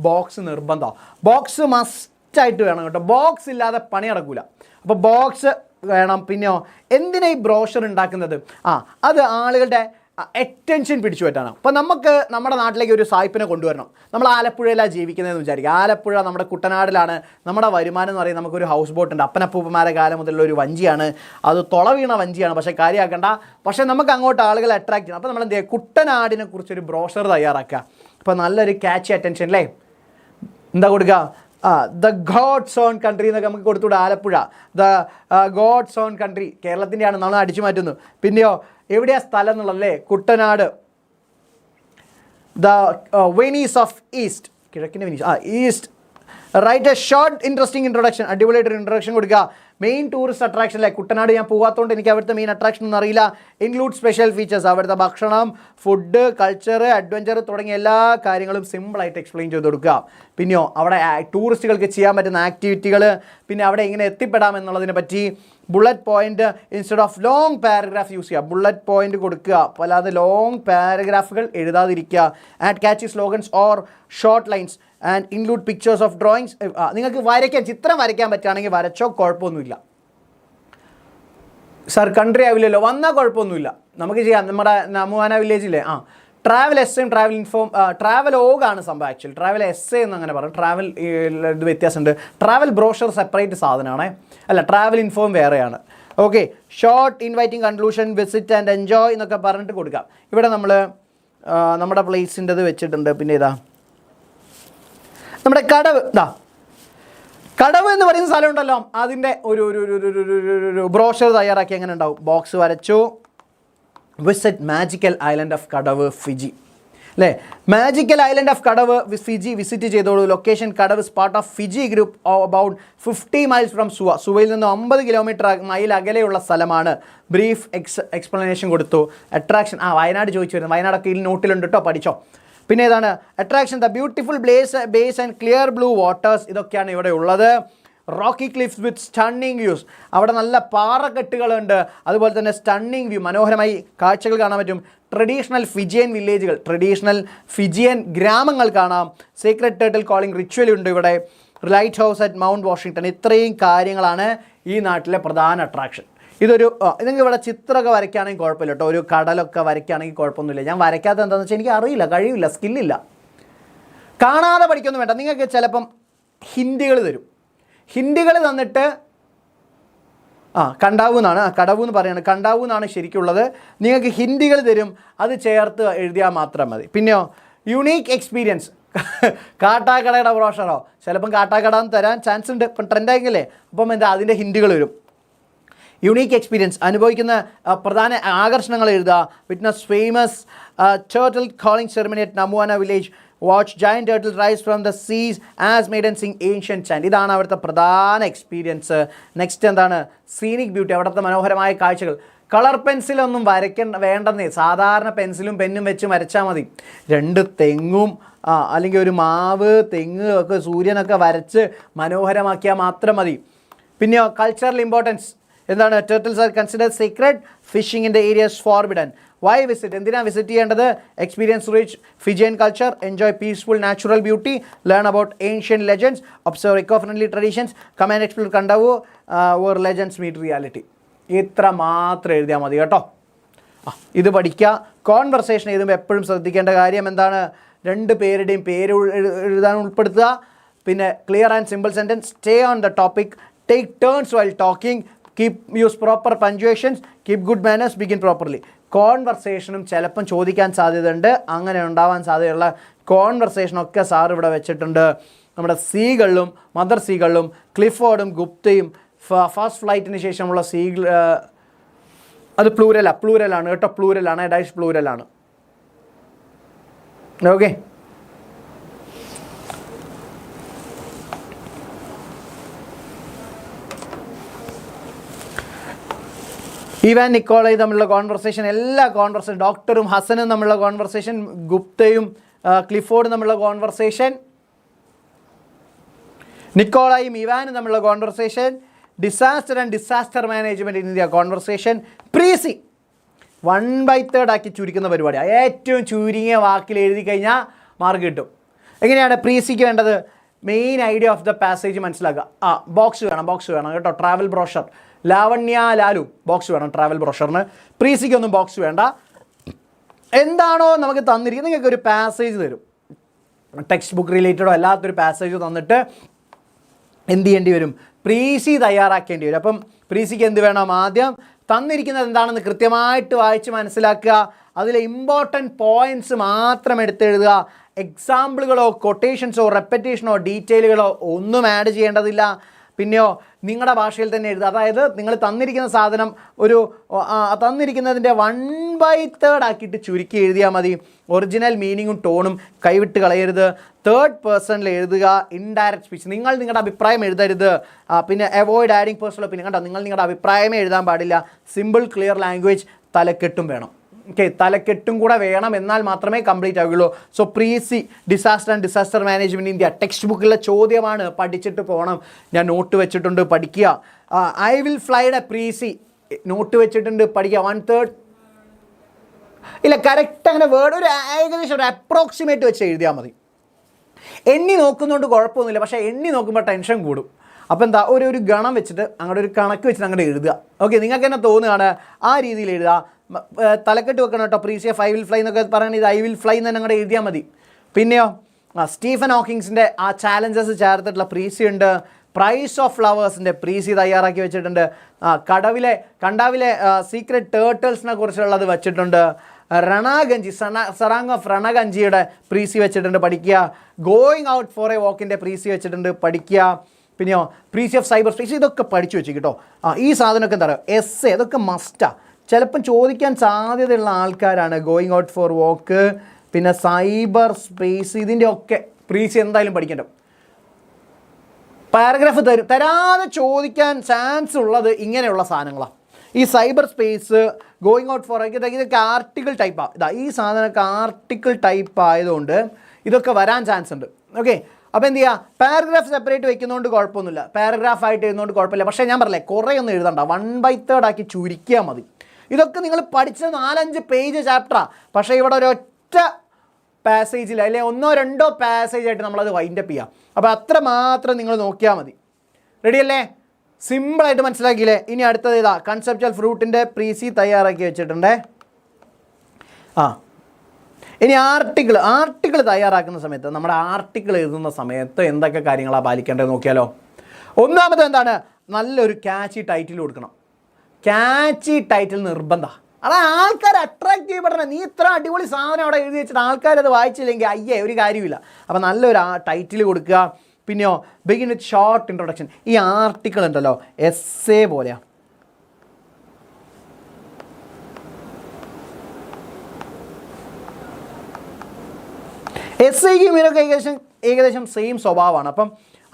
ബോക്സ് നിർബന്ധമാണ്. ബോക്സ് മസ്റ്റായിട്ട് വേണം കേട്ടോ. ബോക്സ് ഇല്ലാതെ പണി നടക്കില്ല. അപ്പോൾ ബോക്സ് വേണം. പിന്നെയോ എന്തിനാ ഈ ബ്രോഷർ ഉണ്ടാക്കുന്നത്? അത് ആളുകളുടെ അറ്റൻഷൻ പിടിച്ചു പറ്റാനാണ്. അപ്പോൾ നമുക്ക് നമ്മുടെ നാട്ടിലേക്ക് ഒരു സായിപ്പിനെ കൊണ്ടുവരണം. നമ്മൾ ആലപ്പുഴയിലാണ് ജീവിക്കുന്നതെന്ന് വിചാരിക്കുക. ആലപ്പുഴ നമ്മുടെ കുട്ടനാടിലാണ്. നമ്മുടെ വരുമാനം എന്ന് പറയുന്നത് നമുക്കൊരു ഹൗസ് ബോട്ട് ഉണ്ട്. അപ്പനപ്പൂപ്പന്മാരെ കാലം മുതലുള്ള ഒരു വഞ്ചിയാണ്. അത് തുള വീണ വഞ്ചിയാണ്, പക്ഷേ കാര്യമാക്കണ്ട. പക്ഷേ നമുക്ക് അങ്ങോട്ട് ആളുകളെ അട്രാക്ട് ചെയ്യണം. അപ്പോൾ നമ്മൾ എന്ത് ചെയ്യുക? കുട്ടനാടിനെ കുറിച്ചൊരു ബ്രോഷർ തയ്യാറാക്കുക. അപ്പോൾ നല്ലൊരു ക്യാച്ച് അറ്റൻഷൻ അല്ലേ? എന്താ കൊടുക്കുക? ദ ഗോഡ്സ് ഓൺ കൺട്രി എന്നൊക്കെ നമുക്ക് കൊടുത്തുകൂടെ? Alappuzha the god's own country, കേരളത്തിൻ്റെയാണ്, നമ്മൾ അടിച്ചു മാറ്റുന്നു. പിന്നെയോ എവിടെയാ സ്ഥലം എന്നുള്ളതല്ലേ? Kuttanad. The Venice of east, കിഴക്കിൻ്റെ Venice, east. Write a short interesting introduction, അടിപൊളിയായിട്ടൊരു ഇൻട്രൊഡക്ഷൻ കൊടുക്കുക. മെയിൻ ടൂറിസ്റ്റ് അട്രാക്ഷൻ അല്ലേ? കുട്ടനാട് ഞാൻ പോകാത്തതുകൊണ്ട് എനിക്ക് അവിടുത്തെ മെയിൻ അട്രാക്ഷൻ ഒന്നും അറിയില്ല. ഇൻക്ലൂഡ് സ്പെഷ്യൽ ഫീച്ചേഴ്സ്, അവിടുത്തെ ഭക്ഷണം, ഫുഡ്, കൾച്ചർ, അഡ്വഞ്ചർ തുടങ്ങിയ എല്ലാ കാര്യങ്ങളും സിമ്പിളായിട്ട് എക്സ്പ്ലെയിൻ ചെയ്ത് കൊടുക്കുക. പിന്നെയോ അവിടെ ടൂറിസ്റ്റുകൾക്ക് ചെയ്യാൻ പറ്റുന്ന ആക്ടിവിറ്റികൾ, പിന്നെ അവിടെ എങ്ങനെ എത്തിപ്പെടാം എന്നുള്ളതിനെ പറ്റി bullet point instead of long paragraph use ചെയ്യുക. ബുള്ളറ്റ് പോയിന്റ് കൊടുക്കുക, അല്ലാതെ ലോങ് പാരഗ്രാഫുകൾ എഴുതാതിരിക്കുക. ആഡ് കാച്ചി slogans or short lines and include pictures of drawings. നിങ്ങൾക്ക് ചിത്രം വരയ്ക്കാൻ പറ്റുകയാണെങ്കിൽ വരച്ചോ, കുഴപ്പമൊന്നുമില്ല. സാർ കൺട്രി ആവില്ലല്ലോ, വന്നാൽ കുഴപ്പമൊന്നുമില്ല, നമുക്ക് ചെയ്യാം. നമ്മുടെ നമുവാന വില്ലേജിലെ ട്രാവൽ എസ്സേയും ട്രാവൽ ഓഗാണ് സംഭവം. ആക്ച്വലി ട്രാവൽ എസ്സേ എന്ന് അങ്ങനെ പറയും. ട്രാവൽ ഇത് വ്യത്യാസമുണ്ട്. ട്രാവൽ ബ്രോഷർ സെപ്പറേറ്റ് സാധനമാണേ, അല്ല ട്രാവൽ ഇൻഫോം വേറെയാണ്. Okay, short inviting conclusion, visit and enjoy എന്നൊക്കെ പറഞ്ഞിട്ട് കൊടുക്കാം. ഇവിടെ നമ്മൾ നമ്മുടെ പ്ലേസിൻ്റെത് വെച്ചിട്ടുണ്ട്. പിന്നെ ഇതാ നമ്മുടെ കടവ്, കടവ് എന്ന് പറയുന്ന സ്ഥലം ഉണ്ടല്ലോ, അതിൻ്റെ ഒരു ബ്രോഷർ തയ്യാറാക്കി എങ്ങനെ ഉണ്ടാവും. ബോക്സ് വരച്ചു. Visit magical island of Kadavu, Fiji അല്ലേ. Magical island of Kadavu Fiji visit ചെയ്തോളൂ. Location Kadavu is part of Fiji group about 50 miles from Suva. സുവയിൽ നിന്ന് 50 കിലോമീറ്റർ മൈൽ അകലെയുള്ള സ്ഥലമാണ്. ബ്രീഫ് എക്സ്പ്ലനേഷൻ കൊടുത്തു. അട്രാക്ഷൻ വയനാട് ചോദിച്ചു വരുന്നത്, വയനാടൊക്കെ ഈ നോട്ടിലുണ്ട് കേട്ടോ, പഠിച്ചോ. പിന്നെ ഏതാണ് attraction, the beautiful bays and clear blue waters, ഇതൊക്കെയാണ് ഇവിടെ ഉള്ളത്. Rocky cliffs with stunning views, അവിടെ നല്ല പാറക്കെട്ടുകളുണ്ട്, അതുപോലെ തന്നെ സ്റ്റണ്ണിങ് വ്യൂ, മനോഹരമായി കാഴ്ചകൾ കാണാൻ പറ്റും. ട്രഡീഷണൽ ഫിജിയൻ വില്ലേജുകൾ, ട്രഡീഷണൽ ഫിജിയൻ ഗ്രാമങ്ങൾ കാണാം. സീക്രട്ട് ടേർട്ടിൽ കോളിംഗ് റിച്വൽ ഉണ്ട് ഇവിടെ. Light house at mount Washington, ഇത്രയും കാര്യങ്ങളാണ് ഈ നാട്ടിലെ പ്രധാന അട്രാക്ഷൻ. ഇതൊരു നിങ്ങൾക്ക് ഇവിടെ ചിത്രമൊക്കെ വരയ്ക്കുകയാണെങ്കിൽ കുഴപ്പമില്ല കേട്ടോ, ഒരു കടലൊക്കെ വരയ്ക്കുകയാണെങ്കിൽ കുഴപ്പമൊന്നുമില്ല. ഞാൻ വരയ്ക്കാത്തത് എന്താണെന്ന് വെച്ചാൽ എനിക്ക് അറിയില്ല, കഴിയില്ല, സ്കില്ലില്ല. കാണാതെ പഠിക്കൊന്നും വേണ്ട. നിങ്ങൾക്ക് ചിലപ്പം ഹിന്ദികൾ തരും. ഹിന്ദികൾ തന്നിട്ട് കണ്ടാവൂ എന്നാണ്, കടവു എന്ന് പറയുന്നത്, കണ്ടാവൂ എന്നാണ് ശരിക്കുള്ളത്. നിങ്ങൾക്ക് ഹിന്ദികൾ തരും, അത് ചേർത്ത് എഴുതിയാൽ മാത്രം മതി. പിന്നെയോ യുണീക്ക് എക്സ്പീരിയൻസ്, കാട്ടാക്കടയുടെ ബ്രോഷറോ, ചിലപ്പം കാട്ടാക്കട എന്ന് തരാൻ ചാൻസ് ഉണ്ട്, ഇപ്പം ട്രെൻഡായില്ലേ. അപ്പം എന്താ അതിൻ്റെ ഹിന്ദികൾ വരും. യുണീക്ക് എക്സ്പീരിയൻസ്, അനുഭവിക്കുന്ന പ്രധാന ആകർഷണങ്ങൾ എഴുതുക. Witness famous turtle calling ceremony at Namuana village. Watch giant turtle rise from the seas as maid and sing ancient chant. ഇതാണ് അവിടുത്തെ പ്രധാന എക്സ്പീരിയൻസ്. നെക്സ്റ്റ് എന്താണ് സീനിക് ബ്യൂട്ടി, അവിടുത്തെ മനോഹരമായ കാഴ്ചകൾ. കളർ പെൻസിലൊന്നും വേണ്ടെന്നേ, സാധാരണ പെൻസിലും പെന്നും വെച്ച് വരച്ചാൽ മതി. 2 തെങ്ങും അല്ലെങ്കിൽ ഒരു മാവ്, തെങ്ങ് ഒക്കെ സൂര്യനൊക്കെ വരച്ച് മനോഹരമാക്കിയാൽ മാത്രം മതി. പിന്നെയോ കൾച്ചറൽ ഇമ്പോർട്ടൻസ് എന്താണ്, turtles are considered secret, fishing in the areas forbidden. Why visit, എന്തിനാണ് വിസിറ്റ് ചെയ്യേണ്ടത്? Experience rich Fijian culture, enjoy peaceful natural beauty, learn about ancient legends, observe eco friendly traditions, come and explore Kadavu where legends meet reality. ഇത്ര മാത്രം എഴുതിയാൽ മതി കേട്ടോ. ഇത് പഠിക്കുക. Conversation എഴുതുമ്പോൾ എപ്പോഴും ശ്രദ്ധിക്കേണ്ട കാര്യം എന്താണ്, 2 പേരുടെയും പേര് എഴുതാൻ ഉൾപ്പെടുത്തുക. പിന്നെ clear and simple sentence, stay on the topic, take turns while talking, keep use proper punctuations, keep good manners, begin properly. കോൺവെർസേഷനും ചിലപ്പം ചോദിക്കാൻ സാധ്യതയുണ്ട്. അങ്ങനെ ഉണ്ടാവാൻ സാധ്യതയുള്ള കോൺവെർസേഷനൊക്കെ സാർ ഇവിടെ വെച്ചിട്ടുണ്ട്. നമ്മുടെ സീകളിലും മദർ സീകളിലും ക്ലിഫോർഡും ഗുപ്തയും ഫസ്റ്റ് ഫ്ലൈറ്റിന് ശേഷമുള്ള അത് പ്ലൂരലാണ് കേട്ടോ, പ്ലൂരലാണ്, ഡൈഷ് പ്ലൂരലാണ്. ഓക്കെ, ഇവാൻ നിക്കോളയും തമ്മിലുള്ള കോൺവെർസേഷൻ, എല്ലാ കോൺവെർസേഷൻ, ഡോക്ടറും ഹസനും തമ്മിലുള്ള കോൺവെർസേഷൻ, ഗുപ്തയും ക്ലിഫോർഡും തമ്മിലുള്ള കോൺവെർസേഷൻ, നിക്കോളയും ഇവാനും തമ്മിലുള്ള conversation, disaster and disaster management in India conversation. Precis 1/3 ആക്കി ചുരുക്കുന്ന പരിപാടിയാണ്. ഏറ്റവും ചുരുങ്ങിയ വാക്കിൽ എഴുതി കഴിഞ്ഞാൽ മാർക്ക് കിട്ടും. എങ്ങനെയാണ് പ്രീസിക്ക് വേണ്ടത്? Main idea of the passage മനസ്സിലാക്കുക. ബോക്സ് വേണം കേട്ടോ. ട്രാവൽ ബ്രോഷർ, ലാവണ്യ ലാലു ബോക്സ് വേണം ട്രാവൽ ബ്രോഷറിന്. പ്രീസിക്കൊന്നും ബോക്സ് വേണ്ട. എന്താണോ നമുക്ക് തന്നിരിക്കുന്നത്, നിങ്ങൾക്ക് ഒരു പാസേജ് തരും, ടെക്സ്റ്റ് ബുക്ക് റിലേറ്റഡോ അല്ലാത്തൊരു പാസേജ് തന്നിട്ട് എന്ത് ചെയ്യേണ്ടി വരും? പ്രീസി തയ്യാറാക്കേണ്ടി വരും. അപ്പം പ്രീസിക്ക് എന്ത് വേണം? ആദ്യം തന്നിരിക്കുന്നത് എന്താണെന്ന് കൃത്യമായിട്ട് വായിച്ച് മനസ്സിലാക്കുക. അതിലെ ഇമ്പോർട്ടൻറ്റ് പോയിൻറ്റ്സ് മാത്രം എടുത്തെഴുതുക. എക്സാമ്പിളുകളോ കൊട്ടേഷൻസോ റെപ്പറ്റേഷനോ ഡീറ്റെയിലുകളോ ഒന്നും ആഡ് ചെയ്യേണ്ടതില്ല. പിന്നെയോ നിങ്ങളുടെ ഭാഷയിൽ തന്നെ എഴുതുക. അതായത് നിങ്ങൾ തന്നിരിക്കുന്ന സാധനം തന്നിരിക്കുന്നതിൻ്റെ 1/3 ആക്കിയിട്ട് ചുരുക്കി എഴുതിയാൽ മതി. ഒറിജിനൽ മീനിങ്ങും ടോണും കൈവിട്ട് കളയരുത്. 3rd പേഴ്സണിൽ എഴുതുക. ഇൻഡയറക്റ്റ് സ്പീച്ച്, നിങ്ങൾ നിങ്ങളുടെ അഭിപ്രായം എഴുതരുത്. പിന്നെ അവോയ്ഡ് ആഡിങ് പേഴ്സണൽ ഒപ്പീനിയൻ. കണ്ടോ, നിങ്ങൾ നിങ്ങളുടെ അഭിപ്രായമേ എഴുതാൻ പാടില്ല. സിമ്പിൾ ക്ലിയർ ലാംഗ്വേജ്, തലക്കെട്ടും വേണം. ഓക്കെ, തലക്കെട്ടും കൂടെ വേണം, എന്നാൽ മാത്രമേ കംപ്ലീറ്റ് ആവുകയുള്ളൂ. So precis, disaster and disaster management India text ബുക്കിലെ ചോദ്യമാണ്, പഠിച്ചിട്ട് പോകണം. ഞാൻ നോട്ട് വെച്ചിട്ടുണ്ട്, പഠിക്കുക. ഐ വിൽ ഫ്ലൈയുടെ പ്രീസി നോട്ട് വെച്ചിട്ടുണ്ട്, പഠിക്കുക. 1/3 ഇല്ല, കറക്റ്റ് അങ്ങനെ വേർഡ് ഒരു ഏകദേശം ഒരു അപ്രോക്സിമേറ്റ് വെച്ച് എഴുതിയാൽ മതി. എണ്ണി നോക്കുന്നതുകൊണ്ട് കുഴപ്പമൊന്നുമില്ല, പക്ഷേ എണ്ണി നോക്കുമ്പോൾ ടെൻഷൻ കൂടും. അപ്പോൾ എന്താ, ഒരു ഗണം വെച്ചിട്ട് അങ്ങോട്ട് ഒരു കണക്ക് വെച്ചിട്ട് അങ്ങോട്ട് എഴുതുക. ഓക്കെ, നിങ്ങൾക്ക് തന്നെ തോന്നുകയാണ് ആ രീതിയിൽ എഴുതുക. തലക്കെട്ട് വെക്കണം കേട്ടോ. പ്രീസിയ 5 വിൽ ഫ്ലൈ എന്നൊക്കെ പറയുന്നത്, ഇത് ഐ വിൽ ഫ്ലൈ എന്ന് തന്നെ അങ്ങോട്ട് എഴുതിയാൽ മതി. പിന്നെയോ സ്റ്റീഫൻ ഹോക്കിങ്സിൻ്റെ ആ ചാലഞ്ചസ് ചേർത്തിട്ടുള്ള പ്രീസി ഉണ്ട്. പ്രൈസ് ഓഫ് ഫ്ലവേഴ്സിൻ്റെ പ്രീസി തയ്യാറാക്കി വെച്ചിട്ടുണ്ട്. കണ്ടാവിലെ സീക്രട്ട് ടേർട്ടിൽസിനെ കുറിച്ചുള്ളത് വെച്ചിട്ടുണ്ട്. രണഗഞ്ചി സറാങ് ഓഫ് രണഗഞ്ചിയുടെ പ്രീസി വെച്ചിട്ടുണ്ട് പഠിക്കുക. ഗോയിങ് ഔട്ട് ഫോർ എ വാക്കിൻ്റെ പ്രീസി വെച്ചിട്ടുണ്ട് പഠിക്കുക. പിന്നെയോ പ്രീസി ഓഫ് സൈബർ സ്പേസ്, ഇതൊക്കെ പഠിച്ചു വെച്ചു കേട്ടോ. ഈ സാധനമൊക്കെ എന്താ പറയുക, എസ്സേ, ഇതൊക്കെ മസ്റ്റാണ്. ചിലപ്പം ചോദിക്കാൻ സാധ്യതയുള്ള ആൾക്കാരാണ് ഗോയിങ് ഔട്ട് ഫോർ വാക്ക്, പിന്നെ സൈബർ സ്പേസ്, ഇതിൻ്റെ ഒക്കെ പ്രീസി എന്തായാലും പഠിക്കണ്ട. പാരഗ്രാഫ് തരാതെ ചോദിക്കാൻ ചാൻസ് ഉള്ളത് ഇങ്ങനെയുള്ള സാധനങ്ങളാണ്. ഈ cyber space, going out four ഇതൊക്കെ ആർട്ടിക്കിൾ ടൈപ്പാണ്. ഈ സാധനമൊക്കെ ആർട്ടിക്കിൾ ടൈപ്പ് ആയതുകൊണ്ട് ഇതൊക്കെ വരാൻ ചാൻസ് ഉണ്ട്. ഓക്കെ, അപ്പോൾ എന്ത് ചെയ്യുക, പാരഗ്രാഫ് സെപ്പറേറ്റ് വെക്കുന്നതുകൊണ്ട് കുഴപ്പമൊന്നുമില്ല, പാരഗ്രാഫായിട്ട് എഴുതുന്നതുകൊണ്ട് കുഴപ്പമില്ല. പക്ഷേ ഞാൻ പറഞ്ഞില്ലേ, കുറേ ഒന്നും എഴുതണ്ട, 1/3 ആക്കി ചുരുക്കിയാൽ മതി. ഇതൊക്കെ നിങ്ങൾ പഠിച്ച 4-5 പേജ് ചാപ്റ്ററാണ്. പക്ഷേ ഇവിടെ ഒരൊറ്റ പാസേജിൽ അല്ലെ 1-2 പാസേജായിട്ട് നമ്മളത് വൈൻഡപ്പ് ചെയ്യാം. അപ്പോൾ അത്ര മാത്രം നിങ്ങൾ നോക്കിയാൽ മതി. റെഡിയല്ലേ? സിമ്പിളായിട്ട് മനസ്സിലാക്കിയില്ലേ? ഇനി അടുത്തത് ഇതാ, കൺസെപ്ച്വൽ ഫ്രൂട്ടിൻ്റെ പ്രീസി തയ്യാറാക്കി വെച്ചിട്ടുണ്ടേ. ഇനി ആർട്ടിക്കിൾ തയ്യാറാക്കുന്ന സമയത്ത്, നമ്മുടെ ആർട്ടിക്കിൾ എഴുതുന്ന സമയത്ത് എന്തൊക്കെ കാര്യങ്ങളാണ് പാലിക്കേണ്ടത് നോക്കിയാലോ. ഒന്നാമത് എന്താണ്, നല്ലൊരു ക്യാച്ചി ടൈറ്റിൽ കൊടുക്കണം. ക്യാച്ചി ടൈറ്റിൽ നിർബന്ധമാണ്. അതാ ആൾക്കാർ അട്രാക്റ്റ് ചെയ്യപ്പെടണേ. നീ ഇത്ര അടിപൊളി സാധനം അവിടെ എഴുതി വെച്ചിട്ട് ആൾക്കാരത് വായിച്ചില്ലെങ്കിൽ ഒരു കാര്യമില്ല. അപ്പോൾ നല്ലൊരു ടൈറ്റിൽ കൊടുക്കുക. പിന്നെയോ ബിഗിൻ വിത്ത് ഷോർട്ട് ഇൻട്രൊഡക്ഷൻ. ഈ ആർട്ടിക്കിൾ ഉണ്ടല്ലോ എസ്സേ പോലെയാണ്. എസ്സേക്കും ഇതിനൊക്കെ ഏകദേശം സെയിം സ്വഭാവമാണ്. അപ്പം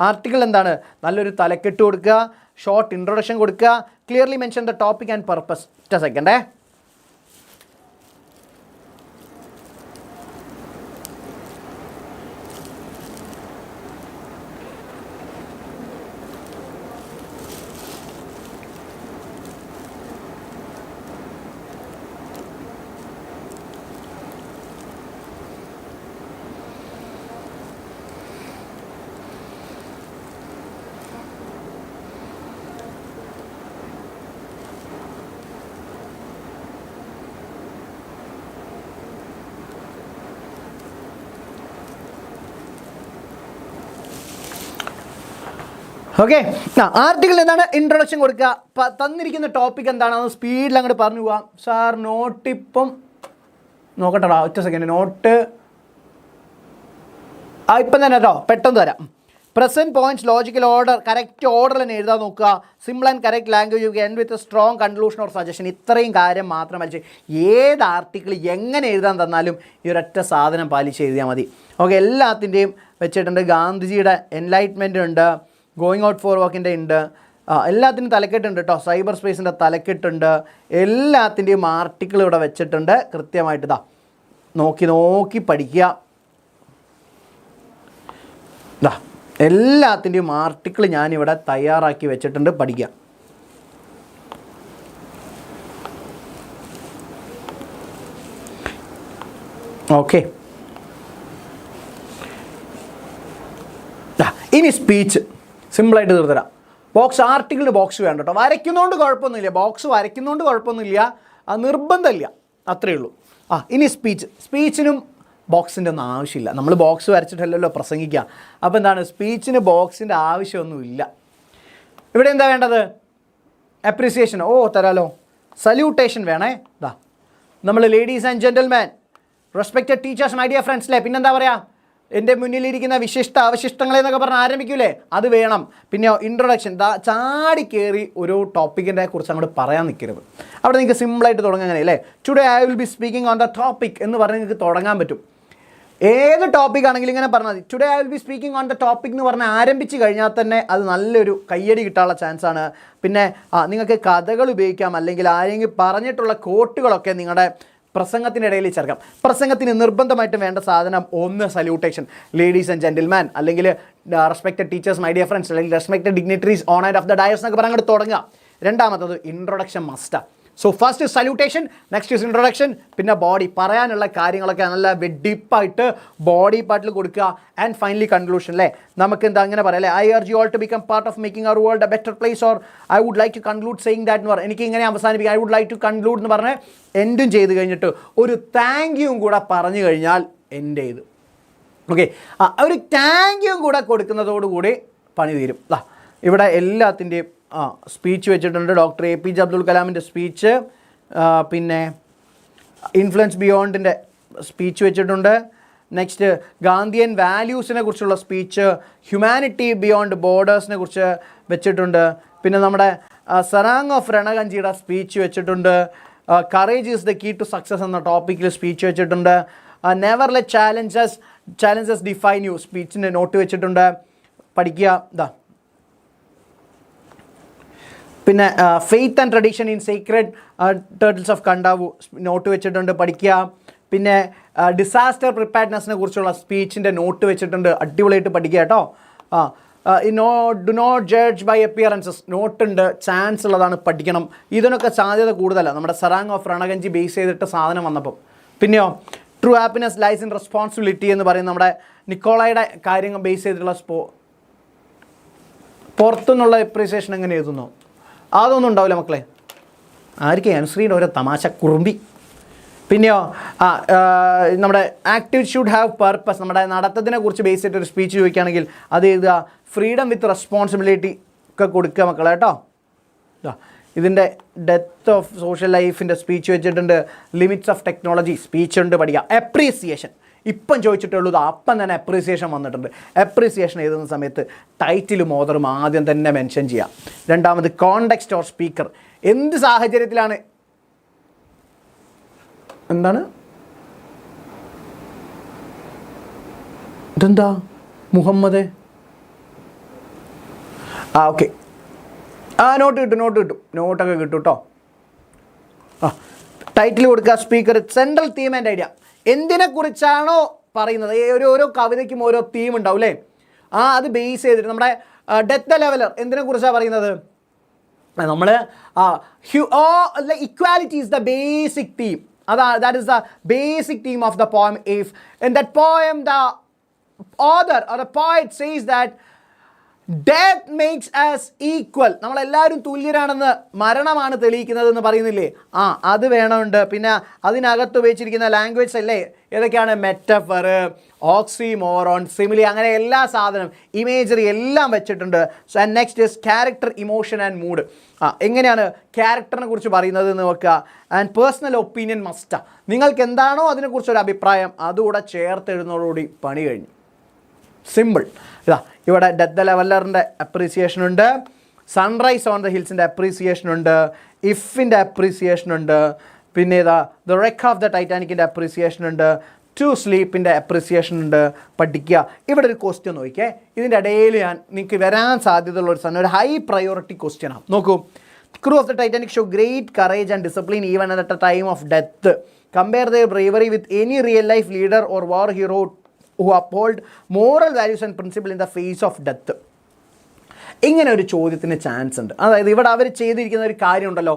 ആർട്ടിക്കിൾ എന്താണ്, നല്ലൊരു തലക്കെട്ട് കൊടുക്കുക, ഷോർട്ട് ഇൻട്രൊഡക്ഷൻ കൊടുക്കുക, clearly mention the topic and purpose. ഒറ്റ സെക്കൻഡേ. ഓക്കെ, ആർട്ടിക്കിൾ എന്താണ്, ഇൻട്രൊഡക്ഷൻ കൊടുക്കുക. തന്നിരിക്കുന്ന ടോപ്പിക് എന്താണെന്ന് സ്പീഡിൽ അങ്ങോട്ട് പറഞ്ഞു പോവാം. സാർ നോട്ടിപ്പം നോക്കട്ടെടാ, ഒറ്റ സെക്കൻഡ്. നോട്ട് ഇപ്പം തന്നെ കേട്ടോ, പെട്ടെന്ന് തരാം. Present points, logical order, correct ഓർഡറിൽ തന്നെ എഴുതാൻ നോക്കുക. Simple and correct language, end with strong conclusion or suggestion. ഇത്രയും കാര്യം മാത്രം പാലിച്ച് ഏത് ആർട്ടിക്കിൾ എങ്ങനെ എഴുതാൻ തന്നാലും ഈ ഒരൊറ്റ സാധനം പാലിച്ച് എഴുതിയാൽ മതി. ഓക്കെ, എല്ലാത്തിൻ്റെയും വെച്ചിട്ടുണ്ട്. ഗാന്ധിജിയുടെ എൻലൈറ്റ്മെൻ്റ് ഉണ്ട്, ഗോയിങ് ഔട്ട് ഫോർ വാക്കിൻ്റെ ഉണ്ട്, എല്ലാത്തിനും തലക്കെട്ടുണ്ട് കേട്ടോ. സൈബർ സ്പേസിൻ്റെ തലക്കെട്ടുണ്ട്. എല്ലാത്തിൻ്റെയും ആർട്ടിക്കിൾ ഇവിടെ വെച്ചിട്ടുണ്ട്. കൃത്യമായിട്ട് ഇതാ നോക്കി പഠിക്കുക. ഇതാ എല്ലാത്തിൻ്റെയും ആർട്ടിക്കിൾ ഞാനിവിടെ തയ്യാറാക്കി വെച്ചിട്ടുണ്ട്, പഠിക്കുക. ഓക്കെ, ഇനി സ്പീച്ച് സിമ്പിളായിട്ട് തീർത്തരാം. ബോക്സ്, ആർട്ടിക്കിളിന് ബോക്സ് വേണ്ട കേട്ടോ. വരയ്ക്കുന്നതുകൊണ്ട് കുഴപ്പമൊന്നുമില്ല, ബോക്സ് വരയ്ക്കുന്നതുകൊണ്ട് കുഴപ്പമൊന്നുമില്ല, നിർബന്ധമില്ല, അത്രയേ ഉള്ളൂ. ഇനി സ്പീച്ചിനും ബോക്സിൻ്റെ ഒന്നും ആവശ്യമില്ല. നമ്മൾ ബോക്സ് വരച്ചിട്ടല്ലല്ലോ പ്രസംഗിക്കുക. അപ്പോൾ എന്താണ്, സ്പീച്ചിന് ബോക്സിൻ്റെ ആവശ്യമൊന്നുമില്ല. ഇവിടെ എന്താ വേണ്ടത്, അപ്രീസിയേഷൻ. തരാലോ. സല്യൂട്ടേഷൻ വേണേ. നമ്മൾ ladies and ജെൻറ്റൽമാൻ, respected teachers, my dear friends, അല്ലേ? പിന്നെന്താ പറയുക, എൻ്റെ മുന്നിലിരിക്കുന്ന അവശിഷ്ടങ്ങളെന്നൊക്കെ പറഞ്ഞ് ആരംഭിക്കൂലേ, അത് വേണം. പിന്നെ ഇൻട്രൊഡക്ഷൻ, ചാടി കയറി ഒരു ടോപ്പിക്കിനെ കുറിച്ച് അങ്ങോട്ട് പറയാൻ നിൽക്കരുത്. അവിടെ നിങ്ങൾക്ക് സിമ്പിളായിട്ട് തുടങ്ങാൻ അങ്ങനെ അല്ലേ. Today I will be speaking on the topic എന്ന് പറഞ്ഞ് നിങ്ങൾക്ക് തുടങ്ങാൻ പറ്റും. ഏത് ടോപ്പിക് ആണെങ്കിലും ഇങ്ങനെ പറഞ്ഞാൽ മതി. Today I will be speaking on the topic എന്ന് പറഞ്ഞ് ആരംഭിച്ച് കഴിഞ്ഞാൽ തന്നെ അത് നല്ലൊരു കയ്യടി കിട്ടാനുള്ള ചാൻസാണ്. പിന്നെ നിങ്ങൾക്ക് കഥകൾ ഉപയോഗിക്കാം, അല്ലെങ്കിൽ ആരെങ്കിലും പറഞ്ഞിട്ടുള്ള കോട്ടുകളൊക്കെ നിങ്ങളുടെ പ്രസംഗത്തിനിടയിൽ ചേർക്കാം. പ്രസംഗത്തിന് നിർബന്ധമായിട്ടും വേണ്ട സാധനം ഒന്ന് സല്യൂട്ടേഷൻ, ലേഡീസ് ആൻഡ് ജെന്റിൽമാൻ, അല്ലെങ്കിൽ respected teachers, my dear friends, അല്ലെങ്കിൽ respected dignitaries on and off the dais എന്നൊക്കെ പറഞ്ഞ് അങ്ങോട്ട് തുടങ്ങുക. രണ്ടാമത്തത് ഇൻട്രൊഡക്ഷൻ മസ്റ്റാണ്. So first salutation, next is introduction, പിന്നെ ബോഡി, പറയാനുള്ള കാര്യങ്ങളൊക്കെ നല്ല ഡീപ്പായിട്ട് ബോഡി പാർട്ടിൽ കൊടുക്കുക. ആൻഡ് ഫൈനലി കൺക്ലൂഷൻ, അല്ലേ? നമുക്ക് എന്താ അങ്ങനെ പറയാം, അല്ലേ? I urge you all to become part of making our world a better place, or I would like to conclude saying that എന്ന് പറഞ്ഞാൽ എനിക്ക് ഇങ്ങനെ അവസാനിപ്പിക്കാം. I would like to conclude എന്ന് പറഞ്ഞ് എൻഡും ചെയ്ത് കഴിഞ്ഞിട്ട് ഒരു താങ്ക് യുവും കൂടെ പറഞ്ഞു കഴിഞ്ഞാൽ എൻ്റെ ചെയ്തു. ഓക്കെ, ഒരു താങ്ക് യുവും കൂടെ കൊടുക്കുന്നതോടുകൂടി പണി തീരും. ഇവിടെ എല്ലാത്തിൻ്റെയും സ്പീച്ച് വെച്ചിട്ടുണ്ട്. ഡോക്ടർ APJ അബ്ദുൽ കലാമിൻ്റെ സ്പീച്ച്, പിന്നെ ഇൻഫ്ലുവൻസ് ബിയോണ്ടിൻ്റെ സ്പീച്ച് വെച്ചിട്ടുണ്ട്. നെക്സ്റ്റ് ഗാന്ധിയൻ വാല്യൂസിനെ കുറിച്ചുള്ള സ്പീച്ച്, ഹ്യൂമാനിറ്റി ബിയോണ്ട് ബോർഡേഴ്സിനെ കുറിച്ച് വെച്ചിട്ടുണ്ട്. പിന്നെ നമ്മുടെ സറാങ് ഓഫ് രണഗഞ്ചിയുടെ സ്പീച്ച് വെച്ചിട്ടുണ്ട്. Courage is the key to success എന്ന ടോപ്പിക്കിൽ സ്പീച്ച് വെച്ചിട്ടുണ്ട്. Never let challenges define you സ്പീച്ചിൻ്റെ നോട്ട് വെച്ചിട്ടുണ്ട്. പഠിക്കുക. ഇതാ പിന്നെ faith and tradition in secret turtles of Kadavu note വെച്ചിട്ടുണ്ട്. പഠിക്കുക. പിന്നെ ഡിസാസ്റ്റർ പ്രിപ്പയർഡ്നെസ്സിനെ കുറിച്ചുള്ള സ്പീച്ചിൻ്റെ നോട്ട് വെച്ചിട്ടുണ്ട്. അടിപൊളിയായിട്ട് പഠിക്കുക കേട്ടോ. Do not judge by appearances നോട്ടുണ്ട്. ചാൻസ് ഉള്ളതാണ്, പഠിക്കണം. ഇതിനൊക്കെ സാധ്യത കൂടുതലാണ് നമ്മുടെ സറാങ് ഓഫ് രണഗഞ്ചി ബേസ് ചെയ്തിട്ട് സാധനം വന്നപ്പം. പിന്നെയോ true happiness lies in responsibility എന്ന് പറയുന്ന നമ്മുടെ നിക്കോളയുടെ കാര്യങ്ങൾ ബേസ് ചെയ്തിട്ടുള്ള പുറത്തുനിന്നുള്ള എപ്രീസിയേഷൻ എങ്ങനെ എഴുതുന്നു അതൊന്നും ഉണ്ടാവില്ല മക്കളെ. ആയിരിക്കും അനുശ്രീയുടെ ഓരോ തമാശ കുറുമ്പി. പിന്നെയോ നമ്മുടെ ആക്ടിവിറ്റി ഷുഡ് ഹാവ് പർപ്പസ് നമ്മുടെ നടത്തത്തിനെ കുറിച്ച് ബേസ് ചെയ്തിട്ടൊരു സ്പീച്ച് ചോദിക്കുകയാണെങ്കിൽ അത് എഴുതുക. ഫ്രീഡം വിത്ത് റെസ്പോൺസിബിലിറ്റി ഒക്കെ കൊടുക്കുക മക്കളെ കേട്ടോ. ഇതിൻ്റെ ഡെത്ത് ഓഫ് സോഷ്യൽ ലൈഫിൻ്റെ സ്പീച്ച് വെച്ചിട്ടുണ്ട്. ലിമിറ്റ്സ് ഓഫ് ടെക്നോളജി സ്പീച്ച് ഉണ്ട്, പഠിക്കുക. എപ്രീസിയേഷൻ ഇപ്പം ചോദിച്ചിട്ടുള്ളൂ, അപ്പം തന്നെ എപ്രീസിയേഷൻ വന്നിട്ടുണ്ട്. എപ്രീസിയേഷൻ എഴുതുന്ന സമയത്ത് ടൈറ്റിലും ഓതറും ആദ്യം തന്നെ മെൻഷൻ ചെയ്യാം. രണ്ടാമത് കോണ്ടെക്സ്റ്റ് ഓർ സ്പീക്കർ, എന്ത് സാഹചര്യത്തിലാണ്, എന്താണ് ഇതെന്താ മുഹമ്മദ് ഓക്കെ നോട്ട് കിട്ടും നോട്ടൊക്കെ കിട്ടും കേട്ടോ. ടൈറ്റിൽ കൊടുക്കുക. Speaker, central theme and idea, എന്തിനെക്കുറിച്ചാണോ പറയുന്നത്. ഓരോ കവിതയ്ക്കും ഓരോ തീം ഉണ്ടാവും അല്ലേ. അത് ബേസ് ചെയ്തിട്ട് നമ്മുടെ ഡെത്ത് ദ ലെവലർ എന്തിനെക്കുറിച്ചാണ് പറയുന്നത്. നമ്മൾ equality is the basic theme. that is the basic theme of the poem. If in that poem the author or the poet says that death makes us equal, നമ്മളെല്ലാവരും തുല്യരാണെന്ന് മരണമാണ് തെളിയിക്കുന്നതെന്ന് പറയുന്നില്ലേ, അത് വേണമുണ്ട്. പിന്നെ അതിനകത്ത് ഉപയോഗിച്ചിരിക്കുന്ന language അല്ലേ ഏതൊക്കെയാണ്, മെറ്റഫർ, ഓക്സിമോറോൺ, സിമിലി, അങ്ങനെ എല്ലാ സാധനം, ഇമേജറി എല്ലാം വെച്ചിട്ടുണ്ട്. So and next is character, emotion and mood. എങ്ങനെയാണ് ക്യാരക്ടറിനെ കുറിച്ച് പറയുന്നത് എന്ന് നോക്കുക. ആൻഡ് പേഴ്സണൽ ഒപ്പീനിയൻ മസ്റ്റാ, നിങ്ങൾക്ക് എന്താണോ അതിനെക്കുറിച്ചൊരു അഭിപ്രായം അതുകൂടെ ചേർത്തെഴുതുന്നതോടുകൂടി പണി കഴിഞ്ഞു. സിമ്പിൾ. ഇവിടെ ഡെത്ത് ദ ലെവലറിൻ്റെ അപ്രീസിയേഷൻ ഉണ്ട്, സൺറൈസ് ഓൺ ദ ഹിൽസിൻ്റെ അപ്രീസിയേഷൻ ഉണ്ട്, ഇഫിൻ്റെ അപ്രീസിയേഷൻ ഉണ്ട്, പിന്നെ ദ റെക്ക് ഓഫ് ദ ടൈറ്റാനിക്കിൻ്റെ അപ്രീസിയേഷൻ ഉണ്ട്, ടു സ്ലീപ്പിൻ്റെ അപ്രീസിയേഷൻ ഉണ്ട്. പഠിക്കുക. ഇവിടെ ഒരു ക്വസ്റ്റ്യൻ നോക്കിയേ, ഇതിൻ്റെ ഇടയിൽ നിങ്ങൾക്ക് വരാൻ സാധ്യതയുള്ള ഒരു സാധനം, ഒരു ഹൈ പ്രയോറിറ്റി ക്വസ്റ്റ്യനാണ്. നോക്കൂ. Crew of the Titanic show great courage and discipline even at A time of death. Compare the bravery with any real life leader or war hero who uphold moral values and principle in the face of death. ഇങ്ങനെ ഒരു ചോദ്യത്തിന് chance ഉണ്ട്. അതായത് ഇവിടെ അവർ ചെയ്തിരിക്കുന്ന ഒരു കാര്യമുണ്ടല്ലോ,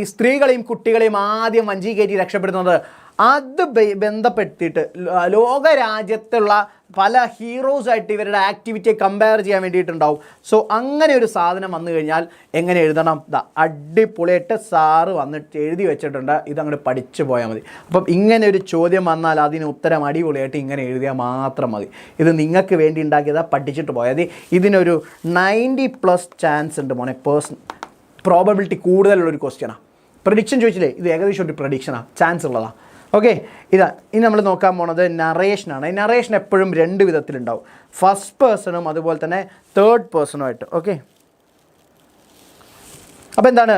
ഈ സ്ത്രീകളെയും കുട്ടികളെയും ആദ്യം വഞ്ചി കയറ്റി രക്ഷപ്പെടുന്നത്, അത് ബന്ധപ്പെടുത്തിയിട്ട് ലോകരാജ്യത്തുള്ള പല ഹീറോസായിട്ട് ഇവരുടെ ആക്ടിവിറ്റിയെ കമ്പയർ ചെയ്യാൻ വേണ്ടിയിട്ടുണ്ടാവും. സോ അങ്ങനെ ഒരു സാധനം വന്നു കഴിഞ്ഞാൽ എങ്ങനെ എഴുതണം, അടിപൊളിയായിട്ട് സാറ് വന്നിട്ട് എഴുതി വെച്ചിട്ടുണ്ട്, ഇതങ്ങോട്ട് പഠിച്ചു പോയാൽ മതി. അപ്പം ഇങ്ങനെ ഒരു ചോദ്യം വന്നാൽ അതിന് ഉത്തരം അടിപൊളിയായിട്ട് ഇങ്ങനെ എഴുതിയാൽ മാത്രം മതി. ഇത് നിങ്ങൾക്ക് വേണ്ടി ഉണ്ടാക്കിയതാണ്, പഠിച്ചിട്ട് പോയാൽ മതി. ഇതിനൊരു 90+ ചാൻസ് ഉണ്ട് മോനെ. പ്രോബബിലിറ്റി കൂടുതലുള്ളൊരു ക്വസ്റ്റ്യനാണ്. പ്രഡിക്ഷൻ ചോദിച്ചില്ലേ, ഇത് ഏകദേശം ഒരു പ്രഡിക്ഷനാണ്, ചാൻസ് ഉള്ളതാണ്. ഓക്കെ. ഇനി നമ്മൾ നോക്കാൻ പോണത് നറേഷനാണ്. ഈ നറേഷൻ എപ്പോഴും 2 വിധത്തിലുണ്ടാവും, ഫസ്റ്റ് പേഴ്സണും അതുപോലെ തന്നെ തേർഡ് പേഴ്സണുമായിട്ട്. ഓക്കെ. അപ്പോൾ എന്താണ്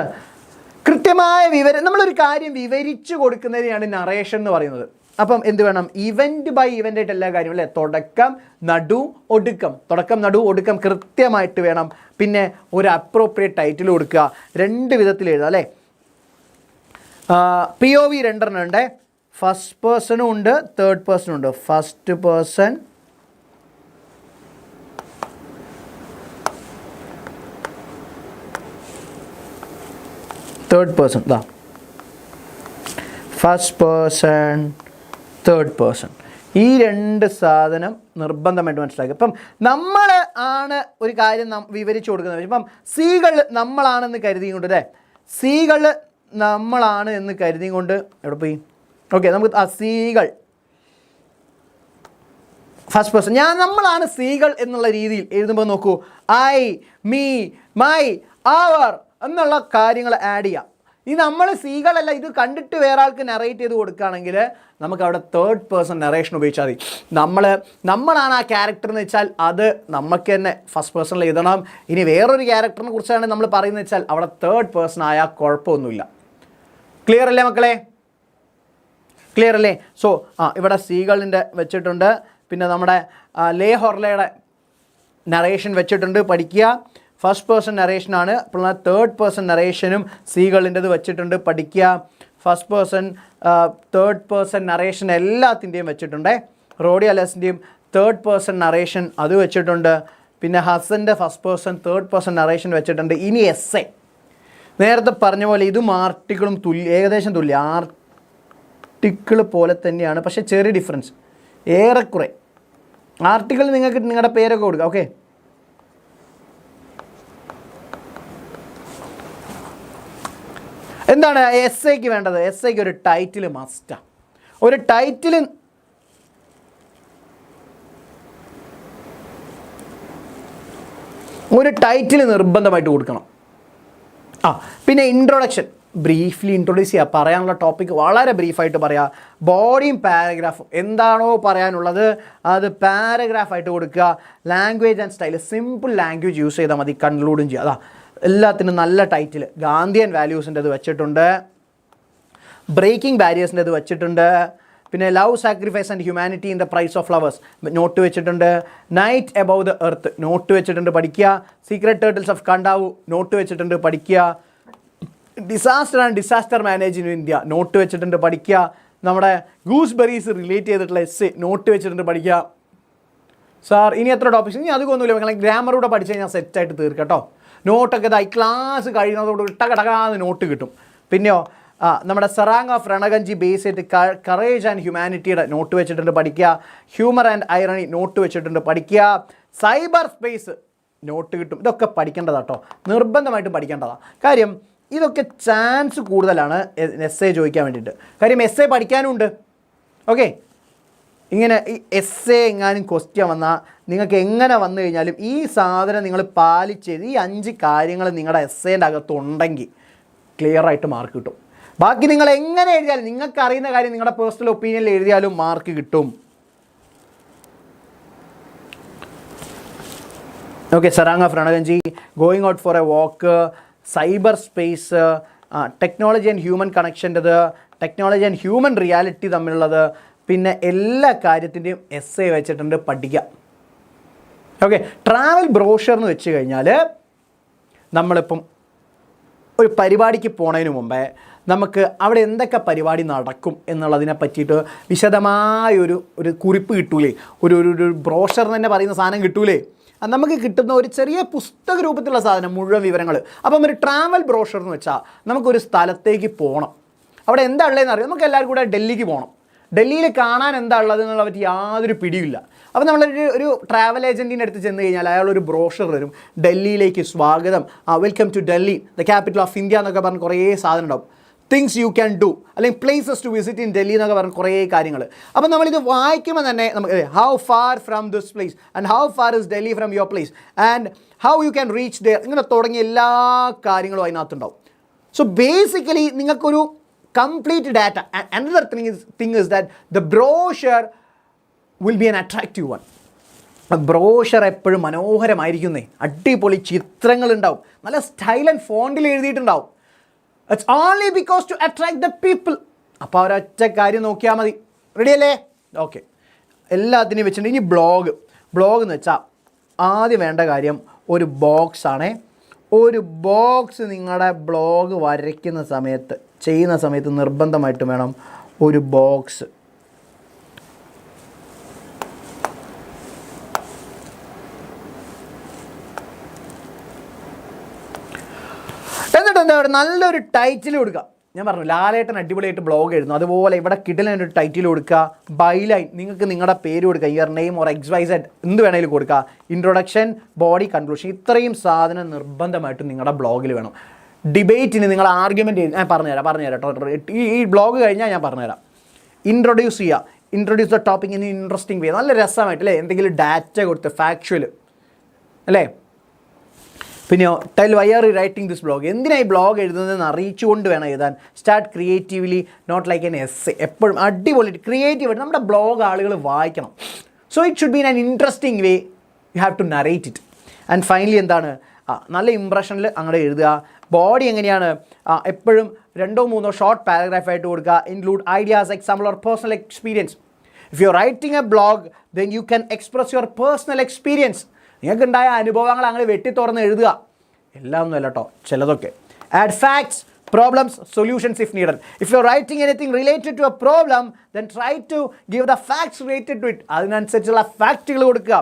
കൃത്യമായ വിവരം, നമ്മളൊരു കാര്യം വിവരിച്ചു കൊടുക്കുന്നതിനെയാണ് നറേഷൻ എന്ന് പറയുന്നത്. അപ്പം എന്ത് വേണം, ഇവൻറ്റ് ബൈ ഇവൻ്റ് ആയിട്ട് എല്ലാ കാര്യവും അല്ലേ, തുടക്കം നടു ഒടുക്കം കൃത്യമായിട്ട് വേണം. പിന്നെ ഒരു അപ്രോപ്രിയേറ്റ് ടൈറ്റിൽ കൊടുക്കുക. 2 വിധത്തിൽ എഴുതാം അല്ലേ. POV 2 ഉണ്ട്, ഫസ്റ്റ് പേഴ്സണും ഉണ്ട് തേർഡ് പേഴ്സണും ഉണ്ട്. First person, third person. First person, third person, ഈ 2 സാധനം നിർബന്ധമായിട്ട് മനസ്സിലാക്കുക. ഇപ്പം നമ്മൾ ആണ് ഒരു കാര്യം വിവരിച്ചു കൊടുക്കുന്നത്. ഇപ്പം സീകൾ നമ്മളാണെന്ന് കരുതിക്കൊണ്ട് അല്ലേ, സീകൾ നമ്മളാണ് എന്ന് കരുതിക്കൊണ്ട് എവിടെ പോയി. ഓക്കെ, നമുക്ക് സീകൾ ഫസ്റ്റ് പേഴ്സൺ, നമ്മളാണ് സീകൾ എന്നുള്ള രീതിയിൽ എഴുതുമ്പോൾ നോക്കൂ, ഐ, മീ, മൈ, അവർ എന്നുള്ള കാര്യങ്ങൾ ആഡ് ചെയ്യാം. ഈ നമ്മൾ സീകളല്ല, ഇത് കണ്ടിട്ട് വേറെ ആൾക്ക് നറേറ്റ് ചെയ്ത് കൊടുക്കുകയാണെങ്കിൽ നമുക്ക് അവിടെ തേർഡ് പേഴ്സൺ നറേഷൻ ഉപയോഗിച്ചാൽ മതി. നമ്മളാണ് ആ ക്യാരക്ടർ എന്ന് വെച്ചാൽ അത് നമുക്ക് തന്നെ ഫസ്റ്റ് പേഴ്സണിൽ എഴുതണം. ഇനി വേറൊരു ക്യാരക്ടറിനെ കുറിച്ചാണ് നമ്മൾ പറയുന്നത് വെച്ചാൽ അവിടെ തേർഡ് പേഴ്സൺ ആയാൽ കുഴപ്പമൊന്നുമില്ല. ക്ലിയർ അല്ലേ മക്കളെ? ക്ലിയർ അല്ലേ? സോ ഇവിടെ സീകളിൻ്റെ വെച്ചിട്ടുണ്ട്, പിന്നെ നമ്മുടെ ലേ ഹൊർലയുടെ നറേഷൻ വെച്ചിട്ടുണ്ട്, പഠിക്കുക. ഫസ്റ്റ് പേഴ്സൺ നറേഷനാണ്. അപ്പോൾ തേർഡ് പേഴ്സൺ നറേഷനും സീകളിൻ്റെത് വെച്ചിട്ടുണ്ട്, പഠിക്കുക. First person third person narration എല്ലാത്തിൻ്റെയും വെച്ചിട്ടുണ്ട്. റോഡി അലസിൻ്റെയും തേർഡ് പേഴ്സൺ നറേഷൻ അത് വെച്ചിട്ടുണ്ട്. പിന്നെ ഹസൻ്റെ first person third person narration വെച്ചിട്ടുണ്ട്. ഇനി എസ്സേ നേരത്തെ പറഞ്ഞ പോലെ ഇതും ആർട്ടിക്കിളും ഏകദേശം തുല്യം, ആർട്ടിക്കിൾ പോലെ തന്നെയാണ്, പക്ഷേ ചെറിയ ഡിഫറൻസ് ഏറെക്കുറെ. ആർട്ടിക്കിൾ നിങ്ങൾക്ക് നിങ്ങളുടെ പേരൊക്കെ കൊടുക്കാം. ഓക്കെ, എന്താണ് എസ്സേക്ക് വേണ്ടത്? എസ്സേക്ക് ഒരു ടൈറ്റിൽ മസ്റ്റാണ്. ഒരു ടൈറ്റിൽ നിർബന്ധമായിട്ട് കൊടുക്കണം. പിന്നെ ഇൻട്രൊഡക്ഷൻ ബ്രീഫ്ലി ഇൻട്രൊഡ്യൂസ് ചെയ്യുക. പറയാനുള്ള ടോപ്പിക്ക് വളരെ ബ്രീഫായിട്ട് പറയുക. ബോഡിയും പാരഗ്രാഫും എന്താണോ പറയാനുള്ളത് അത് പാരഗ്രാഫായിട്ട് കൊടുക്കുക. Language and style simple language use ചെയ്താൽ മതി. കൺക്ലൂഡും ചെയ്യുക. എല്ലാത്തിനും നല്ല ടൈറ്റിൽ. ഗാന്ധിയൻ വാല്യൂസിൻ്റെ അത് വെച്ചിട്ടുണ്ട്. ബ്രേക്കിംഗ് ബാരിയേഴ്സിൻ്റെ അത് വെച്ചിട്ടുണ്ട്. പിന്നെ love sacrifice and humanity in the price of flowers note വെച്ചിട്ടുണ്ട്. Night above the earth note വെച്ചിട്ടുണ്ട്, പഠിക്കുക. Secret turtles of Kadavu note വെച്ചിട്ടുണ്ട്, പഠിക്കുക. Disaster and disaster manage in India note വെച്ചിട്ടുണ്ട്, പഠിക്കുക. നമ്മുടെ ഗൂസ്ബെറീസ് റിലേറ്റ് ചെയ്തിട്ടുള്ള എസ്സേ നോട്ട് വെച്ചിട്ടുണ്ട്, പഠിക്കുക. സാർ ഇനി എത്ര ടോപ്പിക്സ്? ഇനി അതൊന്നുമില്ല, നിങ്ങൾ ഗ്രാമറൂടെ പഠിച്ച് കഴിഞ്ഞാൽ സെറ്റായിട്ട് തീർക്കാം കേട്ടോ. നോട്ടൊക്കെ ഇതായി ക്ലാസ് കഴിയുന്നതോട് ടകടകാന്ന് നോട്ട് കിട്ടും. പിന്നെയോ നമ്മുടെ സറാങ് ഓഫ് രണഗഞ്ചി ബേസ് ചെയ്തിട്ട് കറേജ് ആൻഡ് ഹ്യൂമാനിറ്റിയുടെ നോട്ട് വെച്ചിട്ടുണ്ട്, പഠിക്കുക. ഹ്യൂമർ ആൻഡ് ഐറണി നോട്ട് വെച്ചിട്ടുണ്ട്, പഠിക്കുക. സൈബർ സ്പേസ് നോട്ട് കിട്ടും. ഇതൊക്കെ പഠിക്കേണ്ടതാണ് കേട്ടോ, നിർബന്ധമായിട്ട് പഠിക്കേണ്ടതാണ്. കാര്യം ഇതൊക്കെ ചാൻസ് കൂടുതലാണ് എസ്സേ ചോദിക്കാൻ വേണ്ടിയിട്ട്. കാര്യം എസ്സേ പഠിക്കാനുണ്ട്. ഓക്കെ, ഇങ്ങനെ ഈ എസ്സേ എങ്ങാനും ക്വസ്റ്റ്യൻ വന്നാൽ നിങ്ങൾക്ക് എങ്ങനെ വന്നു കഴിഞ്ഞാലും ഈ സാധനം നിങ്ങൾ പാലിച്ചത് ഈ 5 കാര്യങ്ങൾ നിങ്ങളുടെ എസ്സേൻ്റെ അകത്തുണ്ടെങ്കിൽ ക്ലിയറായിട്ട് മാർക്ക് കിട്ടും. ബാക്കി നിങ്ങൾ എങ്ങനെ എഴുതിയാലും നിങ്ങൾക്ക് അറിയുന്ന കാര്യം നിങ്ങളുടെ പേഴ്സണൽ ഒപ്പീനിയനിൽ എഴുതിയാലും മാർക്ക് കിട്ടും. ഓക്കെ, സറാങ് ഓഫ് രണഗഞ്ചി, going out for a walk, cyber space, technology and human കണക്ഷൻ്റെത്, ടെക്നോളജി ആൻഡ് ഹ്യൂമൻ റിയാലിറ്റി തമ്മിലുള്ളത്, പിന്നെ എല്ലാ കാര്യത്തിൻ്റെയും എസ്സേ വെച്ചിട്ടുണ്ട്, പഠിക്കുക. ഓക്കെ, ട്രാവൽ ബ്രോഷർ എന്ന് വെച്ച് കഴിഞ്ഞാൽ നമ്മളിപ്പം ഒരു പരിപാടിക്ക് പോണതിന് മുമ്പേ നമുക്ക് അവിടെ എന്തൊക്കെ പരിപാടി നടക്കും എന്നുള്ളതിനെ പറ്റിയിട്ട് വിശദമായൊരു കുറിപ്പ് കിട്ടൂലേ, ഒരു ബ്രോഷർ തന്നെ പറയുന്ന സാധനം കിട്ടൂലേ. അത് നമുക്ക് കിട്ടുന്ന ഒരു ചെറിയ പുസ്തക രൂപത്തിലുള്ള സാധനം, മുഴുവൻ വിവരങ്ങൾ. അപ്പം ഒരു ട്രാവൽ ബ്രോഷർ എന്ന് വെച്ചാൽ നമുക്കൊരു സ്ഥലത്തേക്ക് പോകണം, അവിടെ എന്താ ഉള്ളതെന്ന് അറിയാം. നമുക്ക് എല്ലാവർക്കും കൂടെ ഡൽഹിക്ക് പോകണം. ഡൽഹിയിൽ കാണാൻ എന്താ ഉള്ളത് എന്നുള്ള പറ്റി യാതൊരു പിടിയില്ല. അപ്പോൾ നമ്മളൊരു ട്രാവൽ ഏജൻറ്റിൻ്റെ അടുത്ത് ചെന്ന് കഴിഞ്ഞാൽ അയാളൊരു ബ്രോഷർ തരും. ഡൽഹിയിലേക്ക് സ്വാഗതം, welcome to Delhi, the capital of India എന്നൊക്കെ പറഞ്ഞ് കുറേ സാധനം ഉണ്ടാവും. തിങ്സ് യു ക്യാൻ ഡു, അല്ലെങ്കിൽ places to visit in Delhi എന്നൊക്കെ പറഞ്ഞ് കുറേ കാര്യങ്ങൾ. അപ്പോൾ നമ്മളിത് വായിക്കുമ്പോൾ തന്നെ നമുക്ക് how far from this place and how far is Delhi from your place and how you can reach there, ഇങ്ങനെ തുടങ്ങിയ എല്ലാ കാര്യങ്ങളും അതിനകത്തുണ്ടാവും. സോ ബേസിക്കലി നിങ്ങൾക്കൊരു complete data. And another thing is that the brochure will be an attractive one. Brochure എപ്പോഴും മനോഹരമായിരിക്കുന്നേ, അടിപൊളി ചിത്രങ്ങളുണ്ടാവും, നല്ല സ്റ്റൈൽ ആൻഡ് ഫോണ്ടിൽ എഴുതിയിട്ടുണ്ടാവും. It's only because to attract the people. അപ്പോൾ ഒരൊറ്റ കാര്യം നോക്കിയാൽ മതി. റെഡിയല്ലേ? ഓക്കെ, എല്ലാത്തിനെയും വെച്ചിട്ടുണ്ട്. ഇനി ബ്ലോഗ് എന്ന് വെച്ചാൽ ആദ്യം വേണ്ട കാര്യം ഒരു ബോക്സാണേ. ഒരു ബോക്സ് നിങ്ങളുടെ ബ്ലോഗ് വരയ്ക്കുന്ന സമയത്ത് ചെയ്യുന്ന സമയത്ത് നിർബന്ധമായിട്ടും വേണം ഒരു ബോക്സ്. എന്നിട്ട് എന്താ പറയുക, നല്ലൊരു ടൈറ്റിൽ കൊടുക്കുക. ഞാൻ പറഞ്ഞു ലാലേട്ടൻ അടിപൊളിയായിട്ട് ബ്ലോഗ് എഴുതുന്നു, അതുപോലെ ഇവിടെ കിടിലനൊരു ടൈറ്റിൽ കൊടുക്കുക. ബൈലൈൻ നിങ്ങൾക്ക് നിങ്ങളുടെ പേര് കൊടുക്കുക, യുവർ നെയിം ഓർ XYZ എന്ത് വേണമെങ്കിലും കൊടുക്കുക. ഇൻട്രൊഡക്ഷൻ, ബോഡി, കൺക്ലൂഷൻ, ഇത്രയും സാധനം നിർബന്ധമായിട്ടും നിങ്ങളുടെ ബ്ലോഗിൽ വേണം. ഡിബേറ്റിന് നിങ്ങൾ ആർഗ്യുമെൻറ്റ് ചെയ്ത് ഞാൻ പറഞ്ഞുതരാം കേട്ടോ. ഈ ബ്ലോഗ് കഴിഞ്ഞാൽ ഞാൻ പറഞ്ഞുതരാം. Introduce the topic in interesting way, നല്ല രസമായിട്ട് അല്ലേ, എന്തെങ്കിലും ഡാറ്റ കൊടുത്ത് ഫാക്ച്വൽ അല്ലേ. പിന്നെയോ tell why are you writing this blog, എന്തിനായി ബ്ലോഗ് എഴുതുന്നതെന്ന് അറിയിച്ചുകൊണ്ട് വേണം എഴുതാൻ. Start creatively not like an essay. എപ്പോഴും അടിപൊളി ക്രിയേറ്റീവായിട്ട് നമ്മുടെ ബ്ലോഗ് ആളുകൾ വായിക്കണം. So it should be in an interesting way, you have to narrate it. And finally എന്താണ്, നല്ല ഇംപ്രഷനിൽ അങ്ങോട്ട് എഴുതുക. ബോഡി എങ്ങനെയാണ്, എപ്പോഴും 2-3 ഷോർട്ട് പാരഗ്രാഫായിട്ട് കൊടുക്കുക. Include ideas, example or personal experience. If you are writing a blog then you can express your personal experience. നിങ്ങൾക്കുണ്ടായ അനുഭവങ്ങൾ അങ്ങനെ വെട്ടി തുറന്ന് എഴുതുക. എല്ലാം ഒന്നും അല്ല കേട്ടോ, ചിലതൊക്കെ. Add facts, problems, solutions if needed. If you are writing anything related to a problem then try to give the facts related to it. അതിനനുസരിച്ചുള്ള ഫാക്റ്റുകൾ കൊടുക്കുക.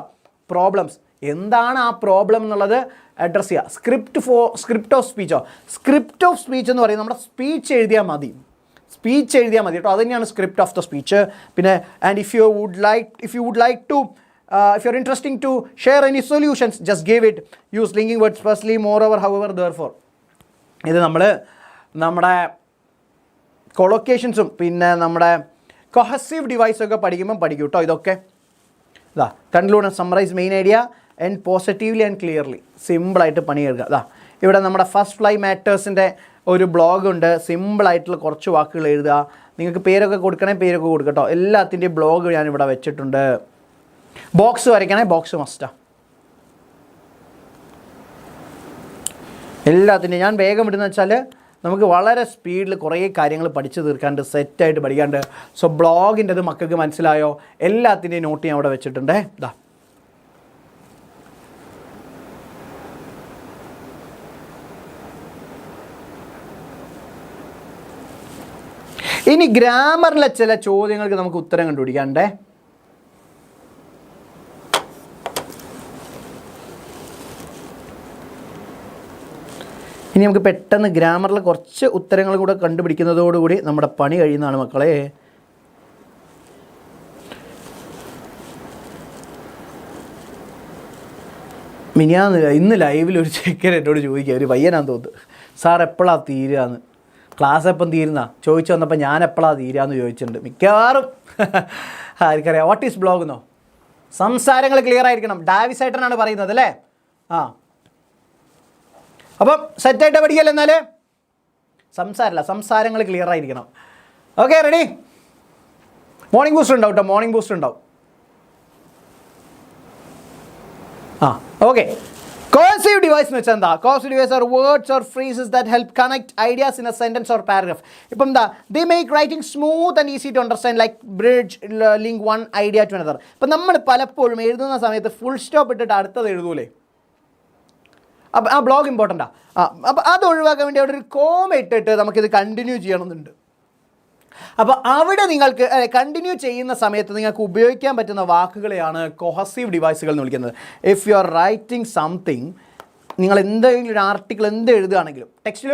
പ്രോബ്ലംസ് എന്താണ് ആ പ്രോബ്ലം എന്നുള്ളത് അഡ്രസ്സ് ചെയ്യുക. സ്ക്രിപ്റ്റ് ഓഫ് സ്പീച്ചോ, സ്ക്രിപ്റ്റ് ഓഫ് സ്പീച്ച് എന്ന് പറയുന്നത് നമ്മുടെ സ്പീച്ച് എഴുതിയാൽ മതി, സ്പീച്ച് എഴുതിയാൽ മതി കേട്ടോ. അത് തന്നെയാണ് സ്ക്രിപ്റ്റ് ഓഫ് ദ സ്പീച്ച്. പിന്നെ and if you would like to if you're interesting to share any solutions, just give it. Use linking words firstly, moreover, however, therefore. ഇത് നമ്മുടെ കൊളൊക്കേഷൻസും പിന്നെ നമ്മുടെ കൊഹസീവ് ഡിവൈസൊക്കെ പഠിക്കുമ്പം പഠിക്കും കേട്ടോ. ഇതൊക്കെ ഇതാ conclude and summarise main idea and positively and clearly. സിമ്പിളായിട്ട് പണിയെടുക്കുക. അതാ ഇവിടെ നമ്മുടെ ഫസ്റ്റ് ഫ്ലൈ മാറ്റേഴ്സിൻ്റെ ഒരു ബ്ലോഗുണ്ട്. സിമ്പിളായിട്ടുള്ള കുറച്ച് വാക്കുകൾ എഴുതുക. നിങ്ങൾക്ക് പേരൊക്കെ കൊടുക്കണേ പേരൊക്കെ കൊടുക്കട്ടോ. എല്ലാത്തിൻ്റെയും ബ്ലോഗ് ഞാനിവിടെ വെച്ചിട്ടുണ്ട്. ബോക്സ് വരയ്ക്കണേ, ബോക്സ് മസ്റ്റാ. എല്ലാത്തിൻ്റെയും ഞാൻ വേഗം വിടുന്ന വെച്ചാൽ നമുക്ക് വളരെ സ്പീഡിൽ കുറേ കാര്യങ്ങൾ പഠിച്ചു തീർക്കാണ്ട്, സെറ്റായിട്ട് പഠിക്കാണ്ട്. സോ ബ്ലോഗിൻ്റെത് മക്കൾക്ക് മനസ്സിലായോ? എല്ലാത്തിൻ്റെയും നോട്ട് ഞാൻ അവിടെ വെച്ചിട്ടുണ്ടേ. ഇതാ ഇനി ഗ്രാമറിലെ ചില ചോദ്യങ്ങൾക്ക് നമുക്ക് ഉത്തരം കണ്ടുപിടിക്കാണ്ടേ. ഇനി നമുക്ക് പെട്ടെന്ന് ഗ്രാമറിൽ കുറച്ച് ഉത്തരങ്ങൾ കൂടെ കണ്ടുപിടിക്കുന്നതോടുകൂടി നമ്മുടെ പണി കഴിയുന്നതാണ് മക്കളെ. ഇന്ന് ലൈവിൽ ഒരു ചെക്കൻ എന്നോട് ചോദിക്കുക, ഒരു പയ്യനാന്ന് തോന്നുന്നു, സാർ എപ്പോഴാണ് തീരുകയെന്ന്, ക്ലാസ് എപ്പം തീരുന്ന ചോദിച്ചു വന്നപ്പോൾ ഞാൻ എപ്പോഴാണ് തീരുകയെന്ന് ചോദിച്ചിട്ടുണ്ട്. മിക്കവാറും ആർക്കറിയാം വാട്ട് ഈസ് ബ്ലോഗ് എന്നോ. സംസാരങ്ങൾ ക്ലിയർ ആയിരിക്കണം. ഡാവിസ് ഏട്ടനാണ് പറയുന്നത് അല്ലേ. അപ്പം സെറ്റായിട്ട് പഠിക്കല്ലേ. എന്നാൽ സംസാരങ്ങൾ ക്ലിയർ ആയിരിക്കണം. Okay, ready? മോർണിംഗ് ബൂസ്റ്റർ ഉണ്ടാവും കേട്ടോ, മോർണിംഗ് ബൂസ്റ്റർ ഉണ്ടാവും. ഓക്കെ. കോഴ്സീവ് ഡിവൈസ് എന്ന് വെച്ചാൽ എന്താ? Cohesive device are words or phrases that help connect ideas in a sentence or paragraph. ഇപ്പം എന്താ, they make writing smooth and easy to understand, like bridge link one idea to another. ഇപ്പം നമ്മൾ പലപ്പോഴും എഴുതുന്ന സമയത്ത് ഫുൾ സ്റ്റോപ്പ് ഇട്ടിട്ട് അടുത്തത് എഴുതൂലേ. അപ്പം ആ ബ്ലോഗ് ഇമ്പോർട്ടൻ്റാണ്. അപ്പോൾ അത് ഒഴിവാക്കാൻ വേണ്ടി അവിടെ ഒരു കോമ ഇട്ടിട്ട് നമുക്കിത് കണ്ടിന്യൂ ചെയ്യണമെന്നുണ്ട്. അപ്പോൾ അവിടെ നിങ്ങൾക്ക് കണ്ടിന്യൂ ചെയ്യുന്ന സമയത്ത് നിങ്ങൾക്ക് ഉപയോഗിക്കാൻ പറ്റുന്ന വാക്കുകളെയാണ് കൊഹസീവ് ഡിവൈസുകൾ എന്ന് വിളിക്കുന്നത്. If you are writing something, നിങ്ങൾ എന്തെങ്കിലും ഒരു ആർട്ടിക്കിൾ എന്ത് എഴുതുകയാണെങ്കിലും ടെക്സ്റ്റിൽ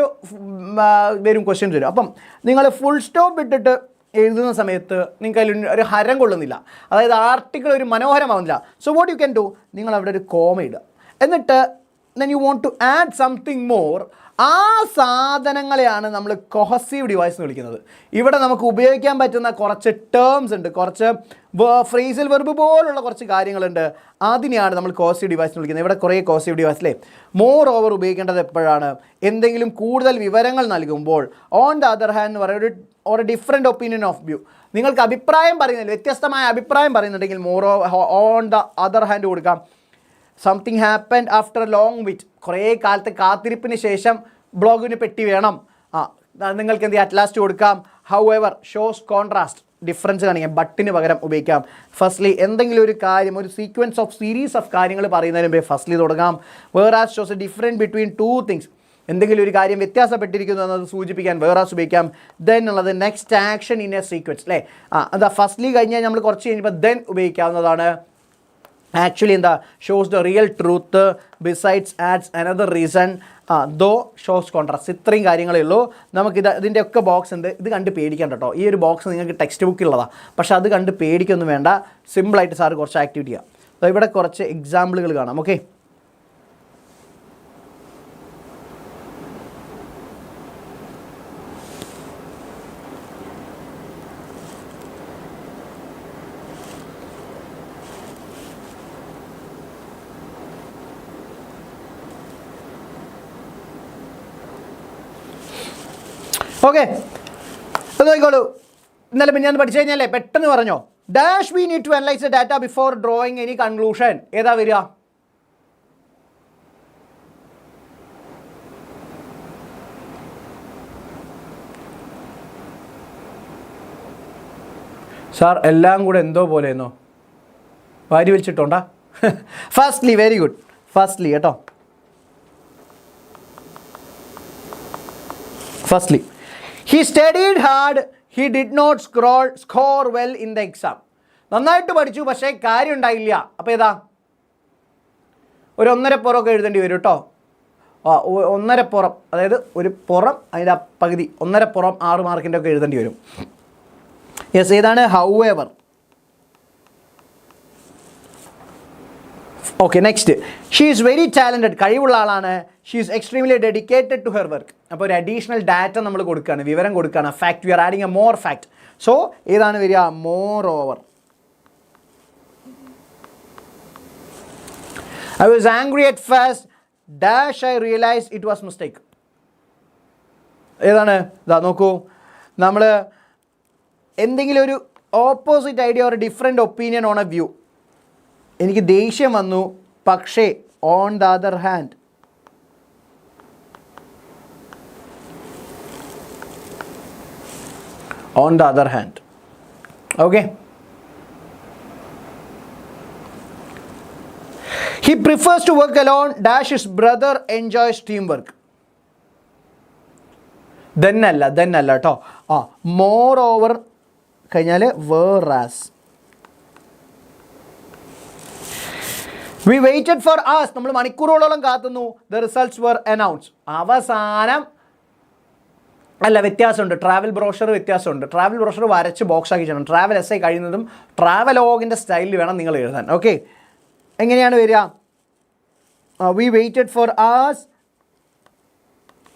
വരും, ക്വസ്റ്റ്യൻസ് വരും. അപ്പം നിങ്ങൾ ഫുൾ സ്റ്റോപ്പ് ഇട്ടിട്ട് എഴുതുന്ന സമയത്ത് നിങ്ങൾക്ക് അതിൽ ഒരു ഹരം കൊള്ളുന്നില്ല, അതായത് ആർട്ടിക്കിൾ ഒരു മനോഹരമാവുന്നില്ല. So what you can do, നിങ്ങൾ അവിടെ ഒരു കോമ ഇടുക. എന്നിട്ട് then you want to add something more. ആ സാധനങ്ങളെയാണ് നമ്മൾ കൊഹസീവ് ഡിവൈസ് എന്ന് വിളിക്കുന്നത്. ഇവിടെ നമുക്ക് ഉപയോഗിക്കാൻ പറ്റുന്ന കുറച്ച് ടേംസ് ഉണ്ട്, കുറച്ച് ഫ്രേസൽ വെർബ് പോലുള്ള കുറച്ച് കാര്യങ്ങളുണ്ട്. അതിനെയാണ് നമ്മൾ കൊഹസീവ് ഡിവൈസ് എന്ന് വിളിക്കുന്നത്. ഇവിടെ കുറേ കൊഹസീവ് ഡിവൈസ് അല്ലേ. മോർ ഓവർ ഉപയോഗിക്കേണ്ടത് എപ്പോഴാണ്? എന്തെങ്കിലും കൂടുതൽ വിവരങ്ങൾ നൽകുമ്പോൾ. ഓൺ ദ അതർ ഹാൻഡ് എന്ന് പറയുന്നത് ഒരു ഡിഫറെൻറ്റ് ഒപ്പീനിയൻ ഓഫ് വ്യൂ. നിങ്ങൾക്ക് അഭിപ്രായം പറയുന്നില്ല, വ്യത്യസ്തമായ അഭിപ്രായം പറയുന്നുണ്ടെങ്കിൽ more on the other hand കൊടുക്കാം. സംതിങ് ഹാപ്പൻഡ് ആഫ്റ്റർ ലോങ് വിറ്റ്, കുറേ കാലത്തെ കാത്തിരിപ്പിന് ശേഷം ബ്ലോഗിന് പെട്ടി വേണം. നിങ്ങൾക്ക് എന്ത് അറ്റ് ലാസ്റ്റ് കൊടുക്കാം. How ever shows contrast, difference കാണിക്കാം, ബട്ടിന് പകരം ഉപയോഗിക്കാം. ഫസ്റ്റ്ലി, എന്തെങ്കിലും ഒരു കാര്യം, ഒരു സീക്വൻസ് ഓഫ് സീരീസ് ഓഫ് കാര്യങ്ങൾ പറയുന്നതിന് മുമ്പേ ഫസ്റ്റ്ലി തുടങ്ങാം. വേറാസ് shows A difference between two things, എന്തെങ്കിലും ഒരു കാര്യം വ്യത്യാസപ്പെട്ടിരിക്കുന്നു എന്നത് സൂചിപ്പിക്കാൻ വേറാസ് ഉപയോഗിക്കാം. ദെൻ ഉള്ളത് next action in A sequence അല്ലേ. എന്താ ഫസ്റ്റ്ലി കഴിഞ്ഞാൽ നമ്മൾ കുറച്ച് കഴിഞ്ഞപ്പോൾ ദെൻ ഉപയോഗിക്കാവുന്നതാണ്. ആക്ച്വലി എന്താ, shows the real truth, besides adds another reason, though shows contrast. ഇത്രയും കാര്യങ്ങളേ ഉള്ളൂ. നമുക്കിത് ഇതിൻ്റെയൊക്കെ ബോക്സ് ഉണ്ട്. ഇത് കണ്ട് പേടിക്കണ്ട കേട്ടോ. ഈ ഒരു ബോക്സ് നിങ്ങൾക്ക് ടെക്സ്റ്റ് ബുക്കിലുള്ളതാണ്, പക്ഷേ അത് കണ്ട് പേടിക്കൊന്നും വേണ്ട. സിമ്പിളായിട്ട് സാറ് കുറച്ച് ആക്ടിവിറ്റി ചെയ്യാം. ഇവിടെ കുറച്ച് എക്സാമ്പിളുകൾ കാണാം. ഓക്കെ, ഓക്കെ, അത് നോക്കിക്കോളൂ. ഇന്നലെ പിന്നെ ഞാൻ പഠിച്ചു കഴിഞ്ഞാലേ പെട്ടെന്ന് പറഞ്ഞോ. Dash we need to analyse the data before drawing any conclusion. ഏതാ വരിക? സാർ എല്ലാം കൂടെ എന്തോ പോലെയെന്നോ വാരി വലിച്ചിട്ടുണ്ടാ? Firstly, very good. ഫസ്റ്റ്ലി കേട്ടോ, firstly he studied hard, he did not score well in the exam. നന്നായിട്ട് പഠിച്ചു പക്ഷേ കാര്യം ഉണ്ടായില്ല. അപ്പോൾ ഏതാ? ഒരു 1.5 പുറമൊക്കെ എഴുതേണ്ടി വരും കേട്ടോ. 1.5 പുറം, അതായത് ഒരു പുറം അതിൻ്റെ പകുതി, 1.5 പുറം 6 മാർക്കിൻ്റെ ഒക്കെ എഴുതേണ്ടി വരും. യെസ്, ഏതാണ്? However. Okay, next. She is very talented, കഴിവുള്ള ആളാണ്. She is extremely dedicated to her work. അപ്പോൾ ഒരു അഡീഷണൽ ഡാറ്റ നമ്മൾ കൊടുക്കുകയാണ്, വിവരം കൊടുക്കുകയാണ്. Fact, we are adding a more fact. So ഏതാണ് വരിക? Moreover. I was angry at first, dash I realise it was mistake. ഏതാണ്? ഇതാ നോക്കൂ, നമ്മൾ എന്തെങ്കിലും ഒരു ഓപ്പോസിറ്റ് ഐഡിയ ഒരു different opinion on a view, എനിക്ക് ദേഷ്യം വന്നു, പക്ഷേ on the other hand, on the other hand. Okay, he prefers to work alone, dash his brother enjoys teamwork. then അല്ല കേട്ടോ. മോർ ഓവർ കഴിഞ്ഞാൽ whereas. we waited for us, നമ്മൾ മണിക്കൂറുകളോളം കാത്തുന്നു. the results were announced. അവസാനം അല്ല, വ്യത്യാസമുണ്ട്. Travel brochure വ്യത്യാസമുണ്ട്. Travel brochure വരച്ച് ബോക്സ് ആക്കി ചെയ്യണം. ട്രാവൽ എസ് ഐ കഴിയുന്നതും ട്രാവലോഗിൻ്റെ സ്റ്റൈലിൽ വേണം നിങ്ങൾ എഴുതാൻ. ഓക്കെ, എങ്ങനെയാണ് വരിക? We waited for hours,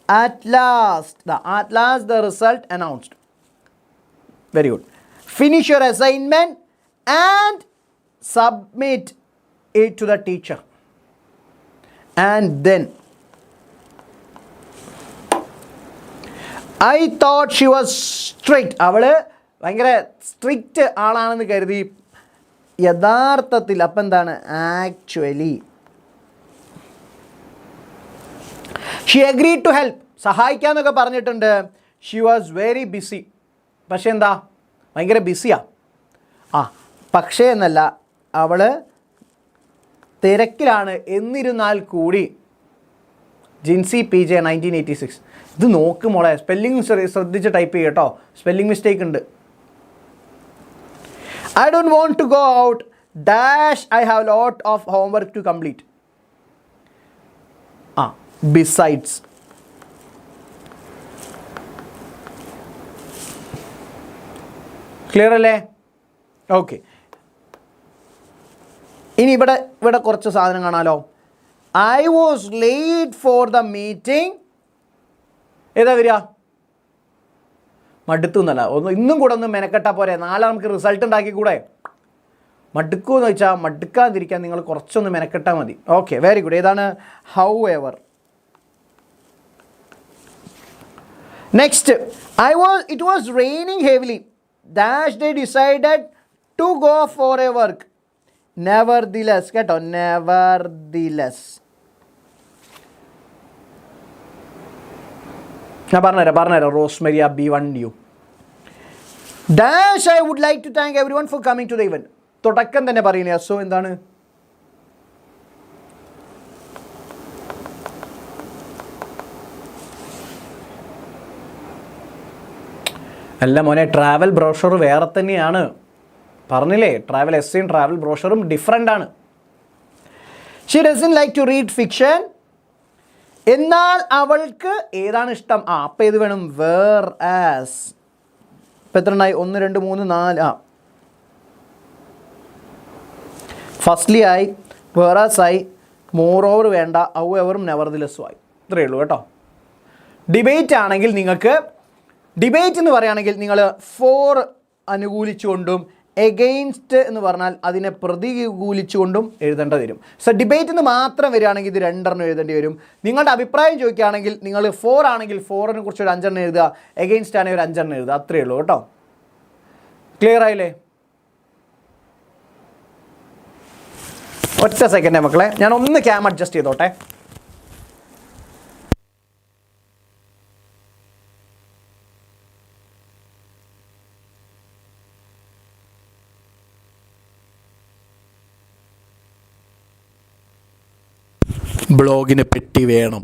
at last the result announced. Very good. Finish your assignment and submit it to the teacher. And then I thought she was strict. അവൾ ഭയങ്കര strict ആളാണെന്ന് കരുതി. യഥാർത്ഥത്തിൽ അപ്പം എന്താണ്? Actually she agreed to help, സഹായിക്കാമെന്നൊക്കെ പറഞ്ഞിട്ടുണ്ട്. She was very busy, പക്ഷേ എന്താ? ഭയങ്കര ബിസിയാ. പക്ഷേ എന്നല്ല, അവൾ തിരക്കിലാണ്. എന്നിരുന്നാൽ കൂടി ജിൻസി PJ 1986. ഇത് നോക്ക് മോളെ, സ്പെല്ലിംഗ് ശ്രദ്ധിച്ച് ടൈപ്പ് ചെയ്യുക കേട്ടോ, സ്പെല്ലിംഗ് മിസ്റ്റേക്ക് ഉണ്ട്. I don't want to go out, dash I have lot of homework to complete. Besides. Clear അല്ലേ? ഓക്കെ, ഇനി ഇവിടെ കുറച്ച് സാധനം കാണാമല്ലോ. I was late for the meeting. ഏതാ വരിക? മടുത്തു എന്നല്ല, ഇന്നും കൂടെ ഒന്ന് മെനക്കെട്ടാൽ പോരെ, നാളെ നമുക്ക് റിസൾട്ട് ഉണ്ടാക്കി കൂടെ. മടുക്കുമെന്ന് വെച്ചാൽ മടുക്കാതിരിക്കാൻ നിങ്ങൾ കുറച്ചൊന്ന് മെനക്കെട്ടാൽ മതി. Okay, very good. ഏതാണ്? However. Next, it was raining heavily, dash they decided to go for a walk. Nevertheless കേട്ടോ, നെവർദിലെസ്. ഞാൻ പറഞ്ഞുതരാം. Rosemaria B1U. Dash I would like to thank every one for coming to the event. തുടക്കം തന്നെ പറയുന്നത്. So എന്താണ്? അല്ല മോനെ, travel brochure വേറെ തന്നെയാണ്. പറഞ്ഞില്ലേ, ട്രാവൽ എസ്സേയും ട്രാവൽ ബ്രോഷറും ഡിഫറെൻ്റ് ആണ്. She doesn't like to read fiction. എന്നാൽ അവൾക്ക് ഏതാണ് ഇഷ്ടം? അപ്പം ഏത് വേണം? Whereas. ഇപ്പം എത്ര ഉണ്ടായി? 1 2 3 4. ഫസ്റ്റ്ലി ആയി, വേർ ആസ് ആയി, മോർ ഓവർ വേണ്ട, ഹൗ എവറും നെവർദിലെസ്സും ആയി. ഇത്രയേ ഉള്ളൂ കേട്ടോ. ഡിബേറ്റ് ആണെങ്കിൽ നിങ്ങൾക്ക്, ഡിബേറ്റ് എന്ന് പറയുകയാണെങ്കിൽ നിങ്ങൾ 4 അനുകൂലിച്ചുകൊണ്ടും എഗെയിൻസ്റ്റ് എന്ന് പറഞ്ഞാൽ അതിനെ പ്രതികൂലിച്ചുകൊണ്ടും എഴുതേണ്ടി വരും. സോ ഡിബേറ്റ് എന്ന് മാത്രം വരികയാണെങ്കിൽ ഇത് 2 എഴുതേണ്ടി വരും. നിങ്ങളുടെ അഭിപ്രായം ചോദിക്കുകയാണെങ്കിൽ നിങ്ങൾ 4 ആണെങ്കിൽ 4നെ കുറിച്ച് ഒരു 5 എഴുതുക, എഗെയിൻസ്റ്റ് ആണെങ്കിൽ ഒരു 5 എഴുതുക, അത്രയേ ഉള്ളൂ കേട്ടോ. ക്ലിയർ ആയില്ലേ? ഒറ്റ സെക്കൻഡ് മക്കളെ, ഞാൻ ഒന്ന് ക്യാം അഡ്ജസ്റ്റ് ചെയ്തോട്ടെ. ബ്ലോഗിന് പെട്ടി വേണം.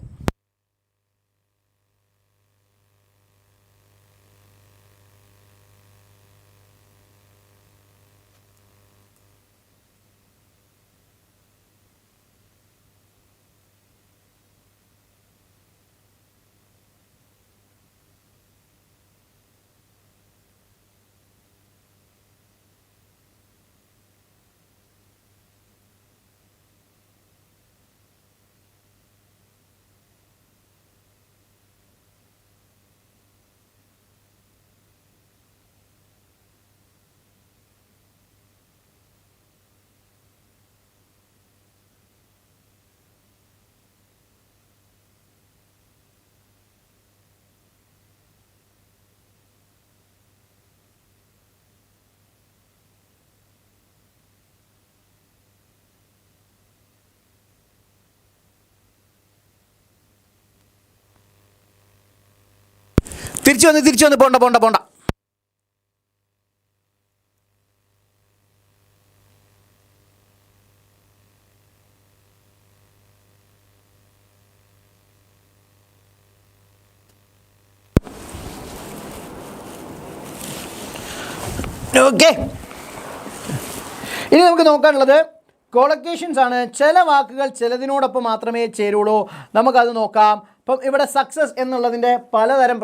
തിരിച്ചു വന്ന് പോണ്ട. ഓക്കെ, ഇനി നമുക്ക് നോക്കാനുള്ളത് കൊളൊക്കേഷൻസ് ആണ്. ചില വാക്കുകൾ ചിലതിനോടൊപ്പം മാത്രമേ ചേരുള്ളൂ. നമുക്കത് നോക്കാം. അപ്പം ഇവിടെ സക്സസ് എന്നുള്ളതിൻ്റെ പലതരം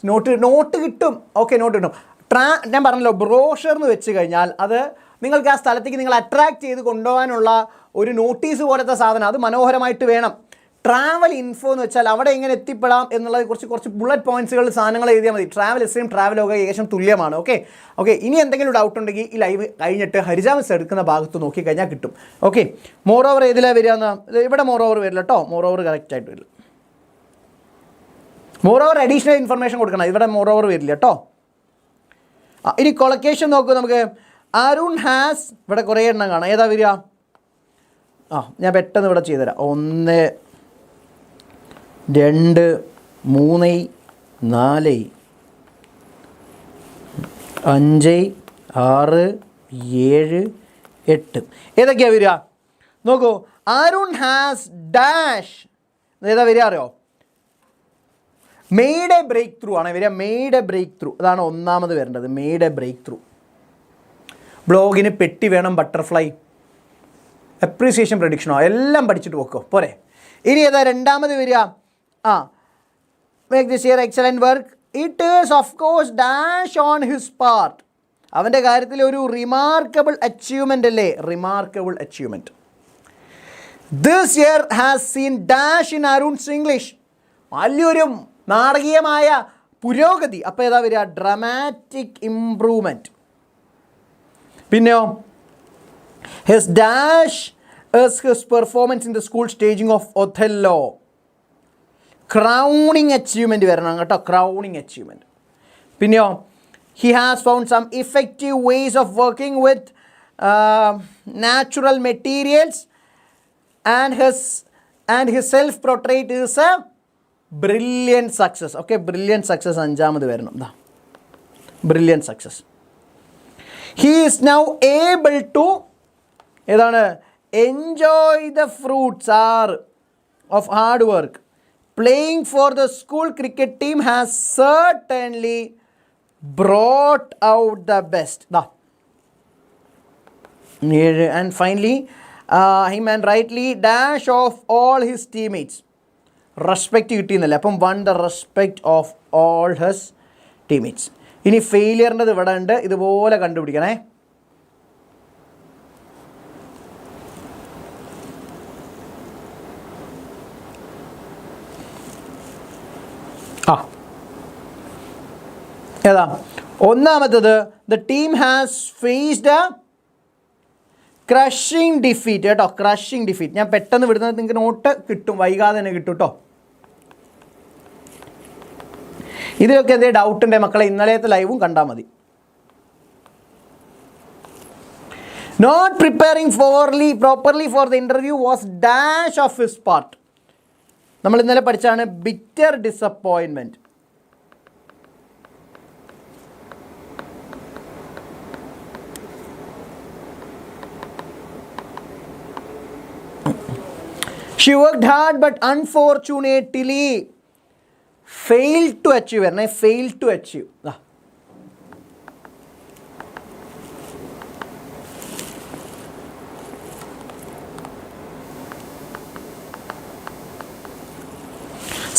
നോട്ട് കിട്ടും. ഓക്കെ, നോട്ട് കിട്ടും. ഞാൻ പറഞ്ഞല്ലോ, ബ്രോഷർ എന്ന് വെച്ച് കഴിഞ്ഞാൽ അത് നിങ്ങൾക്ക് ആ സ്ഥലത്തേക്ക് നിങ്ങൾ അട്രാക്റ്റ് ചെയ്ത് കൊണ്ടുപോകാനുള്ള ഒരു നോട്ടീസ് പോലത്തെ സാധനം, അത് മനോഹരമായിട്ട് വേണം. ട്രാവൽ ഇൻഫോ എന്ന് വെച്ചാൽ അവിടെ എങ്ങനെ എത്തിപ്പെടാം എന്നുള്ളത് കുറച്ച് ബുള്ളറ്റ് പോയിന്റ്സുകൾ സാധനങ്ങൾ എഴുതിയാൽ മതി. ട്രാവൽ എസ്സേയും ട്രാവലൊക്കെ ഏകദേശം തുല്യമാണ്. ഓക്കെ, ഇനി എന്തെങ്കിലും ഡൗട്ട് ഉണ്ടെങ്കിൽ ഈ ലൈവ് കഴിഞ്ഞിട്ട് ഹരിജാമസ് എടുക്കുന്ന ഭാഗത്ത് നോക്കിക്കഴിഞ്ഞാൽ കിട്ടും. ഓക്കെ, മോർ ഓവർ ഏതിലാണ് വരിക എന്ന് ഇവിടെ മോർ ഓവർ വരില്ല കേട്ടോ. മോർ ഓവർ കറക്റ്റായിട്ട് വരില്ല. മോർ ഓവർ അഡീഷണൽ ഇൻഫർമേഷൻ കൊടുക്കണം. ഇവിടെ മോർ ഓവർ വരില്ല കേട്ടോ. ഇനി കൊളൊക്കേഷൻ നോക്കൂ നമുക്ക്. അരുൺ ഹാസ്, ഇവിടെ കുറേ എണ്ണം കാണാം. ഏതാ വരിക? ഞാൻ പെട്ടെന്ന് ഇവിടെ ചെയ്തുതരാം. 1 2 3 4 5 6 7 8 ഏതൊക്കെയാണ് വരിക നോക്കൂ. അരുൺ ഹാസ് ഡാഷ്, ഏതാ വരിക അറിയോ? മെയ്ഡ് എ ബ്രേക്ക് ത്രൂ ആണ് വരിക. മെയ്ഡ് എ ബ്രേക്ക് ത്രൂ, അതാണ് ഒന്നാമത് വരേണ്ടത്. Made a breakthrough. ബ്ലോഗിന് പെട്ടി വേണം, ബട്ടർഫ്ലൈ, അപ്രീസിയേഷൻ, പ്രഡിക്ഷനോ എല്ലാം പഠിച്ചിട്ട് വെക്കോ പോരെ. ഇനി ഏതാ രണ്ടാമത് വരിക? Make this year excellent work. It is of course dash on his part. അവൻ്റെ കാര്യത്തിൽ ഒരു റിമാർക്കബിൾ അച്ചീവ്മെൻ്റ് അല്ലേ? Remarkable achievement. This year has seen dash in Arun's English. വലിയൊരു നാടകീയമായ പുരോഗതി. അപ്പോൾ ഏതാ വരിക? Dramatic improvement. പിന്നെയോ his dash is his performance in the school staging of Othello. Crowning achievement വരണം കേട്ടോ, ക്രൗണിങ് അച്ചീവ്മെൻറ്റ്. പിന്നെയോ he has found some effective ways of working with natural materials and his self portrait is a brilliant success. Okay, brilliant success അഞ്ചാമത് വരണം. Brilliant success. He is now able to ഏതാണ്? Enjoy the fruits of hard work. Playing for the school cricket team has certainly brought out the best. And finally, him and rightly dash of all his teammates. Respect കിട്ടിയെന്നല്ലേ, അപ്പം won the respect of all his teammates. ഇനി ഫെയിലിയറിൻ്റെ ഇവിടെ ഉണ്ട്, ഇതുപോലെ കണ്ടുപിടിക്കണേ. ഏതാ ഒന്നാമത്തത് the team has faced a crushing defeat കേട്ടോ, crushing defeat. ഞാൻ പെട്ടെന്ന് വിടുന്നത് നിങ്ങൾക്ക് നോട്ട് കിട്ടും, വൈകാതെ തന്നെ കിട്ടും കേട്ടോ. ഇതിലൊക്കെ എന്തെങ്കിലും ഡൗട്ട് ഉണ്ടെങ്കിൽ മക്കളെ ഇന്നലത്തെ ലൈവും കണ്ടാൽ മതി. Not preparing properly for the interview was dash of his part. നമ്മൾ ഇന്നലെ പഠിച്ചാണ് bitter disappointment. She worked hard but unfortunately failed to achieve. Failed to achieve.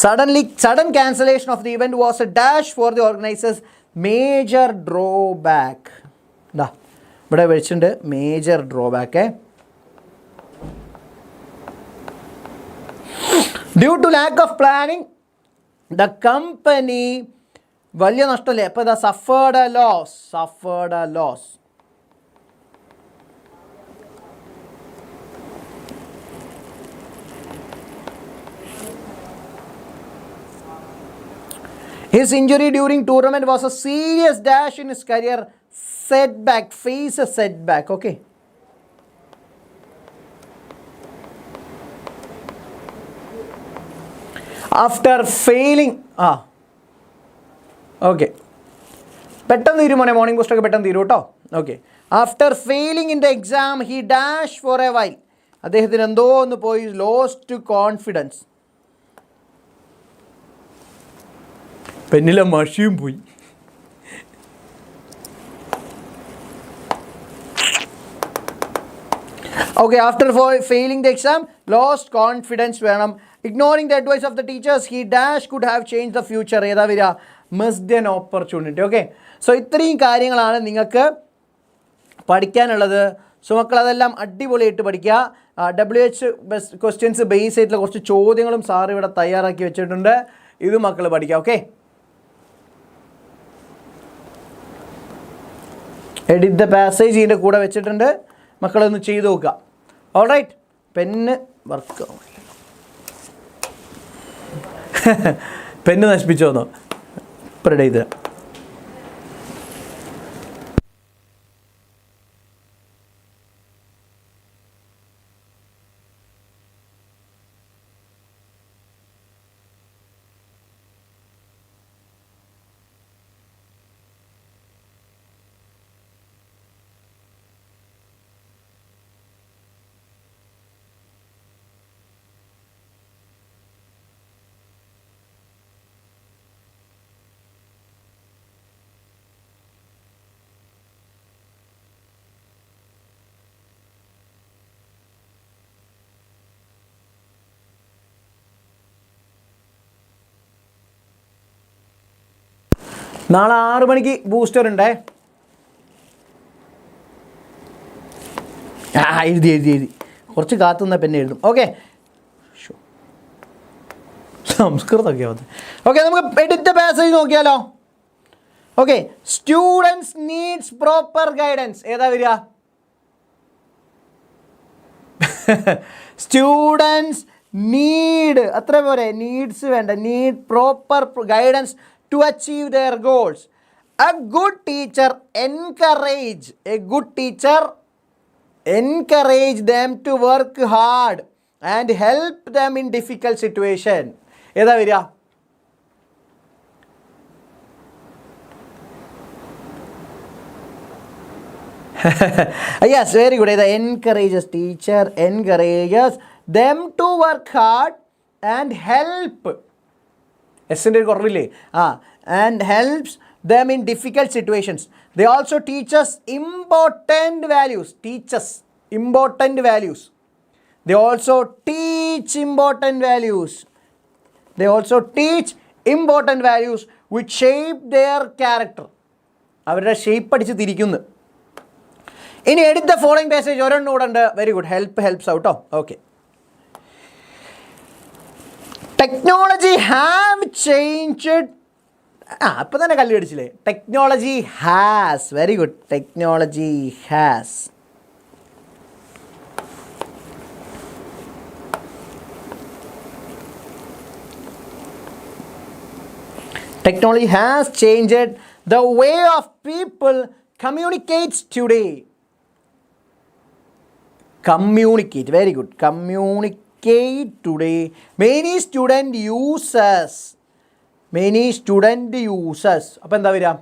Sudden cancellation of the event was a dash for the organizers. Major drawback. ഇവിടെ വെച്ചിട്ടുണ്ട് major drawback. Due to lack of planning, the company വലിയ നഷ്ടമല്ലേ, അപ്പോൾ ഇതാ suffered a loss. His injury during tournament was a serious dash in his career. Face a setback. Okay. After failing, okay. പെട്ടെന്ന് തീരുമാനം morning പോസ്റ്റൊക്കെ പെട്ടെന്ന് തീരും കേട്ടോ. Okay. After failing in the exam he dash for a while. അദ്ദേഹത്തിന് എന്തോ ഒന്ന് പോയി, lost confidence. പെന്നിലെ മഷിയും പോയി. Okay. After failing the exam lost confidence വേണം. Ignoring the advice of the teachers, he dash could have changed the future. ഏതാ വരിക? Missed an opportunity. Okay. So ഇത്രയും കാര്യങ്ങളാണ് നിങ്ങൾക്ക് പഠിക്കാനുള്ളത്. സോ മക്കൾ അതെല്ലാം അടിപൊളിയായിട്ട് പഠിക്കുക. WH ക്വസ്റ്റ്യൻസ് ബേസ് ആയിട്ടുള്ള കുറച്ച് ചോദ്യങ്ങളും സാർ ഇവിടെ തയ്യാറാക്കി വെച്ചിട്ടുണ്ട്. ഇത് മക്കൾ പഠിക്കുക. ഓക്കെ. എഡിറ്റ് ദ പാസേജ് ഇതിൻ്റെ കൂടെ വെച്ചിട്ടുണ്ട്, മക്കളൊന്ന് ചെയ്ത് നോക്കുക. ഓൾറൈറ്റ്. പെന്ന് വർക്ക് പെന്ന് നശിപ്പിച്ചോന്നോ? ഇപ്പം ഇത് നാളെ 6 മണിക്ക് ബൂസ്റ്റർ ഉണ്ടേ. എഴുതി കുറച്ച് കാത്തുനിന്ന പെന്നെ എഴുതും. ഓക്കെ. സംസ്കൃതമൊക്കെ ആവത്ത്. ഓക്കെ, നമുക്ക് എഡിറ്റ് പാസേജ് നോക്കിയാലോ. Okay. Students needs proper guidance. ഏതാ വരിക? സ്റ്റുഡൻസ് നീഡ്, അത്ര പോരെ, നീഡ്സ് വേണ്ട, need proper guidance to achieve their goals. A good teacher encourage them to work hard and help them in difficult situation. ഏതാ വരിക? Yes, very good. ഏതാ? Teacher encourages them to work hard and help. എസിൻ്റെ ഒരു കുറവില്ലേ? And helps them in difficult situations. They also teaches important values. They also teach important values which shape their character. അവരുടെ shape അടിച്ച് തിരിക്കുന്നു. ഇനി edit the following passage ഒരെണ്ണം കൂടെ ഉണ്ട്. Very good. ഹെൽപ്സ് ഔട്ടോ. ഓക്കെ. Technology have changed അപ്പം തന്നെ കല്ല് അടിച്ചില്ലേ. Technology has, very good, technology has. Technology has changed the way of people communicates today. Communicate, very good. Communicate today. Many student users. അപ്പോൾ എന്താ വരിക?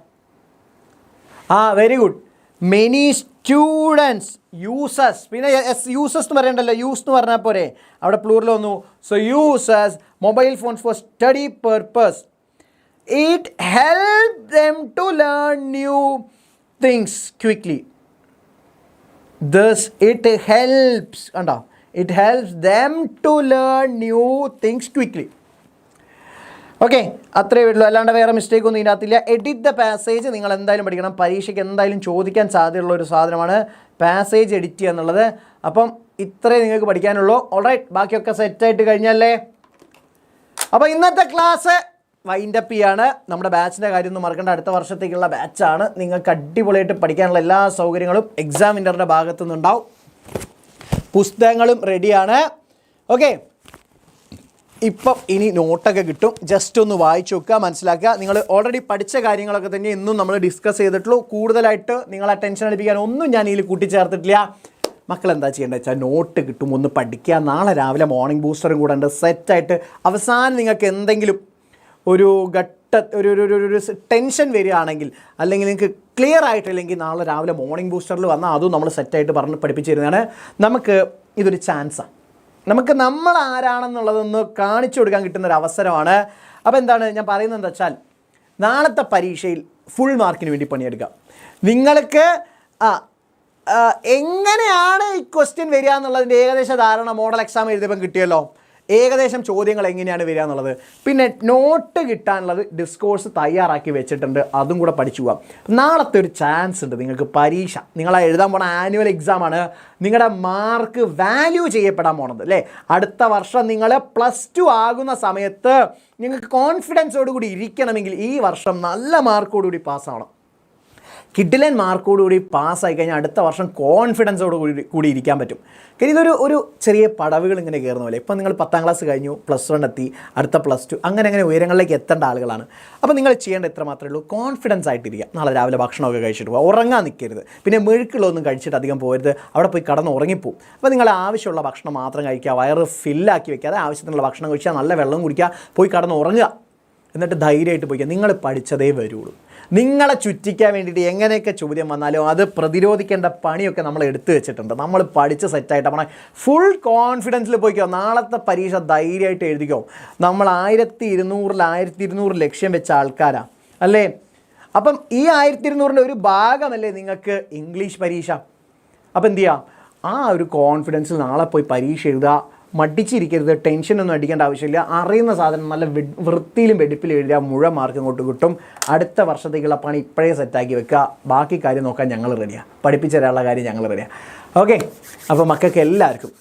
Very good. Many students users. പിന്നെ users എന്ന് പറയണ്ടല്ലോ, യൂസ് എന്ന് പറഞ്ഞാൽ പോരെ, അവിടെ പ്ലൂറൽ വന്നു. So users mobile phones for study purpose. It helps them to learn new things quickly. Thus, it helps them to learn new things quickly. Okay, അത്രയേ ഉള്ളൂ. അല്ലാണ്ട് വേറെ മിസ്റ്റേക്ക് ഒന്നും ഇതിനകത്തില്ല. എഡിറ്റ് ദ പാസേജ് നിങ്ങൾ എന്തായാലും പഠിക്കണം. പരീക്ഷയ്ക്ക് എന്തായാലും ചോദിക്കാൻ സാധ്യതയുള്ള ഒരു സാധനമാണ് പാസേജ് എഡിറ്റ് ചെയ്യുക എന്നുള്ളത്. അപ്പം ഇത്രയേ നിങ്ങൾക്ക് പഠിക്കാനുള്ളൂ. ഓൾറൈറ്റ്, ബാക്കിയൊക്കെ സെറ്റായിട്ട് കഴിഞ്ഞല്ലേ? അപ്പോൾ ഇന്നത്തെ ക്ലാസ് വൈൻഡപ്പ് ചെയ്യാണ്. നമ്മുടെ ബാച്ചിൻ്റെ കാര്യം ഒന്നും മറക്കേണ്ട, അടുത്ത വർഷത്തേക്കുള്ള ബാച്ചാണ്. നിങ്ങൾക്ക് അടിപൊളിയായിട്ട് പഠിക്കാനുള്ള എല്ലാ സൗകര്യങ്ങളും എക്സാം വിന്നറുടെ ഭാഗത്തു നിന്നുണ്ടാവും. പുസ്തകങ്ങളും റെഡിയാണ്. ഓക്കെ, ഇപ്പം ഇനി നോട്ടൊക്കെ കിട്ടും. ജസ്റ്റ് ഒന്ന് വായിച്ചു നോക്കുക, മനസ്സിലാക്കുക. നിങ്ങൾ ഓൾറെഡി പഠിച്ച കാര്യങ്ങളൊക്കെ തന്നെ ഇന്നും നമ്മൾ ഡിസ്കസ് ചെയ്തിട്ടുള്ളൂ. കൂടുതലായിട്ട് നിങ്ങളെ ടെൻഷൻ അടിപ്പിക്കാൻ ഒന്നും ഞാൻ ഇതിൽ കൂട്ടിച്ചേർത്തിട്ടില്ല. മക്കൾ എന്താ ചെയ്യേണ്ടത് വെച്ചാൽ നോട്ട് കിട്ടും, ഒന്ന് പഠിക്കുക. നാളെ രാവിലെ മോർണിംഗ് ബൂസ്റ്ററും കൂടെ ഉണ്ട്, സെറ്റായിട്ട്. അവസാനം നിങ്ങൾക്ക് എന്തെങ്കിലും ഒരു ഒരു ടെൻഷൻ വരികയാണെങ്കിൽ, അല്ലെങ്കിൽ നിങ്ങൾക്ക് ക്ലിയർ ആയിട്ടില്ലെങ്കിൽ, നാളെ രാവിലെ മോർണിംഗ് ബൂസ്റ്ററിൽ വന്നാൽ അതും നമ്മൾ സെറ്റായിട്ട് പറഞ്ഞ് പഠിപ്പിച്ചു തരുന്നതാണ്. നമുക്ക് ഇതൊരു ചാൻസാണ്. നമുക്ക് നമ്മൾ ആരാണെന്നുള്ളതൊന്ന് കാണിച്ചു കൊടുക്കാൻ കിട്ടുന്നൊരു അവസരമാണ്. അപ്പോൾ എന്താണ് ഞാൻ പറയുന്നത് എന്താ വെച്ചാൽ, നാളത്തെ പരീക്ഷയിൽ ഫുൾ മാർക്കിന് വേണ്ടി പണിയെടുക്കാം. നിങ്ങൾക്ക് എങ്ങനെയാണ് ഈ ക്വസ്റ്റ്യൻ വരിക എന്നുള്ളതിൻ്റെ ഏകദേശ ധാരണ മോഡൽ എക്സാം എഴുതിയപ്പം കിട്ടിയല്ലോ. ഏകദേശം ചോദ്യങ്ങൾ എങ്ങനെയാണ് വരിക എന്നുള്ളത്. പിന്നെ നോട്ട് കിട്ടാനുള്ളത് ഡിസ്കോഴ്സ് തയ്യാറാക്കി വെച്ചിട്ടുണ്ട്, അതും കൂടെ പഠിച്ചു പോകാം. നാളത്തെ ഒരു ചാൻസ് ഉണ്ട് നിങ്ങൾക്ക്. പരീക്ഷ നിങ്ങളെ എഴുതാൻ പോണ ആനുവൽ എക്സാമാണ്. നിങ്ങളുടെ മാർക്ക് വാല്യൂ ചെയ്യപ്പെടാൻ പോണത് അല്ലേ. അടുത്ത വർഷം നിങ്ങൾ +2 ആകുന്ന സമയത്ത് നിങ്ങൾക്ക് കോൺഫിഡൻസോടുകൂടി ഇരിക്കണമെങ്കിൽ ഈ വർഷം നല്ല മാർക്കോടുകൂടി പാസ്സാവണം. കിഡിലൻ മാർക്കോടുകൂടി പാസ്സായി കഴിഞ്ഞാൽ അടുത്ത വർഷം കോൺഫിഡൻസോട് കൂടി ഇരിക്കാൻ പറ്റും. കാര്യം ഇതൊരു ചെറിയ പടവുകൾ ഇങ്ങനെ കയറുന്ന പോലെ. ഇപ്പം നിങ്ങൾ 10ാം ക്ലാസ് കഴിഞ്ഞു, +1 എത്തി, അടുത്ത +2, അങ്ങനെ ഉയരങ്ങളിലേക്ക് എത്തേണ്ട ആളുകളാണ്. അപ്പോൾ നിങ്ങൾ ചെയ്യേണ്ട ഇത്ര മാത്രമേ ഉള്ളൂ, കോൺഫിഡൻസ് ആയിട്ടിരിക്കുക. നാളെ രാവിലെ ഭക്ഷണമൊക്കെ കഴിച്ചിട്ട് പോകുക, ഉറങ്ങാൻ നിൽക്കരുത്. പിന്നെ മെഴുക്കുള്ളതൊന്നും കഴിച്ചിട്ട് അധികം പോകരുത്, അവിടെ പോയി കടന്ന് ഉറങ്ങിപ്പോവും. അപ്പോൾ നിങ്ങൾ ആവശ്യമുള്ള ഭക്ഷണം മാത്രം കഴിക്കുക, വയറ് ഫില്ലാക്കി വെക്കാതെ ആവശ്യത്തിനുള്ള ഭക്ഷണം കഴിക്കുക, നല്ല വെള്ളം കുടിക്കുക, പോയി കടന്ന് ഉറങ്ങുക. എന്നിട്ട് ധൈര്യമായിട്ട് പോയിക്കുക. നിങ്ങൾ പഠിച്ചതേ വരുള്ളൂ. നിങ്ങളെ ചുറ്റിക്കാൻ വേണ്ടിയിട്ട് എങ്ങനെയൊക്കെ ചോദ്യം വന്നാലും അത് പ്രതിരോധിക്കേണ്ട പണിയൊക്കെ നമ്മൾ എടുത്തു വെച്ചിട്ടുണ്ട്. നമ്മൾ പഠിച്ച് സെറ്റായിട്ട് നമ്മൾ ഫുൾ കോൺഫിഡൻസിൽ പോയിക്കോ. നാളത്തെ പരീക്ഷ ധൈര്യമായിട്ട് എഴുതിക്കോ. നമ്മൾ 1200 ലക്ഷ്യം വെച്ച ആൾക്കാരാണ് അല്ലേ. അപ്പം ഈ 1200 ഒരു ഭാഗമല്ലേ നിങ്ങൾക്ക് ഇംഗ്ലീഷ് പരീക്ഷ. അപ്പം എന്ത് ചെയ്യുക, ആ ഒരു കോൺഫിഡൻസിൽ നാളെ പോയി പരീക്ഷ എഴുതുക. മടിച്ചിരിക്കരുത്, ടെൻഷനൊന്നും അടിക്കേണ്ട ആവശ്യമില്ല. അറിയുന്ന സാധനം നല്ല വൃത്തിയിലും വെടിപ്പിലും എഴുതിയാൽ മുഴുവൻ മാർക്ക് ഇങ്ങോട്ട് കിട്ടും. അടുത്ത വർഷത്തേക്കുള്ള പണി ഇപ്പോഴേ സെറ്റാക്കി വെക്കുക. ബാക്കി കാര്യം നോക്കാൻ ഞങ്ങൾ റെഡിയാണ്, പഠിപ്പിച്ചു തരാനുള്ള കാര്യം ഞങ്ങൾ റെഡിയാണ്. ഓക്കെ, അപ്പോൾ മക്കൾക്ക് എല്ലാവർക്കും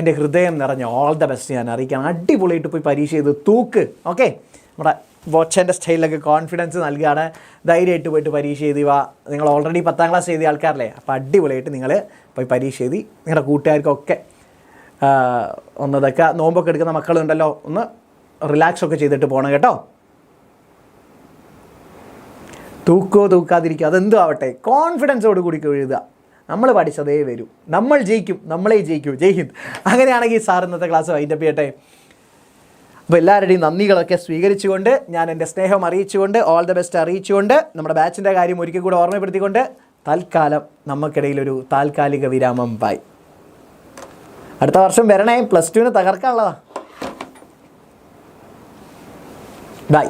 എൻ്റെ ഹൃദയം നിറഞ്ഞ ഓൾ ദ ബെസ്റ്റ് ഞാൻ അറിയിക്കാം. അടിപൊളിയായിട്ട് പോയി പരീക്ഷ ചെയ്ത് തൂക്ക്. ഓക്കെ, നമ്മുടെ വാച്ചൻ്റെ സ്റ്റൈലിലൊക്കെ കോൺഫിഡൻസ് നൽകുകയാണ്. ധൈര്യമായിട്ട് പോയിട്ട് പരീക്ഷ എഴുതുക. നിങ്ങൾ ഓൾറെഡി 10ാം ക്ലാസ് എഴുതിയ ആൾക്കാരല്ലേ, അപ്പോൾ അടിപൊളിയായിട്ട് നിങ്ങൾ പോയി പരീക്ഷ എഴുതി നിങ്ങളുടെ കൂട്ടുകാർക്കൊക്കെ ഒന്നതൊക്കെ നോമ്പൊക്കെ എടുക്കുന്ന മക്കളുണ്ടല്ലോ, ഒന്ന് റിലാക്സ് ഒക്കെ ചെയ്തിട്ട് പോകണം കേട്ടോ. തൂക്കാതിരിക്കുക, അതെന്തോ ആവട്ടെ, കോൺഫിഡൻസോട് കൂടി എഴുതുക. നമ്മൾ പഠിച്ചതേ വരൂ, നമ്മൾ ജയിക്കും, നമ്മളെ ജയിക്കൂ. ജയ് ഹിന്ദ്. അങ്ങനെയാണെങ്കിൽ സാർ ഇന്നത്തെ ക്ലാസ് വൈൻഡപ്പ് ചെയ്യട്ടെ. അപ്പോൾ എല്ലാവരുടെയും നന്ദികളൊക്കെ സ്വീകരിച്ചുകൊണ്ട്, ഞാൻ എൻ്റെ സ്നേഹം അറിയിച്ചുകൊണ്ട്, ഓൾ ദ ബെസ്റ്റ് അറിയിച്ചുകൊണ്ട്, നമ്മുടെ ബാച്ചിൻ്റെ കാര്യം ഒരിക്കൽ കൂടെ ഓർമ്മപ്പെടുത്തിക്കൊണ്ട് തൽക്കാലം നമുക്കിടയിലൊരു താൽക്കാലിക വിരാമം. ബൈ. അടുത്ത വർഷം വരണേ, +2 തകർക്കാനുള്ളതാ. ബൈ.